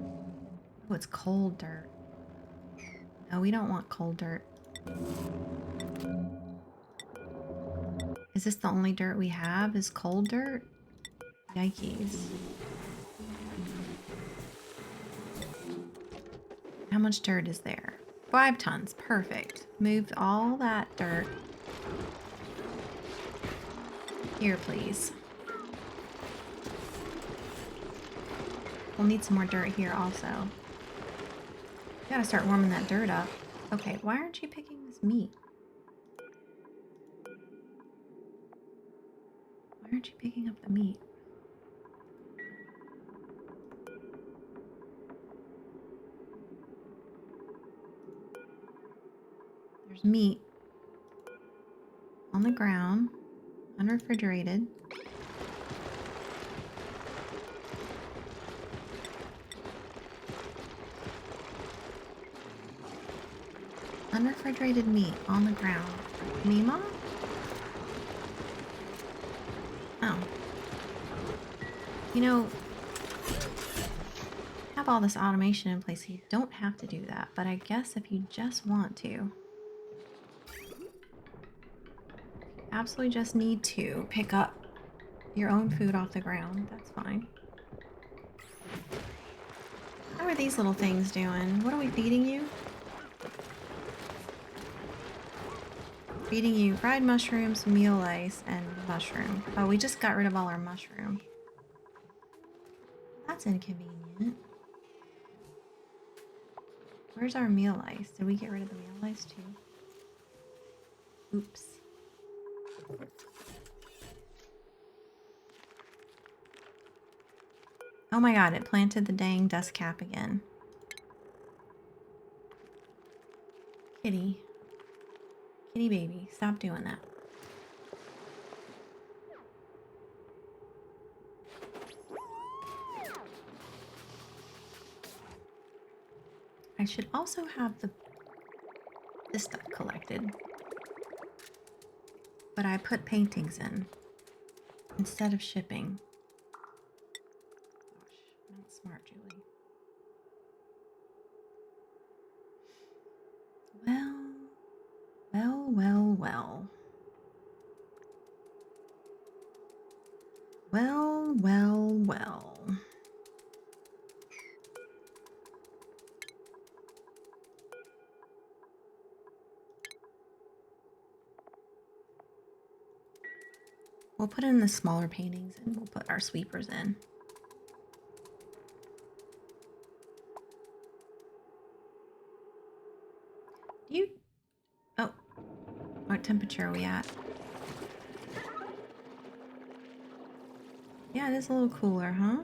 Oh, it's cold dirt. No, we don't want cold dirt. Is this the only dirt we have? Is cold dirt? Yikes. How much dirt is there? 5 tons. Perfect. Moved all that dirt. Here, please. We'll need some more dirt here also. Gotta start warming that dirt up. Okay, why aren't you picking this meat? Why aren't you picking up the meat? There's meat on the ground, unrefrigerated. Unrefrigerated meat on the ground. Mima? Oh. You know, have all this automation in place, so you don't have to do that. But I guess if you just want to, absolutely just need to pick up your own food off the ground, that's fine. How are these little things doing? What are we feeding you? Feeding you fried mushrooms, meal ice, and mushroom. Oh, we just got rid of all our mushroom. That's inconvenient. Where's our meal ice? Did we get rid of the meal ice too? Oops. Oh my god, it planted the dang dust cap again. Kitty. Kitty baby, stop doing that. I should also have this stuff collected. But I put paintings in instead of shipping. Gosh, not smart, Julie. Well. Well. We'll put in the smaller paintings and we'll put our sweepers in. Oh, what temperature are we at? Yeah, it is a little cooler, huh?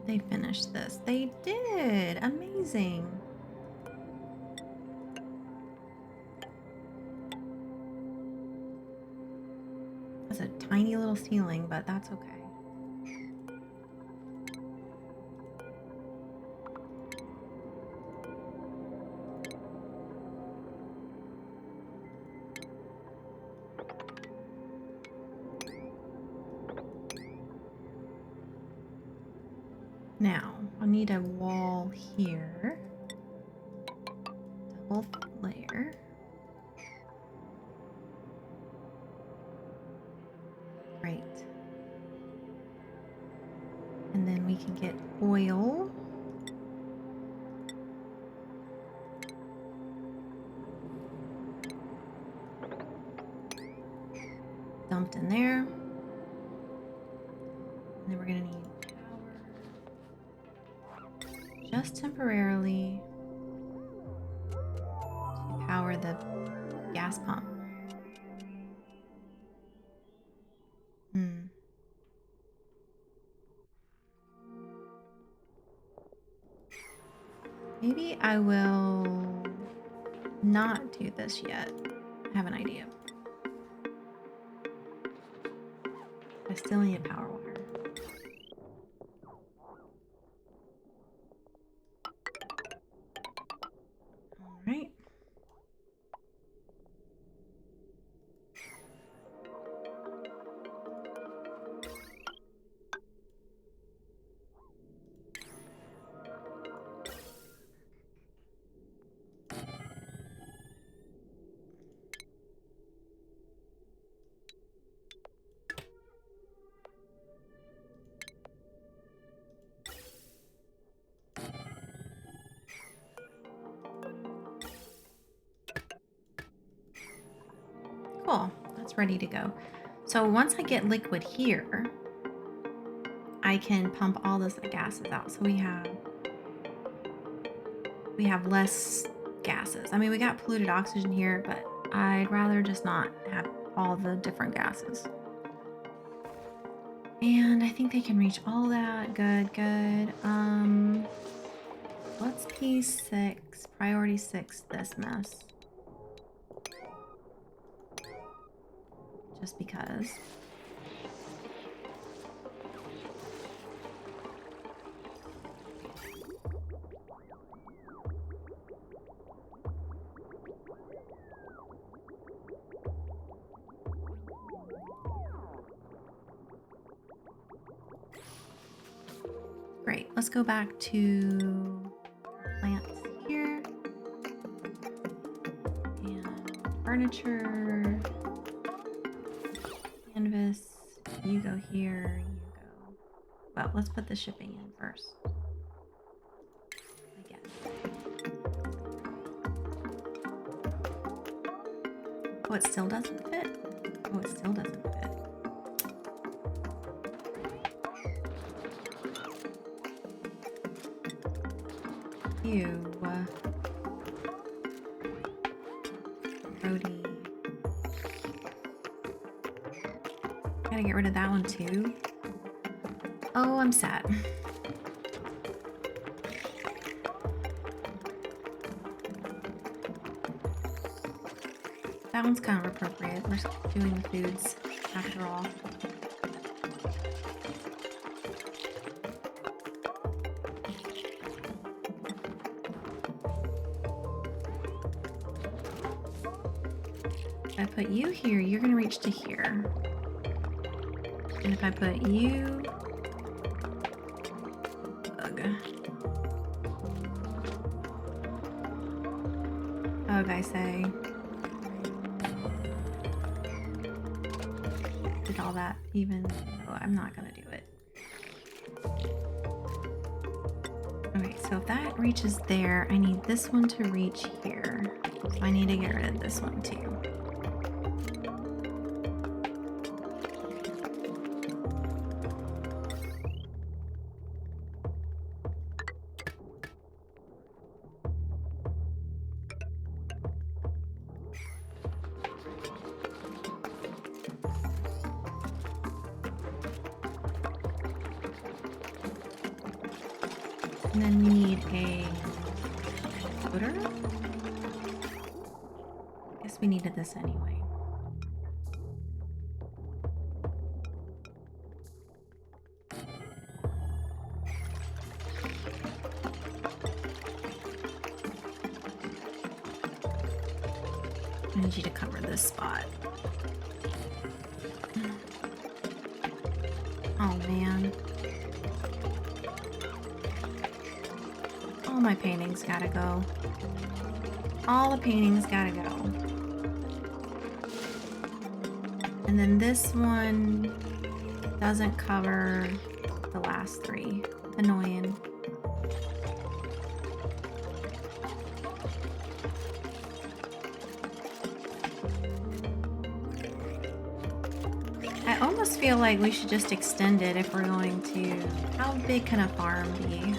They finished this. They did. Amazing. That's a tiny little ceiling, but that's okay. Now, I need a wall here. Double layer. Great. And then we can get oil. Dumped in there. And then we're going to need just temporarily to power the gas pump. Maybe I will not do this yet. I have an idea. I still need a power wire. All right. Cool, that's ready to go. So once I get liquid here, I can pump all those gases out. So we have less gases. I mean, we got polluted oxygen here, but I'd rather just not have all the different gases. And I think they can reach all that. Good, good. Let's P6, priority 6 this mess. Just because. Great, let's go back to plants here. And furniture. Canvas, you go here, you go. Well, let's put the shipping in first. I guess. Oh, it still doesn't fit? Oh, it still doesn't fit. Ew. Brody. Gotta get rid of that one too. Oh, I'm sad. That one's kind of appropriate. We're doing the foods after all. If I put you here, you're gonna reach to here. And if I put you... Ugh. Ugh, I say. Did all that even... Oh, I'm not gonna do it. Okay, so if that reaches there, I need this one to reach here. So I need to get rid of this one too. And then we need a footer. I guess we needed this anyway. I need you to cover this spot. Oh man. All my paintings gotta go. All the paintings gotta go. And then this one doesn't cover the last three. Annoying. I almost feel like we should just extend it if we're going to. How big can a farm be?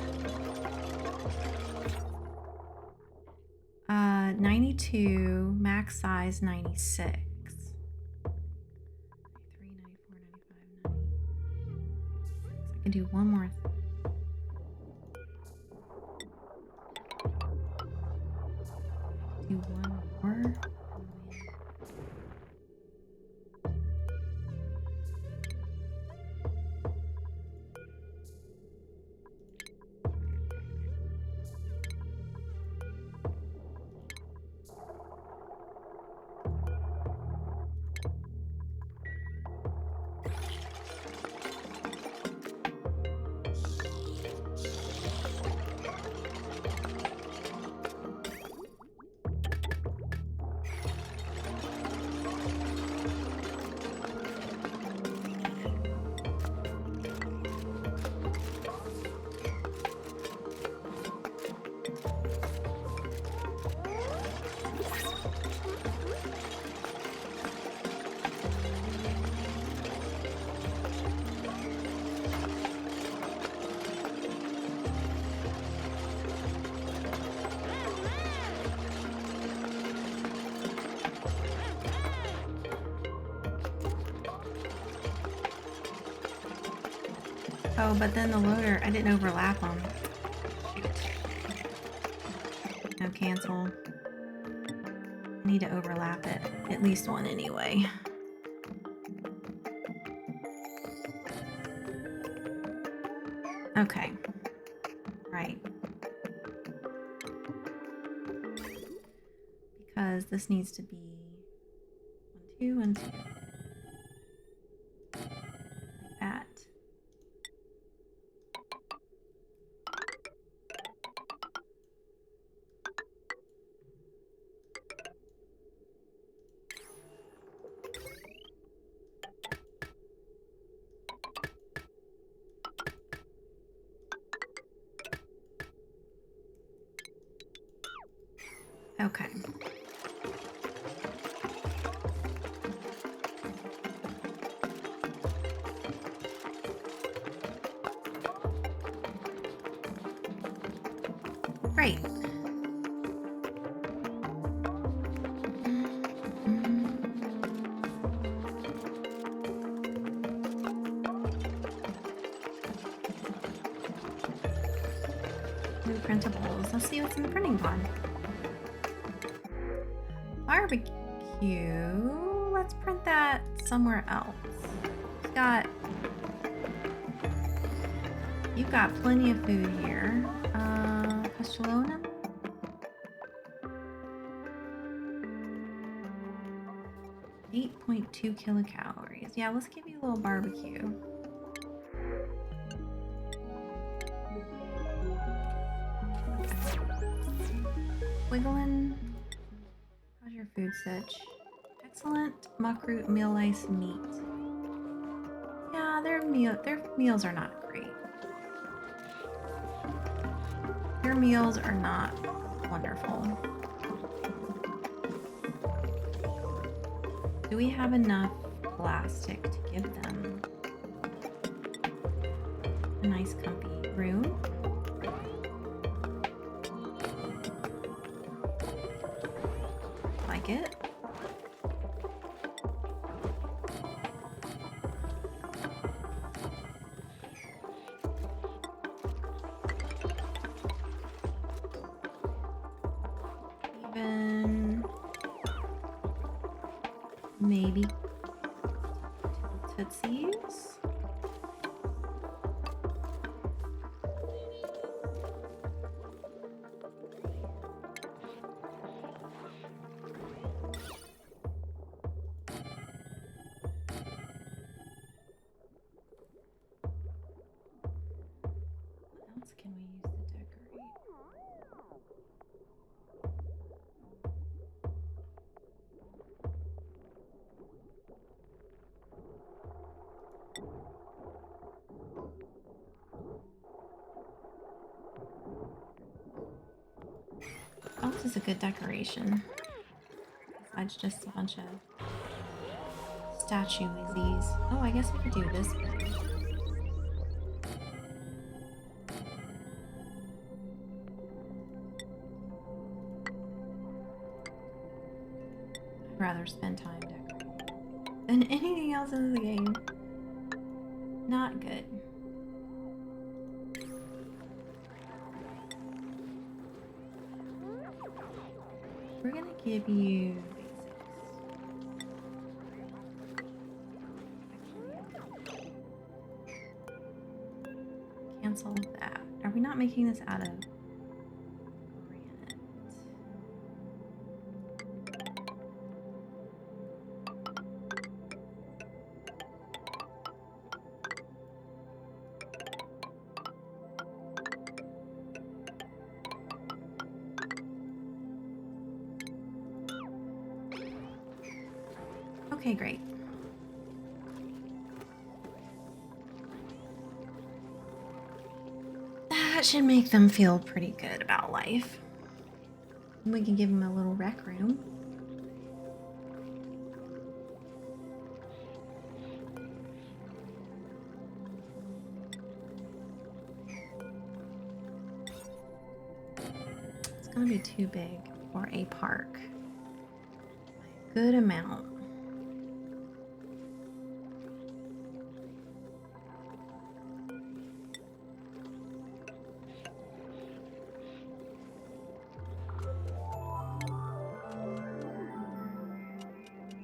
92, max size 96. 93, 94, 95, 96. I can do one more. Do one more. Oh, but then the loader, I didn't overlap them. No, cancel. I need to overlap it. At least one anyway. Okay. Right. Because this needs to be 1, 2, and 2. Like that. Okay. Great. New printables. Let's see what's in the printing pod. Barbecue. Let's print that somewhere else. You've got plenty of food here. Pastulonum? 8.2 kilocalories. Yeah, let's give you a little barbecue. Wiggling. How's your food sitch? Excellent. Muckroot meal ice meat. Yeah, their meals are not great. Their meals are not wonderful. Do we have enough plastic to give them a nice comfy room? Like it? Even maybe Tootsies? What else can we use to decorate? What else is a good decoration? Besides just a bunch of statues. Oh, I guess we could do this one. I'd rather spend time decorating than anything else in the game. Not good. We're gonna give you basics. Cancel that. Are we not making this out of granite? Okay, great. That should make them feel pretty good about life. We can give them a little rec room. It's gonna be too big for a park. Good amount.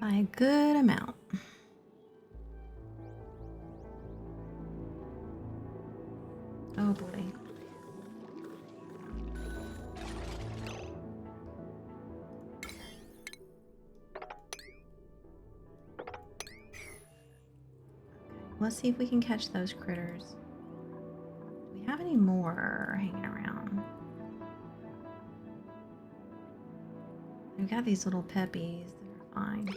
By a good amount. Oh boy. Let's see if we can catch those critters. Do we have any more hanging around? We've got these little peppies. They're fine.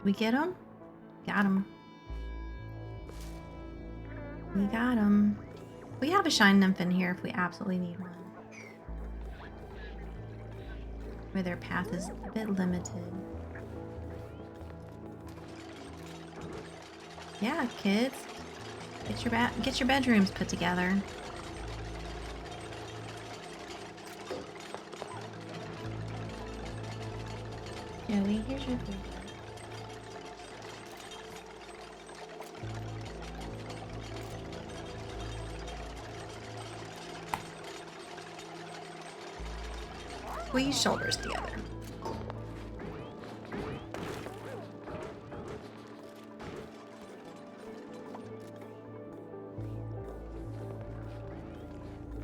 We get them? Got them. We got them. We have a shine nymph in here if we absolutely need one. Where their path is a bit limited. Yeah, kids. Get your bedrooms put together. Joey, here's your food. Squeeze shoulders together.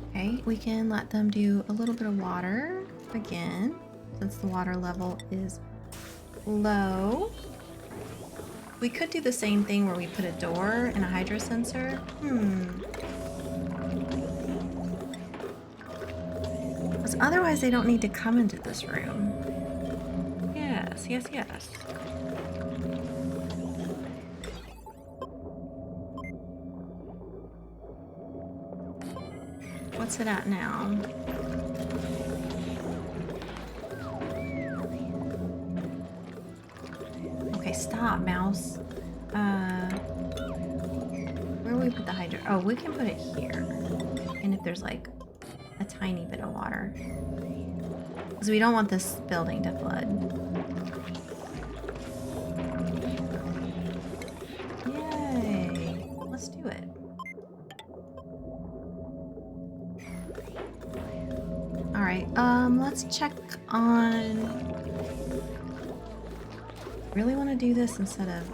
Okay, we can let them do a little bit of water again, since the water level is low. We could do the same thing where we put a door and a hydro sensor. Because otherwise they don't need to come into this room. Yes, yes, yes. What's it at now? Okay, stop, mouse. Where will we put the hydro? Oh, we can put it here. And if there's like a tiny bit of water. Because we don't want this building to flood. Yay! Let's do it. Alright, let's check on... Really want to do this instead of...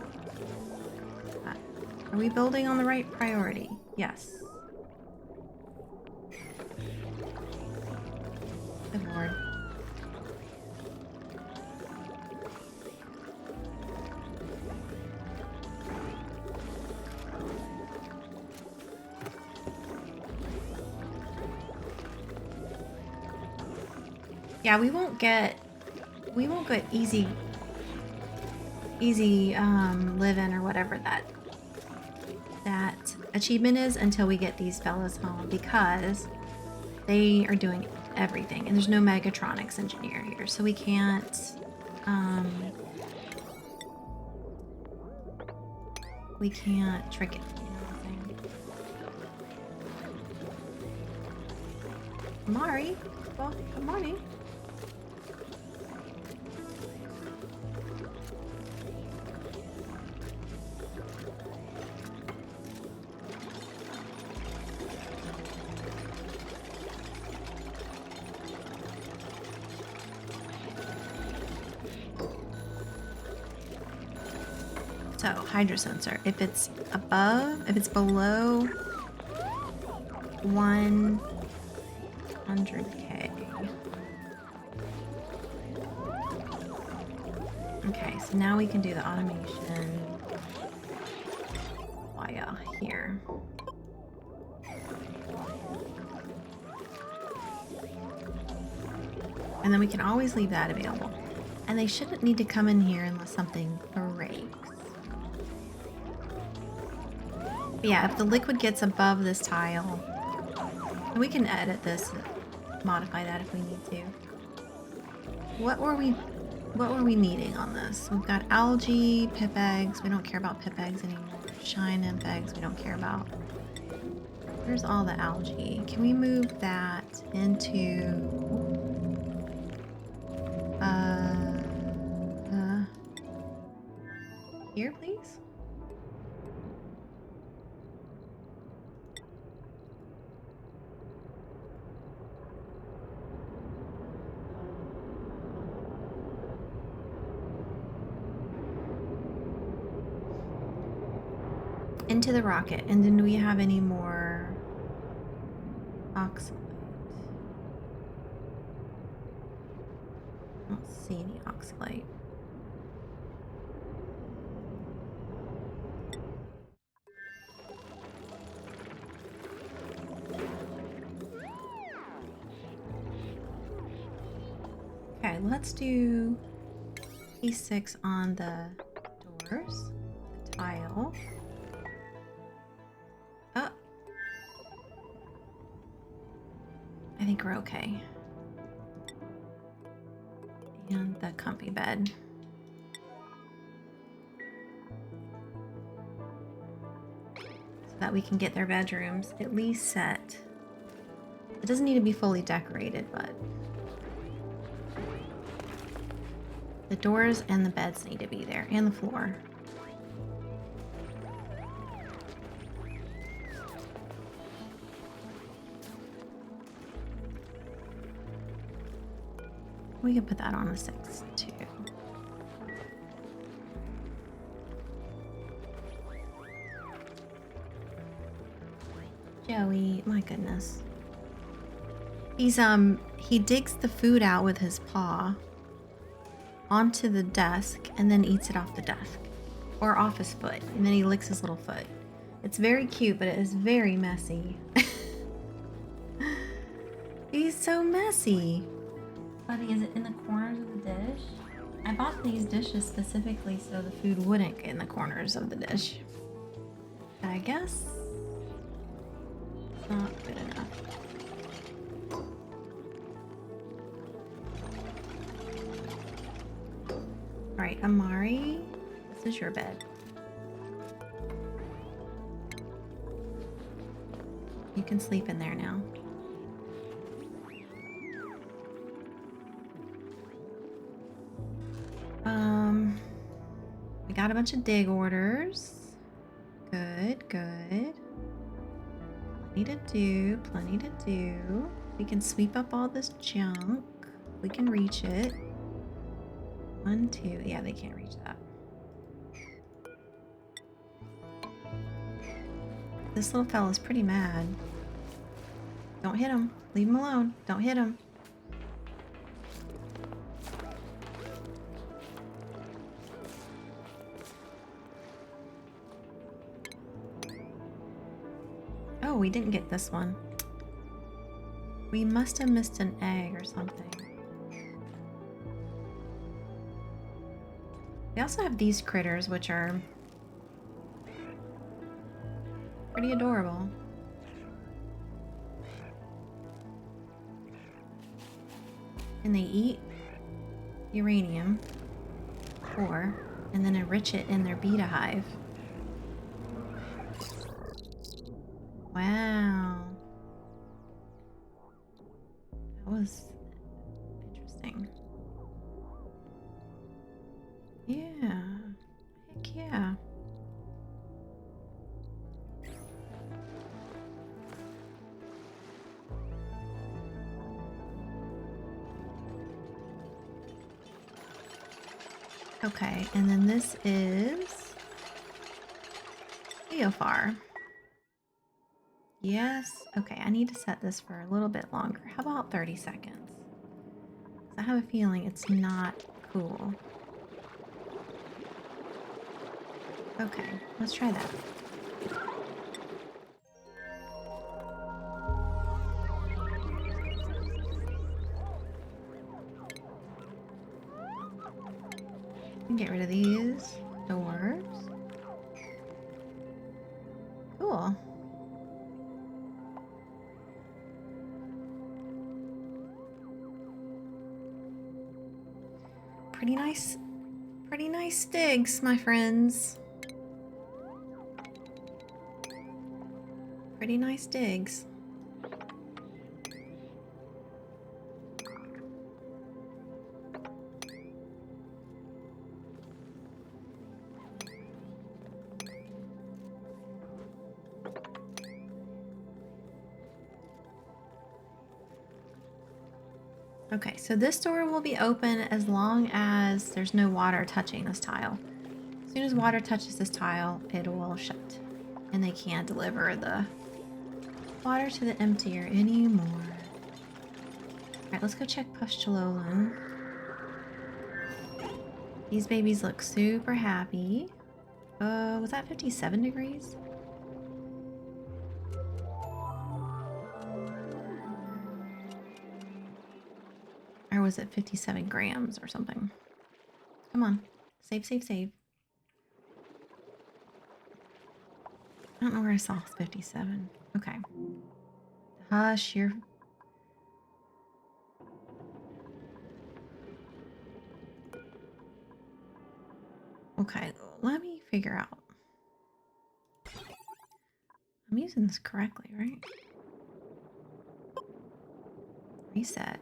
Are we building on the right priority? Yes. Good lord. Yeah, we won't get easy live-in or whatever that achievement is until we get these fellas home, because they are doing everything and there's no Megatronics engineer here, so we can't trick it, you know what I'm saying? Mari, well, good morning. So, hydro sensor. If it's below 100K. Okay, so now we can do the automation via here. And then we can always leave that available. And they shouldn't need to come in here unless something breaks. But yeah, if the liquid gets above this tile, and we can edit this, modify that if we need to. What were we what were we needing on this? We've got algae, pip eggs. We don't care about pip eggs anymore. Shine nymph eggs. We don't care about. Where's all the algae? Can we move that into here, please? Into the rocket. And then do we have any more oxalate? I don't see any oxalate. Okay, let's do P6 on the doors, the tile. Oh, I think we're okay. And the comfy bed. So that we can get their bedrooms at least set. It doesn't need to be fully decorated, but the doors and the beds need to be there, and the floor. We can put that on a 6 too. Joey, my goodness. He digs the food out with his paw onto the desk and then eats it off the desk or off his foot, and then he licks his little foot. It's very cute, but it is very messy. He's so messy. Buddy, is it in the corners of the dish? I bought these dishes specifically so the food wouldn't get in the corners of the dish. But I guess it's not good enough. Alright, Amari, this is your bed. You can sleep in there now. We got a bunch of dig orders. Good, good. Plenty to do, plenty to do. We can sweep up all this junk. We can reach it. 1, 2. Yeah, they can't reach that. This little fella's pretty mad. Don't hit him. Leave him alone. Don't hit him. Oh, we didn't get this one. We must have missed an egg or something. We also have these critters, which are pretty adorable. And they eat uranium ore and then enrich it in their beta hive. Wow. That was interesting. Yeah. Heck yeah. Okay, and then this is Theophar. Yes. Okay, I need to set this for a little bit longer. How about 30 seconds? 'Cause I have a feeling it's not cool. Okay, let's try that. Get rid of these doors. Cool. pretty nice digs, my friends. Pretty nice digs. Okay, so this door will be open as long as there's no water touching this tile. As soon as water touches this tile, it will shut. And they can't deliver the water to the emptier anymore. Alright, let's go check Pustulolum. These babies look super happy. Was that 57 degrees? Or was it 57 grams or something? Come on. Save, save, save. I don't know where I saw 57. Okay. Hush, you're... Okay, let me figure out. I'm using this correctly, right? Reset.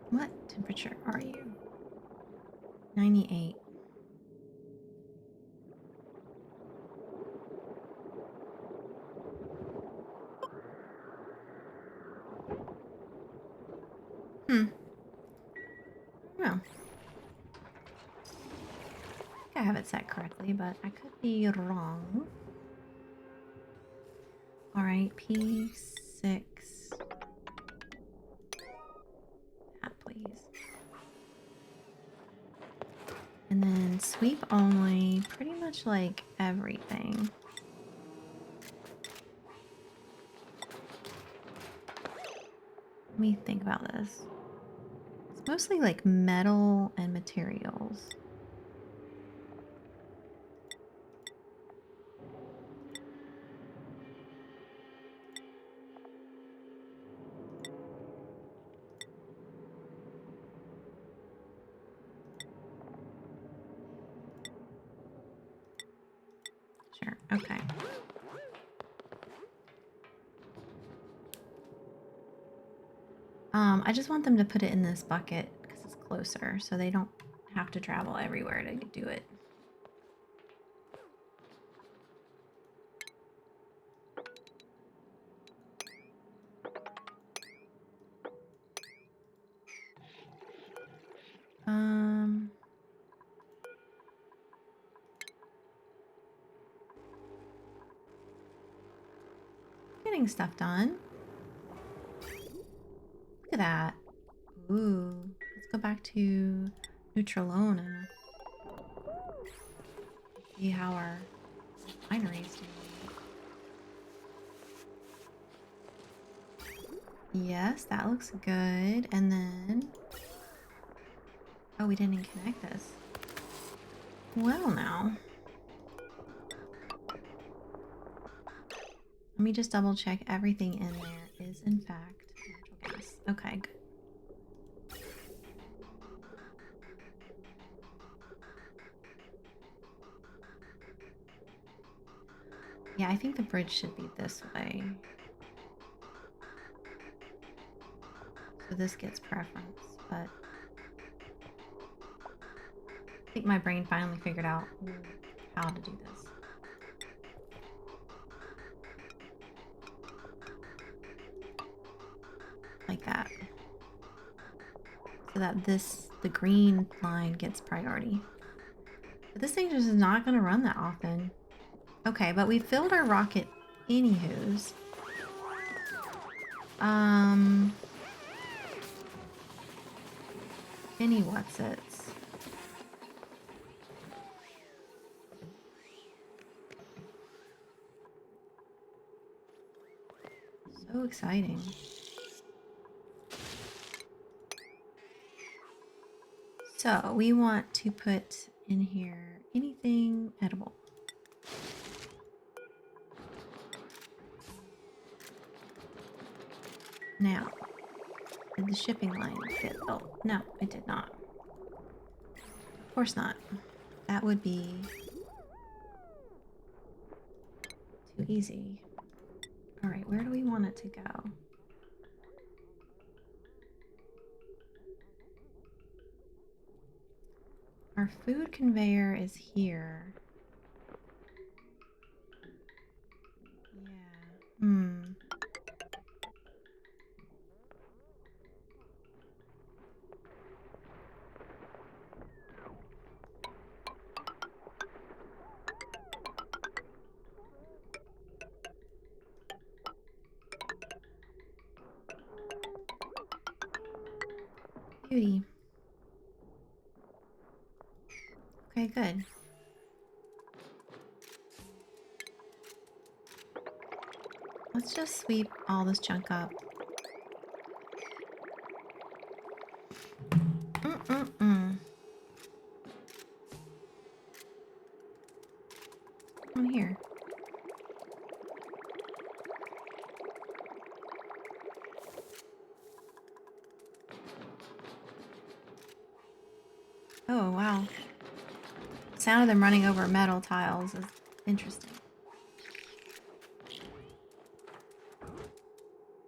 What temperature are you? 98. No. I have it set correctly, but I could be wrong. Alright, P6. That, please. And then sweep only, pretty much like everything. Let me think about this. It's mostly like metal and materials. Sure, okay. I just want them to put it in this bucket because it's closer, so they don't have to travel everywhere to do it. Getting stuff done. Look at that. Ooh, let's go back to Neutralona. See how our winery's doing. Yes, that looks good. And then... Oh, we didn't connect this. Well, now. Let me just double check everything in there is in fact natural gas. Okay, good. Yeah, I think the bridge should be this way. So this gets preference, but I think my brain finally figured out how to do this. Like that. So that the green line gets priority. But this thing just is not going to run that often. Okay, but we filled our rocket anywho's. Any what's-its. So exciting. So we want to put in here anything edible. Now, did the shipping line get built? No, it did not. Of course not. That would be too easy. All right, where do we want it to go? Our food conveyor is here. Yeah. Beauty. Okay, good. Let's just sweep all this junk up. Come here. Oh, wow. The sound of them running over metal tiles is interesting.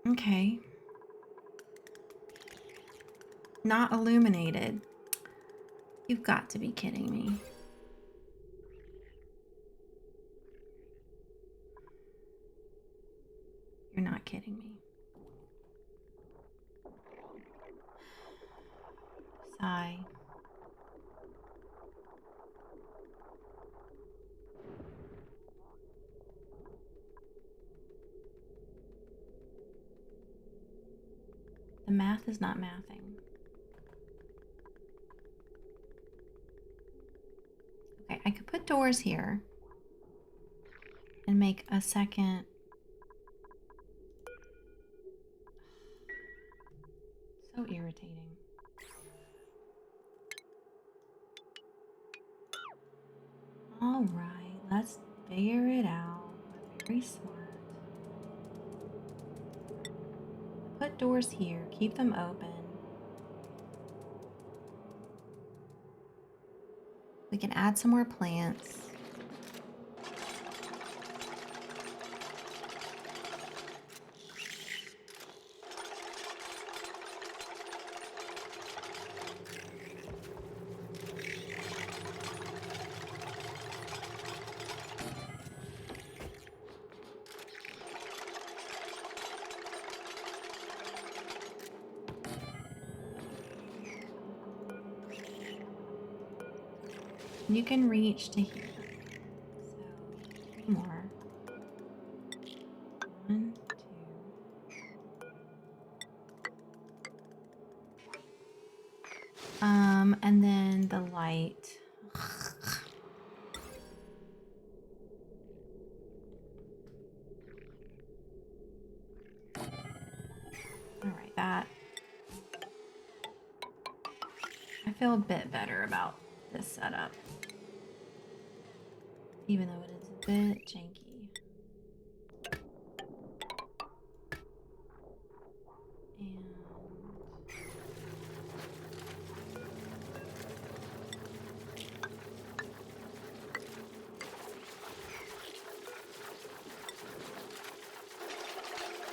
Okay. Not illuminated. You've got to be kidding me. You're not kidding me. Sigh. The math is not mathing. Okay, I could put doors here and make a second. So irritating. All right, let's figure it out. We're very smart. Put doors here, keep them open. We can add some more plants. You can reach to here. So 3 more. 1, 2. And then the light. All right, that. I feel a bit better about this setup, even though it is a bit janky.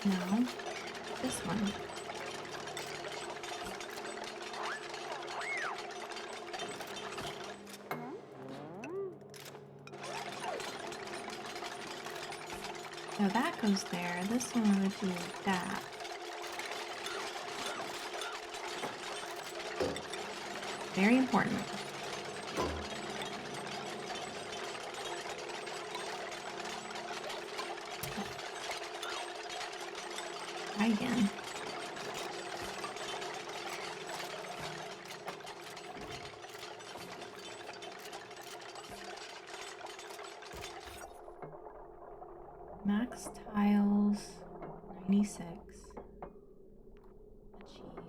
No, this one. So that goes there. This one would do that. Very important. Try again. Max tiles, 96. Achieved.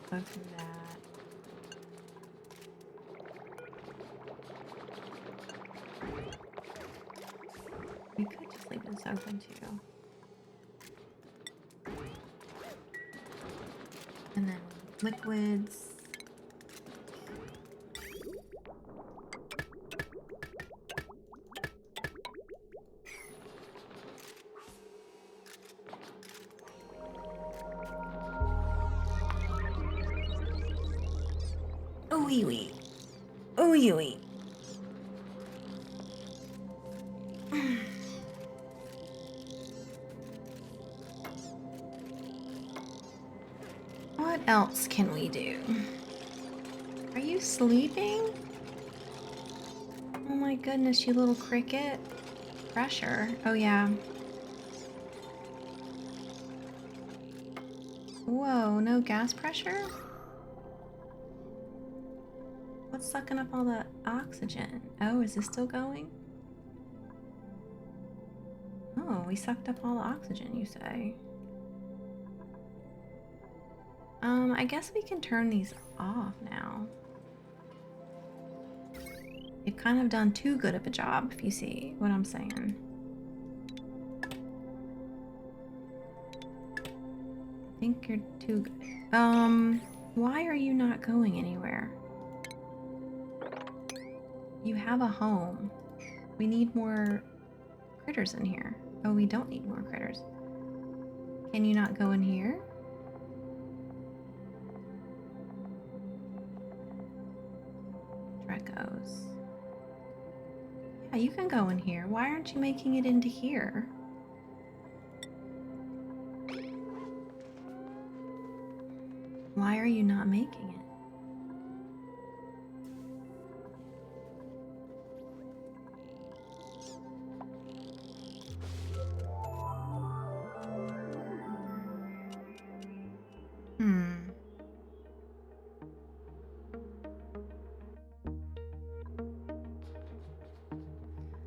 Go through that. We could just leave this open too. And then liquids. Ooey wee. Ooey wee. What else can we do? Are you sleeping? Oh my goodness, you little cricket. Pressure. Oh yeah. Whoa, no gas pressure? What's sucking up all the oxygen? Oh, is this still going? Oh, we sucked up all the oxygen, you say? I guess we can turn these off now. You've kind of done too good of a job, if you see what I'm saying. I think you're too good. Why are you not going anywhere? You have a home. We need more critters in here. Oh, we don't need more critters. Can you not go in here? Drecos. Yeah, you can go in here. Why aren't you making it into here? Why are you not making it?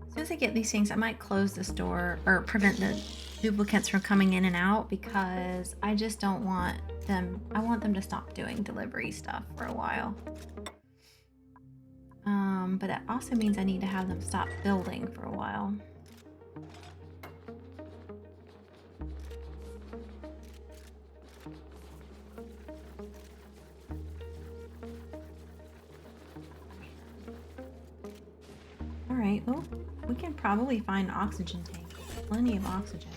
As soon as I get these things, I might close this door or prevent the duplicates from coming in and out because I just don't want them. I want them to stop doing delivery stuff for a while. But that also means I need to have them stop building for a while. Alright, well, we can probably find oxygen tanks. Plenty of oxygen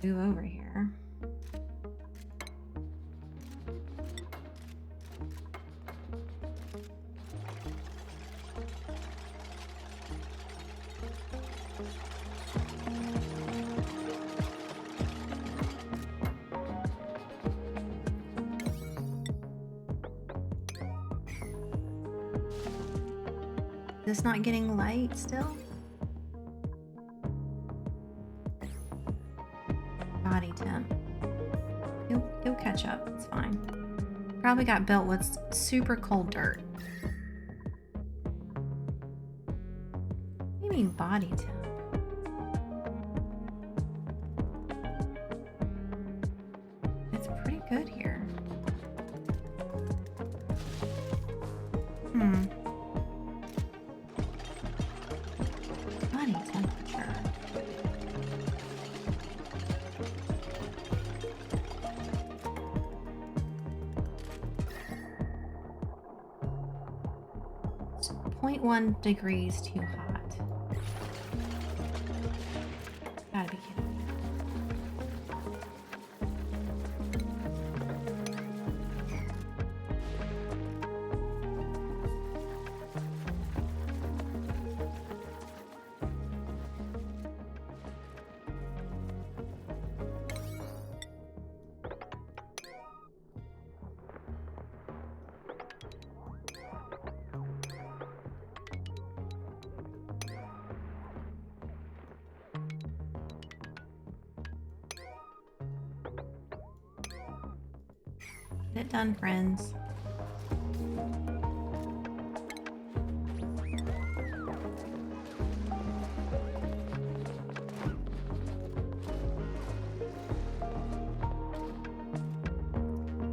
to move over here. Is this not getting light still? Body temp. You'll catch up. It's fine. Probably got built with super cold dirt. What do you mean body temp? It's pretty good here. Body temperature. It's 0.1 degrees too hot. Gotta be kidding me. Get it done, friends.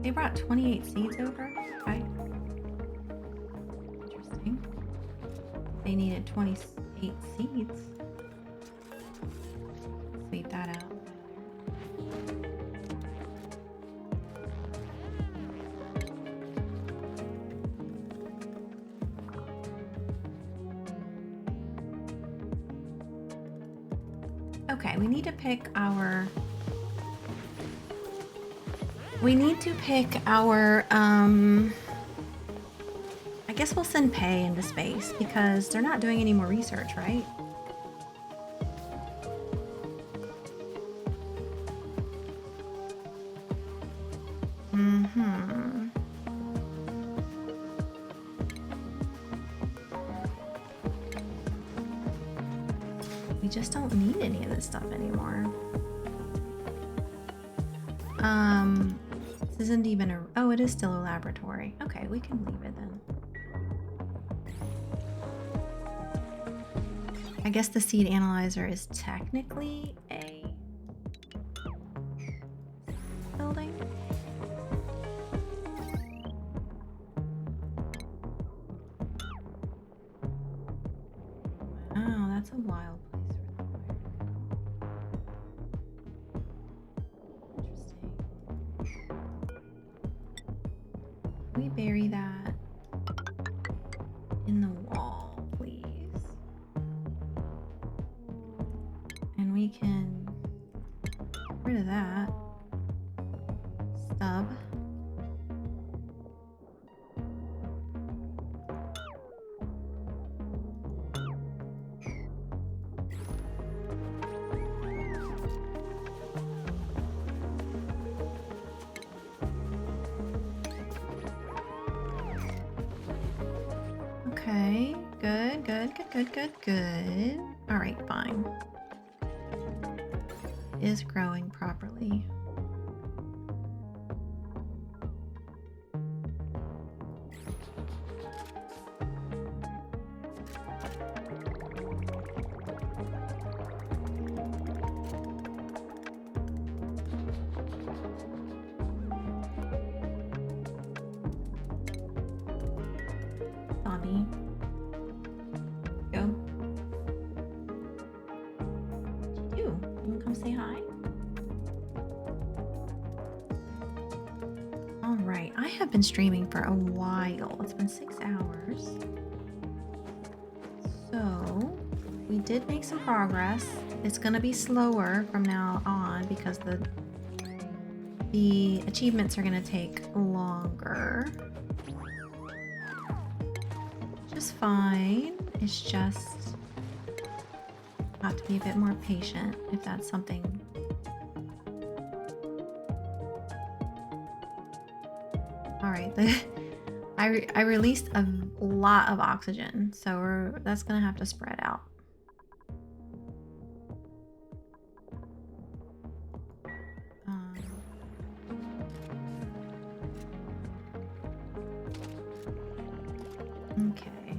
They brought 28 seeds over? Okay. Interesting. They needed 28 seeds. Sweep that out. Okay, we need to pick our... I guess we'll send Pei into space because they're not doing any more research, right? Mm-hmm. We just don't need any of this stuff anymore. This isn't even a... Oh, it is still a laboratory. Okay, we can leave it then. I guess the seed analyzer is technically a building. Wow, that's a wild place for them. Interesting. Can we bury that in the wall, please? And we can get rid of that stub. Okay, good. All right, fine. It is growing properly. Bobby. Go. What'd you do? You wanna come say hi? Alright, I have been streaming for a while. It's been 6 hours. So, we did make some progress. It's gonna be slower from now on because the achievements are gonna take longer. Just fine. It's just have to be a bit more patient if that's something. All right, I released a lot of oxygen, so that's gonna have to spread out. Okay.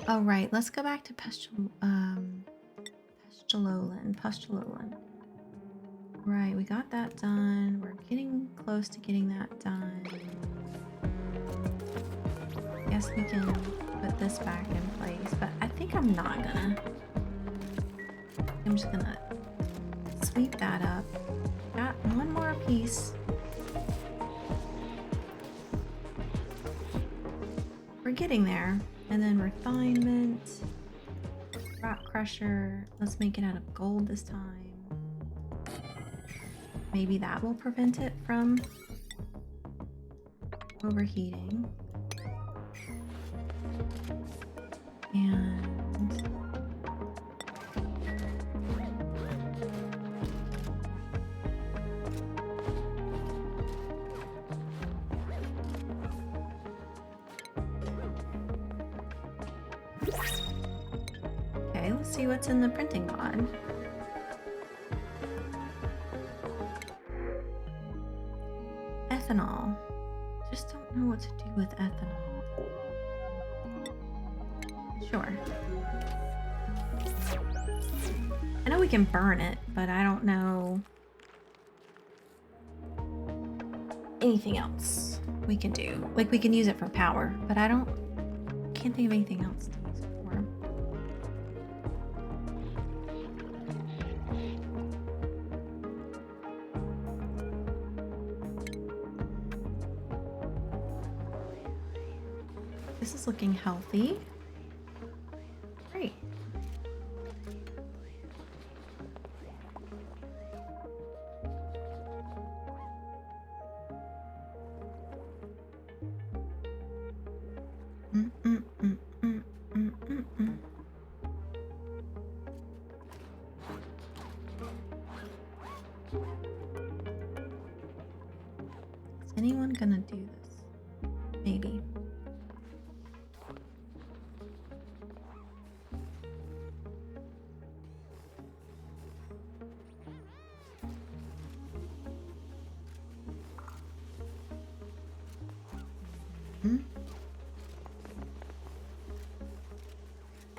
All right, let's go back to Pustulolan. Right, we got that done. We're getting close to getting that done. Guess we can put this back in place, but I think I'm not gonna. I'm just gonna sweep that up. Got one more piece. We're getting there. And then refinement, rock crusher. Let's make it out of gold this time. Maybe that will prevent it from overheating. And okay, let's see what's in the printing pod. Ethanol. Just don't know what to do with ethanol. Sure. I know we can burn it, but I don't know anything else we can do. Like we can use it for power, but can't think of anything else to use it for. This is looking healthy. Great. Is anyone gonna do this? Maybe.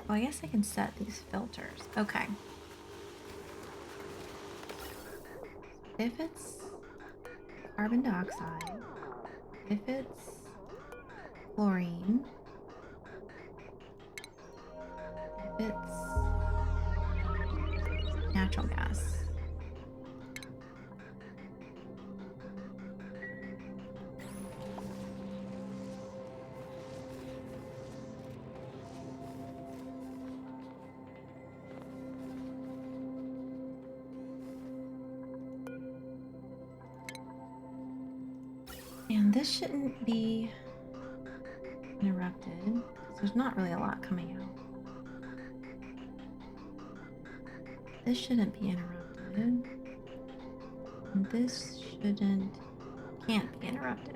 Oh, I guess I can set these filters. Okay. If it's carbon dioxide, if it's chlorine, if it's natural gas. And this shouldn't be interrupted because there's not really a lot coming out. This shouldn't be interrupted. And this can't be interrupted.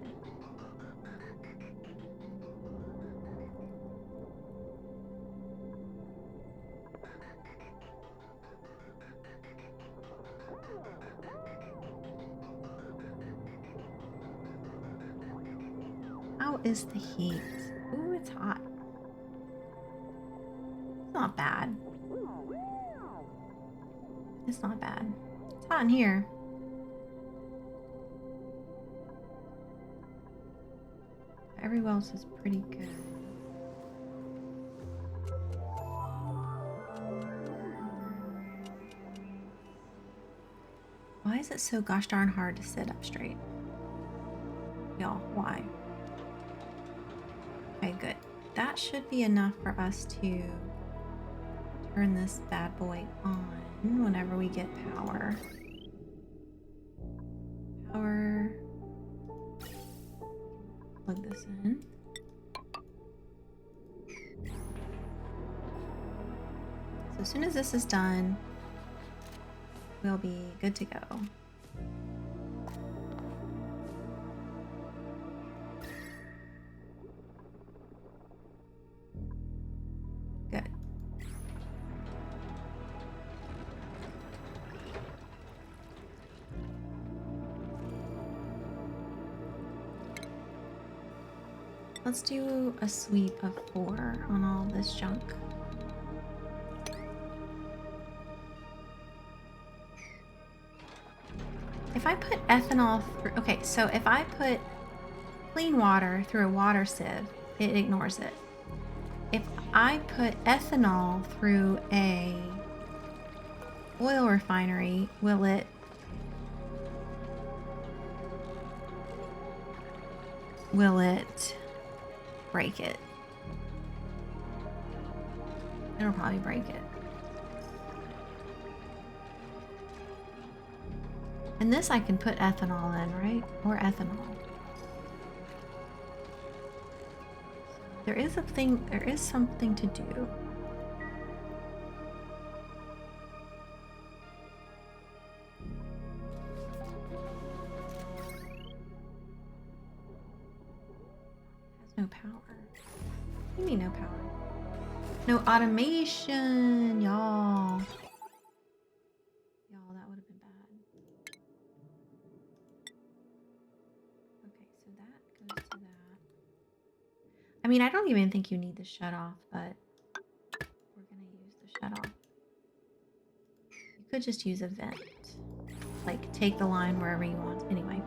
How is the heat? Ooh, it's hot. It's not bad. It's not bad. It's hot in here. Everywhere else is pretty good. Why is it so gosh darn hard to sit up straight? Y'all, why? Okay, good. That should be enough for us to turn this bad boy on whenever we get power. Power. Plug this in. So as soon as this is done, we'll be good to go. Good. Let's do a sweep of 4 on all this junk. If I put ethanol through, okay, so if I put clean water through a water sieve, it ignores it. If I put ethanol through a oil refinery, will it break it? It'll probably break it. And this I can put ethanol in, right? Or ethanol. There is something to do. Has no power. What do you mean no power? No automation, y'all. Y'all, that would have been bad. Okay, so that goes to that. I mean, I don't even think you need the shut off, but we're gonna use the shut off. You could just use a vent. Like, take the line wherever you want. Anyway.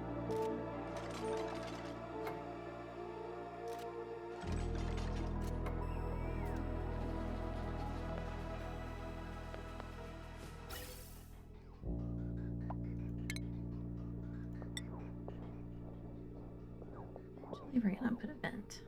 We're gonna put a vent.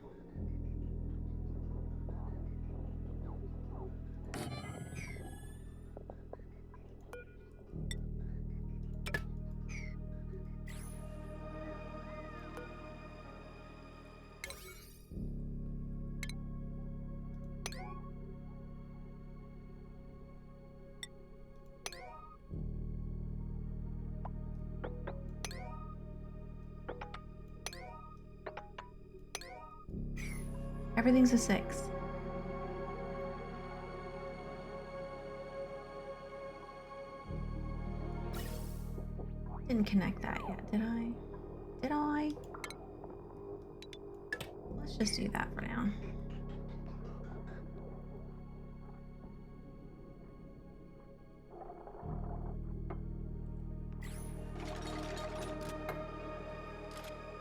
Everything's a 6. Didn't connect that yet, did I? Did I? Let's just do that for now.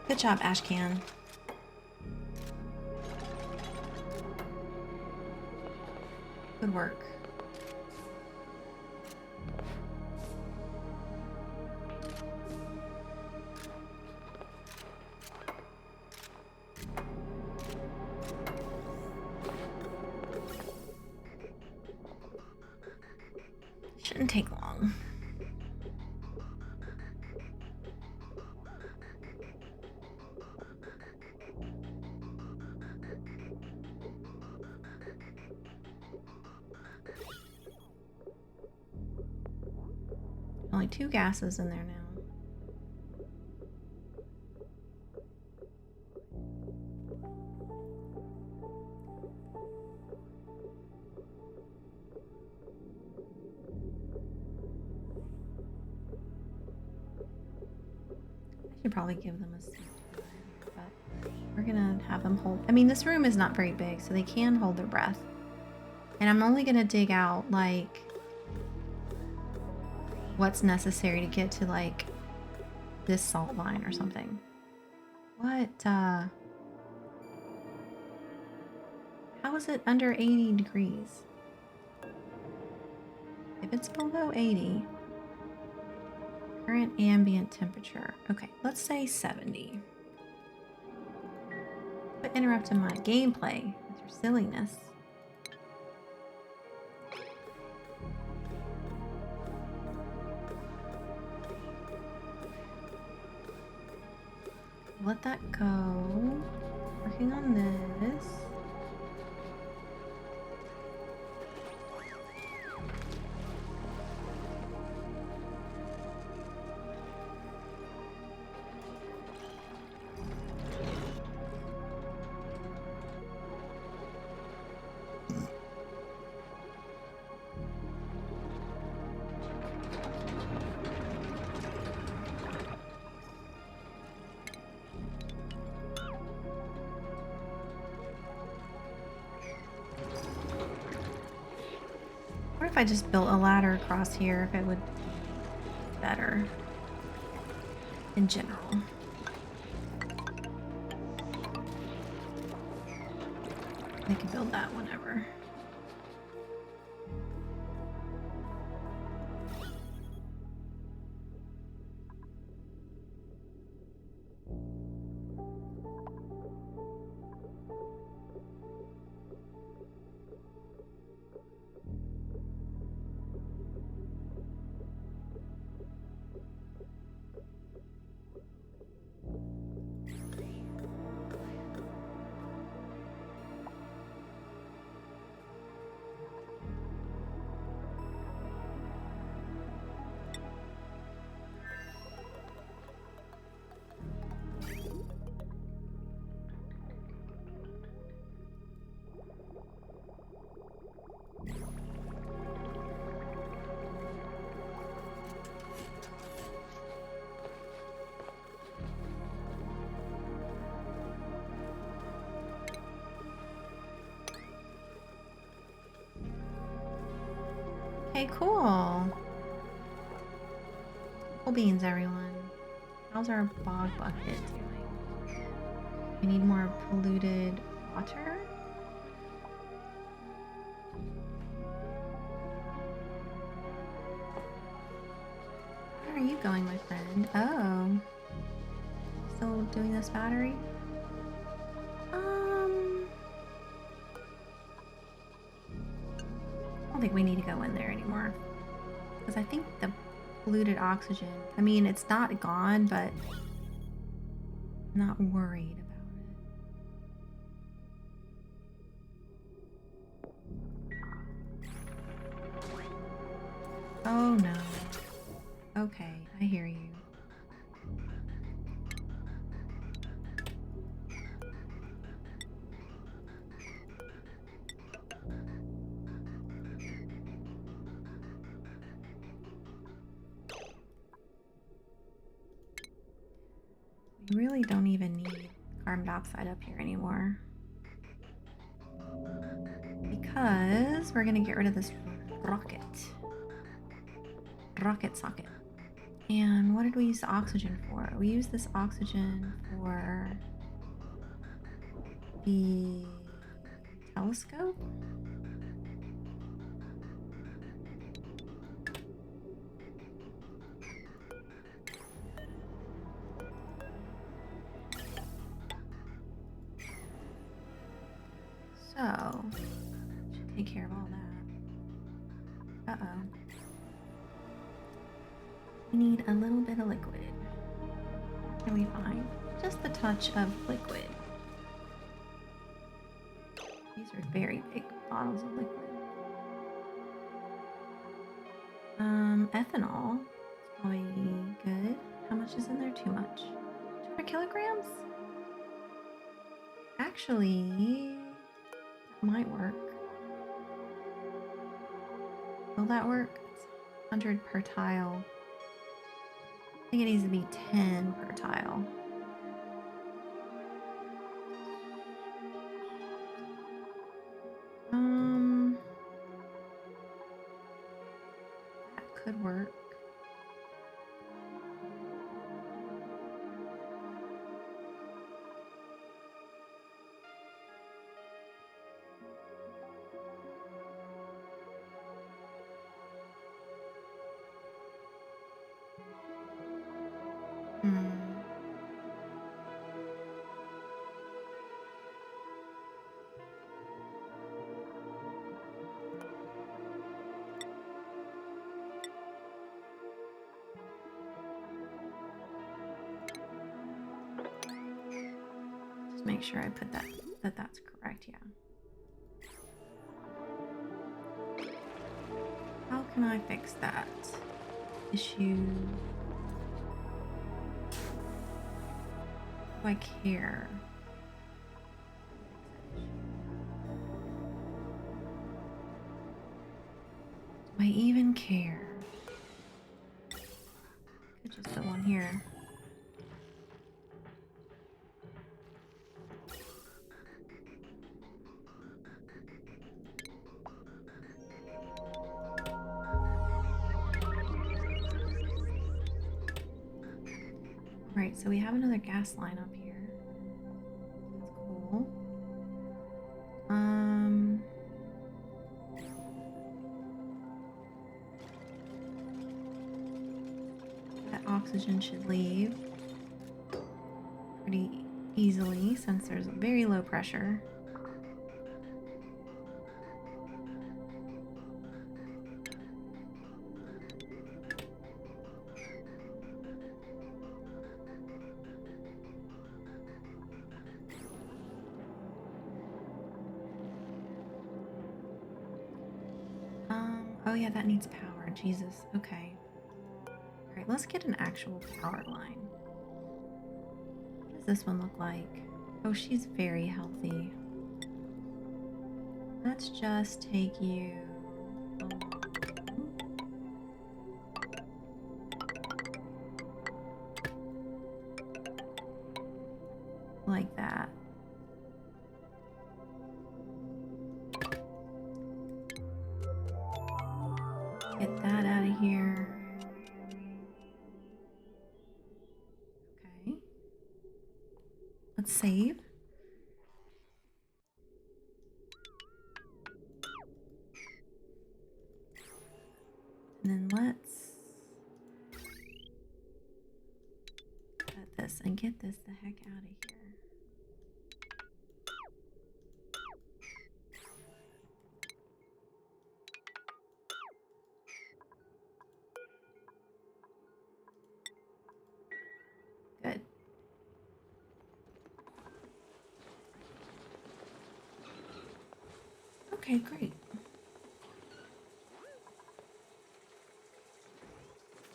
Good job, Ashcan. Good work. Shouldn't take long. Only 2 gases in there now. I should probably give them a seat, but we're gonna have them hold. I mean, this room is not very big, so they can hold their breath. And I'm only gonna dig out like what's necessary to get to like this salt line or something. What how is it under 80 degrees? If it's below 80, current ambient temperature. Okay, let's say 70. Quit interrupting my gameplay with your silliness. Let that go. Working on this. What if I just built a ladder across here, if it would be better in general? I can build that whenever. Okay, cool. Cool beans, everyone. How's our bog bucket doing? We need more polluted water. Where are you going, my friend? Oh. Still doing this battery? think we need to go in there anymore. Because I think the polluted oxygen, I mean, it's not gone, but I'm not worried about it. Oh no. Okay, I hear you. We really don't even need carbon dioxide up here anymore. Because we're gonna get rid of this rocket socket. And what did we use the oxygen for? We used this oxygen for the telescope? So, should take care of all that. Uh-oh. We need a little bit of liquid. What can we find? Just a touch of liquid. These are very big bottles of liquid. Ethanol is probably good. How much is in there? Too much. 200 kilograms? Actually, that might work. Will that work? It's 100 per tile. I think it needs to be 10 per tile. That could work. Make sure I put that's correct, yeah. How can I fix that issue? Do I care? Do I even care? Could just put one here. Right, so we have another gas line up here. That's cool. That oxygen should leave pretty easily since there's very low pressure. Oh yeah, that needs power. Jesus. Okay. Alright, let's get an actual power line. What does this one look like? Oh, she's very healthy. Let's just take you like that. Get that out of here. Okay. Let's save. And then let's cut this and get this the heck out of here. Okay, great.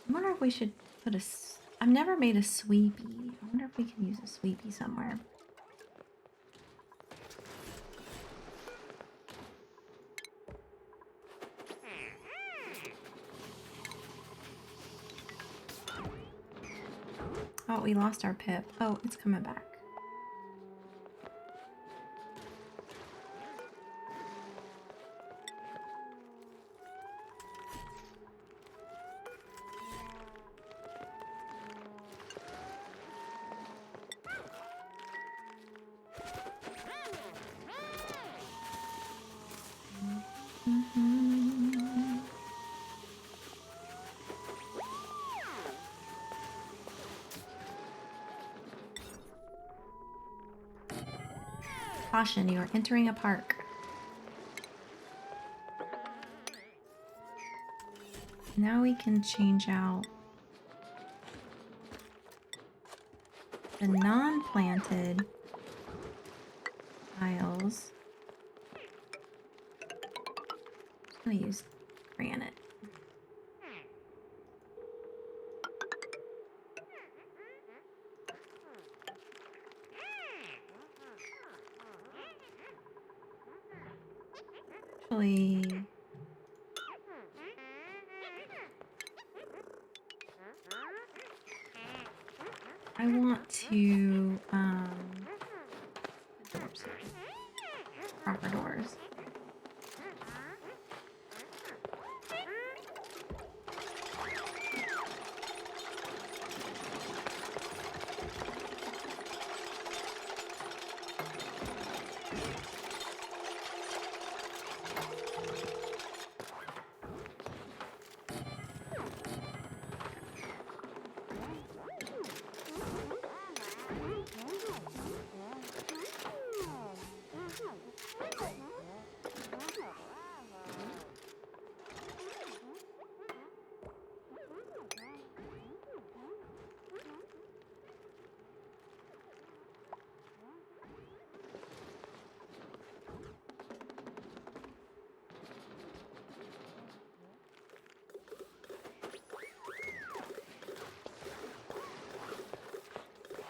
I wonder if we should put a... I've never made a sweepy. I wonder if we can use a sweepy somewhere. Oh, we lost our pip. Oh, it's coming back. Caution, you are entering a park. Now we can change out the non-planted tiles. I'm gonna use granite. Actually, I want to doors. Proper doors.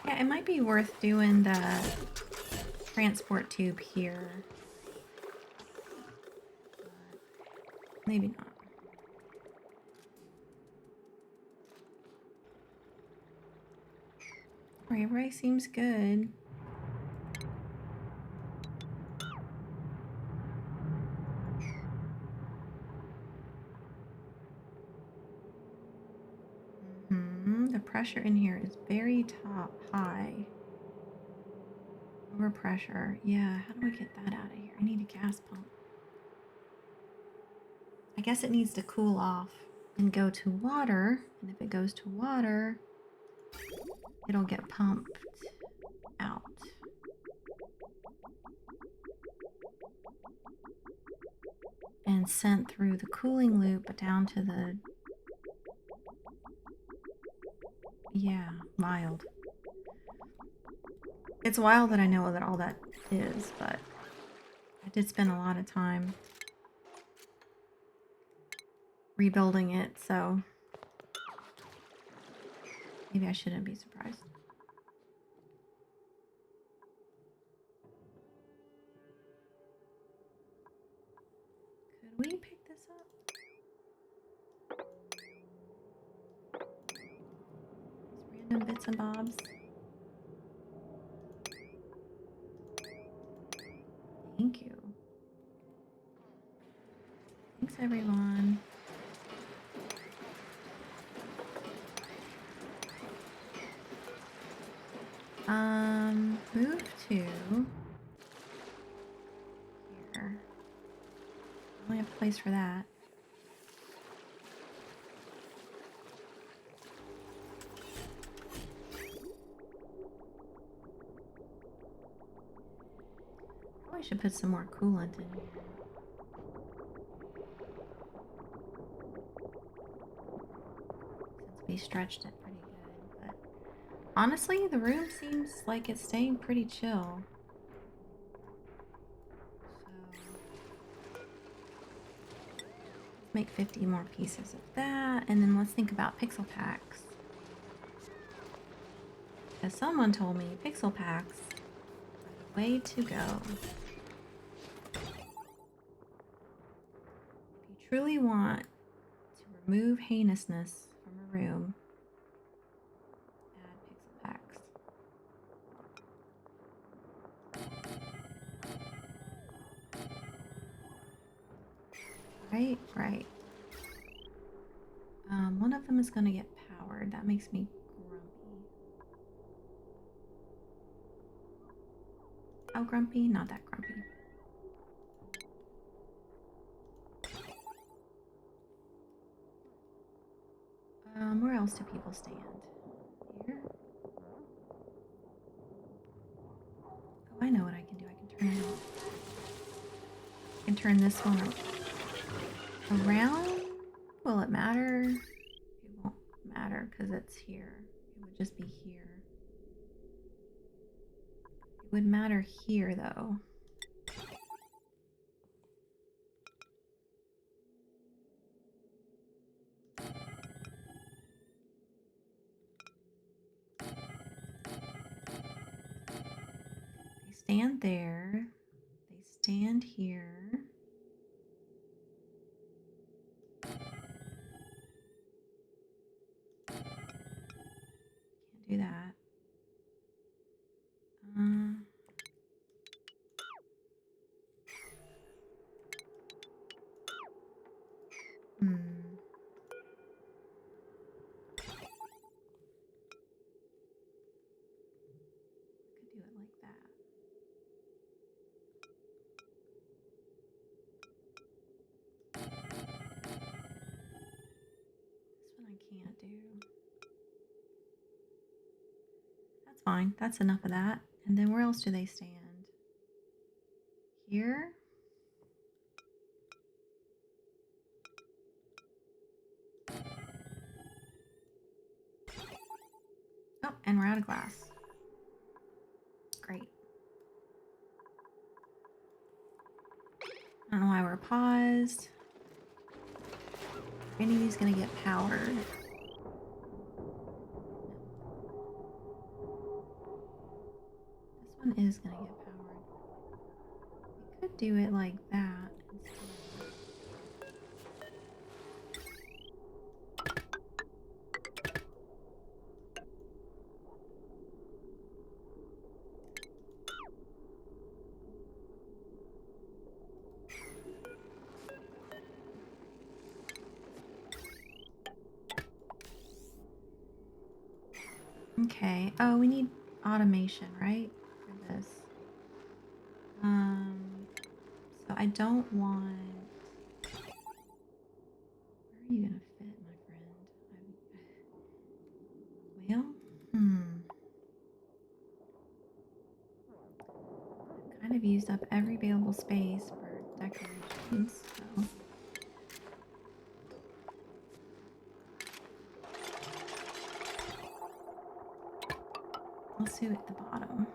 Yeah, it might be worth doing the transport tube here. But maybe not. Alright, everybody seems good. The pressure in here is very high. Overpressure. Yeah, how do I get that out of here? I need a gas pump. I guess it needs to cool off and go to water. And if it goes to water, it'll get pumped out. And sent through the cooling loop down to the... Yeah, wild. It's wild that I know that all that is, but I did spend a lot of time rebuilding it, so maybe I shouldn't be surprised. Could we pick this up? These random bits and bobs. Thank you. Thanks, everyone. Move to here. I only have a place for that. Probably should put some more coolant in here. Since we stretched it pretty good, but honestly, the room seems like it's staying pretty chill. So Make 50 more pieces of that, and then let's think about pixel packs. As someone told me, pixel packs are the way to go. If you truly want to remove heinousness from a room, add pixel packs. Right. One of them is going to get powered. That makes me grumpy. How grumpy? Not that grumpy. Where else do people stand? Here? Oh, I know what I can do. I can turn it off. I can turn this one around. Will it matter? It won't matter because it's here. It would just be here. It would matter here though. They stand there. They stand here. Can't do that. I could do it like that. This one I can't do. That's fine. That's enough of that. And then where else do they stand? Here? Oh, and we're out of glass. Great. I don't know why we're paused. Are any of these gonna get powered? This one is gonna get powered. We could do it like that instead. Okay. Oh, we need automation, right? For this. So I don't want. Where are you gonna fit, my friend? Well, I've kind of used up every available space for decorations, so. Let's do it at the bottom.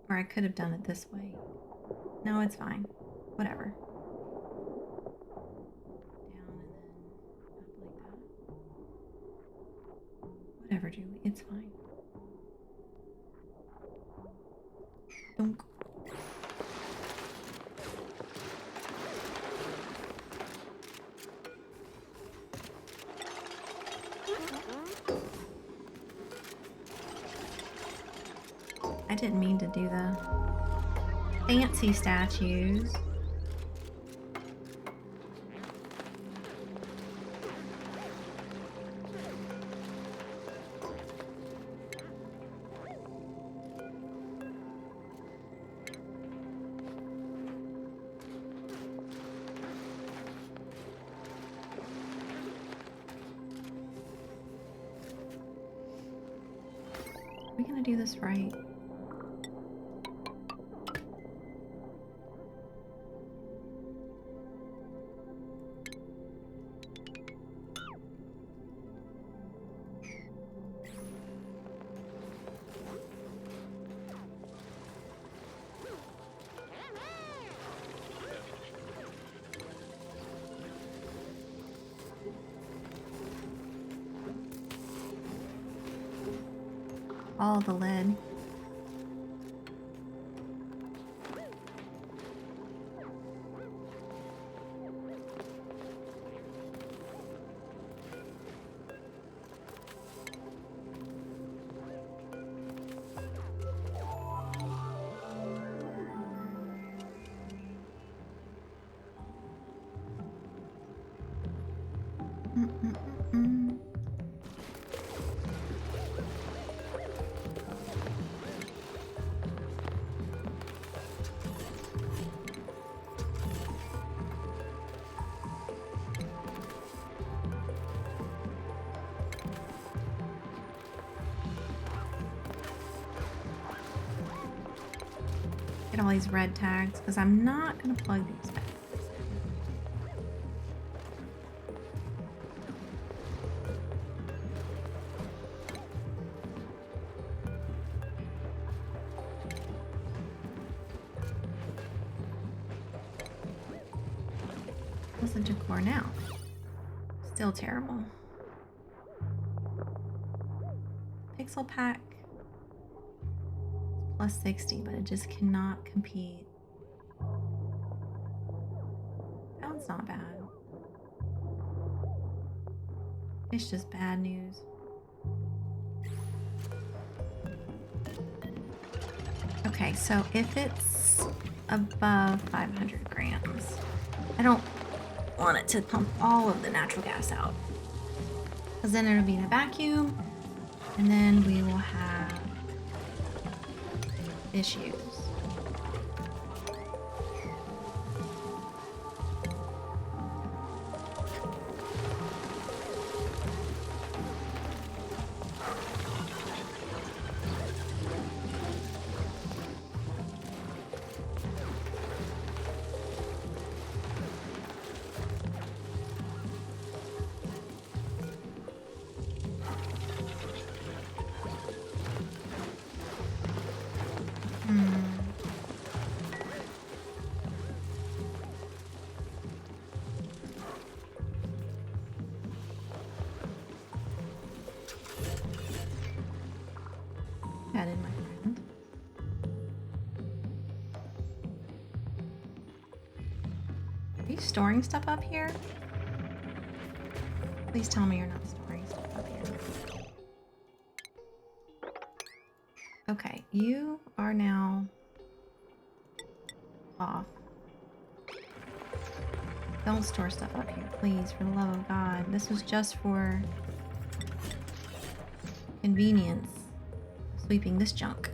Or I could have done it this way. No, it's fine. Whatever. Down and then up like that. Whatever, Julie. It's fine. Dunk. I didn't mean to do the fancy statues. we gonna do this right? All the lead. Mm-mm-mm-mm. Get all these red tags because I'm not gonna plug these back. What's the decor now? Still terrible. Pixel pack plus 60, but it just cannot compete. That one's not bad. It's just bad news. Okay, so if it's above 500 grams, I don't want it to pump all of the natural gas out, because then it'll be in a vacuum and then we will have issues. That in my friend. Are you storing stuff up here? Please tell me you're not storing stuff up here. Okay, you are now off. Don't store stuff up here, please, for the love of God. This was just for convenience. Sweeping this junk.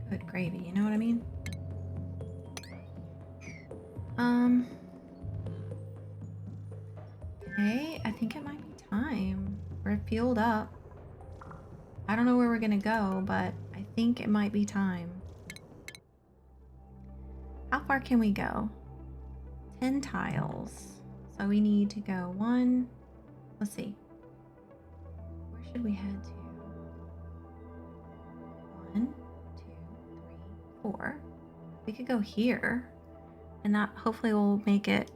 Good gravy, you know what I mean? Okay, I think it might be time. We're fueled up. I don't know where we're gonna go, but I think it might be time. How far can we go? 10 tiles. So we need to go one. Let's see. Where should we head to? 1, 2, 3, 4. We could go here. And that hopefully will make it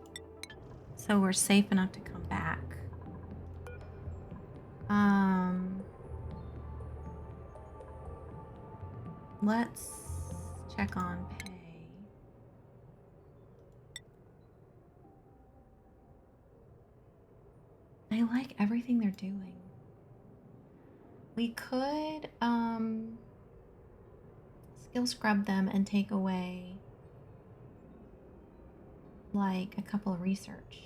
so we're safe enough to come back. Let's check on pay. I like everything they're doing. We could skill scrub them and take away like a couple of research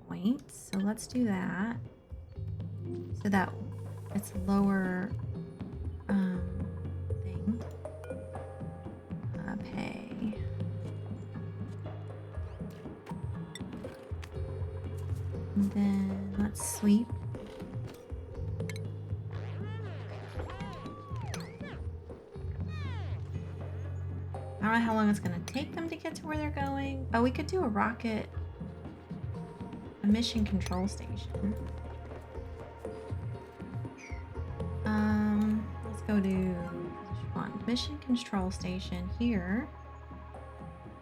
points. So let's do that so that it's lower thing. And then let's sweep. I don't know how long it's going to take them to get to where they're going. Oh, we could do a rocket, a mission control station. Let's go to mission control station here.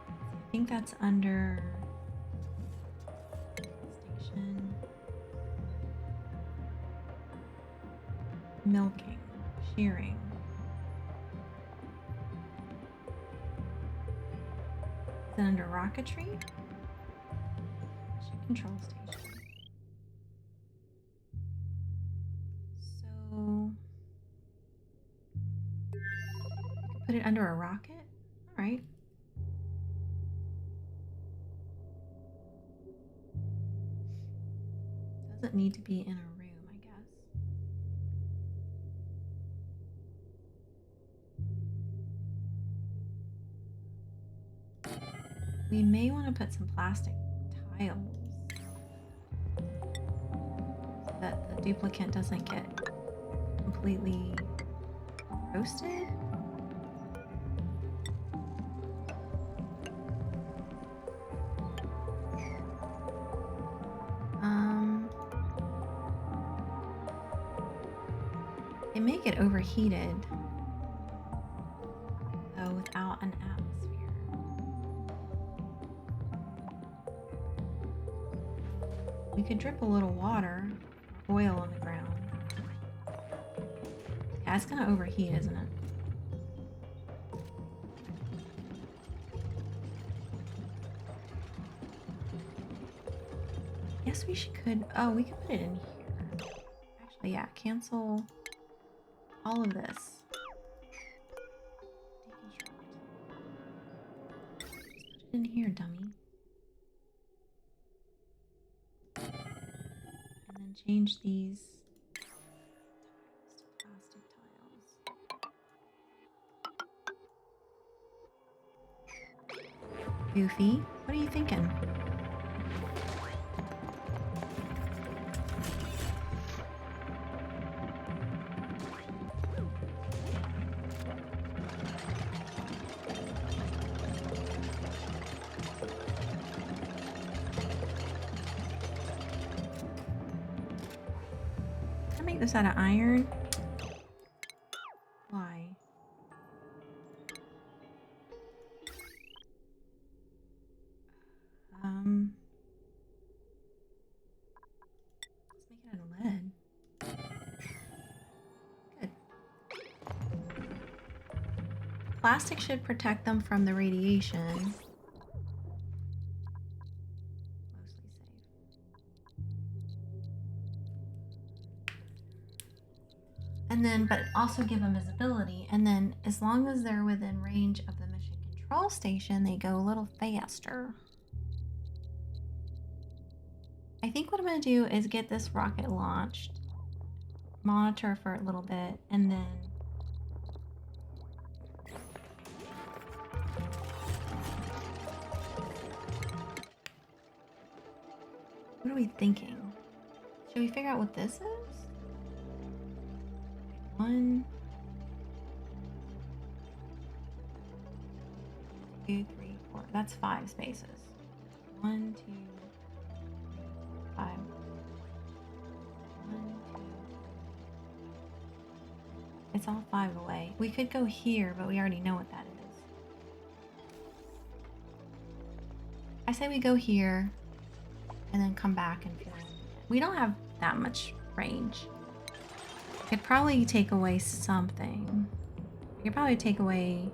I think that's under station milking, shearing. Is it under rocketry? Mission control station. So put it under a rocket? All right. Doesn't need to be in a room, I guess. We may want to put some plastic tiles so that the duplicate doesn't get completely roasted. It may get overheated though without an atmosphere. We could drip a little water or oil on the ground. Yeah, it's gonna overheat, isn't it? Yes, we could. Oh, we could put it in here. Actually, yeah, cancel all of this. Just put it in here, dummy. And then change these tiles to plastic tiles. Goofy, what are you thinking? Make this out of iron. Why? Let's make it out of lead. Good. Plastic should protect them from the radiation. And then, but also give them visibility. And then as long as they're within range of the mission control station, they go a little faster. I think what I'm going to do is get this rocket launched, monitor for a little bit, and then what are we thinking? Should we figure out what this is? 1, 2, 3, 4. That's 5 spaces. 1, 2, 5. 1, 2. It's all 5 away. We could go here, but we already know what that is. I say we go here and then come back and fill in. We don't have that much range. Could probably take away something. I could probably take away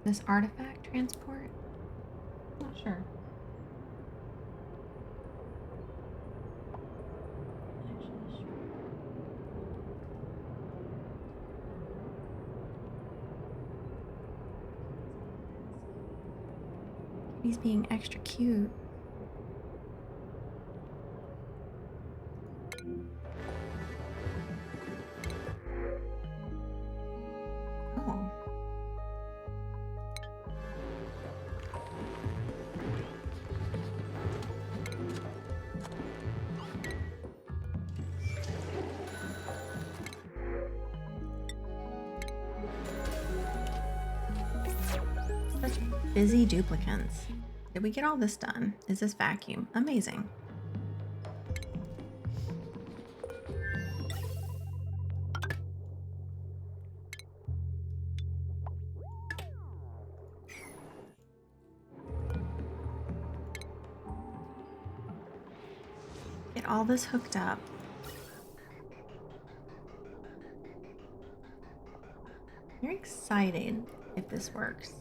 this artifact transport. I'm not sure. He's being extra cute. Busy duplicants. Did we get all this done? Is this vacuum? Amazing. Get all this hooked up. Very excited if this works.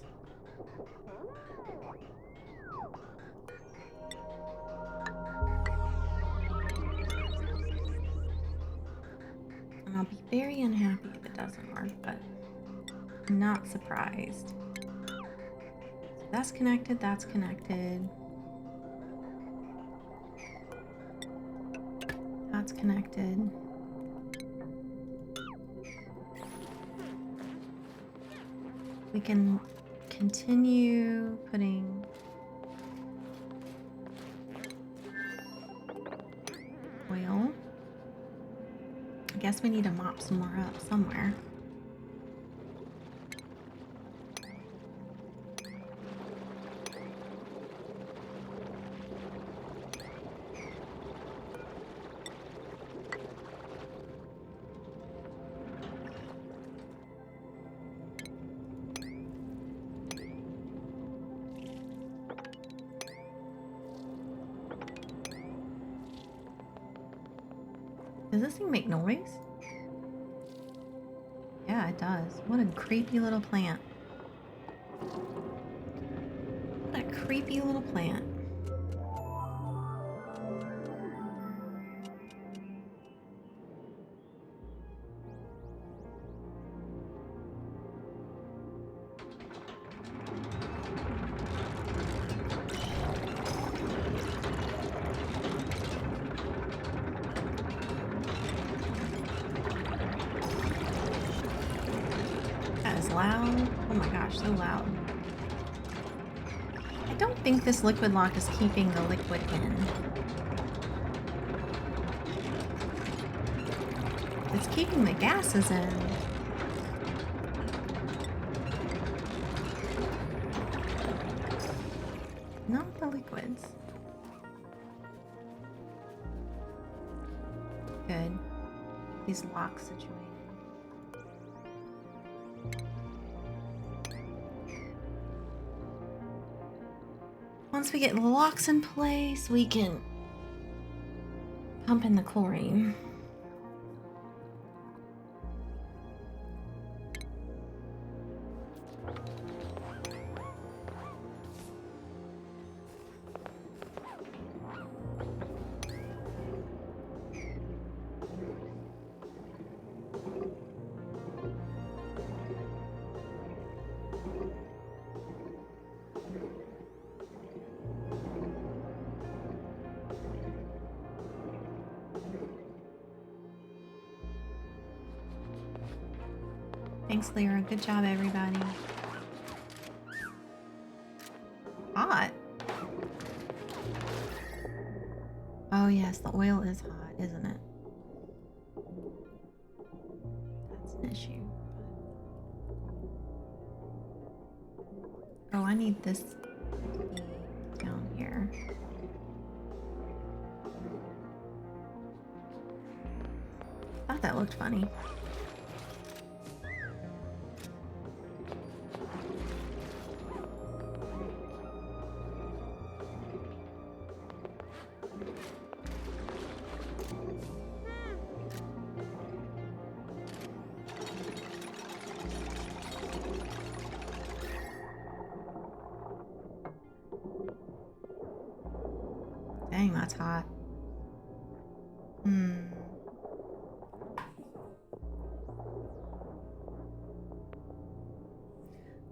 And I'll be very unhappy if it doesn't work, but I'm not surprised. So that's connected, that's connected. That's connected. We can continue putting oil. I guess we need to mop some more up somewhere. Does this thing make noise? Yeah, it does. What a creepy little plant. What a creepy little plant. Loud. Oh my gosh, so loud. I don't think this liquid lock is keeping the liquid in. It's keeping the gases in. Not the liquids. Good. These locks situated. Once we get the locks in place, we can pump in the chlorine. Thanks, Lyra. Good job, everybody. Hot. Oh, yes, the oil is hot, isn't it? That's an issue. Oh, I need this to be down here. Thought that looked funny. Dang, that's hot.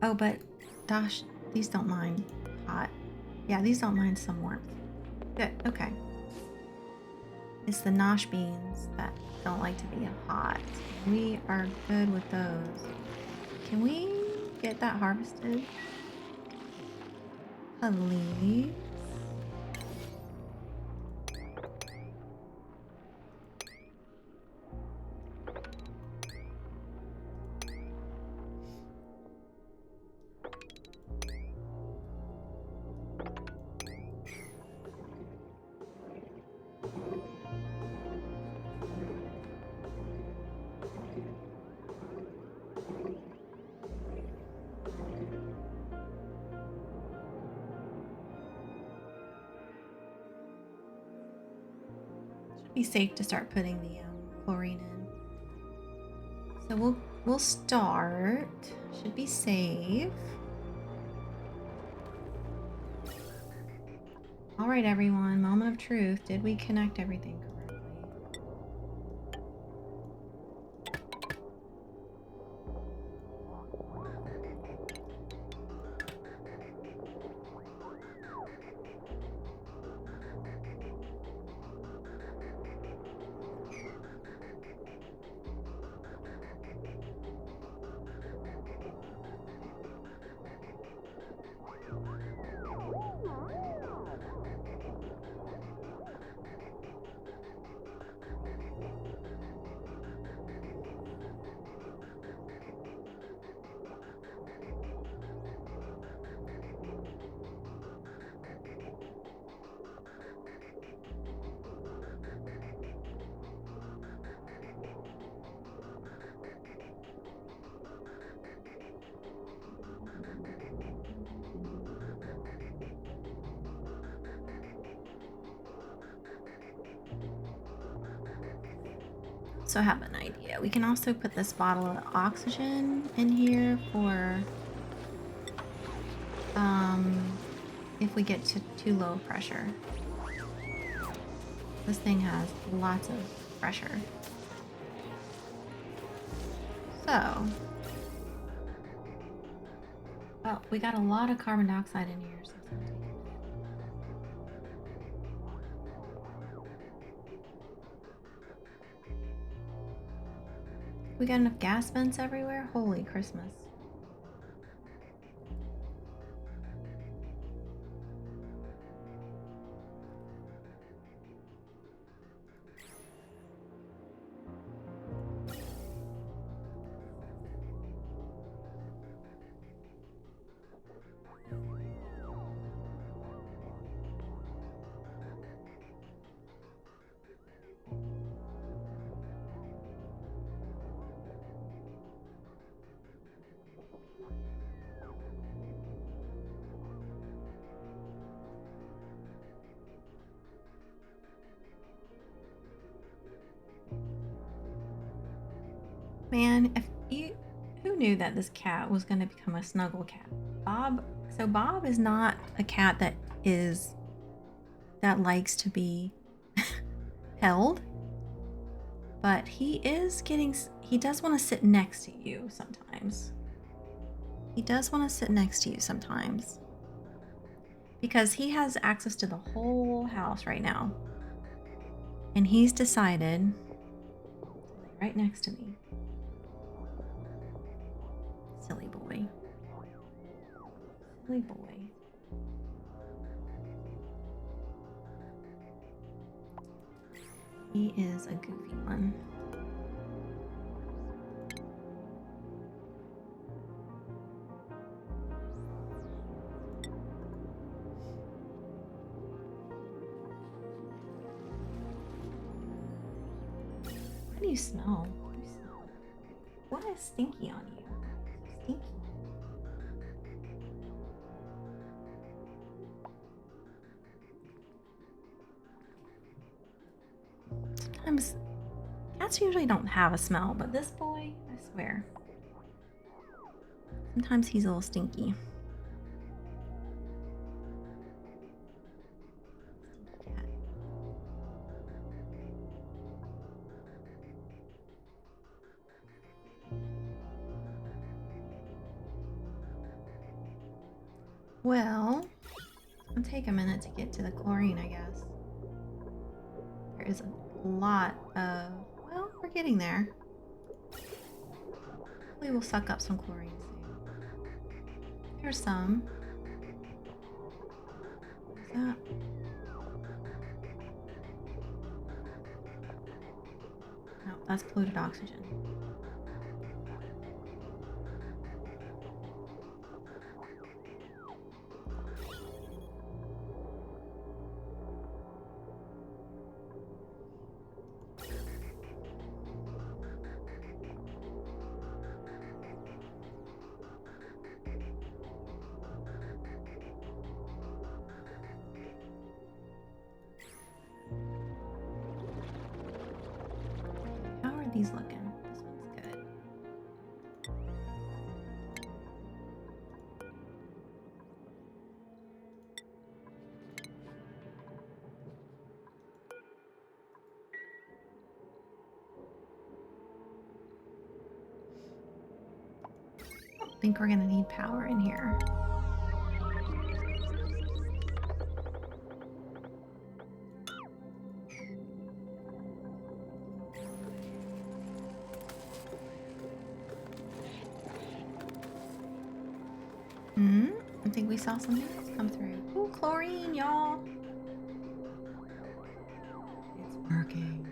Oh, but gosh, these don't mind hot. Yeah, these don't mind some warmth. Good, okay. It's the nosh beans that don't like to be hot. We are good with those. Can we get that harvested? Please? Be safe to start putting the chlorine in. So we'll start. Should be safe. All right, everyone. Moment of truth. Did we connect everything correctly? So I have an idea. We can also put this bottle of oxygen in here for if we get to too low pressure. This thing has lots of pressure. So, oh, we got a lot of carbon dioxide in here. So it's gonna take a minute. We got enough gas vents everywhere? Holy Christmas. Man, who knew that this cat was going to become a snuggle cat? So Bob is not a cat that likes to be held, but he does want to sit next to you sometimes. He does want to sit next to you sometimes because he has access to the whole house right now. And he's decided to lay right next to me. Silly boy. Silly boy. He is a goofy one. What do you smell? What is stinky on you? Stinky. Sometimes cats usually don't have a smell, but this boy, I swear. Sometimes he's a little stinky. Cat. Well, it'll take a minute to get to the chlorine, I guess. There is a lot of... Well, we're getting there. Hopefully we'll suck up some chlorine soon. Here's some. What's that? No, that's polluted oxygen. think we're gonna need power in here. I think we saw something else come through. Ooh, chlorine, y'all. It's working.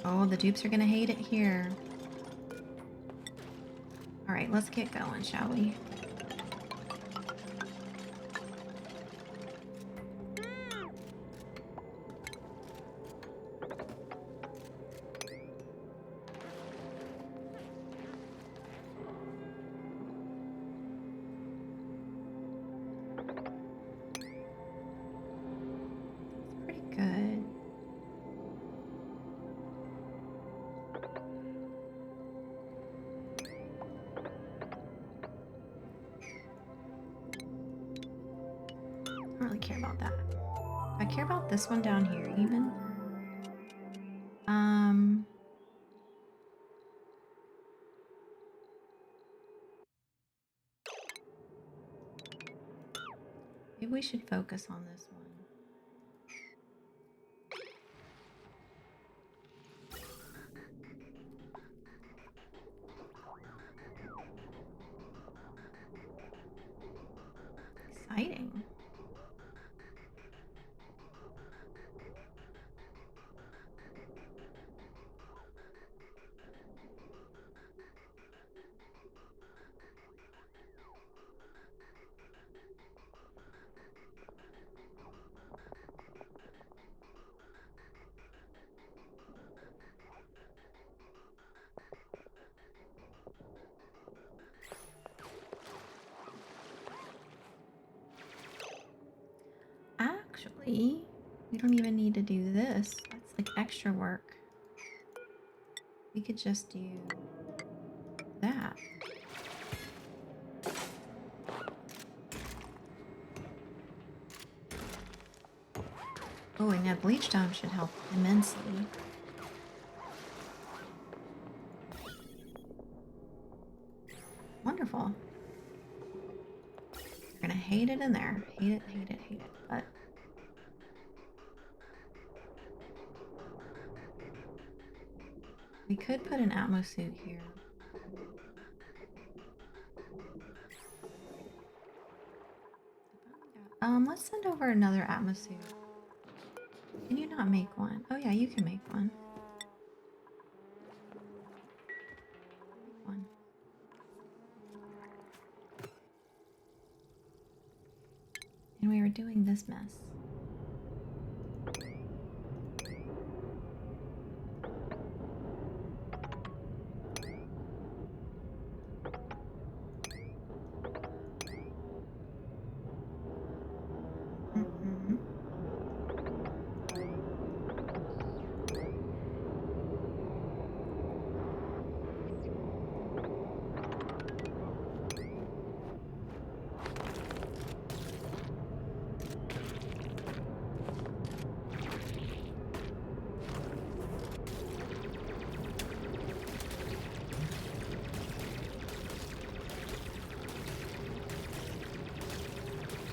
Oh, the dupes are gonna hate it here. All right, let's get going, shall we? Pretty good. I don't really care about that. I care about this one down here even. Maybe we should focus on this one. Exciting. Actually, we don't even need to do this. That's like extra work. We could just do that. Oh, and that bleach dome should help immensely. Wonderful. You're gonna hate it in there. Hate it, hate it, hate it. But we could put an Atmo suit here. Let's send over another Atmo suit. Can you not make one? Oh yeah, you can make one. Make one. And we were doing this mess.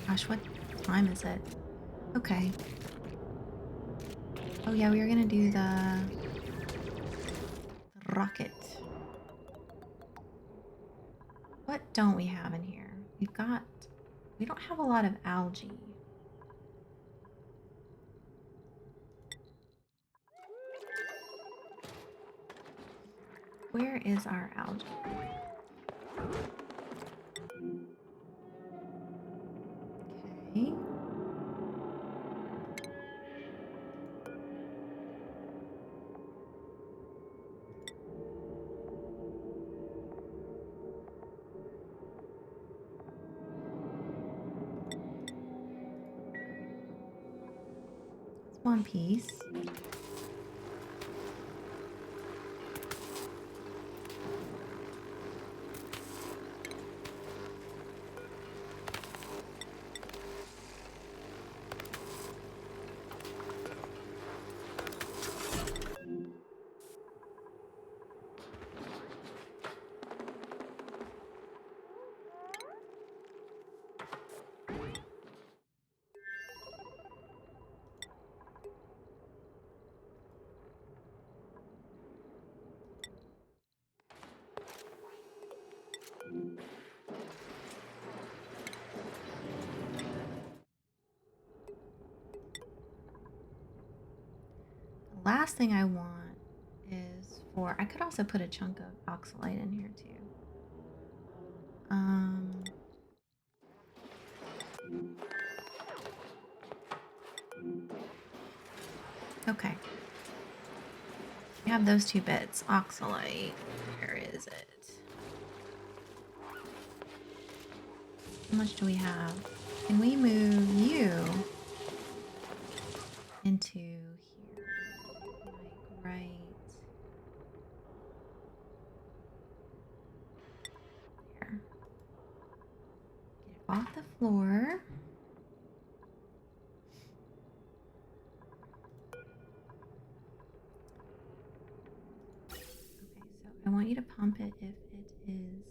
Gosh, what time is it? Okay. Oh yeah, we were gonna do the rocket. What don't we have in here? We don't have a lot of algae. Where is our algae? Okay. One piece. The last thing I want is for, I could also put a chunk of oxalate in here too. Okay. We have those two bits. Oxalate. Where is it? How much do we have? Can we move you into here? Like right there. Get it off the floor. Okay, so I want you to pump it if it is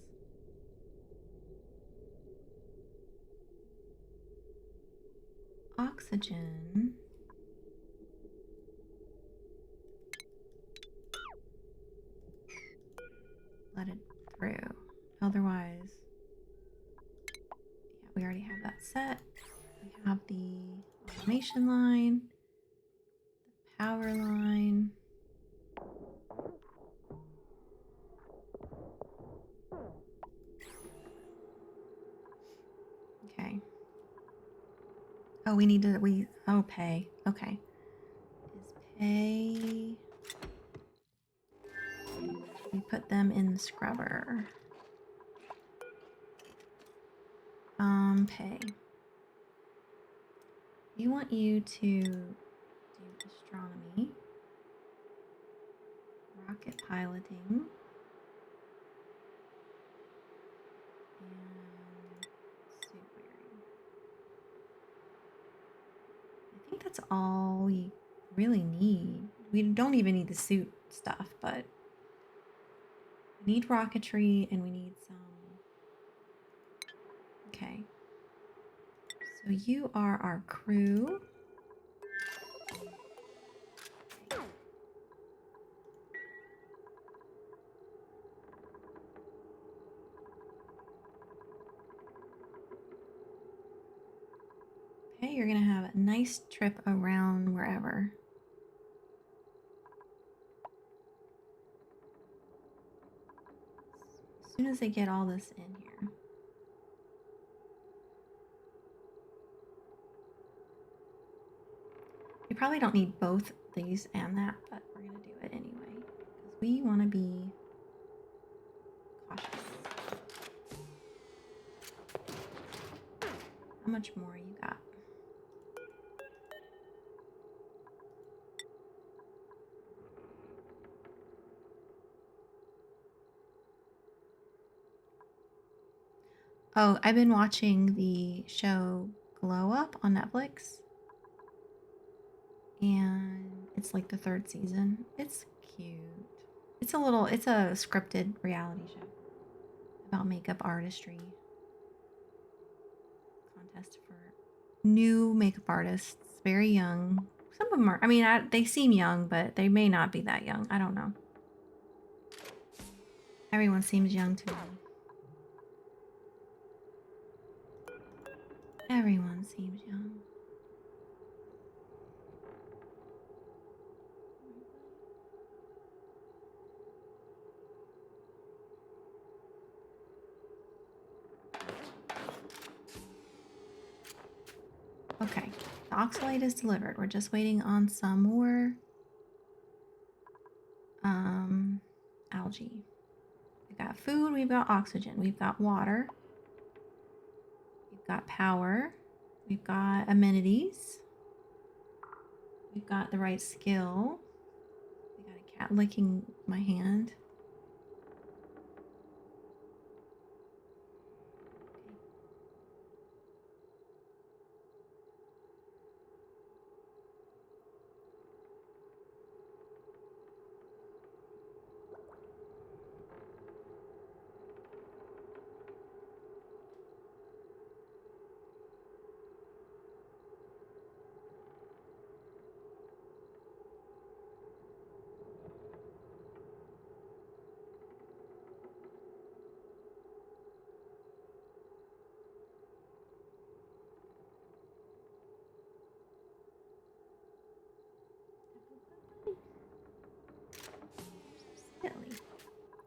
oxygen. Let it through. Otherwise, yeah, we already have that set. We have the automation line, the power line. Okay. Oh, we need to, pay. Okay. Is pay. We put them in the scrubber. Pay. We want you to do astronomy, rocket piloting, and suit wearing. I think that's all we really need. We don't even need the suit stuff, but we need rocketry and we need some. Okay. So you are our crew. Okay, you're gonna have a nice trip around wherever. As soon as they get all this in here. You probably don't need both these and that, but we're gonna do it anyway because we want to be cautious. How much more you got? Oh, I've been watching the show Glow Up on Netflix. And it's like the 3rd season. It's cute. It's a scripted reality show about makeup artistry. Contest for new makeup artists, very young. Some of them are, I mean, they seem young, but they may not be that young. I don't know. Everyone seems young to me. Everyone seems young. Okay, the oxalate is delivered. We're just waiting on some more algae. We've got food, we've got oxygen, we've got water, we've got power, we've got amenities, we've got the right skill. We got a cat licking my hand.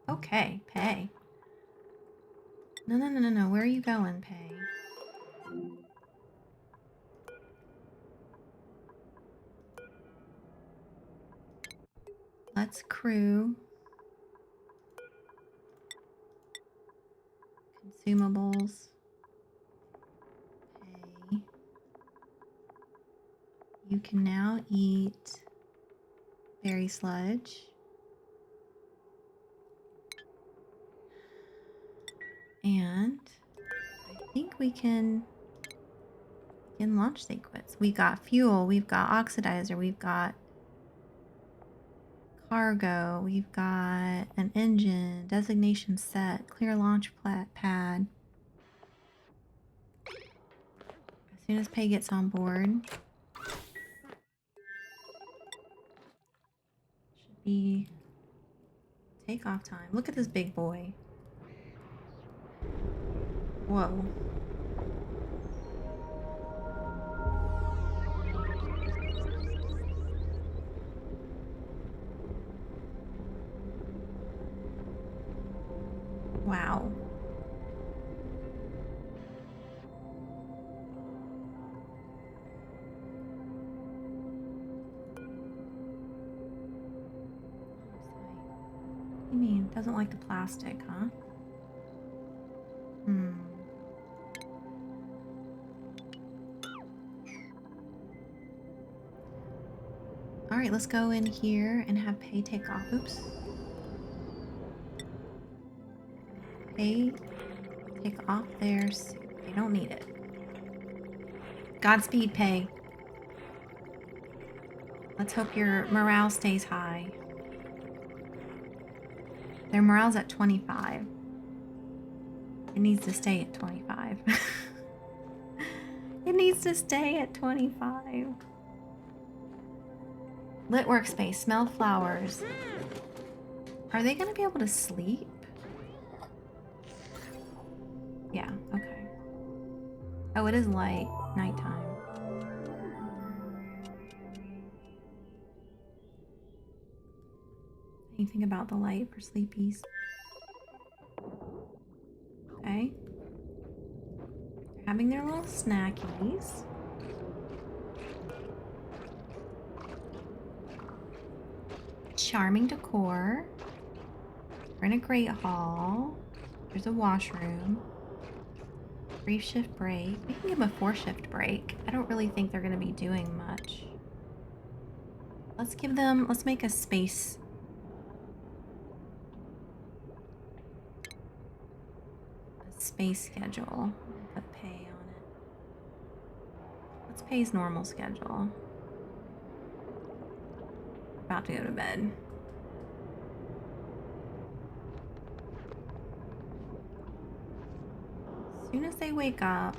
Okay, Pay. No. Where are you going, Pay? Let's crew. Consumables. Pay. You can now eat berry sludge. And I think we can launch sequence. We got fuel, we've got oxidizer, we've got cargo, we've got an engine, designation set, clear launch pad. As soon as Pay gets on board, should be takeoff time. Look at this big boy. Whoa. Wow. What do you mean? Doesn't like the plastic, huh? Alright, let's go in here and have Pay take off. Oops. Pay take off their suit. They don't need it. Godspeed, Pay. Let's hope your morale stays high. Their morale's at 25. It needs to stay at 25. It needs to stay at 25. Lit workspace. Smell flowers. Are they going to be able to sleep? Yeah, okay. Oh, it is light. Nighttime. Anything about the light for sleepies? Okay. They're having their little snackies. Charming decor. We're in a great hall. There's a washroom. Brief shift break. We can give them a 4-shift break. I don't really think they're going to be doing much. Let's make a space. A space schedule. Put Pay on it. What's Pay's normal schedule? About to go to bed. As soon as they wake up,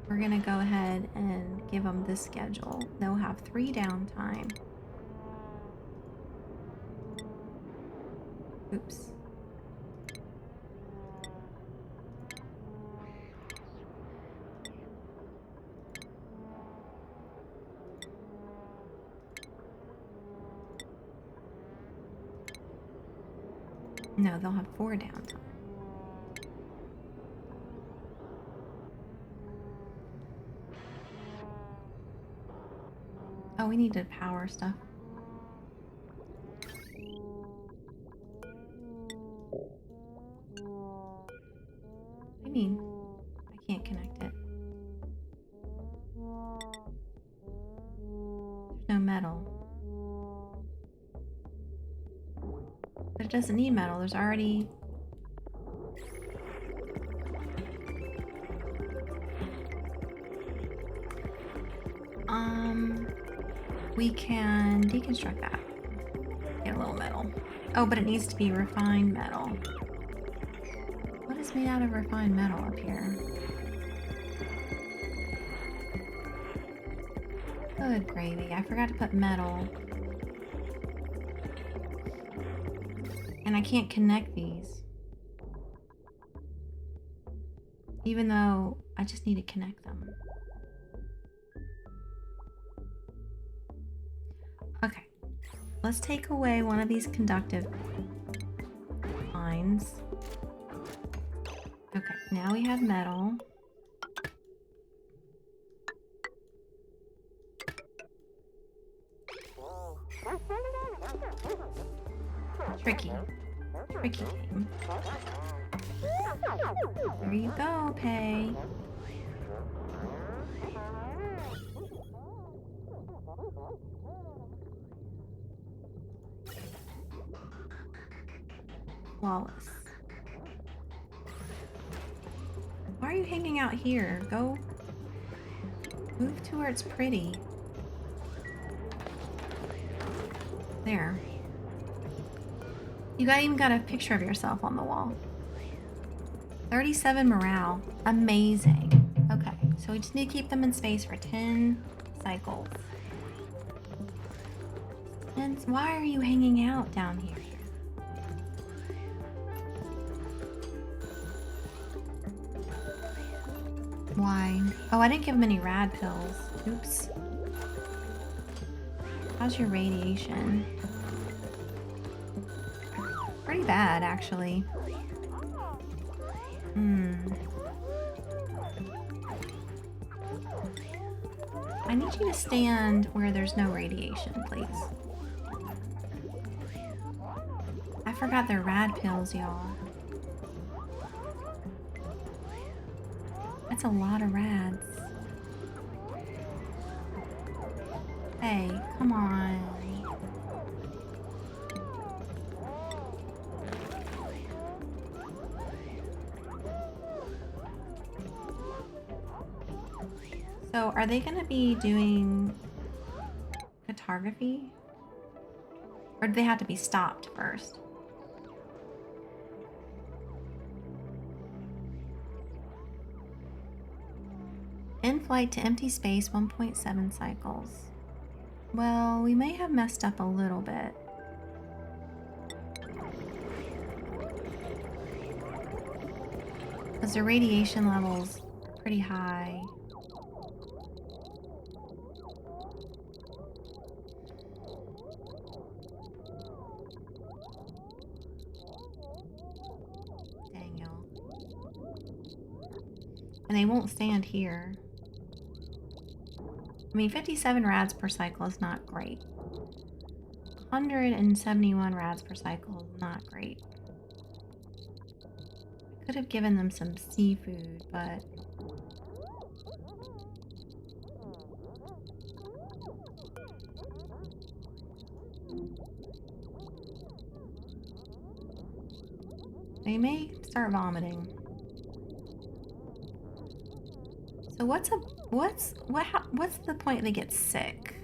we're gonna go ahead and give them this schedule. They'll have 3 downtime. Oops. No, they'll have 4 downtime. Oh, we need to power stuff. I mean, I can't connect it. There's no metal. But it doesn't need metal. There's already... We can deconstruct that. Get a little metal. Oh, but it needs to be refined metal. What is made out of refined metal up here? Good gravy. I forgot to put metal. And I can't connect these. Even though I just need to connect them. Okay. Let's take away one of these conductive lines. Okay, now we have metal. Tricky. Tricky game. There you go, Pay. Flawless. Why are you hanging out here? Go move to where it's pretty. There. You even got a picture of yourself on the wall. 37 morale. Amazing. Okay, so we just need to keep them in space for 10 cycles. And why are you hanging out down here? Why? Oh, I didn't give him any rad pills. Oops. How's your radiation? Pretty bad, actually. I need you to stand where there's no radiation, please. I forgot their rad pills, y'all. That's a lot of rads. Hey, come on. So, are they going to be doing photography? Or do they have to be stopped first? In flight to empty space, 1.7 cycles. Well, we may have messed up a little bit. Because the radiation level's pretty high. Dang, y'all. And they won't stand here. I mean, 57 rads per cycle is not great. 171 rads per cycle is not great. I could have given them some seafood, but... they may start vomiting. So what's the point they get sick?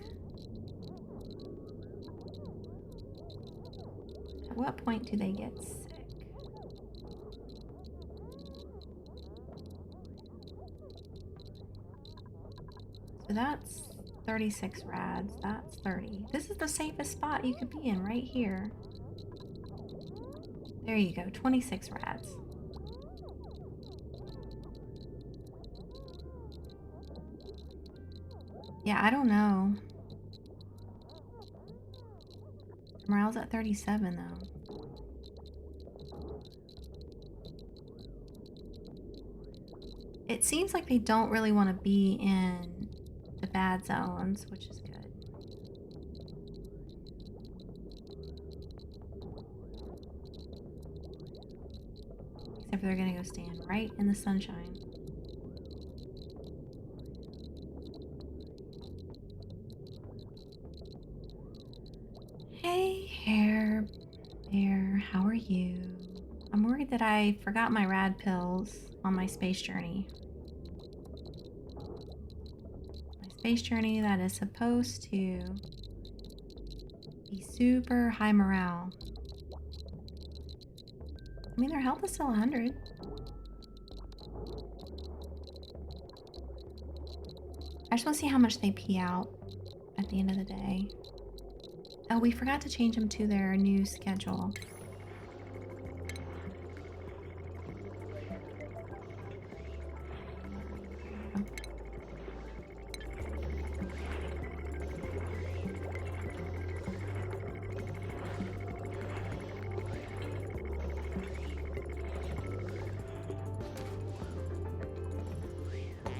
At what point do they get sick? So that's 36 rads. That's 30. This is the safest spot you could be in, right here. There you go, 26 rads. Yeah, I don't know. Morale's at 37 though. It seems like they don't really want to be in the bad zones, which is good. Except for they're gonna go stand right in the sunshine. Hey, Hair Bear, how are you? I'm worried that I forgot my rad pills on my space journey. My space journey that is supposed to be super high morale. I mean, their health is still 100. I just want to see how much they pee out at the end of the day. Oh, we forgot to change them to their new schedule.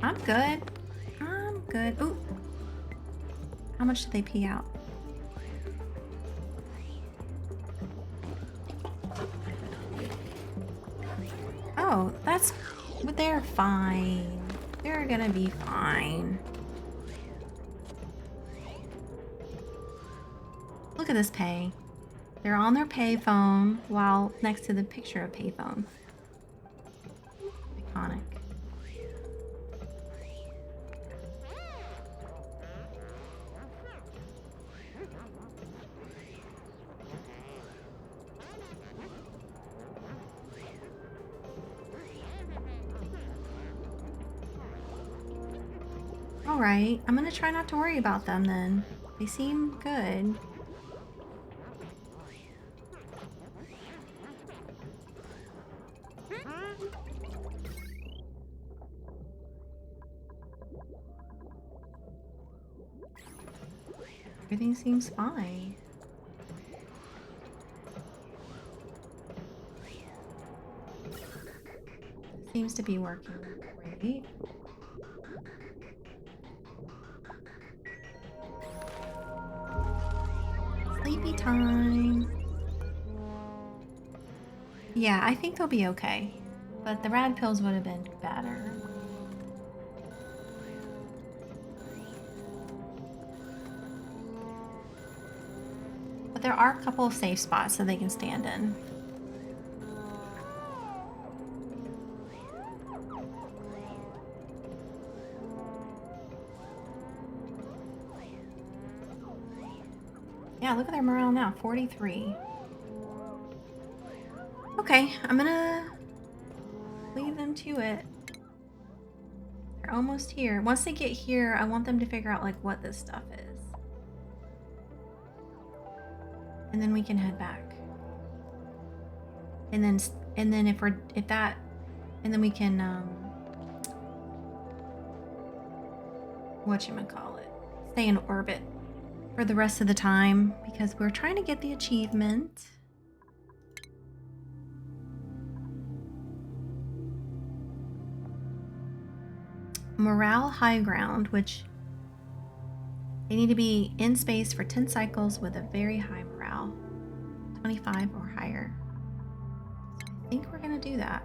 I'm good. I'm good. Ooh. How much did they pee out? Oh, that's... But they're fine. They're gonna be fine. Look at this pay. They're on their payphone while next to the picture of payphone. Iconic. Alright, I'm gonna try not to worry about them then. They seem good. Everything seems fine. Seems to be working great. Sleepy time. Yeah, I think they'll be okay. But the rad pills would have been better. But there are a couple of safe spots so they can stand in. Yeah, look at their morale now, 43. Okay, I'm gonna leave them to it. They're almost here. Once they get here, I want them to figure out like what this stuff is. And then we can head back. And then we can whatchamacallit, stay in orbit for the rest of the time because we're trying to get the achievement. Morale high ground, which they need to be in space for 10 cycles with a very high morale, 25 or higher. So I think we're gonna do that.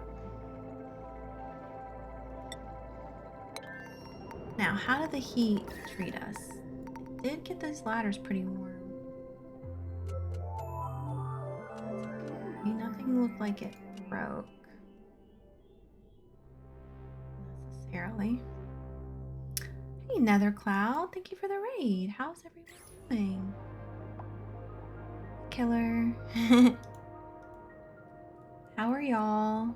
Now, how did the heat treat us? It did get those ladders pretty warm. Okay, nothing looked like it broke necessarily. Hey, Nether Cloud, thank you for the raid. How's everyone doing? Killer. How are y'all?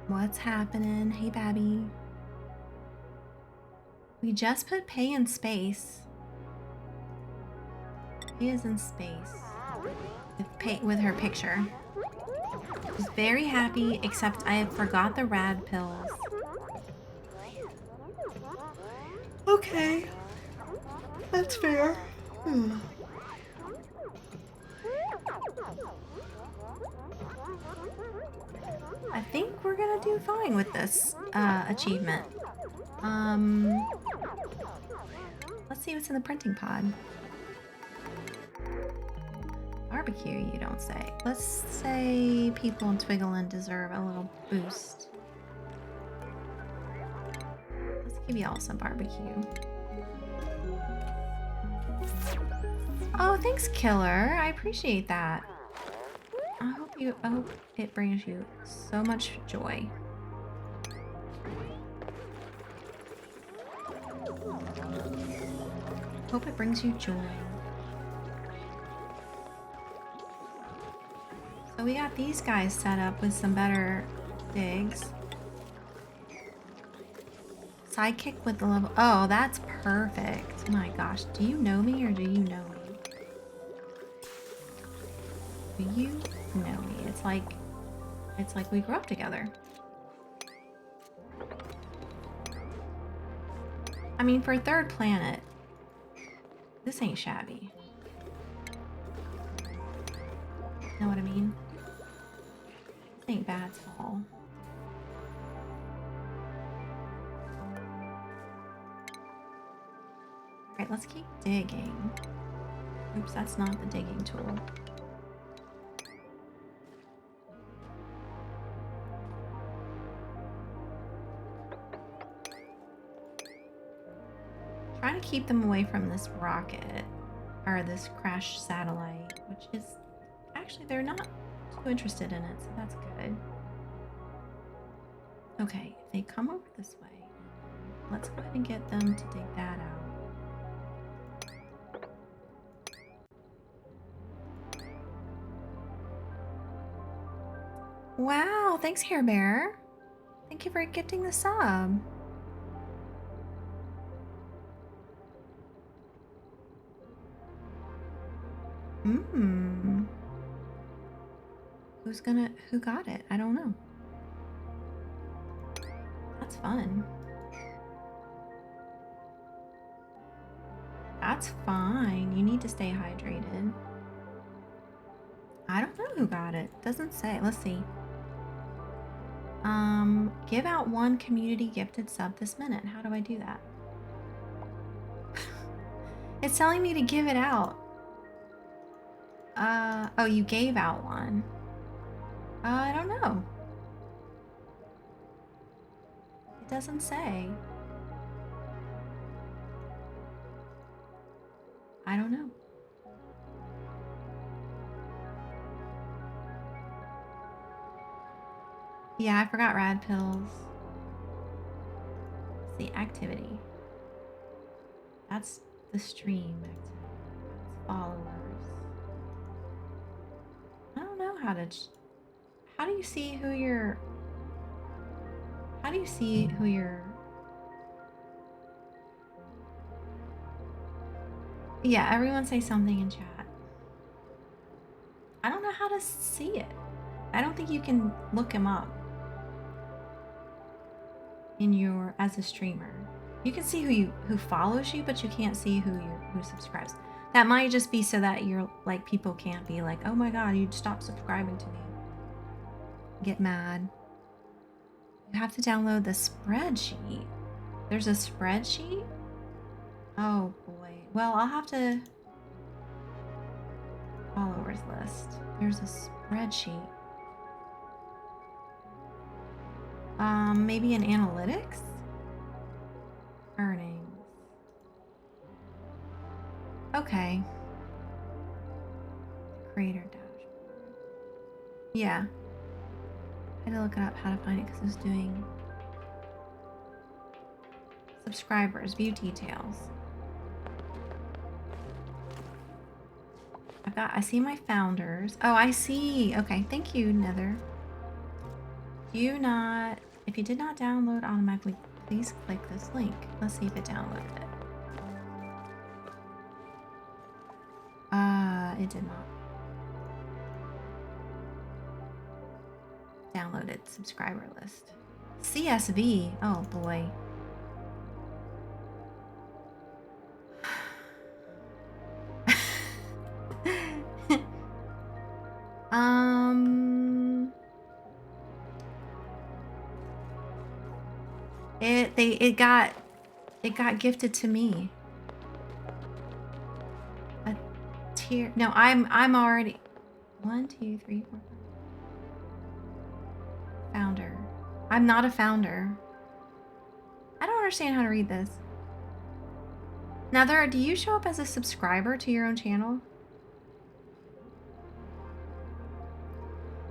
What's happening? Hey, Babby. We just put Pay in space. Pay is in space. With her picture. She's very happy, except I forgot the rad pills. Okay. That's fair. I think we're gonna do fine with this achievement. Let's see what's in the printing pod. Barbecue, you don't say. Let's say people in Twigglin deserve a little boost. Let's give y'all some barbecue. Oh, thanks, Killer. I appreciate that. I hope it brings you so much joy. Hope it brings you joy. So we got these guys set up with some better digs. Sidekick with the level. Oh, that's perfect. My gosh, do you know me or do you know me? Do you know me? It's like we grew up together. I mean, for a third planet, this ain't shabby. Know what I mean? St. Bad's Hall. Alright, let's keep digging. Oops, that's not the digging tool. Trying to keep them away from this rocket, or this crashed satellite, which is actually, they're not too interested in it, so that's good. Okay, if they come over this way, let's go ahead and get them to dig that out. Wow, thanks, Hair Bear. Thank you for gifting the sub. Who got it? I don't know. That's fun. That's fine. You need to stay hydrated. I don't know who got it. Doesn't say. Let's see. Give out 1 community gifted sub this minute. How do I do that? It's telling me to give it out. Oh, you gave out 1. I don't know. It doesn't say. I don't know. Yeah, I forgot rad pills. Let's see, activity. That's the stream activity. That's followers. I don't know how to... How do you see who you're... How do you see who you're... Yeah, everyone say something in chat. I don't know how to see it. I don't think you can look him up in your as a streamer. You can see who follows you, but you can't see who subscribes. That might just be so that you're like, people can't be like, oh my god, you'd stop subscribing to me. Get mad. You have to download the spreadsheet. There's a spreadsheet? Oh boy. Well, I'll have to... Followers list. There's a spreadsheet. Maybe in analytics? Earnings. Okay. Creator dashboard. Yeah. I had to look it up how to find it because I was doing subscribers, view details. I see my founders. Oh, I see. Okay, thank you, Nether. If you did not download automatically, please click this link. Let's see if it downloaded it. It did not. Downloaded subscriber list. CSV. Oh boy. It got gifted to me. A tier. No, I'm already 1, 2, 3, 4, 5. Founder. I'm not a founder. I don't understand how to read this. Nether, do you show up as a subscriber to your own channel?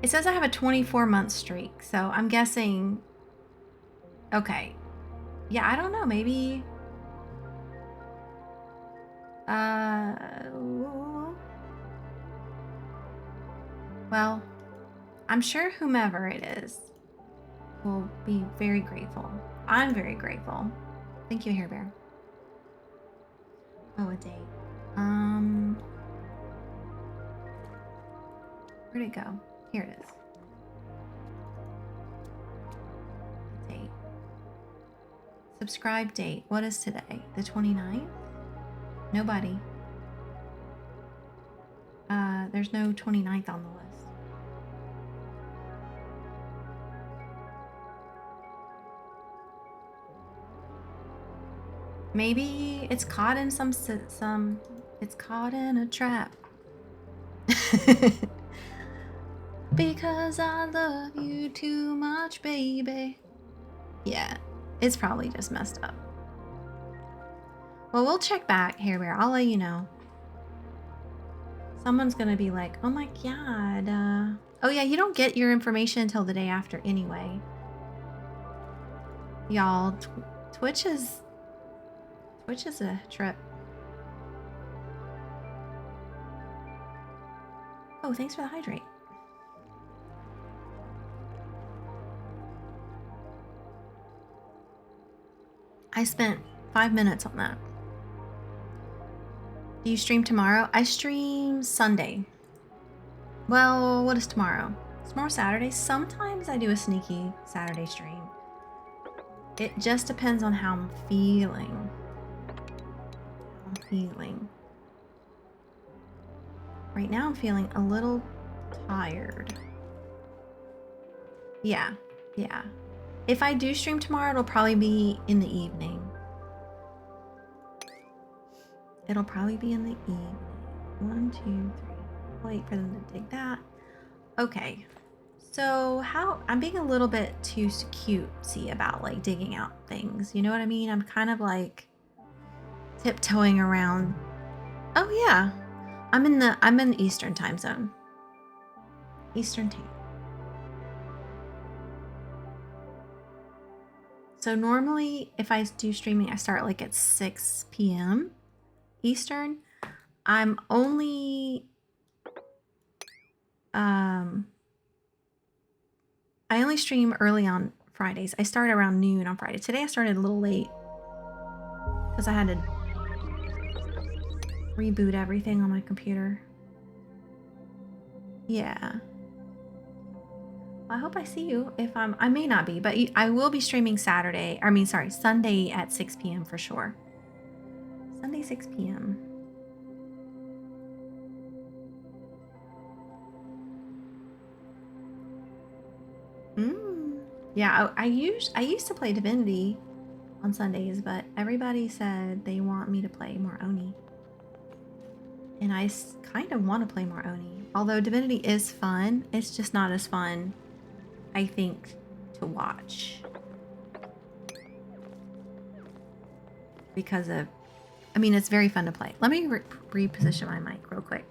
It says I have a 24-month streak, so I'm guessing... Okay. Yeah, I don't know, maybe... Well, I'm sure whomever it is will be very grateful. I'm very grateful. Thank you, Hair Bear. Oh, a date. Where'd it go? Here it is. Date. Subscribe date. What is today? The 29th? Nobody. There's no 29th on the list. Maybe it's caught in it's caught in a trap. Because I love you too much, baby. Yeah, it's probably just messed up. Well, we'll check back, Hair Bear. I'll let you know. Someone's gonna be like, oh my god. Oh yeah, you don't get your information until the day after anyway. Y'all, Twitch is a trip. Oh, thanks for the hydrate. I spent 5 minutes on that. Do you stream tomorrow? I stream Sunday. Well, what is tomorrow? Tomorrow Saturday. Sometimes I do a sneaky Saturday stream. It just depends on how I'm feeling. Right now I'm feeling a little tired. Yeah. If I do stream tomorrow, it'll probably be in the evening. It'll probably be in the evening. 1, 2, 3. Wait for them to dig that. Okay. So I'm being a little bit too cutesy about like digging out things. You know what I mean? I'm kind of like tiptoeing around. Oh yeah. I'm in the Eastern time zone. Eastern time. So normally if I do streaming, I start like at 6 p.m. Eastern. I'm only I only stream early on Fridays. I start around noon on Friday. Today I started a little late because I had to reboot everything on my computer. Yeah. I hope I see you. I may not be, but I will be streaming Sunday at 6 p.m. for sure. Sunday, 6 p.m. Yeah, I used to play Divinity on Sundays, but everybody said they want me to play more Oni. And I kind of want to play more Oni. Although Divinity is fun, it's just not as fun, I think, to watch. Because of, I mean, it's very fun to play. Let me reposition my mic real quick.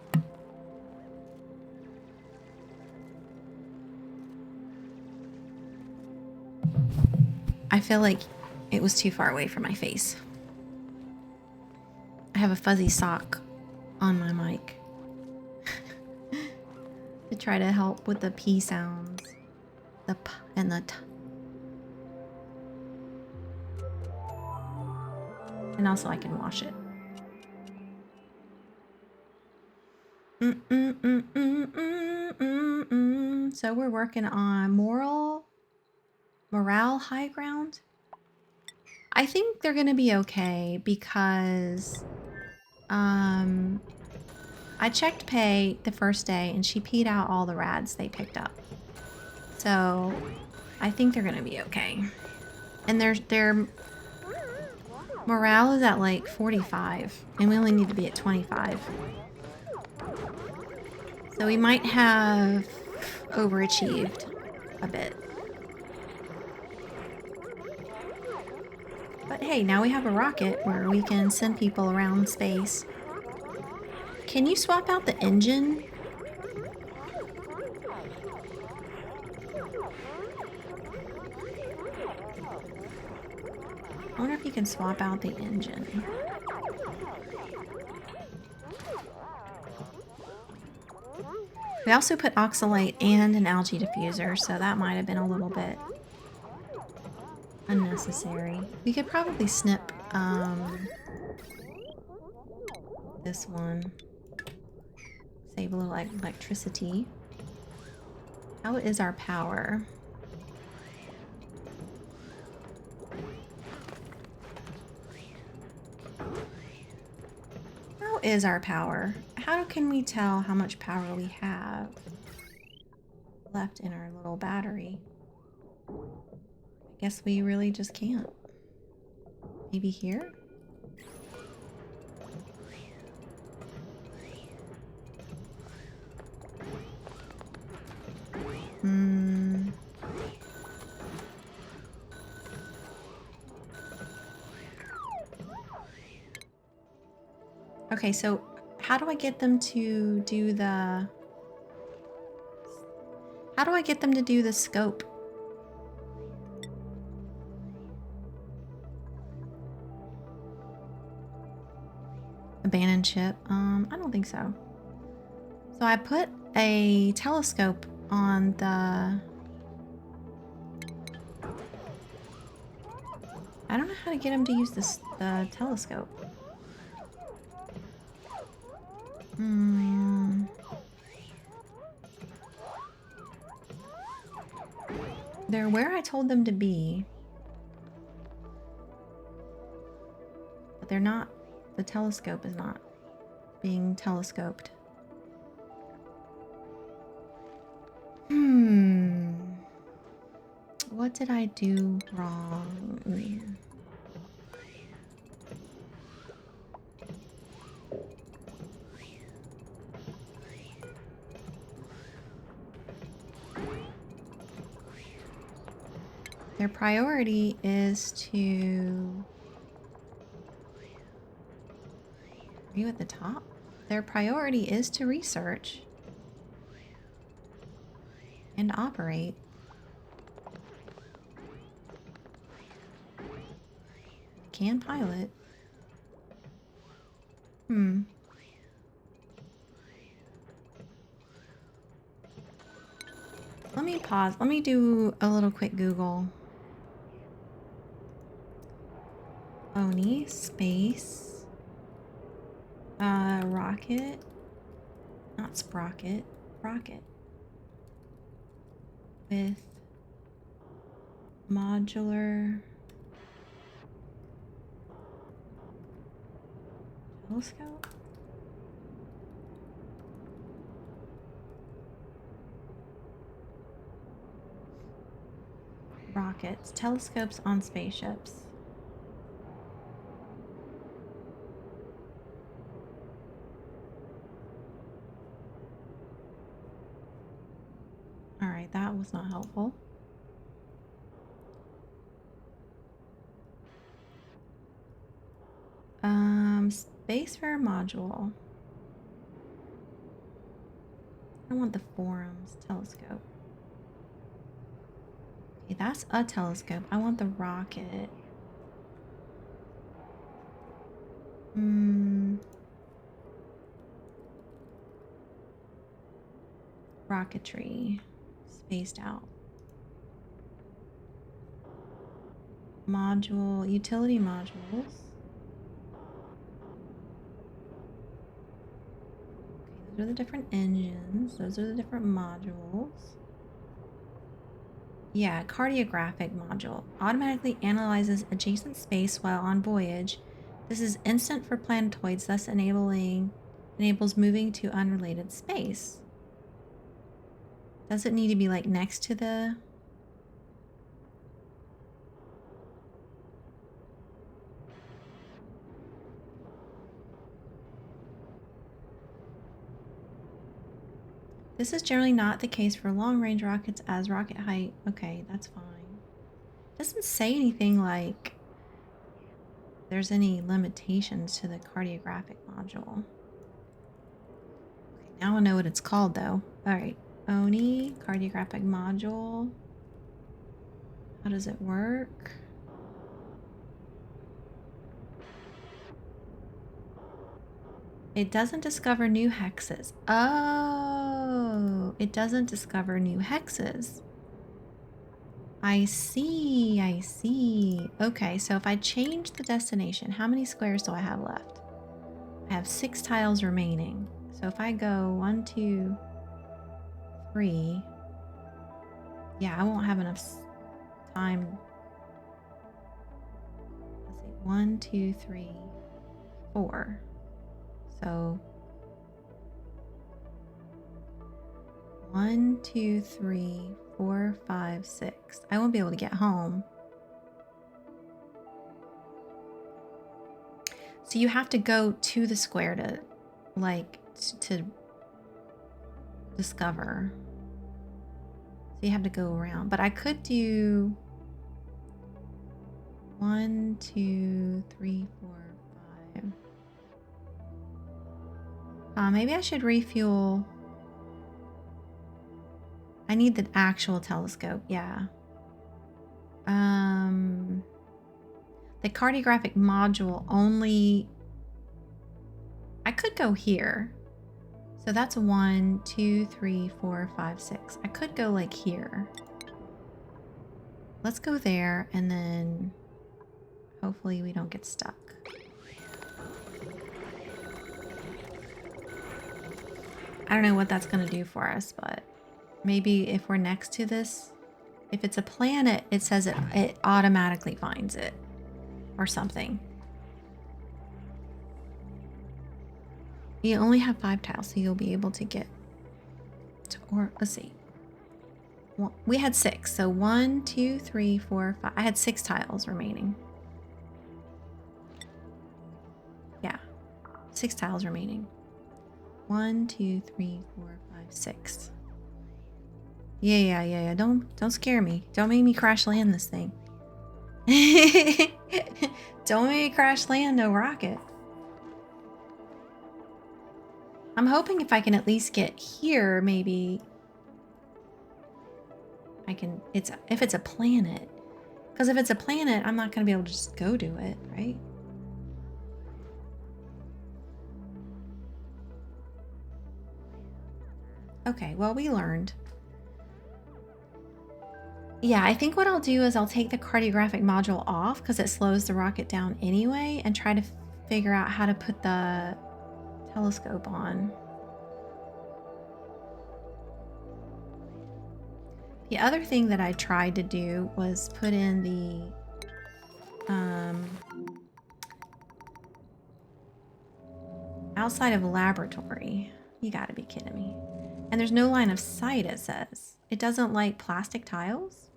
I feel like it was too far away from my face. I have a fuzzy sock on my mic to try to help with the P sounds, the P and the T. And also I can wash it. So we're working on morale high ground. I think they're gonna be okay because I checked Pay the first day and she peed out all the rads they picked up. So I think they're gonna be okay. And their morale is at like 45 and we only need to be at 25. So we might have overachieved a bit. But hey, now we have a rocket where we can send people around space. Can you swap out the engine? I wonder if you can swap out the engine. We also put oxalate and an algae diffuser, so that might have been a little bit unnecessary. We could probably snip this one. Save a little electricity. How is our power? How is our power? How can we tell how much power we have left in our little battery? I guess we really just can't. Maybe here? Okay, so how do I get them to do the... How do I get them to do the scope? Abandoned ship? I don't think so. So I put a telescope on the... I don't know how to get him to use the telescope. They're where I told them to be. But they're not... The telescope is not being telescoped. What did I do wrong in here? Their priority is to... Are you at the top? Their priority is to research and operate. Can pilot. Let me pause. Let me do a little quick Google. Oni, space. Rocket. Not sprocket. Rocket. With modular telescope. Rockets. Telescopes on spaceships. Alright, that was not helpful. Spacefarer module. I want the forums telescope. Okay, that's a telescope. I want the rocket. Rocketry. Spaced out. Module. Utility modules. Okay, those are the different engines. Those are the different modules. Yeah, cartographic module. Automatically analyzes adjacent space while on voyage. This is instant for planetoids, thus enables moving to unrelated space. Does it need to be like next to the... This is generally not the case for long-range rockets as rocket height. Okay, that's fine. Doesn't say anything like there's any limitations to the cartographic module. Okay, now I know what it's called though. Alright, Oni, cartographic module. How does it work? It doesn't discover new hexes. Oh, it doesn't discover new hexes. I see, I see. Okay, so if I change the destination, how many squares do I have left? I have 6 tiles remaining. So if I go 1, 2, 3, yeah, I won't have enough time. Let's see, 1, 2, 3, 4. So 1, 2, 3, 4, 5, 6. I won't be able to get home. So you have to go to the square to, like, to discover. So you have to go around. But I could do 1, 2, 3, 4, 5. Maybe I should refuel. I need the actual telescope, yeah. The cartographic module only... I could go here. So that's 1, 2, 3, 4, 5, 6. I could go like here. Let's go there and then hopefully we don't get stuck. I don't know what that's going to do for us, but maybe if we're next to this, if it's a planet, it says it automatically finds it or something. You only have 5 tiles, so you'll be able to get to, or let's see. Well, we had 6, so 1, 2, 3, 4, 5. I had 6 tiles remaining. Yeah, 6 tiles remaining. 1, 2, 3, 4, 5, 6. Yeah. Don't scare me. Don't make me crash land this thing. Don't make me crash land no rocket. I'm hoping if I can at least get here, maybe I can. If it's a planet, because if it's a planet, I'm not gonna be able to just go to it, right? Okay, well, we learned. Yeah, I think what I'll do is I'll take the cartographic module off because it slows the rocket down anyway, and try to figure out how to put the telescope on. The other thing that I tried to do was put in the outside of laboratory. You gotta be kidding me. And there's no line of sight, it says. It doesn't like plastic tiles?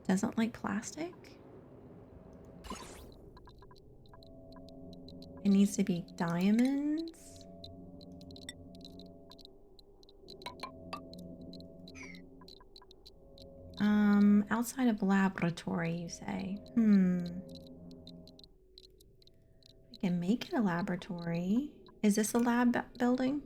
It doesn't like plastic? It needs to be diamonds. Outside of laboratory, you say? I can make it a laboratory. Is this a lab building?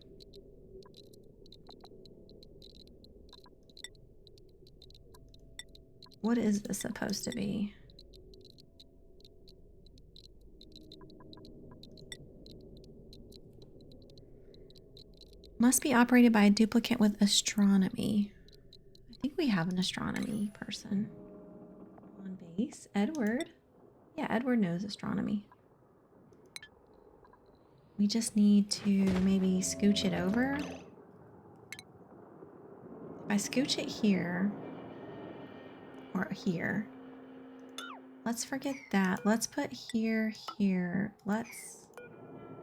What is this supposed to be? Must be operated by a duplicate with astronomy. I think we have an astronomy person on base. Edward. Yeah, Edward knows astronomy. We just need to maybe scooch it over. If I scooch it here, or here, let's forget that. Let's put here, here. Let's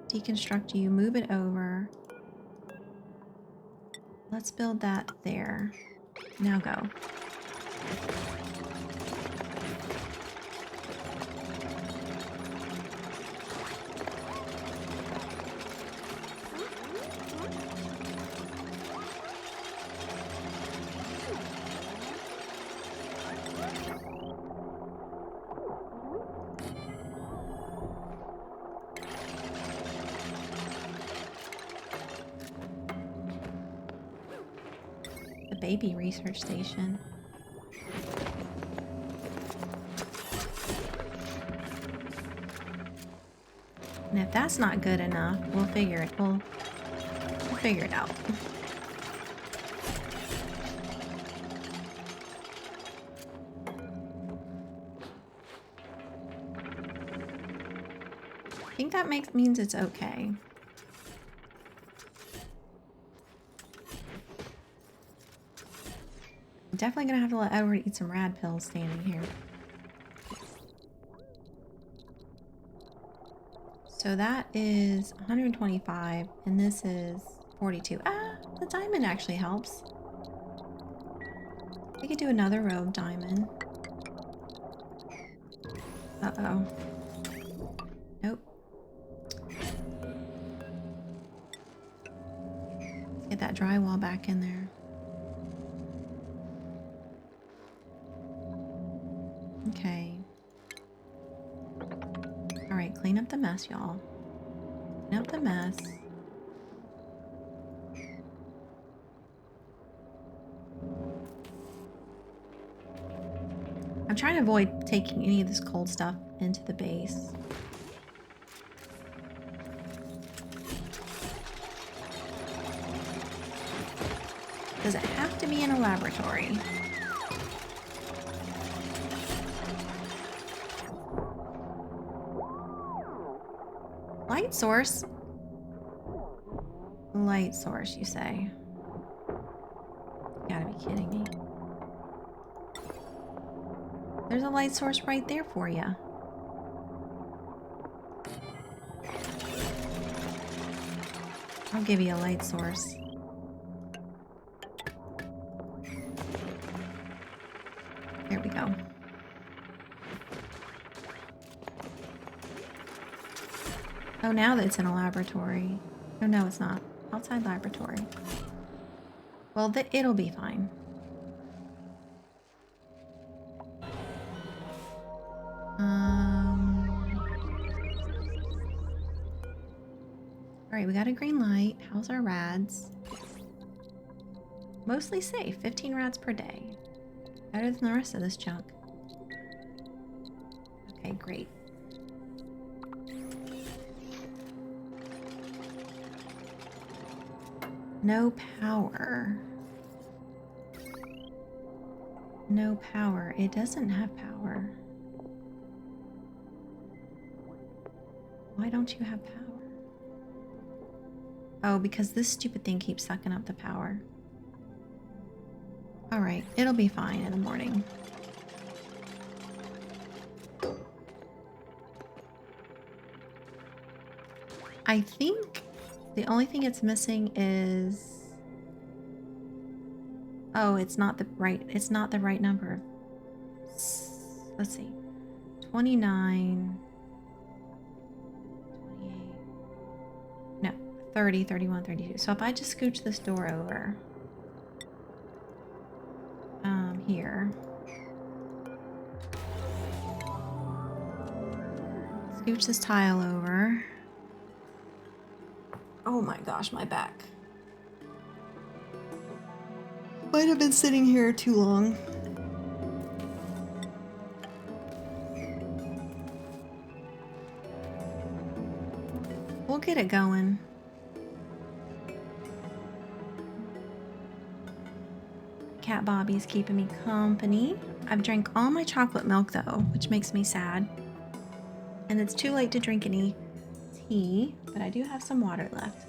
deconstruct you, move it over. Let's build that there. Now go. Baby research station. And if that's not good enough, we'll figure it. We'll figure it out. I think that means it's okay. I'm definitely gonna have to let Edward eat some rad pills standing here. So that is 125, and this is 42. Ah, the diamond actually helps. We could do another row of diamond. Uh-oh. Nope. Let's get that drywall back in there. Okay. All right, clean up the mess, y'all. Clean up the mess. I'm trying to avoid taking any of this cold stuff into the base. Does it have to be in a laboratory? Light source? Light source, you say? You gotta be kidding me. There's a light source right there for you. I'll give you a light source. There we go. Oh, now that it's in a laboratory. Oh, no, it's not. Outside laboratory. Well, it'll be fine. Alright, we got a green light. How's our rads? Mostly safe. 15 rads per day. Better than the rest of this junk. Okay, great. No power. No power. It doesn't have power. Why don't you have power? Oh, because this stupid thing keeps sucking up the power. Alright, it'll be fine in the morning. I think the only thing it's missing is... Oh, it's not the right number. Let's see. 29... 28... No, 30, 31, 32. So if I just scooch this door over... here. Scooch this tile over. Oh my gosh, my back. Might have been sitting here too long. We'll get it going. Cat Bobby's keeping me company. I've drank all my chocolate milk though, which makes me sad. And it's too late to drink any tea, but I do have some water left.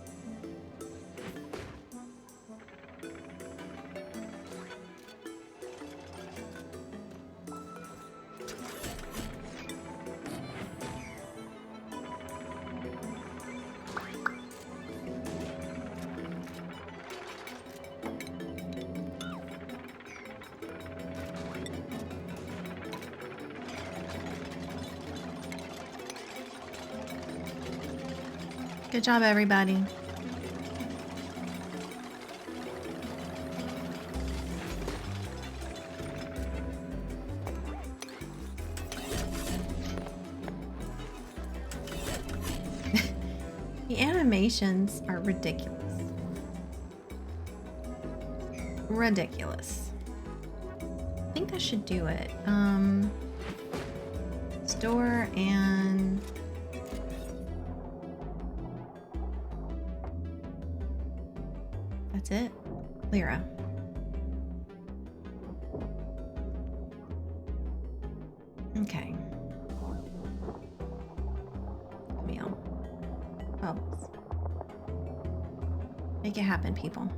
Good job, everybody. The animations are ridiculous. Ridiculous. I think that should do it. Store and... That's it. Lyra. Okay. Camille. Bubbles. Make it happen, people.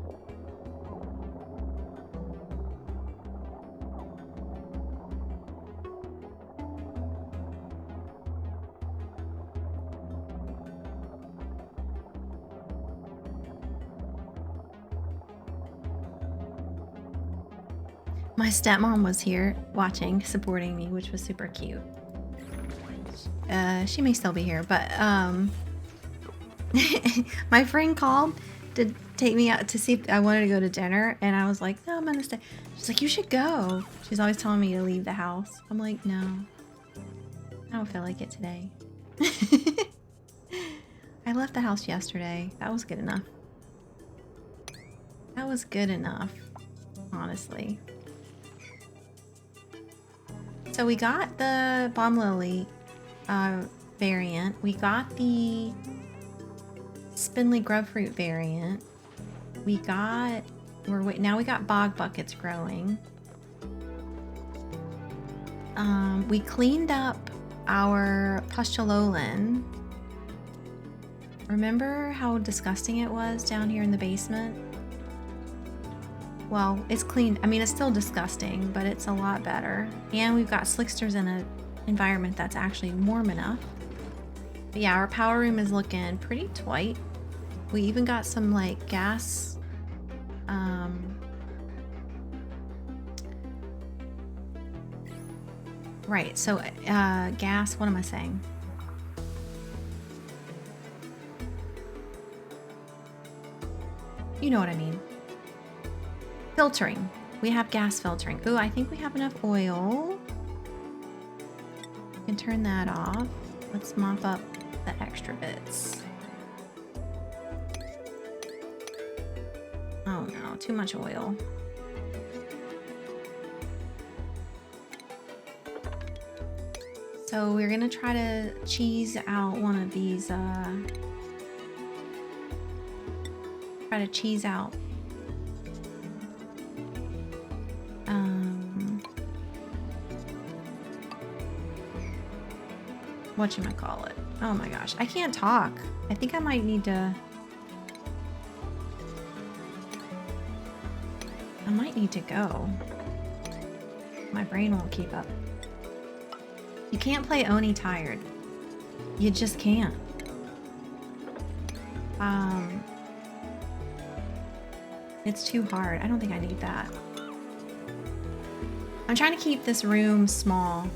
My stepmom was here watching, supporting me, which was super cute. She may still be here, but my friend called to take me out to see if I wanted to go to dinner, and I was like, no, I'm gonna stay. She's like, you should go. She's always telling me to leave the house. I'm like, no, I don't feel like it today. I left the house yesterday. That was good enough. That was good enough, honestly. So we got the Bomb Lily variant. We got the Spindly Grubfruit variant. We got... now we got Bog Buckets growing. We cleaned up our Pustulolin. Remember how disgusting it was down here in the basement? Well, it's clean. I mean, it's still disgusting, but it's a lot better. And we've got Slicksters in an environment that's actually warm enough. But yeah, our power room is looking pretty tight. We even got some like gas. Right, so gas, what am I saying? You know what I mean. Filtering. We have gas filtering. Ooh, I think we have enough oil. We can turn that off. Let's mop up the extra bits. Oh no, too much oil. So we're gonna try to cheese out one of these, try to cheese out whatchamacallit. Oh my gosh, I can't talk. I think I might need to go. My brain won't keep up. You can't play Oni tired. You just can't. It's too hard. I don't think I need that. I'm trying to keep this room small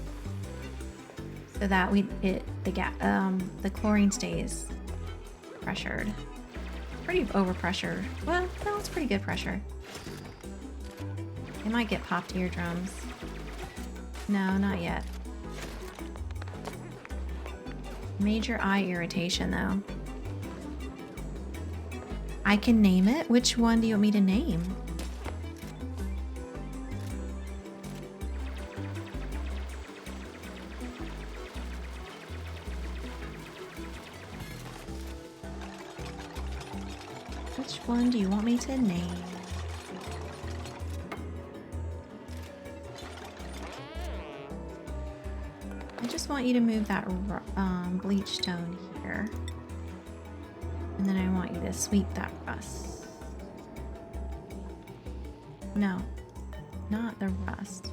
so that the chlorine stays pressured. Pretty overpressured. Well, no, it's pretty good pressure. It might get popped eardrums. No, not yet. Major eye irritation, though. I can name it? Which one do you want me to name? Which one do you want me to name? I just want you to move that bleach stone here. And then I want you to sweep that rust. No, not the rust.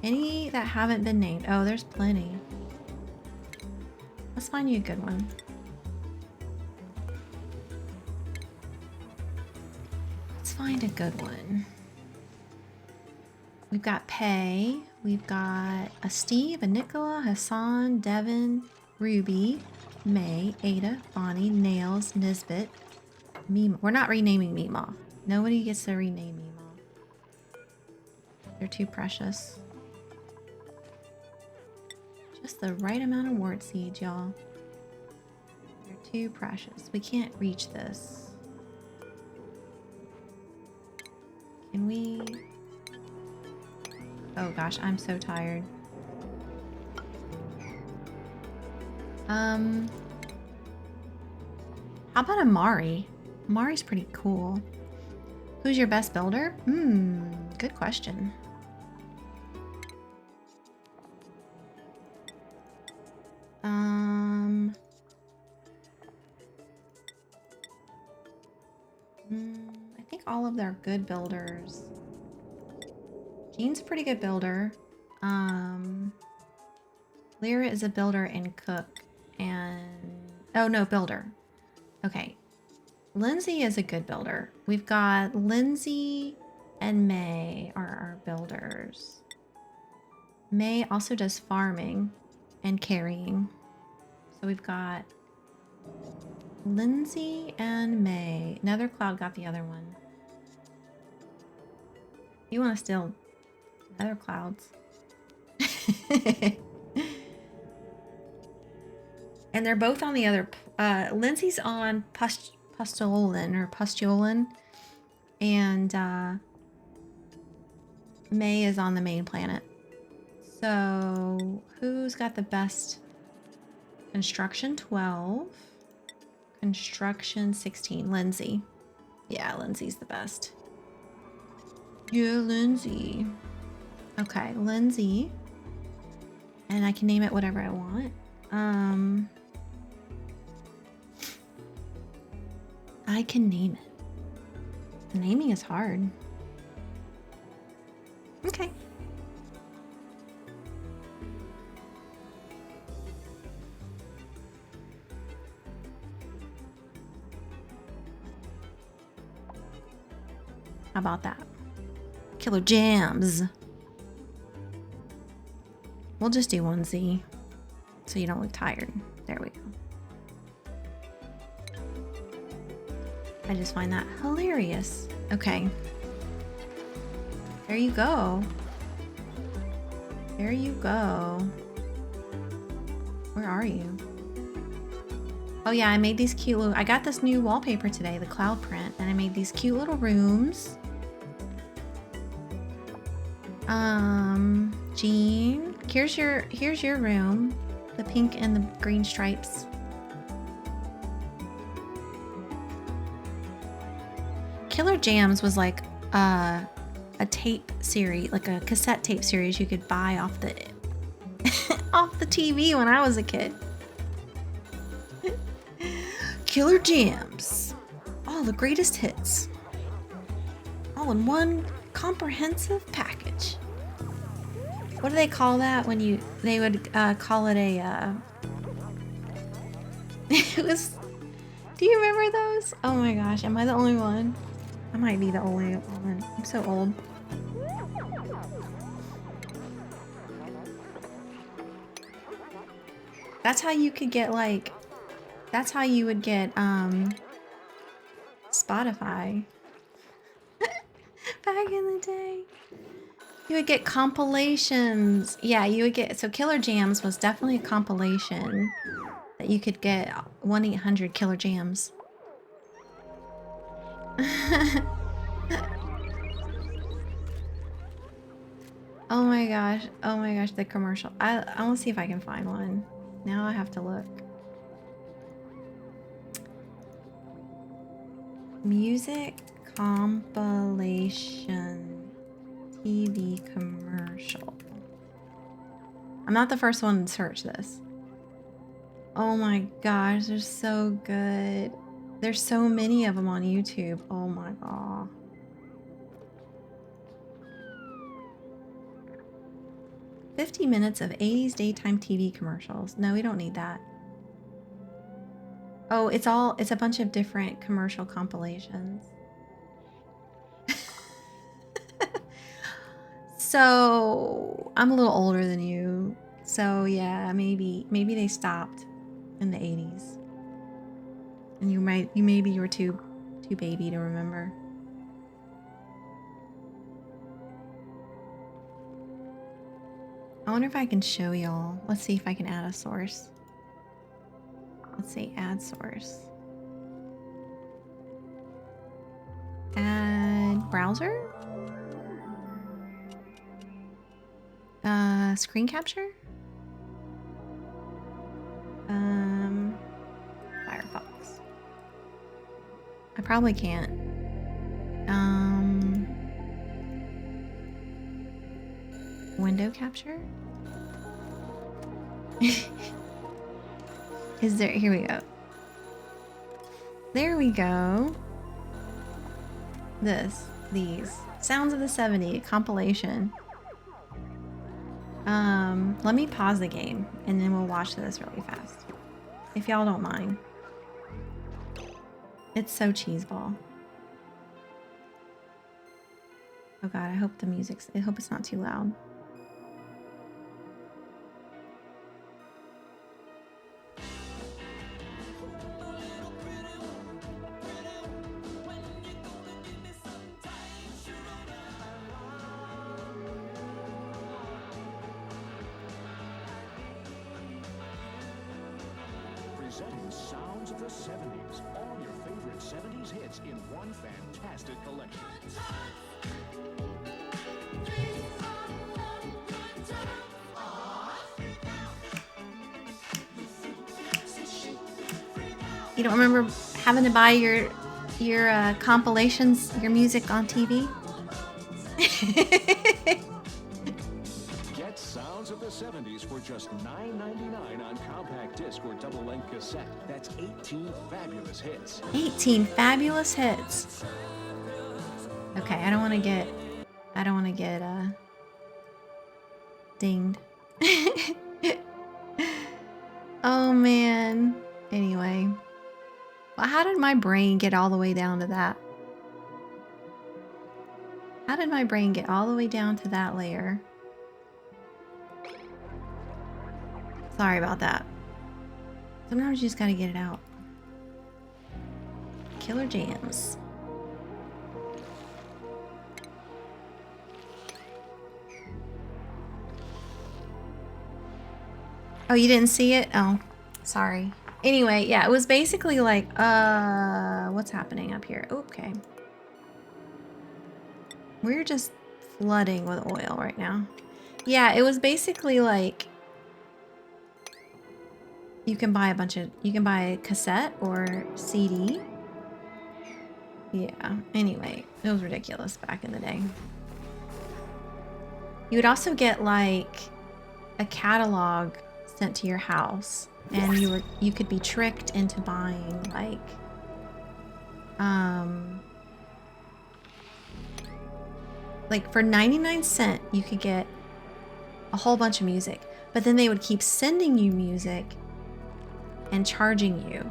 Any that haven't been named? Oh, there's plenty. Let's find you a good one. Let's find a good one. We've got Pei. We've got a Steve, a Nicola, Hassan, Devin, Ruby, May, Ada, Bonnie, Nails, Nisbet, Mima. We're not renaming Mima. Nobody gets to rename Mima. They're too precious. Just the right amount of wart seeds, y'all. They're too precious. We can't reach this. Can we... Oh gosh, I'm so tired. How about Amari? Amari's pretty cool. Who's your best builder? Good question. I think all of their good builders. Jean's a pretty good builder. Lyra is a builder and cook. And... oh, no, builder. Okay. Lindsay is a good builder. We've got Lindsay and May are our builders. May also does farming and carrying. So we've got Lindsay and May. Nethercloud got the other one. You want to steal Netherclouds. And they're both on the other. Lindsay's on Pustulin, and May is on the main planet. So who's got the best construction? 12. Construction 16. Lindsay. Yeah, Lindsay's the best. Yeah, Lindsay. Okay, Lindsay. And I can name it whatever I want. I can name it. Naming is hard. Okay. How about that? Killer Jams. We'll just do 1Z so you don't look tired. There we go. I just find that hilarious. Okay. There you go. There you go. Where are you? Oh yeah, I made these cute little... I got this new wallpaper today, the cloud print, and I made these cute little rooms. Jean, here's your room. The pink and the green stripes. Killer Jams was like a tape series, like a cassette tape series you could buy off the off the TV when I was a kid. Killer Jams. All the greatest hits. All in one comprehensive package. What do they call that when they would call it a it was, do you remember those? Oh my gosh, am I the only one? I might be the only one. I'm so old. That's how you could get like, that's how you would get Spotify. Back in the day. You would get compilations. Yeah, you would get, so Killer Jams was definitely a compilation that you could get 1-800 Killer Jams. Oh my gosh, the commercial. I want to see if I can find one. Now I have to look. Music compilation TV commercial. I'm not the first one to search this. Oh my gosh, they're so good. There's so many of them on YouTube. Oh my god. "50 minutes of 80s daytime TV commercials." No, we don't need that. Oh, it's a bunch of different commercial compilations. So I'm a little older than you. So yeah, maybe they stopped in the 80s. And you were too baby to remember. I wonder if I can show y'all. Let's see if I can add a source. Let's say add source. Add browser? Screen capture? Firefox. I probably can't. Window capture? Is there, here we go. There we go. These. Sounds of the 70s compilation. Let me pause the game and then we'll watch this really fast. If y'all don't mind. It's so cheeseball. Oh god, I hope I hope it's not too loud. Presenting Sounds of the 70s. All your favorite 70s hits in one fantastic collection. You don't remember having to buy your compilations, your music on TV? Get Sounds of the 70s for just $9.99 on compact disc or double-length cassette. That's 18 fabulous hits. 18 fabulous hits. Okay, I don't want to get dinged. Oh man. Anyway. Well, how did my brain get all the way down to that? How did my brain get all the way down to that layer? Sorry about that. Sometimes you just gotta get it out. Killer jams. Oh, you didn't see it? Oh, sorry. Anyway, yeah, it was basically like, what's happening up here? Okay. We're just flooding with oil right now. Yeah, it was basically like, you can buy a cassette or CD. Yeah, anyway, it was ridiculous back in the day. You would also get like a catalog sent to your house, and you could be tricked into buying like for 99 cents you could get a whole bunch of music, but then they would keep sending you music and charging you.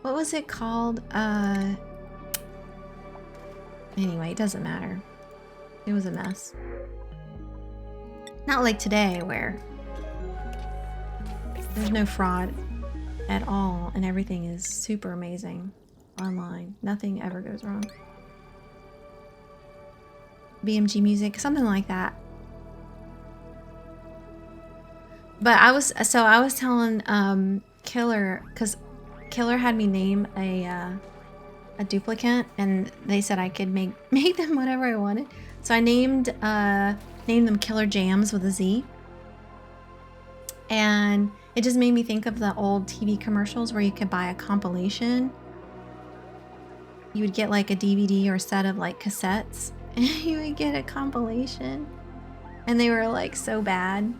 What was it called? Anyway, it doesn't matter. It was a mess. Not like today where there's no fraud at all and everything is super amazing online. Nothing ever goes wrong. BMG music, something like that. But I was telling Killer, because Killer had me name a duplicate, and they said I could make them whatever I wanted. So I named them Killer Jams with a Z. And it just made me think of the old TV commercials where you could buy a compilation. You would get like a DVD or a set of like cassettes, and you would get a compilation. And they were like so bad.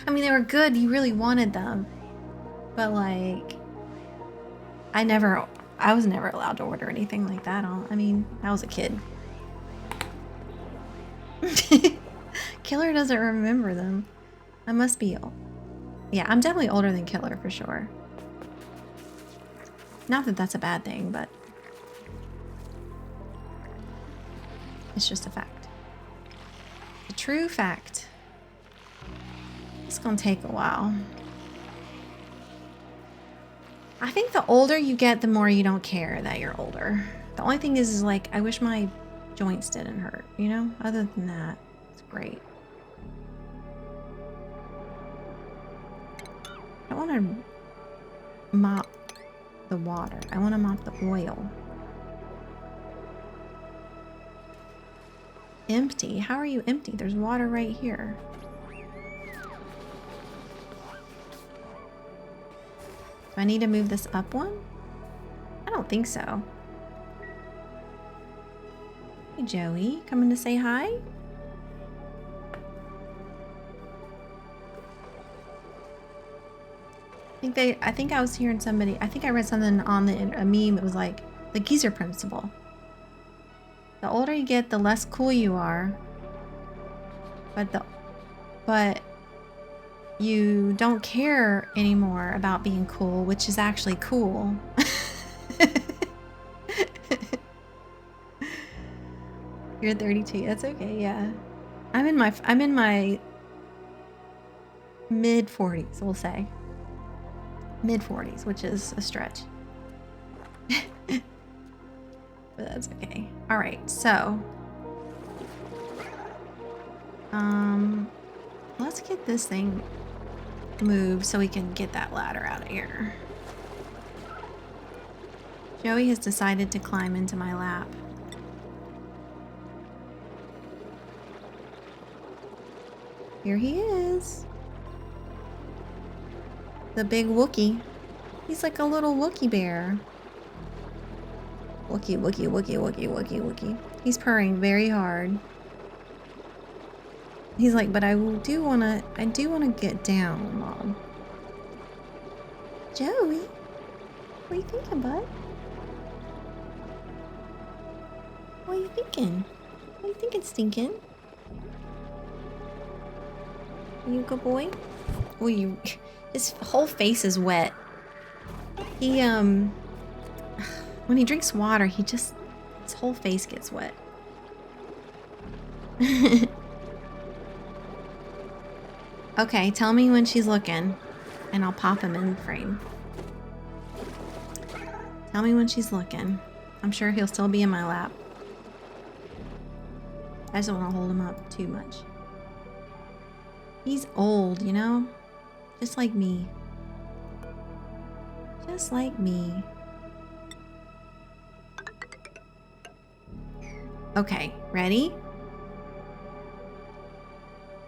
I mean, they were good. You really wanted them. But like, I was never allowed to order anything like that. I mean, I was a kid. Killer doesn't remember them. I must be old. Yeah, I'm definitely older than Killer for sure. Not that that's a bad thing, but it's just a fact. A true fact. It's gonna take a while. I think the older you get, the more you don't care that you're older. The only thing is like, I wish my joints didn't hurt, you know? Other than that, it's great. I want to mop the water. I want to mop the oil. Empty? How are you empty? There's water right here. Do I need to move this up one? I don't think so. Hey, Joey, coming to say hi? I think I was hearing somebody, I think I read something on a meme. It was like the Geyser principle. The older you get, the less cool you are. But you don't care anymore about being cool, which is actually cool. You're 32. That's okay. Yeah, I'm in my mid 40s. We'll say mid 40s, which is a stretch. But that's okay. All right, so let's get this thing move so we can get that ladder out of here. Joey has decided to climb into my lap. Here he is. The big Wookie. He's like a little Wookie bear. Wookie, Wookie, Wookie, Wookie, Wookie, Wookie. He's purring very hard. He's like, but I do wanna get down, Mom. Joey, what are you thinking, bud? What are you thinking? What are you thinking, Stinkin'? Are you a good boy? Oh, his whole face is wet. He, when he drinks water, his whole face gets wet. Okay, tell me when she's looking, and I'll pop him in frame. Tell me when she's looking. I'm sure he'll still be in my lap. I just don't want to hold him up too much. He's old, you know? Just like me. Just like me. Okay, ready?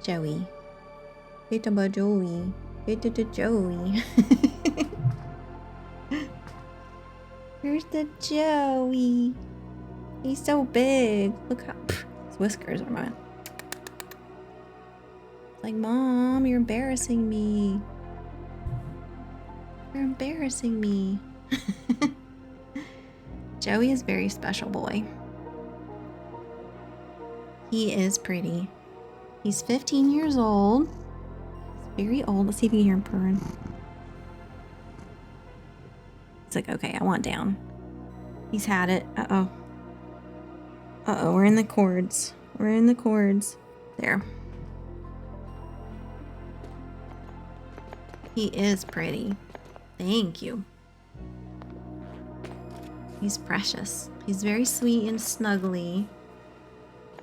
Joey. It's about Joey. It's the Joey. Here's the Joey. He's so big. Look how his whiskers are mine. It's like, Mom, you're embarrassing me. You're embarrassing me. Joey is a very special boy. He is pretty. He's 15 years old. He's very old. Let's see if you can hear him purring. It's like, okay, I want down. He's had it. Uh-oh. Uh-oh, we're in the cords. We're in the cords. There. He is pretty. Thank you. He's precious. He's very sweet and snuggly.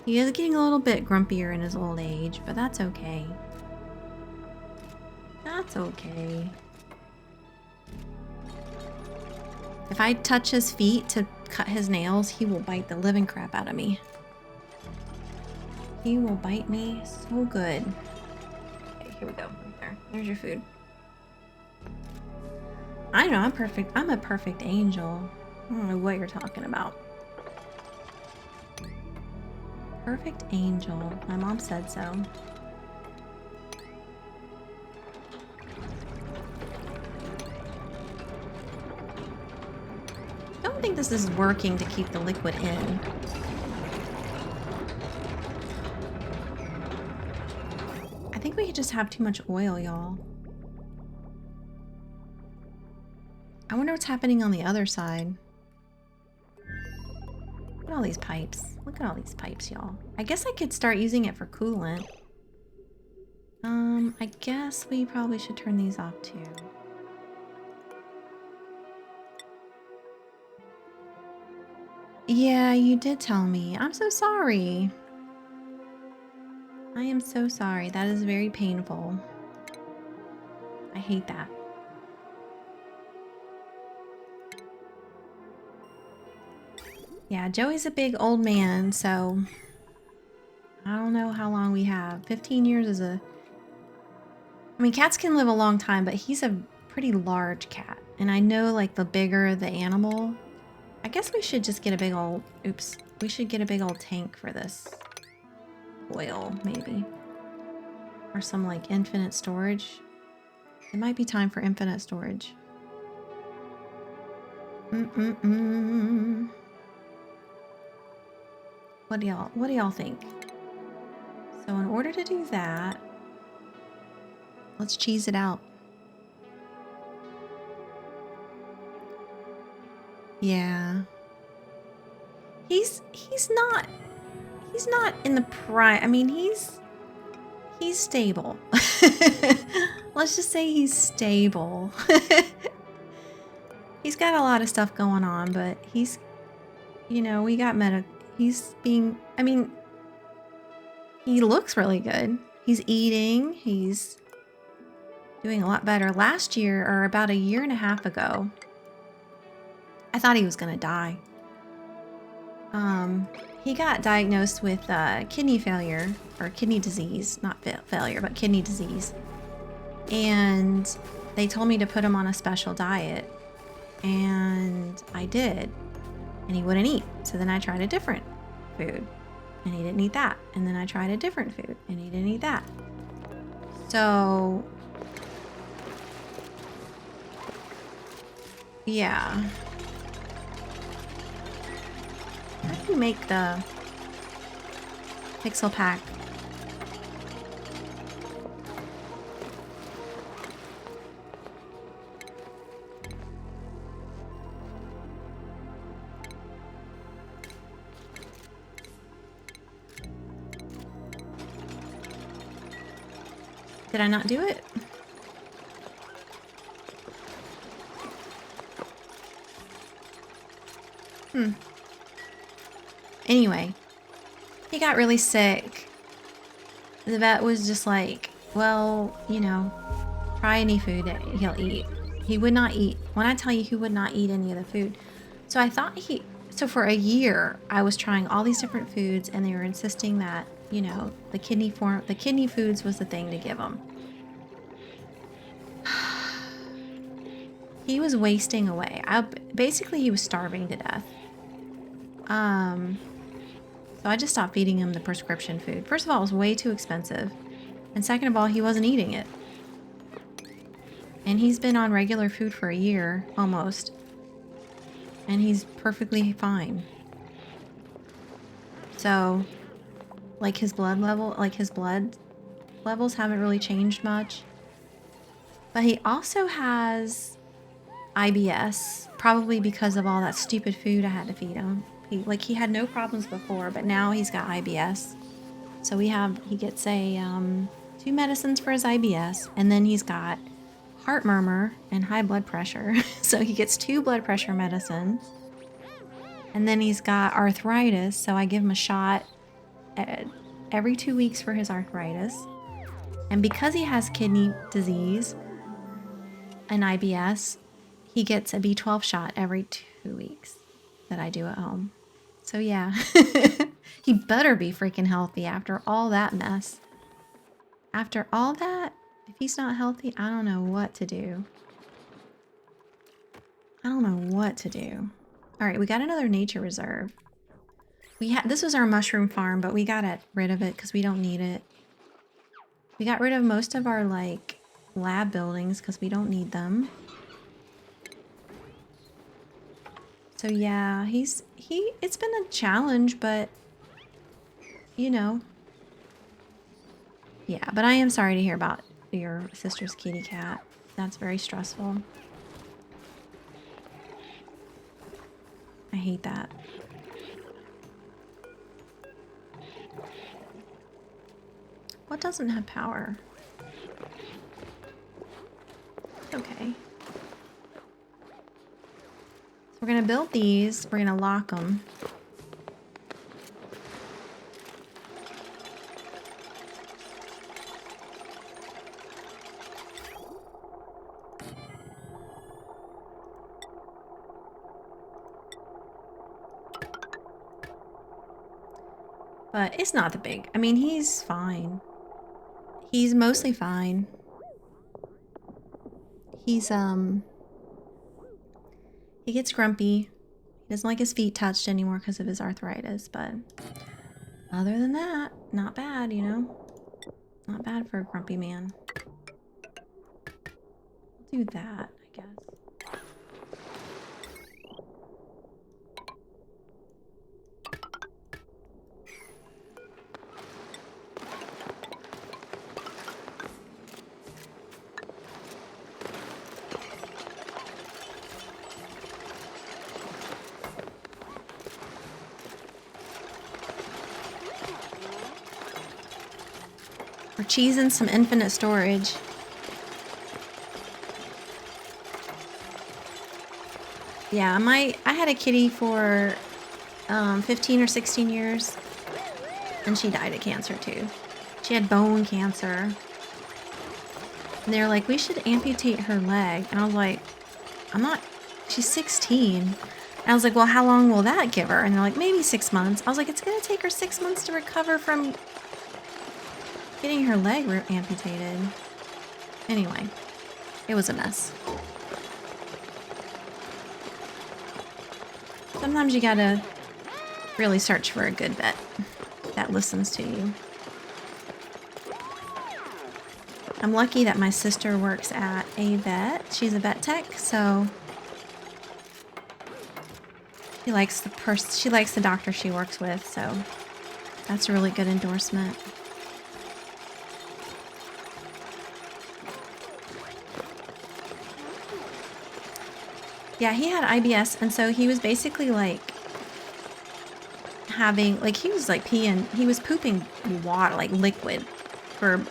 He is getting a little bit grumpier in his old age, but that's okay. That's okay. If I touch his feet to cut his nails, he will bite the living crap out of me. He will bite me so good. Okay, here we go. Right there. There's your food. I know, I'm perfect. I'm a perfect angel. I don't know what you're talking about. Perfect angel. My mom said so. I don't think this is working to keep the liquid in. I think we just have too much oil, y'all. I wonder what's happening on the other side. Look at all these pipes. Look at all these pipes, y'all. I guess I could start using it for coolant. I guess we probably should turn these off too. Yeah, you did tell me. I'm so sorry. I am so sorry. That is very painful. I hate that. Yeah, Joey's a big old man, so I don't know how long we have. 15 years is a... I mean, cats can live a long time, but he's a pretty large cat. And I know, like, the bigger the animal... I guess we should just get a big old... Oops. We should get a big old tank for this oil, maybe. Or some, like, infinite storage. It might be time for infinite storage. What do y'all think? So in order to do that, let's cheese it out. Yeah. He's not in the prime. I mean, he's stable. Let's just say he's stable. He's got a lot of stuff going on, but he's, you know, we got he's being, I mean, he looks really good. He's eating, he's doing a lot better. Last year, or about a year and a half ago, I thought he was going to die. He got diagnosed with kidney failure, or kidney disease, not failure, but kidney disease. And they told me to put him on a special diet, and I did, and he wouldn't eat. So then I tried a different food, and he didn't eat that. And then I tried a different food, and he didn't eat that. So yeah. How do you make the pixel pack? Did I not do it? Anyway, he got really sick. The vet was just like, well, you know, try any food that he'll eat. He would not eat. When I tell you he would not eat any of the food. So I thought so for a year, I was trying all these different foods, and they were insisting that, you know, the kidney foods was the thing to give him. He was wasting away. Basically, he was starving to death. So I just stopped feeding him the prescription food. First of all, it was way too expensive. And second of all, he wasn't eating it. And he's been on regular food for a year, almost. And he's perfectly fine. So, like his blood levels haven't really changed much. But he also has IBS, probably because of all that stupid food I had to feed him. He had no problems before, but now he's got IBS. So he gets 2 medicines for his IBS, and then he's got heart murmur and high blood pressure. So he gets 2 blood pressure medicines. And then he's got arthritis, so I give him a shot every 2 weeks for his arthritis. And because he has kidney disease and IBS, he gets a B12 shot every 2 weeks that I do at home. So yeah, he better be freaking healthy after all that mess. After all that, if he's not healthy, I don't know what to do. I don't know what to do. All right, we got another nature reserve. This was our mushroom farm, but we got rid of it because we don't need it. We got rid of most of our like lab buildings because we don't need them. So yeah, it's been a challenge, but you know. Yeah, but I am sorry to hear about your sister's kitty cat. That's very stressful. I hate that. What doesn't have power? Okay. So we're gonna build these. We're gonna lock them. But it's not the big. I mean, he's fine. He's mostly fine. He's he gets grumpy. He doesn't like his feet touched anymore because of his arthritis, but other than that, not bad, you know? Not bad for a grumpy man. I'll do that, I guess. We're cheesing some infinite storage. Yeah, I had a kitty for 15 or 16 years, and she died of cancer too. She had bone cancer. And they're like, we should amputate her leg. And I was like, she's 16. And I was like, well, how long will that give her? And they're like, maybe 6 months. I was like, it's going to take her 6 months to recover from getting her leg amputated. Anyway, it was a mess. Sometimes you gotta really search for a good vet that listens to you. I'm lucky that my sister works at a vet. She's a vet tech, so she likes the doctor she works with, so that's a really good endorsement. Yeah, he had IBS, and so he was basically like having, like, he was like he was pooping water, like liquid, for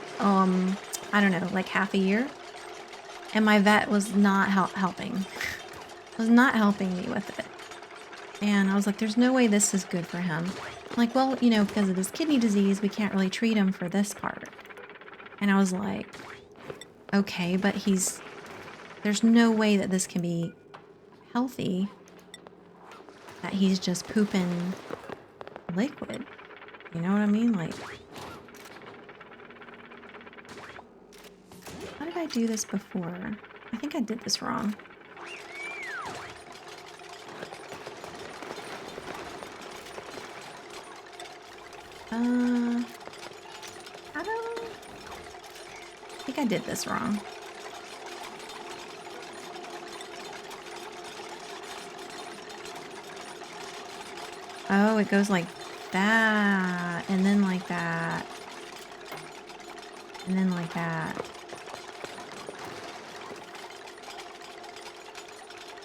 I don't know, like half a year. And my vet was not helping. Was not helping me with it. And I was like, there's no way this is good for him. I'm like, well, you know, because of his kidney disease, we can't really treat him for this part. And I was like, okay, but there's no way that this can be healthy. That he's just pooping liquid. You know what I mean? Like, how did I do this before? I think I did this wrong. I think I did this wrong. Oh, it goes like that, and then like that, and then like that.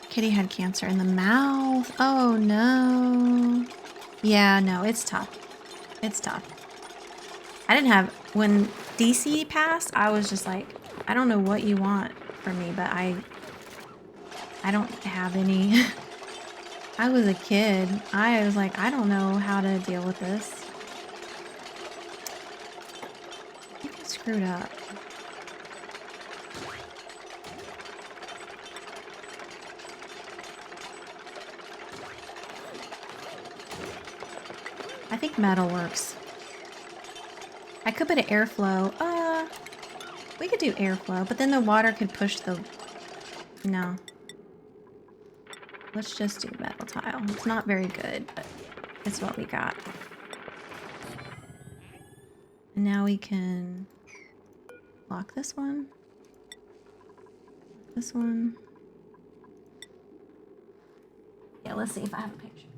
Kitty had cancer in the mouth. Oh no. Yeah, no, it's tough. It's tough. I didn't have, when DC passed, I was just like, I don't know what you want from me, but I don't have any. I was a kid. I was like, I don't know how to deal with this. I think I screwed up. I think metal works. I could put an airflow. We could do airflow, but then the water could push the... No. Let's just do metal tile. It's not very good, but it's what we got. And now we can lock this one. This one. Yeah, let's see if I have a picture.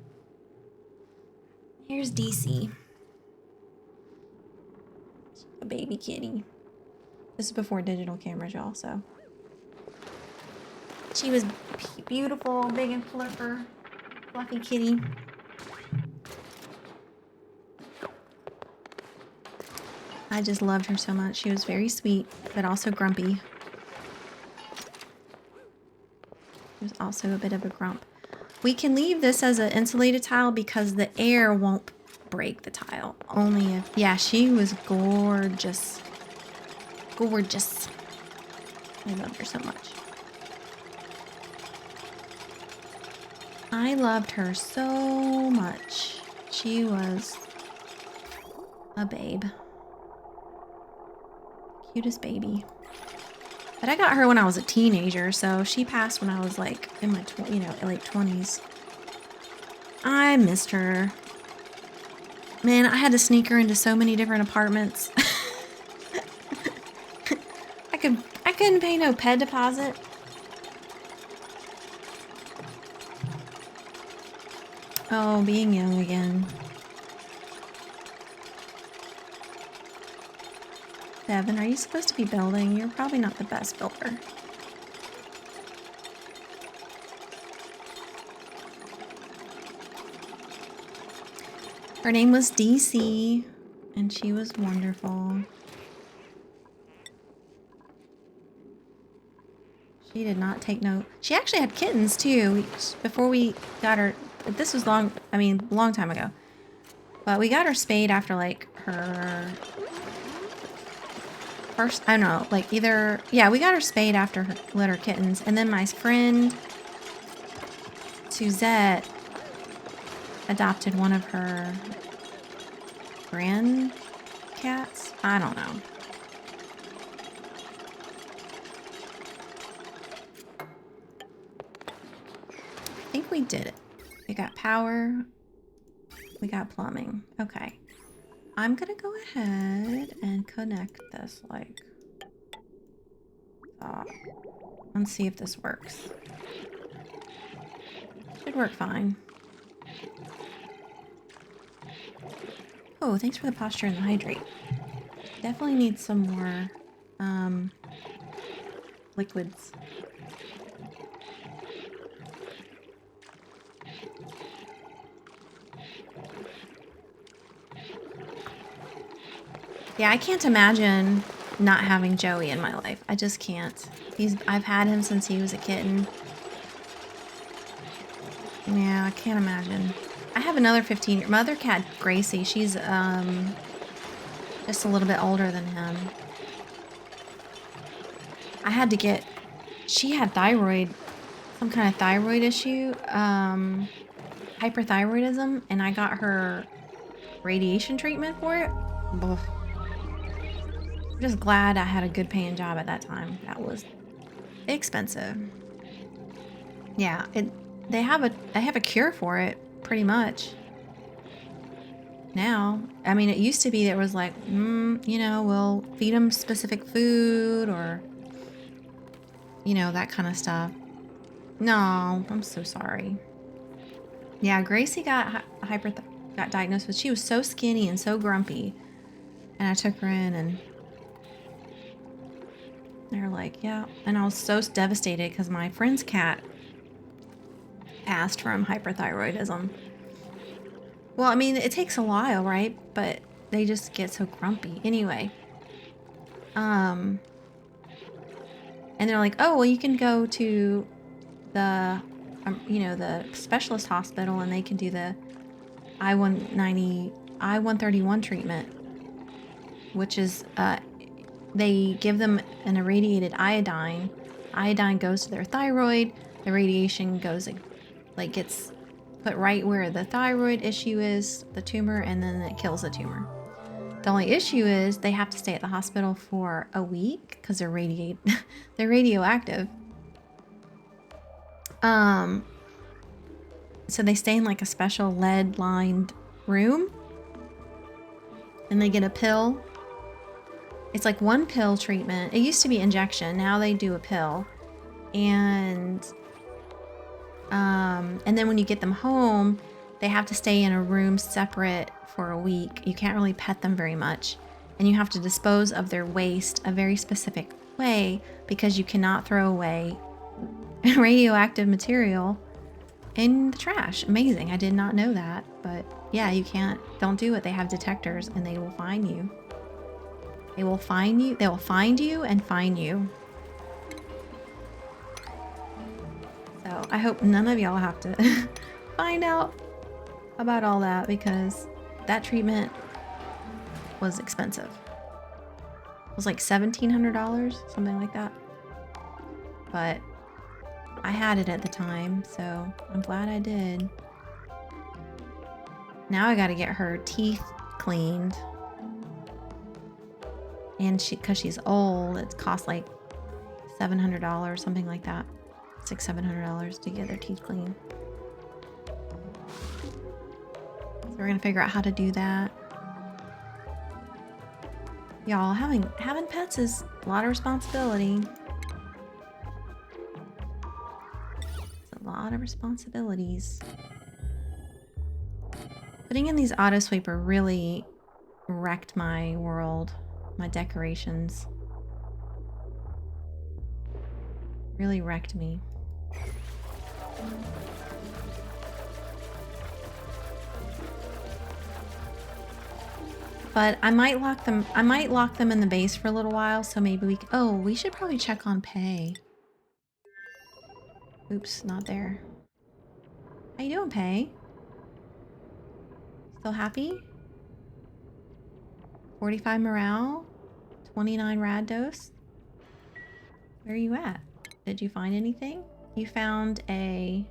Here's DC. A baby kitty. This is before digital cameras, y'all, so. She was beautiful, big and fluffy kitty. I just loved her so much. She was very sweet, but also grumpy. She was also a bit of a grump. We can leave this as an insulated tile because the air won't break the tile. Only if... Yeah, she was gorgeous. Gorgeous. I loved her so much. I loved her so much. She was a babe. Cutest baby. But I got her when I was a teenager, so she passed when I was like in my late 20s. I missed her. Man, I had to sneak her into so many different apartments. I couldn't pay no ped deposit. Oh, being young again. Devin, are you supposed to be building? You're probably not the best builder. Her name was DC, and she was wonderful. She did not take no... She actually had kittens, too, before we got her... This was a long time ago. But we got her spayed after, like, her first, I don't know, like either, yeah, we got her spayed after her litter kittens. And then my friend Suzette adopted one of her grand cats. I don't know. I think we did it. We got power. We got plumbing. Okay. I'm gonna go ahead and connect this like that. Let's see if this works. Should work fine. Oh, thanks for the posture and the hydrate. Definitely need some more liquids. Yeah, I can't imagine not having Joey in my life. I just can't. I've had him since he was a kitten. Yeah, I can't imagine. I have another 15-year my other cat, Gracie. She's just a little bit older than him. I had to get, she had thyroid, some kind of thyroid issue, hyperthyroidism, and I got her radiation treatment for it. Ugh. I'm just glad I had a good paying job at that time. That was expensive. Yeah, they have a cure for it pretty much. Now, I mean, it used to be that it was like, you know, we'll feed them specific food or, you know, that kind of stuff. No, I'm so sorry. Yeah, Gracie got got diagnosed with, she was so skinny and so grumpy. And I took her in and they're like, yeah. And I was so devastated because my friend's cat passed from hyperthyroidism. Well, I mean, it takes a while, right? But they just get so grumpy. Anyway. And they're like, oh, well, you can go to the, you know, the specialist hospital and they can do the I-131 treatment, which is, they give them an irradiated iodine. Iodine goes to their thyroid. The radiation goes, like gets put right where the thyroid issue is, the tumor, and then it kills the tumor. The only issue is they have to stay at the hospital for a week because they're they're radioactive. So they stay in like a special lead-lined room, and they get a pill. It's like one pill treatment. It used to be injection. Now they do a pill, and then when you get them home, they have to stay in a room separate for a week. You can't really pet them very much, and you have to dispose of their waste a very specific way because you cannot throw away radioactive material in the trash. Amazing. I did not know that, but yeah, you can't. Don't do it. They have detectors and they will find you. They will find you. They will find you and fine you. So I hope none of y'all have to find out about all that because that treatment was expensive. It was like $1,700, something like that. But I had it at the time, so I'm glad I did. Now I gotta get her teeth cleaned. And because she's old, it costs like $700, something like that. $600-700 to get their teeth cleaned. So we're gonna figure out how to do that. Y'all, having pets is a lot of responsibility. It's a lot of responsibilities. Putting in these auto sweeper really wrecked my world, my decorations. Really wrecked me. But I might lock them in the base for a little while, so maybe we should probably check on pay. Oops, not there. How you doing, Pay? Still happy? 45 morale? 29 rad dose. Where are you at? Did you find anything? You found a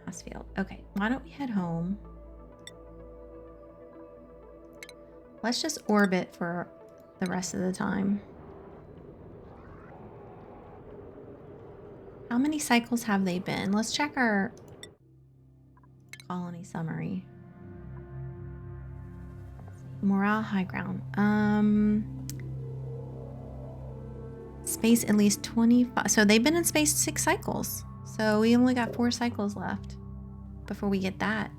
mass field. Okay, why don't we head home? Let's just orbit for the rest of the time. How many cycles have they been? Let's check our colony summary. Morale high ground. Space at least 25. So they've been in space 6 cycles. So we only got 4 cycles left before we get that.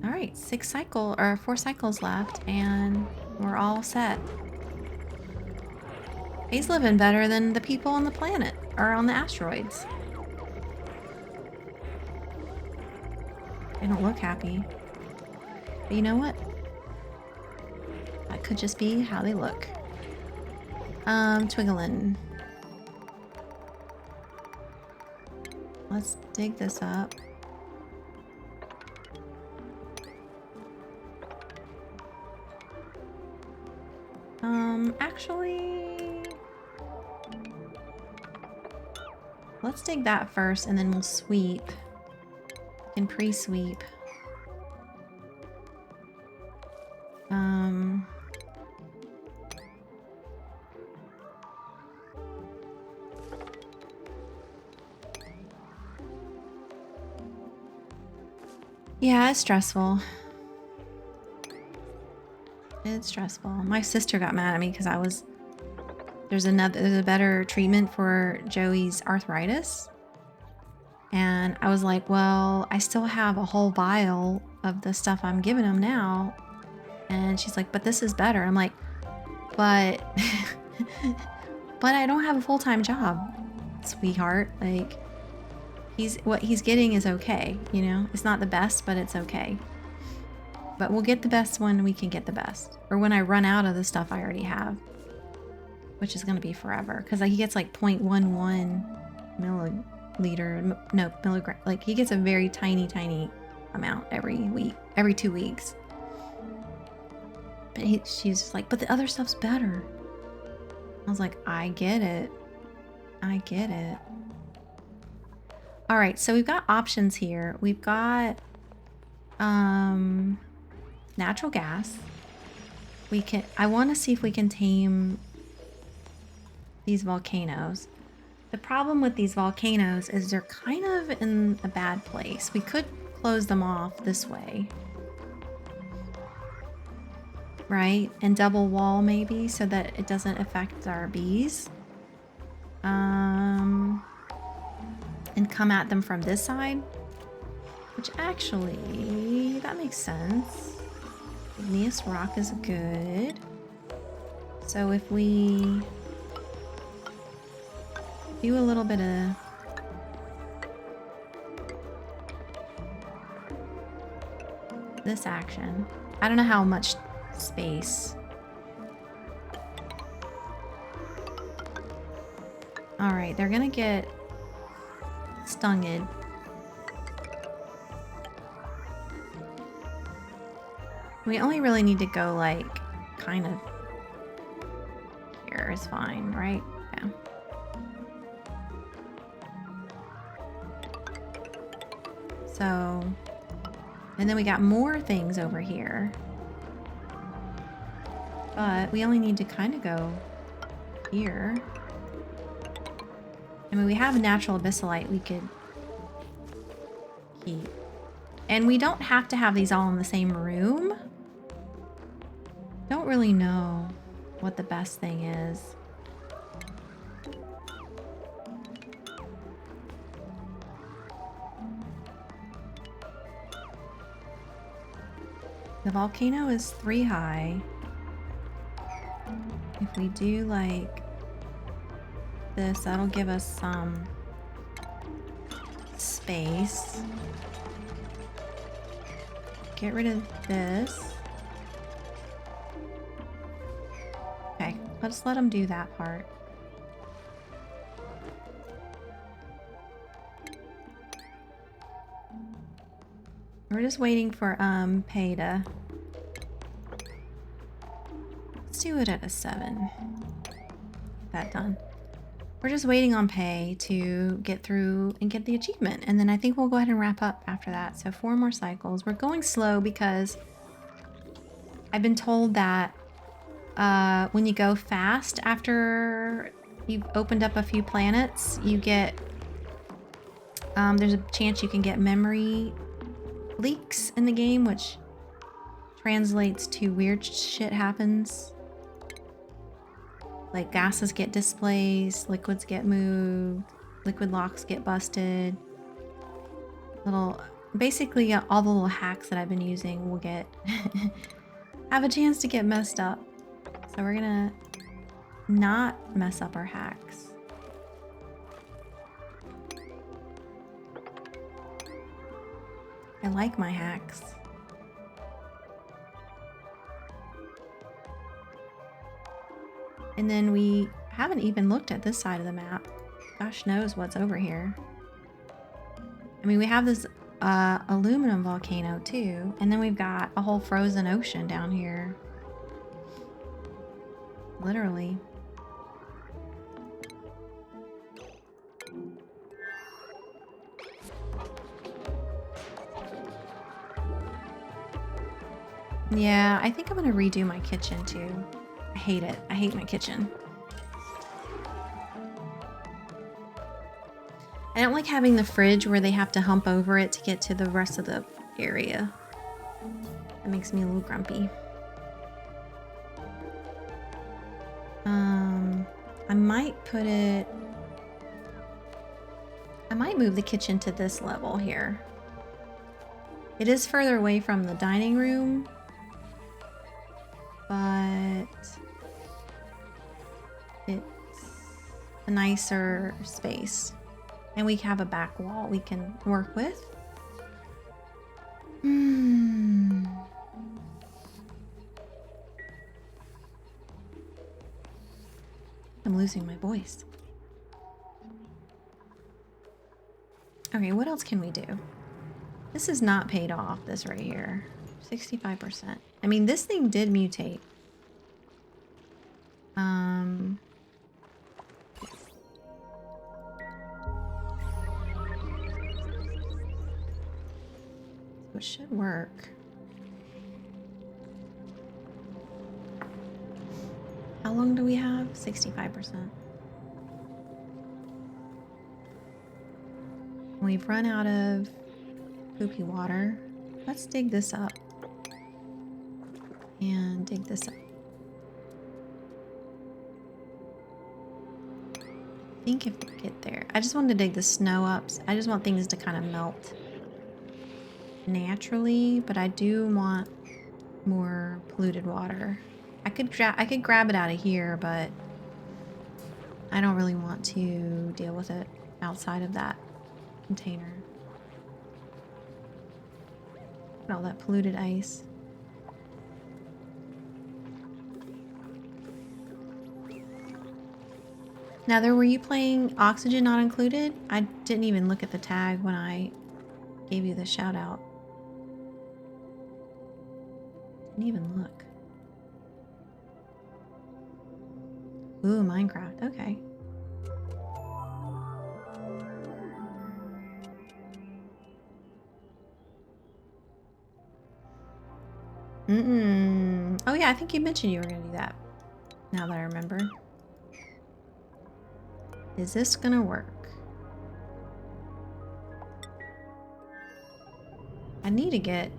All right, 4 cycles left, and we're all set. He's living better than the people on the planet or on the asteroids. They don't look happy. But you know what? That could just be how they look. Twiggling. Let's dig this up. Actually, let's dig that first and then we'll sweep. We can pre-sweep. Yeah, it's stressful. It's stressful. My sister got mad at me because there's a better treatment for Joey's arthritis. And I was like, well, I still have a whole vial of the stuff I'm giving him now. And she's like, but this is better. I'm like, but I don't have a full-time job, sweetheart. Like, what he's getting is okay, you know? It's not the best, but it's okay. But we'll get the best when we can get the best. Or when I run out of the stuff I already have. Which is going to be forever. Because he gets like 0.11 milliliter. No, milligram. Like, he gets a very tiny, tiny amount every week. Every 2 weeks. But she's just like, but the other stuff's better. I was like, I get it. I get it. Alright, so we've got options here. We've got natural gas. I want to see if we can tame these volcanoes. The problem with these volcanoes is they're kind of in a bad place. We could close them off this way. Right? And double wall maybe so that it doesn't affect our bees. And come at them from this side. Which actually, that makes sense. Igneous rock is good. So if we do a little bit of this action. I don't know how much space. Alright, they're gonna get stunged. We only really need to go like kind of here is fine, right? Yeah. So, and then we got more things over here. But we only need to kind of go here. I mean, we have a natural abyssalite we could keep. And we don't have to have these all in the same room. Don't really know what the best thing is. The volcano is 3 high. If we do like this, that'll give us some space. Get rid of this. Okay, let's let them do that part. We're just waiting for Pei to do it at a 7. That done. We're just waiting on pay to get through and get the achievement. And then I think we'll go ahead and wrap up after that. So 4 more cycles. We're going slow because I've been told that when you go fast after you've opened up a few planets, you get, there's a chance you can get memory leaks in the game, which translates to weird shit happens. Like gases get displaced, liquids get moved, liquid locks get busted. Basically all the little hacks that I've been using will get, have a chance to get messed up. So we're gonna not mess up our hacks. I like my hacks. And then we haven't even looked at this side of the map. Gosh knows what's over here. I mean, we have this aluminum volcano too, and then we've got a whole frozen ocean down here. Literally. Yeah, I think I'm gonna redo my kitchen too. I hate it. I hate my kitchen. I don't like having the fridge where they have to hump over it to get to the rest of the area. That makes me a little grumpy. I might put it... I might move the kitchen to this level here. It is further away from the dining room, but it's a nicer space. And we have a back wall we can work with. I'm losing my voice. Okay, what else can we do? This is not paid off, this right here. 65%. I mean, this thing did mutate. So it should work. How long do we have? 65%. We've run out of poopy water. Let's dig this up. And dig this up. I think if we get there. I just wanted to dig the snow up. I just want things to kind of melt naturally, but I do want more polluted water. I could grab it out of here, but I don't really want to deal with it outside of that container. Look at all that polluted ice. Now, were you playing Oxygen Not Included? I didn't even look at the tag when I gave you the shout out. Didn't even look. Ooh, Minecraft. Okay. Oh yeah, I think you mentioned you were gonna do that. Now that I remember. Is this gonna work? I need to get...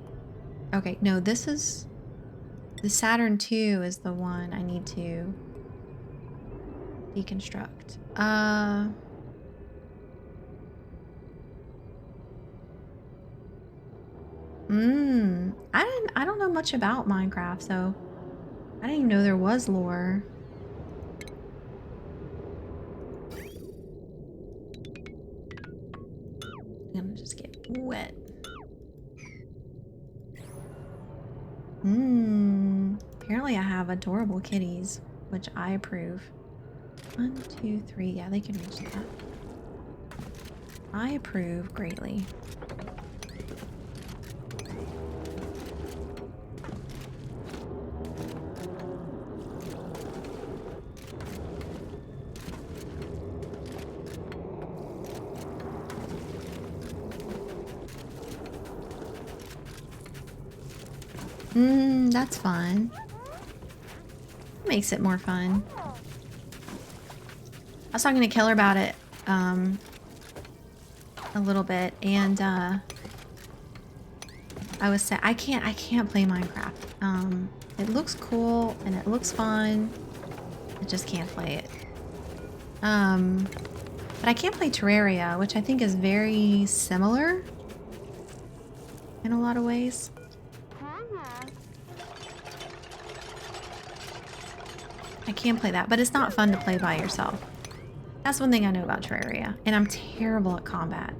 Okay, no, this is... The Saturn II is the one I need to deconstruct. I don't know much about Minecraft, so I didn't even know there was lore. I'm gonna just get wet. Apparently I have adorable kitties, which I approve. 1, 2, 3. Yeah, they can reach that. I approve greatly. That's fun. Makes it more fun. I was talking to Keller about it a little bit, and I was saying I can't play Minecraft. It looks cool and it looks fun. I just can't play it. But I can't play Terraria, which I think is very similar in a lot of ways. I can play that, but it's not fun to play by yourself. That's one thing I know about Terraria, and I'm terrible at combat.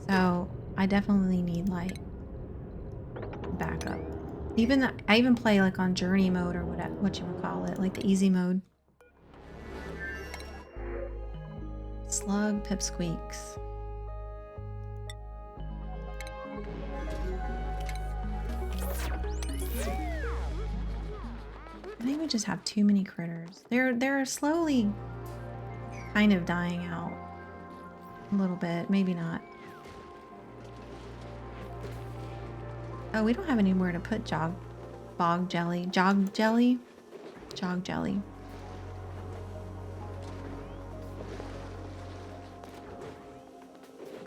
So I definitely need like backup. I even play like on journey mode or what you would call it, like the easy mode. Slug pipsqueaks. I think we just have too many critters. They're slowly kind of dying out a little bit, maybe not. Oh, we don't have anywhere to put jog jelly.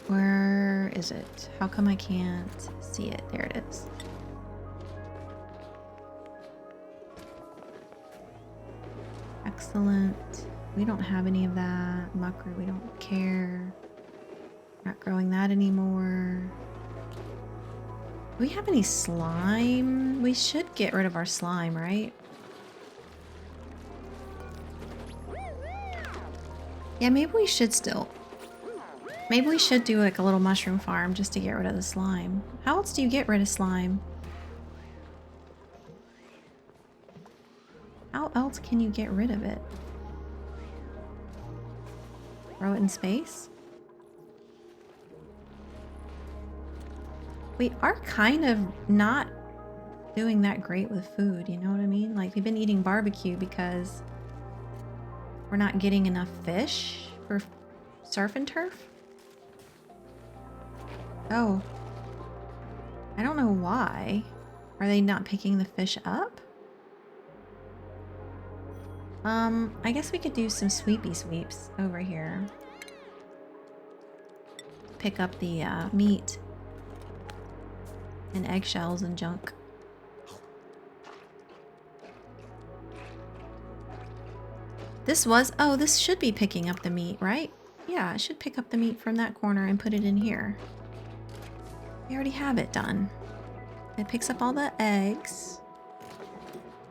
Where is it? How come I can't see it? There it is. Excellent. We don't have any of that. Mucker, we don't care. Not growing that anymore. Do we have any slime? We should get rid of our slime, right? Yeah, maybe we should still. Maybe we should do like a little mushroom farm just to get rid of the slime. How else do you get rid of slime? How else can you get rid of it? Throw it in space? We are kind of not doing that great with food, you know what I mean? Like, we've been eating barbecue because we're not getting enough fish for surf and turf. Oh. I don't know why. Are they not picking the fish up? I guess we could do some sweepy sweeps over here. Pick up the meat and eggshells and junk. Oh, this should be picking up the meat, right? Yeah, it should pick up the meat from that corner and put it in here. We already have it done. It picks up all the eggs.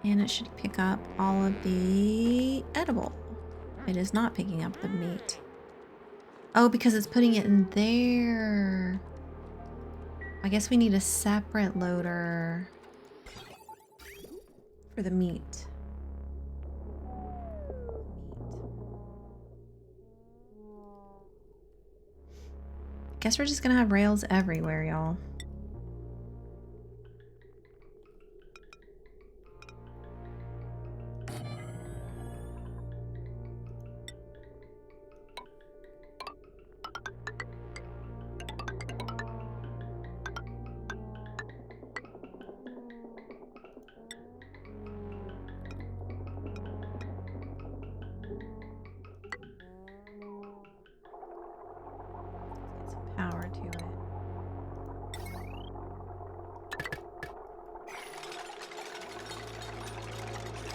And it should pick up all of the edible. It is not picking up the meat. Oh, because it's putting it in there. I guess we need a separate loader for the meat. Guess we're just gonna have rails everywhere, y'all. Power to it.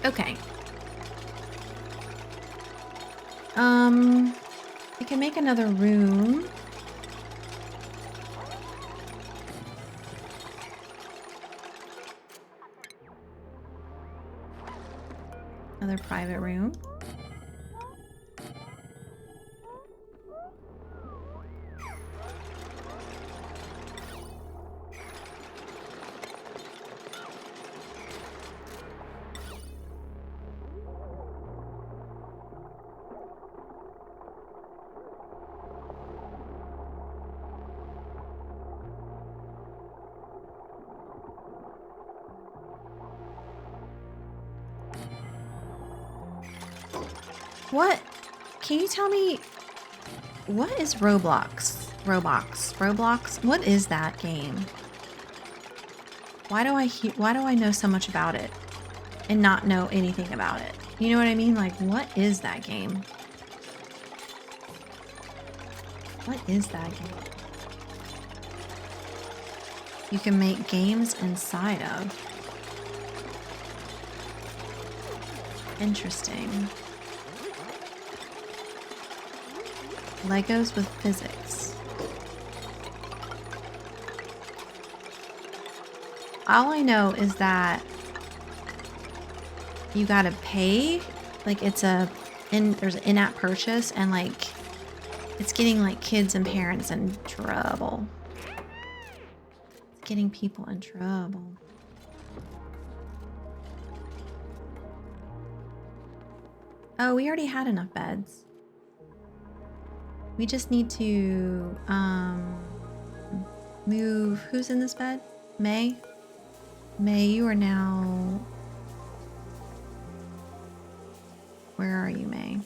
Okay. We can make another room. Another private room. What? Can you tell me what is Roblox? Roblox? What is that game? Why do I know so much about it and not know anything about it? You know what I mean? Like, what is that game? What is that game? You can make games inside of. Interesting. Legos with physics. All I know is that you gotta pay. Like there's an in-app purchase, and like it's getting like kids and parents in trouble. It's getting people in trouble. Oh, we already had enough beds. We just need to move. Who's in this bed? May? May, you are now... Where are you, May?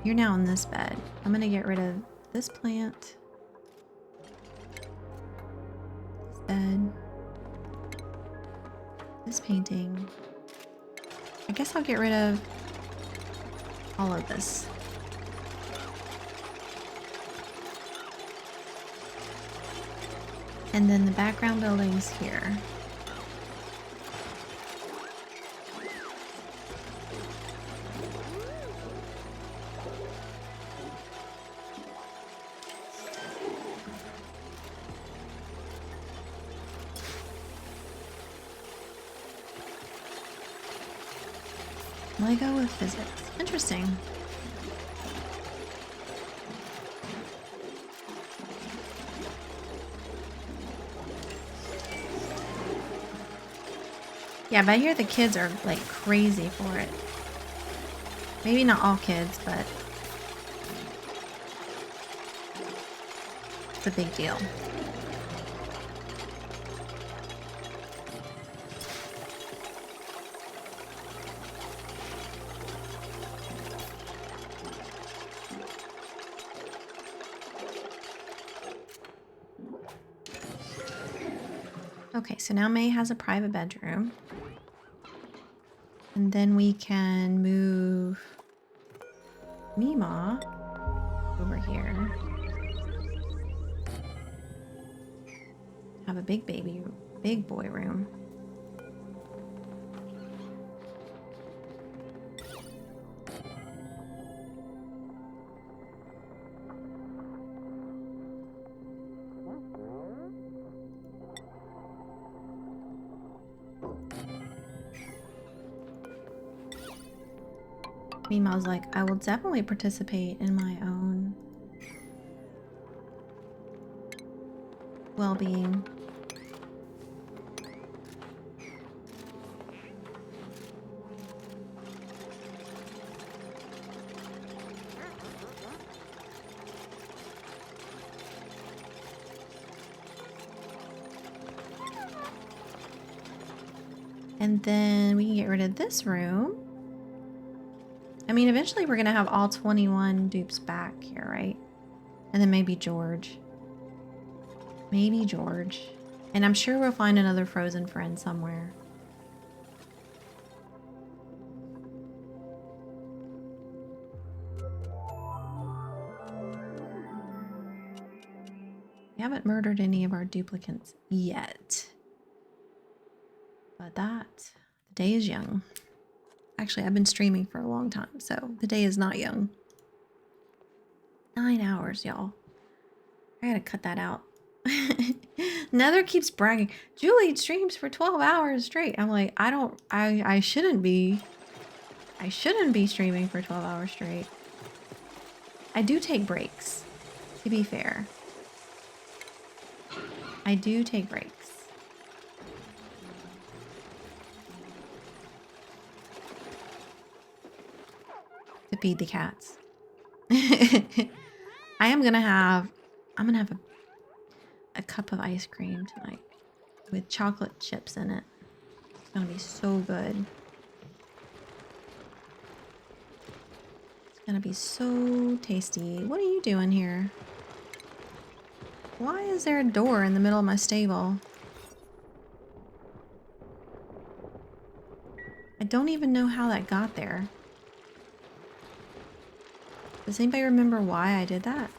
You're now in this bed. I'm gonna get rid of this plant. This bed. This painting. I guess I'll get rid of all of this. And then the background buildings here. Lego with physics. Interesting. Yeah, but I hear the kids are like crazy for it. Maybe not all kids, but it's a big deal. Okay, so now May has a private bedroom. And then we can move Mima over here. Have a big boy room. Mima's like, I will definitely participate in my own well-being. And then we can get rid of this room. I mean, eventually we're going to have all 21 dupes back here, right? And then maybe George. Maybe George. And I'm sure we'll find another frozen friend somewhere. We haven't murdered any of our duplicates yet. But the day is young. Actually, I've been streaming for a long time, so the day is not young. 9 hours, y'all. I gotta cut that out. Nether keeps bragging. Julie streams for 12 hours straight. I'm like, I shouldn't be. I shouldn't be streaming for 12 hours straight. I do take breaks, to be fair. I do take breaks. To feed the cats. I'm gonna have a cup of ice cream tonight with chocolate chips in it. It's gonna be so good. It's gonna be so tasty. What are you doing here? Why is there a door in the middle of my stable? I don't even know how that got there. Does anybody remember why I did that?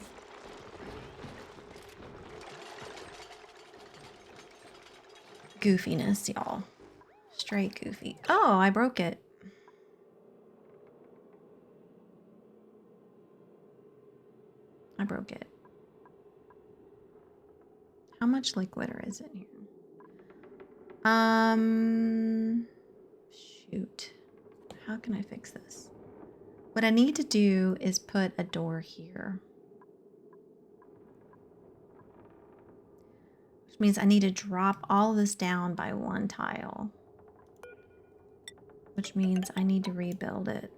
Goofiness, y'all. Straight goofy. Oh, I broke it. I broke it. How much liquid is it here? Shoot. How can I fix this? What I need to do is put a door here. Which means I need to drop all of this down by one tile. Which means I need to rebuild it.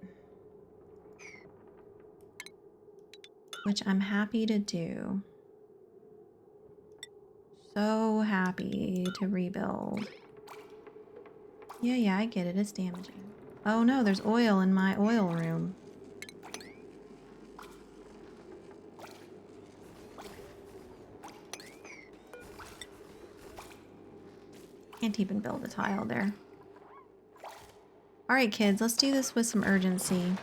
Which I'm happy to do. So happy to rebuild. Yeah, I get it. It's damaging. Oh no, there's oil in my oil room. Can't even build a tile there. Alright kids, let's do this with some urgency.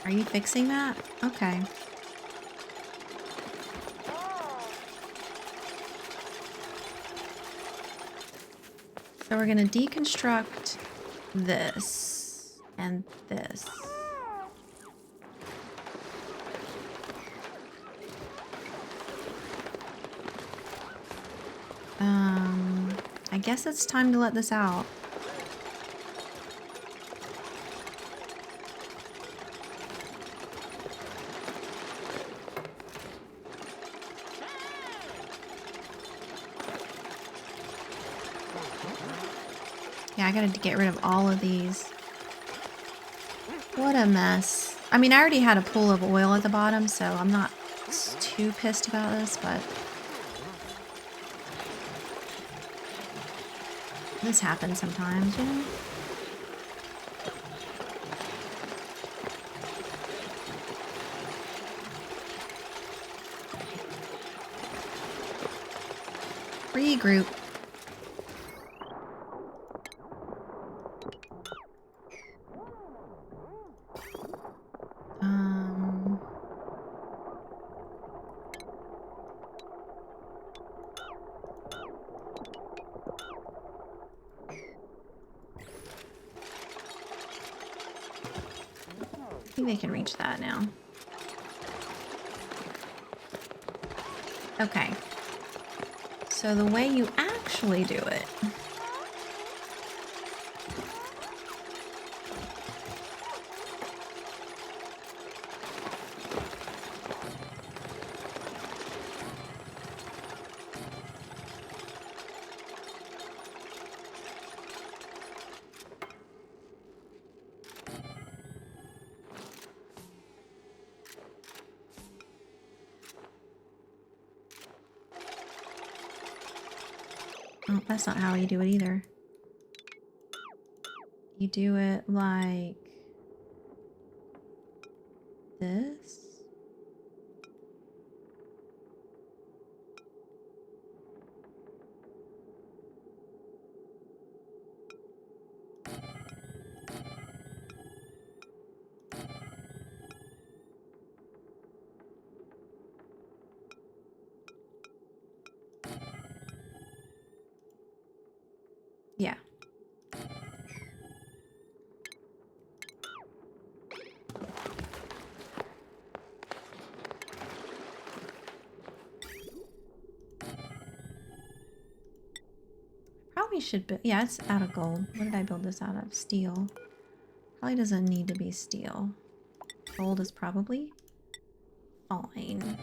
Are you fixing that? Okay. So we're gonna deconstruct this and this. I guess it's time to let this out. Yeah, I gotta get rid of all of these. What a mess. I mean, I already had a pool of oil at the bottom, so I'm not too pissed about this, but this happens sometimes, you know? Regroup. I think they can reach that now. Okay. So the way you actually do it oh, that's not how you do it either. You do it like this. Yeah. Probably should build, yeah, it's out of gold. What did I build this out of? Steel. Probably doesn't need to be steel. Gold is probably fine.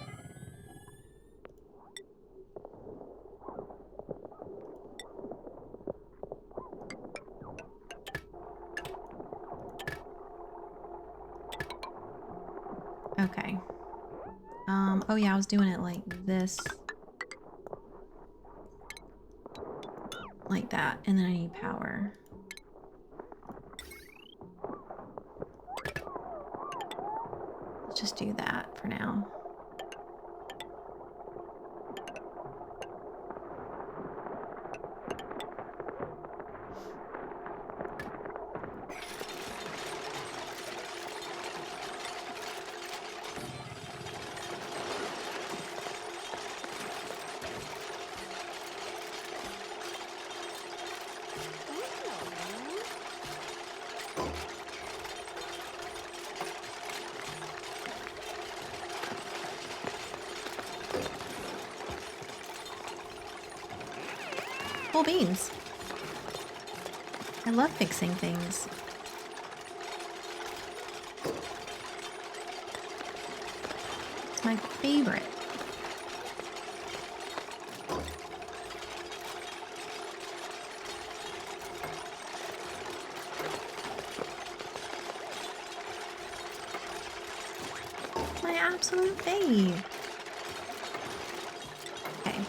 Okay. Oh yeah, I was doing it like this. Like that, and then I need power. just do that for now. Full beans. I love fixing things. It's my favorite. My absolute fave. Okay.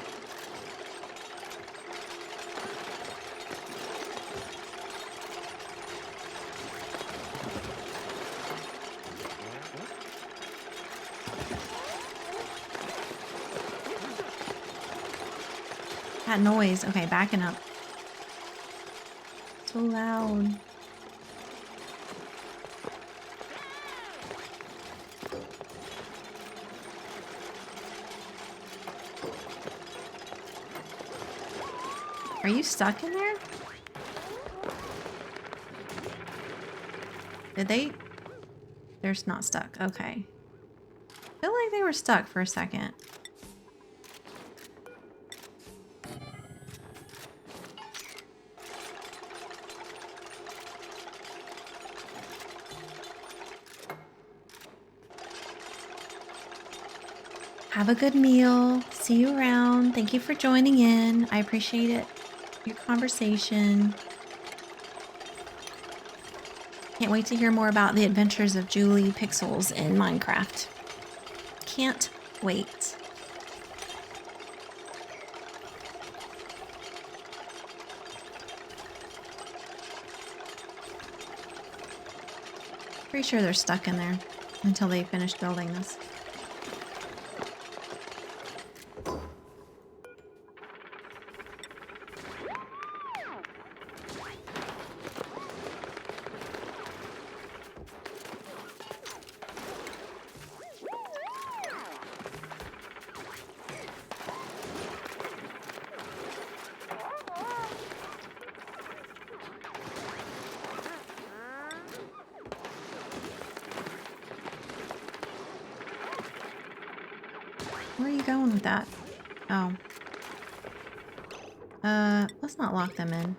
That noise. Okay, backing up. So loud. Are you stuck in there? Did they? They're not stuck. Okay. I feel like they were stuck for a second. Have a good meal. See you around. Thank you for joining in. I appreciate it. Your conversation. Can't wait to hear more about the adventures of Julie Pixels in Minecraft. Can't wait. Pretty sure they're stuck in there until they finish building this. Where are you going with that? Oh. Let's not lock them in.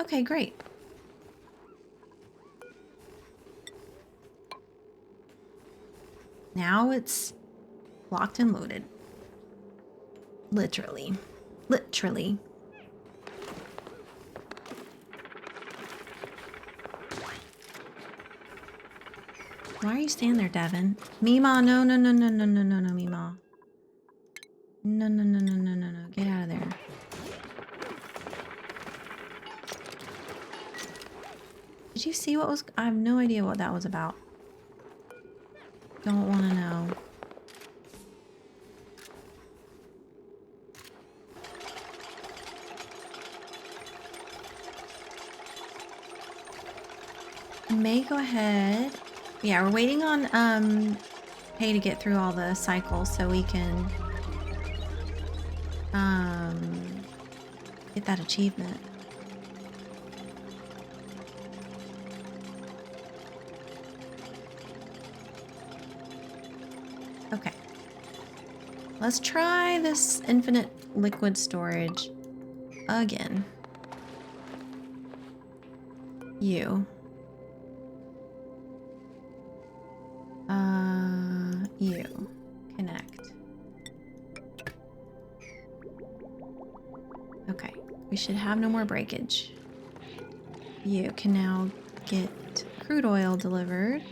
Okay, great. Now it's locked and loaded. Literally. Literally. Why are you standing there, Devin? Mima, no, no, no, no, no, no, no, no, Mima. No, no, no, no, no, no, no. Get out of there. Did you see what was... I have no idea what that was about. Don't want to know. I may go ahead. Yeah, we're waiting on Hay to get through all the cycles so we can get that achievement. Okay. Let's try this infinite liquid storage again. You. You. Connect. Okay. We should have no more breakage. You can now get crude oil delivered.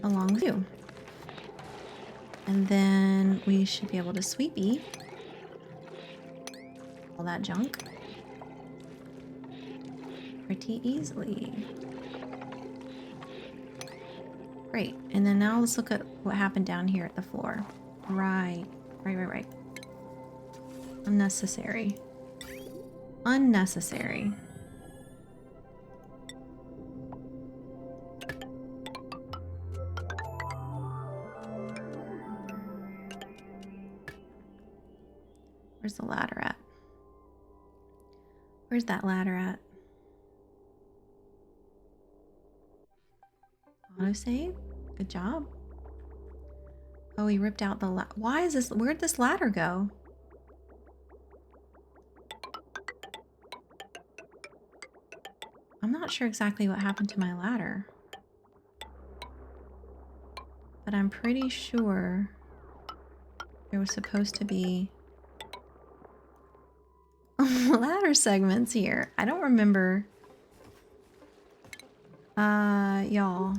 along with you. And then we should be able to sweepy all that junk pretty easily. Great. And then now let's look at what happened down here at the floor. Right. Unnecessary. Unnecessary. Where's the ladder at? Where's that ladder at? Autosave? Good job. Oh, he ripped out the why is this? Where'd this ladder go? I'm not sure exactly what happened to my ladder. But I'm pretty sure there was supposed to be ladder segments here. I don't remember. Y'all.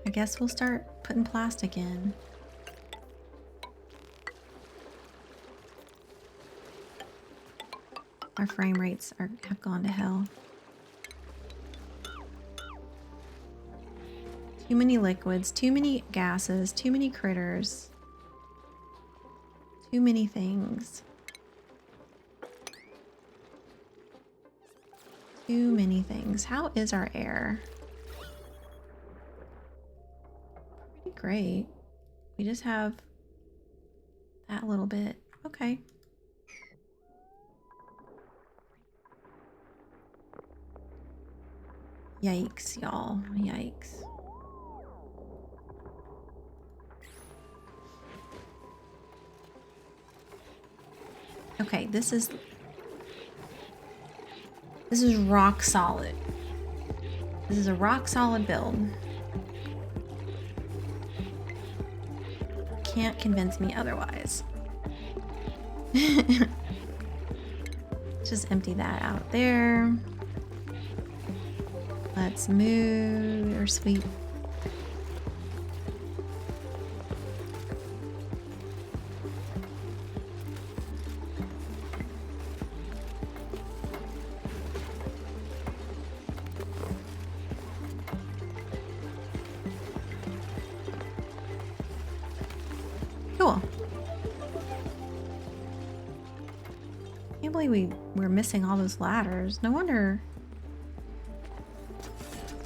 I guess we'll start putting plastic in. Our frame rates have gone to hell. Too many liquids, too many gases, too many critters. Too many things. Too many things. How is our air? Pretty great. We just have that little bit. Okay. Yikes, y'all. Yikes. Okay, this is rock solid. This is a rock solid build. Can't convince me otherwise. Just empty that out there. Let's move or sweep. Cool. Can't believe we're missing all those ladders. No wonder.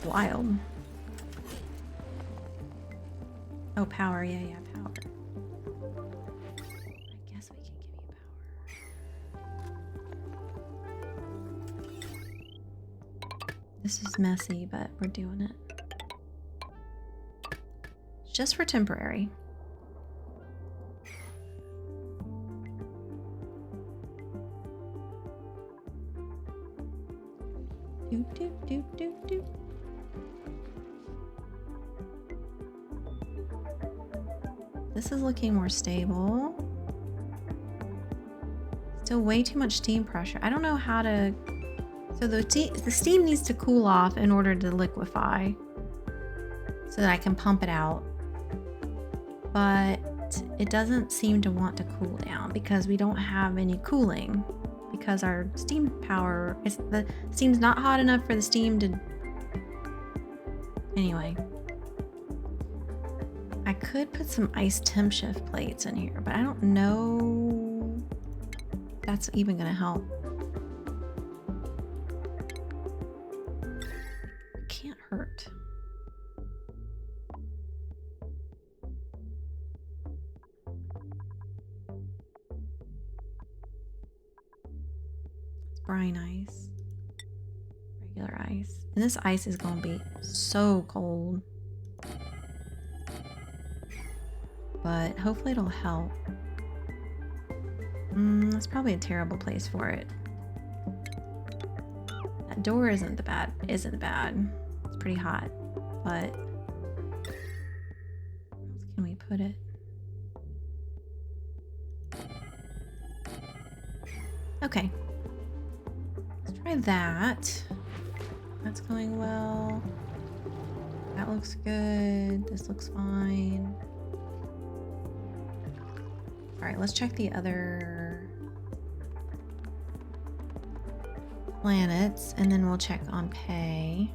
Wild. Oh, power. Yeah, power. I guess we can give you power. This is messy, but we're doing it. It's just for temporary. Do. This is looking more stable. Still way too much steam pressure. I don't know how to... So the steam needs to cool off in order to liquefy so that I can pump it out. But it doesn't seem to want to cool down because we don't have any cooling because our steam power... the steam's not hot enough for the steam to... Anyway. I could put some ice temp shift plates in here, but I don't know if that's even gonna help. Can't hurt. It's brine ice. Regular ice. And this ice is gonna be so cold. But hopefully it'll help. That's probably a terrible place for it. That door isn't bad. It's pretty hot, but where else can we put it? Okay. Let's try that. That's going well. That looks good. This looks fine. All right, let's check the other planets and then we'll check on pay.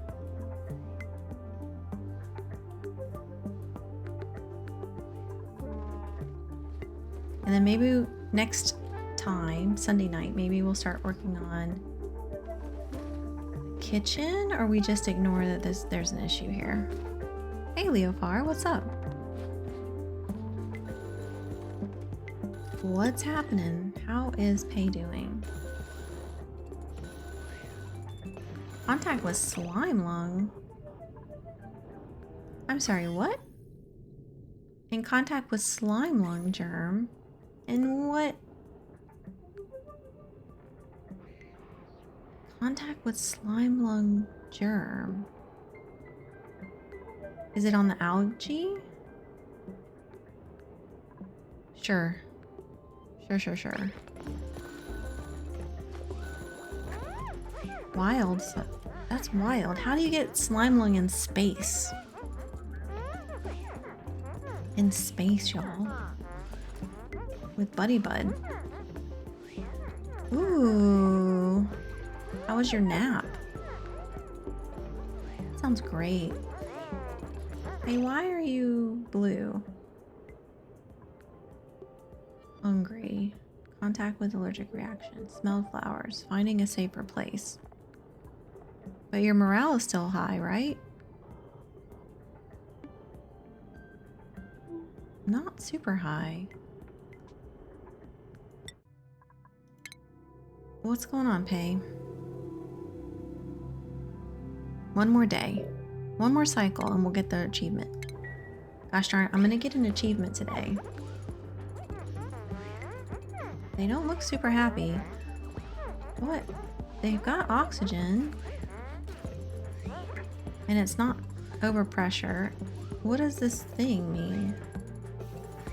And then maybe next time, Sunday night, maybe we'll start working on the kitchen, or we just ignore that there's an issue here. Hey Leofar, what's up? What's happening? How is Pay doing? Contact with slime lung. I'm sorry, what? In contact with slime lung germ. And what? Contact with slime lung germ. Is it on the algae? Sure. Sure. Wild. That's wild. How do you get slime lung in space? In space, y'all. With Buddy Bud. Ooh. How was your nap? Sounds great. Hey, why are you blue? Hungry. Contact with allergic reaction. Smell flowers. Finding a safer place. But your morale is still high, right? Not super high. What's going on, Pay? One more day. One more cycle and we'll get the achievement. Gosh darn it, I'm gonna get an achievement today. They don't look super happy. What? They've got oxygen. And it's not overpressure. What does this thing mean?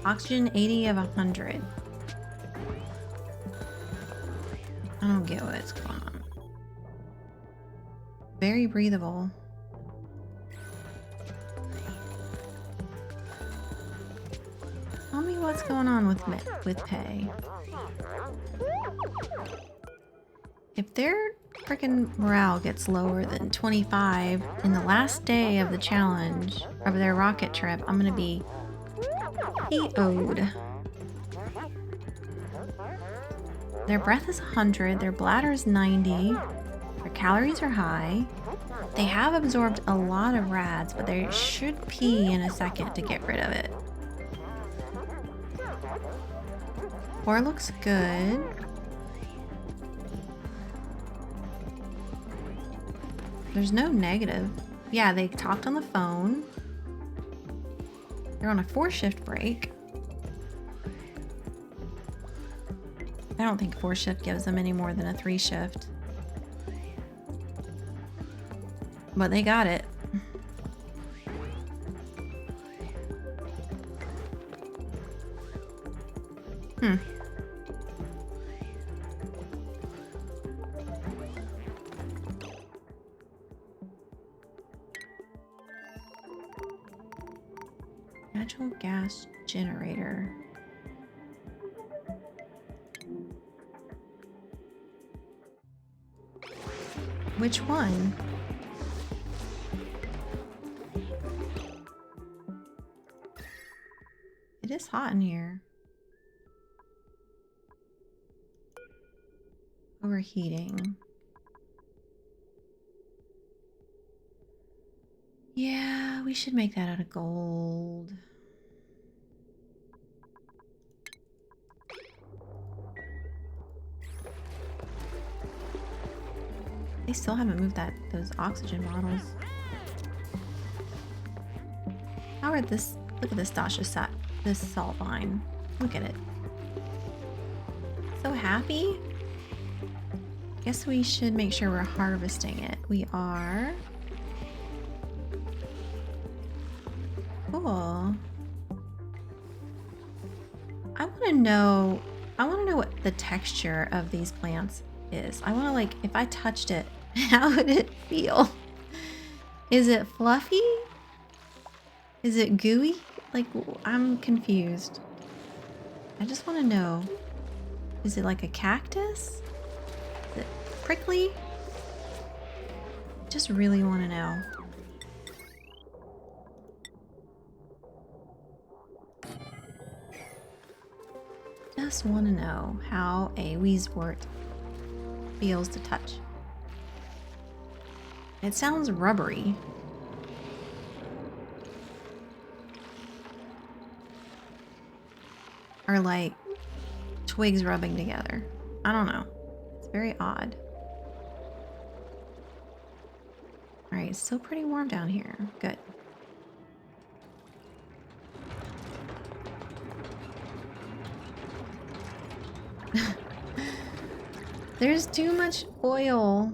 Oxygen 80 of 100. I don't get what's going on. Very breathable. Tell me what's going on with Pay. If their freaking morale gets lower than 25 in the last day of the challenge of their rocket trip, I'm gonna be PO'd. Their breath is 100, their bladder is 90, their calories are high. They have absorbed a lot of rads, but they should pee in a second to get rid of it. Core looks good. There's no negative. Yeah, they talked on the phone. They're on a 4-shift break. I don't think 4-shift gives them any more than a 3-shift. But they got it. Natural gas generator. Which one? It is hot in here. Overheating. Yeah, we should make that out of gold. They still haven't moved those oxygen bottles. How are this? Look at this Dasha set. This salt vine. Look at it. So happy. Guess we should make sure we're harvesting it. We are. Cool. I want to know what the texture of these plants is. I want to, like, if I touched it, how would it feel? Is it fluffy? Is it gooey? Like, I'm confused. I just want to know. Is it like a cactus? Is it prickly? Just really want to know. Just want to know how a Weezewort feels to touch. It sounds rubbery. Or like twigs rubbing together. I don't know. It's very odd. Alright, it's still pretty warm down here. Good. There's too much oil.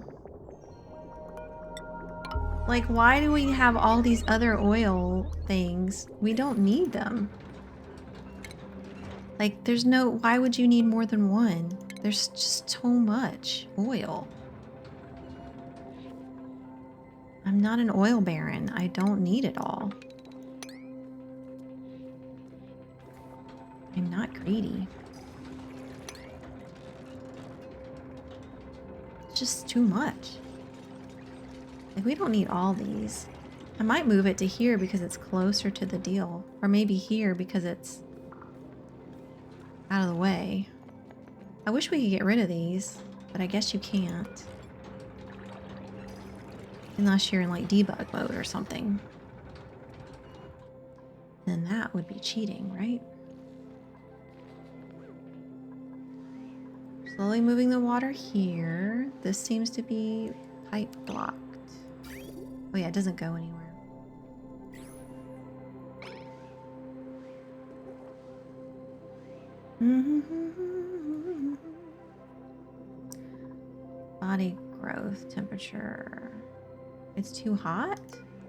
Like, why do we have all these other oil things? We don't need them. Like, there's no... Why would you need more than one? There's just so much oil. I'm not an oil baron. I don't need it all. I'm not greedy. It's just too much. Like, we don't need all these. I might move it to here because it's closer to the deal. Or maybe here because it's out of the way. I wish we could get rid of these, but I guess you can't. Unless you're in like debug mode or something. Then that would be cheating, right? Slowly moving the water here. This seems to be pipe blocked. Oh yeah, it doesn't go anywhere. Body growth temperature. It's too hot?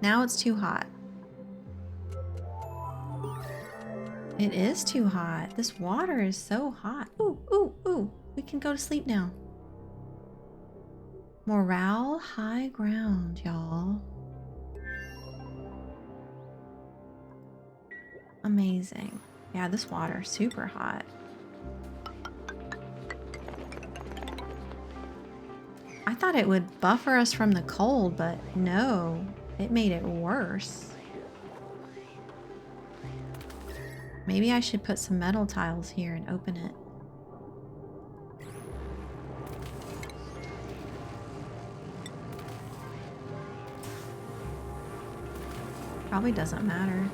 Now it's too hot. It is too hot. This water is so hot. Ooh, ooh, ooh. We can go to sleep now. Morale high ground, y'all. Amazing. Yeah, this water is super hot. I thought it would buffer us from the cold, but no, it made it worse. Maybe I should put some metal tiles here and open it. Probably doesn't matter.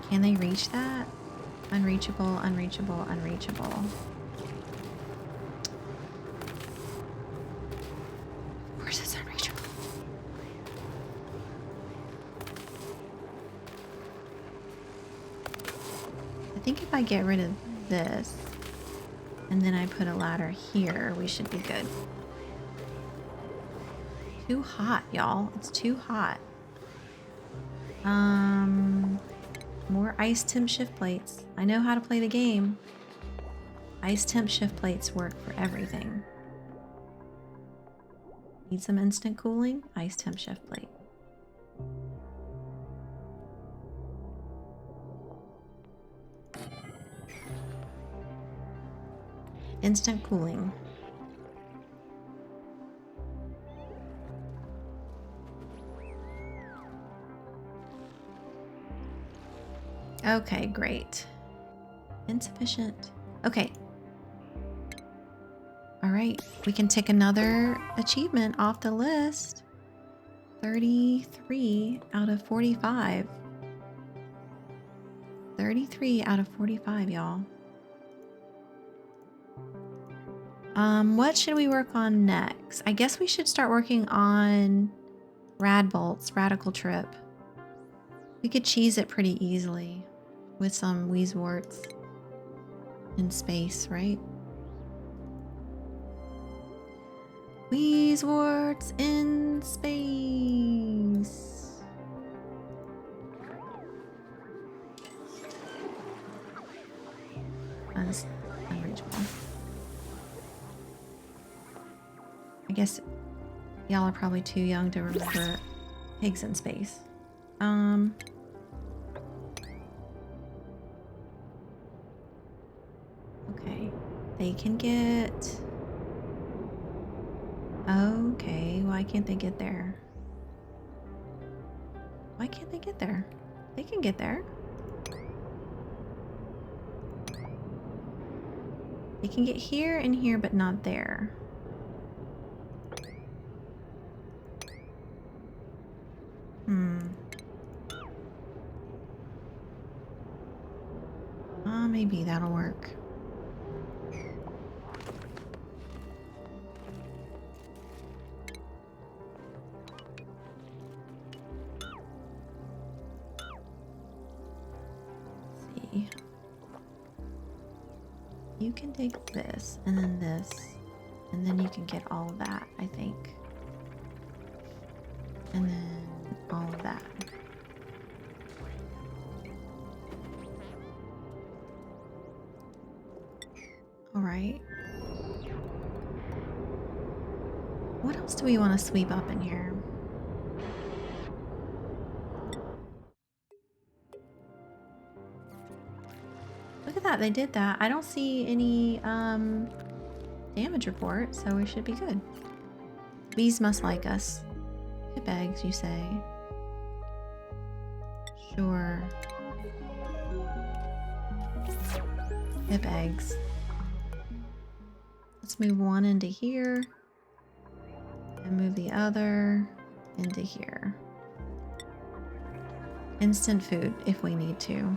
Can they reach that? Unreachable, unreachable, unreachable. Of course it's unreachable. I think if I get rid of this, and then I put a ladder here, we should be good. Too hot, y'all. It's too hot. More ice temp shift plates. I know how to play the game. Ice temp shift plates work for everything. Need some instant cooling? Ice temp shift plate. Instant cooling. Okay, great. Insufficient. Okay. All right, we can tick another achievement off the list. 33 out of 45. 33 out of 45, y'all. What should we work on next? I guess we should start working on Radbolt's Radical Trip. We could cheese it pretty easily with some Weezeworts in space, right? Weezeworts in space. That's unreachable. I guess Y'all are probably too young to remember pigs in space. Okay. They can get... Okay, why can't they get there? Why can't they get there? They can get there. They can get here and here, but not there. Maybe that'll work. Let's see. You can dig this, and then this, and then you can get all of that, I think. And then all of that. Alright. What else do we want to sweep up in here? Look at that, they did that. I don't see any damage report, so we should be good. Bees must like us. Hip eggs, you say? Sure. Hip eggs. Let's move one into here and move the other into here. Instant food if we need to.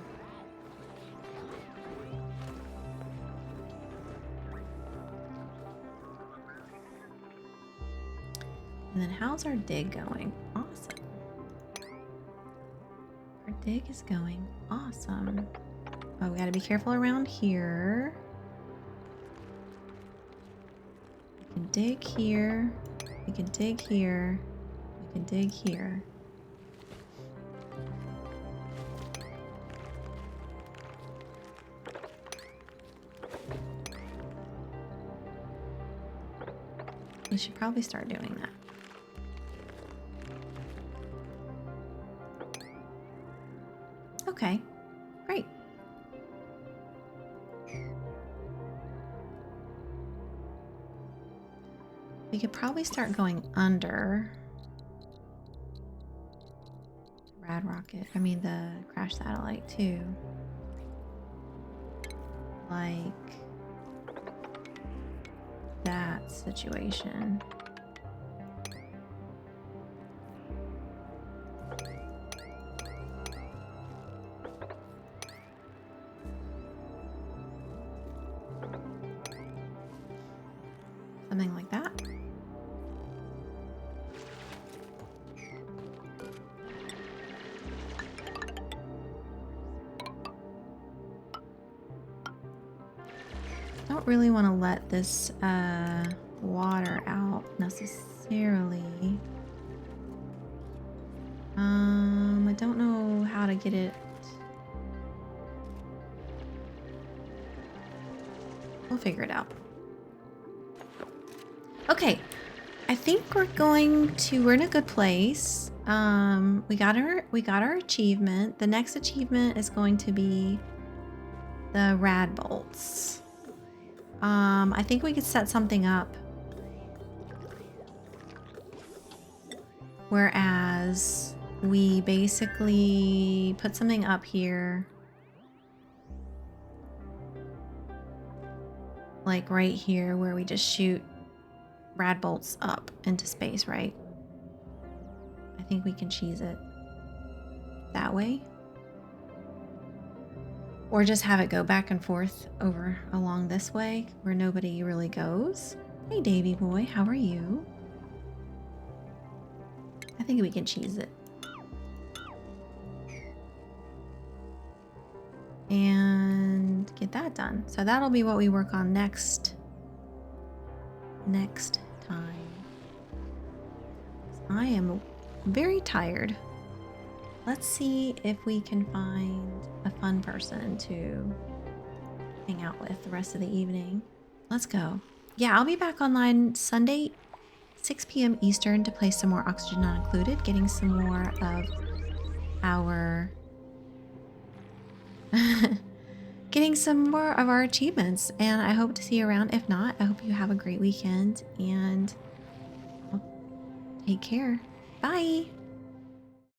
And then how's our dig going? Awesome. Our dig is going awesome. Oh, we gotta be careful around here. We can dig here. We can dig here. We can dig here. We should probably start doing that. Okay, great. We could probably start going under Rad Rocket. I mean the crash satellite too. Like that situation. Something like that. Don't really want to let this water out necessarily. I don't know how to get it. We'll figure it out. Okay, I think we're in a good place. We got our achievement. The next achievement is going to be the rad bolts. I think we could set something up. Whereas we basically put something up here. Like right here where we just shoot rad bolts up into space, right? I think we can cheese it that way. Or just have it go back and forth over along this way where nobody really goes. Hey, Davy boy, how are you? I think we can cheese it. And get that done. So that'll be what we work on next time. I am very tired. Let's see if we can find a fun person to hang out with the rest of the evening. Let's go. Yeah, I'll be back online Sunday 6 p.m. Eastern to play some more Oxygen Not Included, getting some more of our getting some more of our achievements. And I hope to see you around. If not, I hope you have a great weekend and take care. Bye.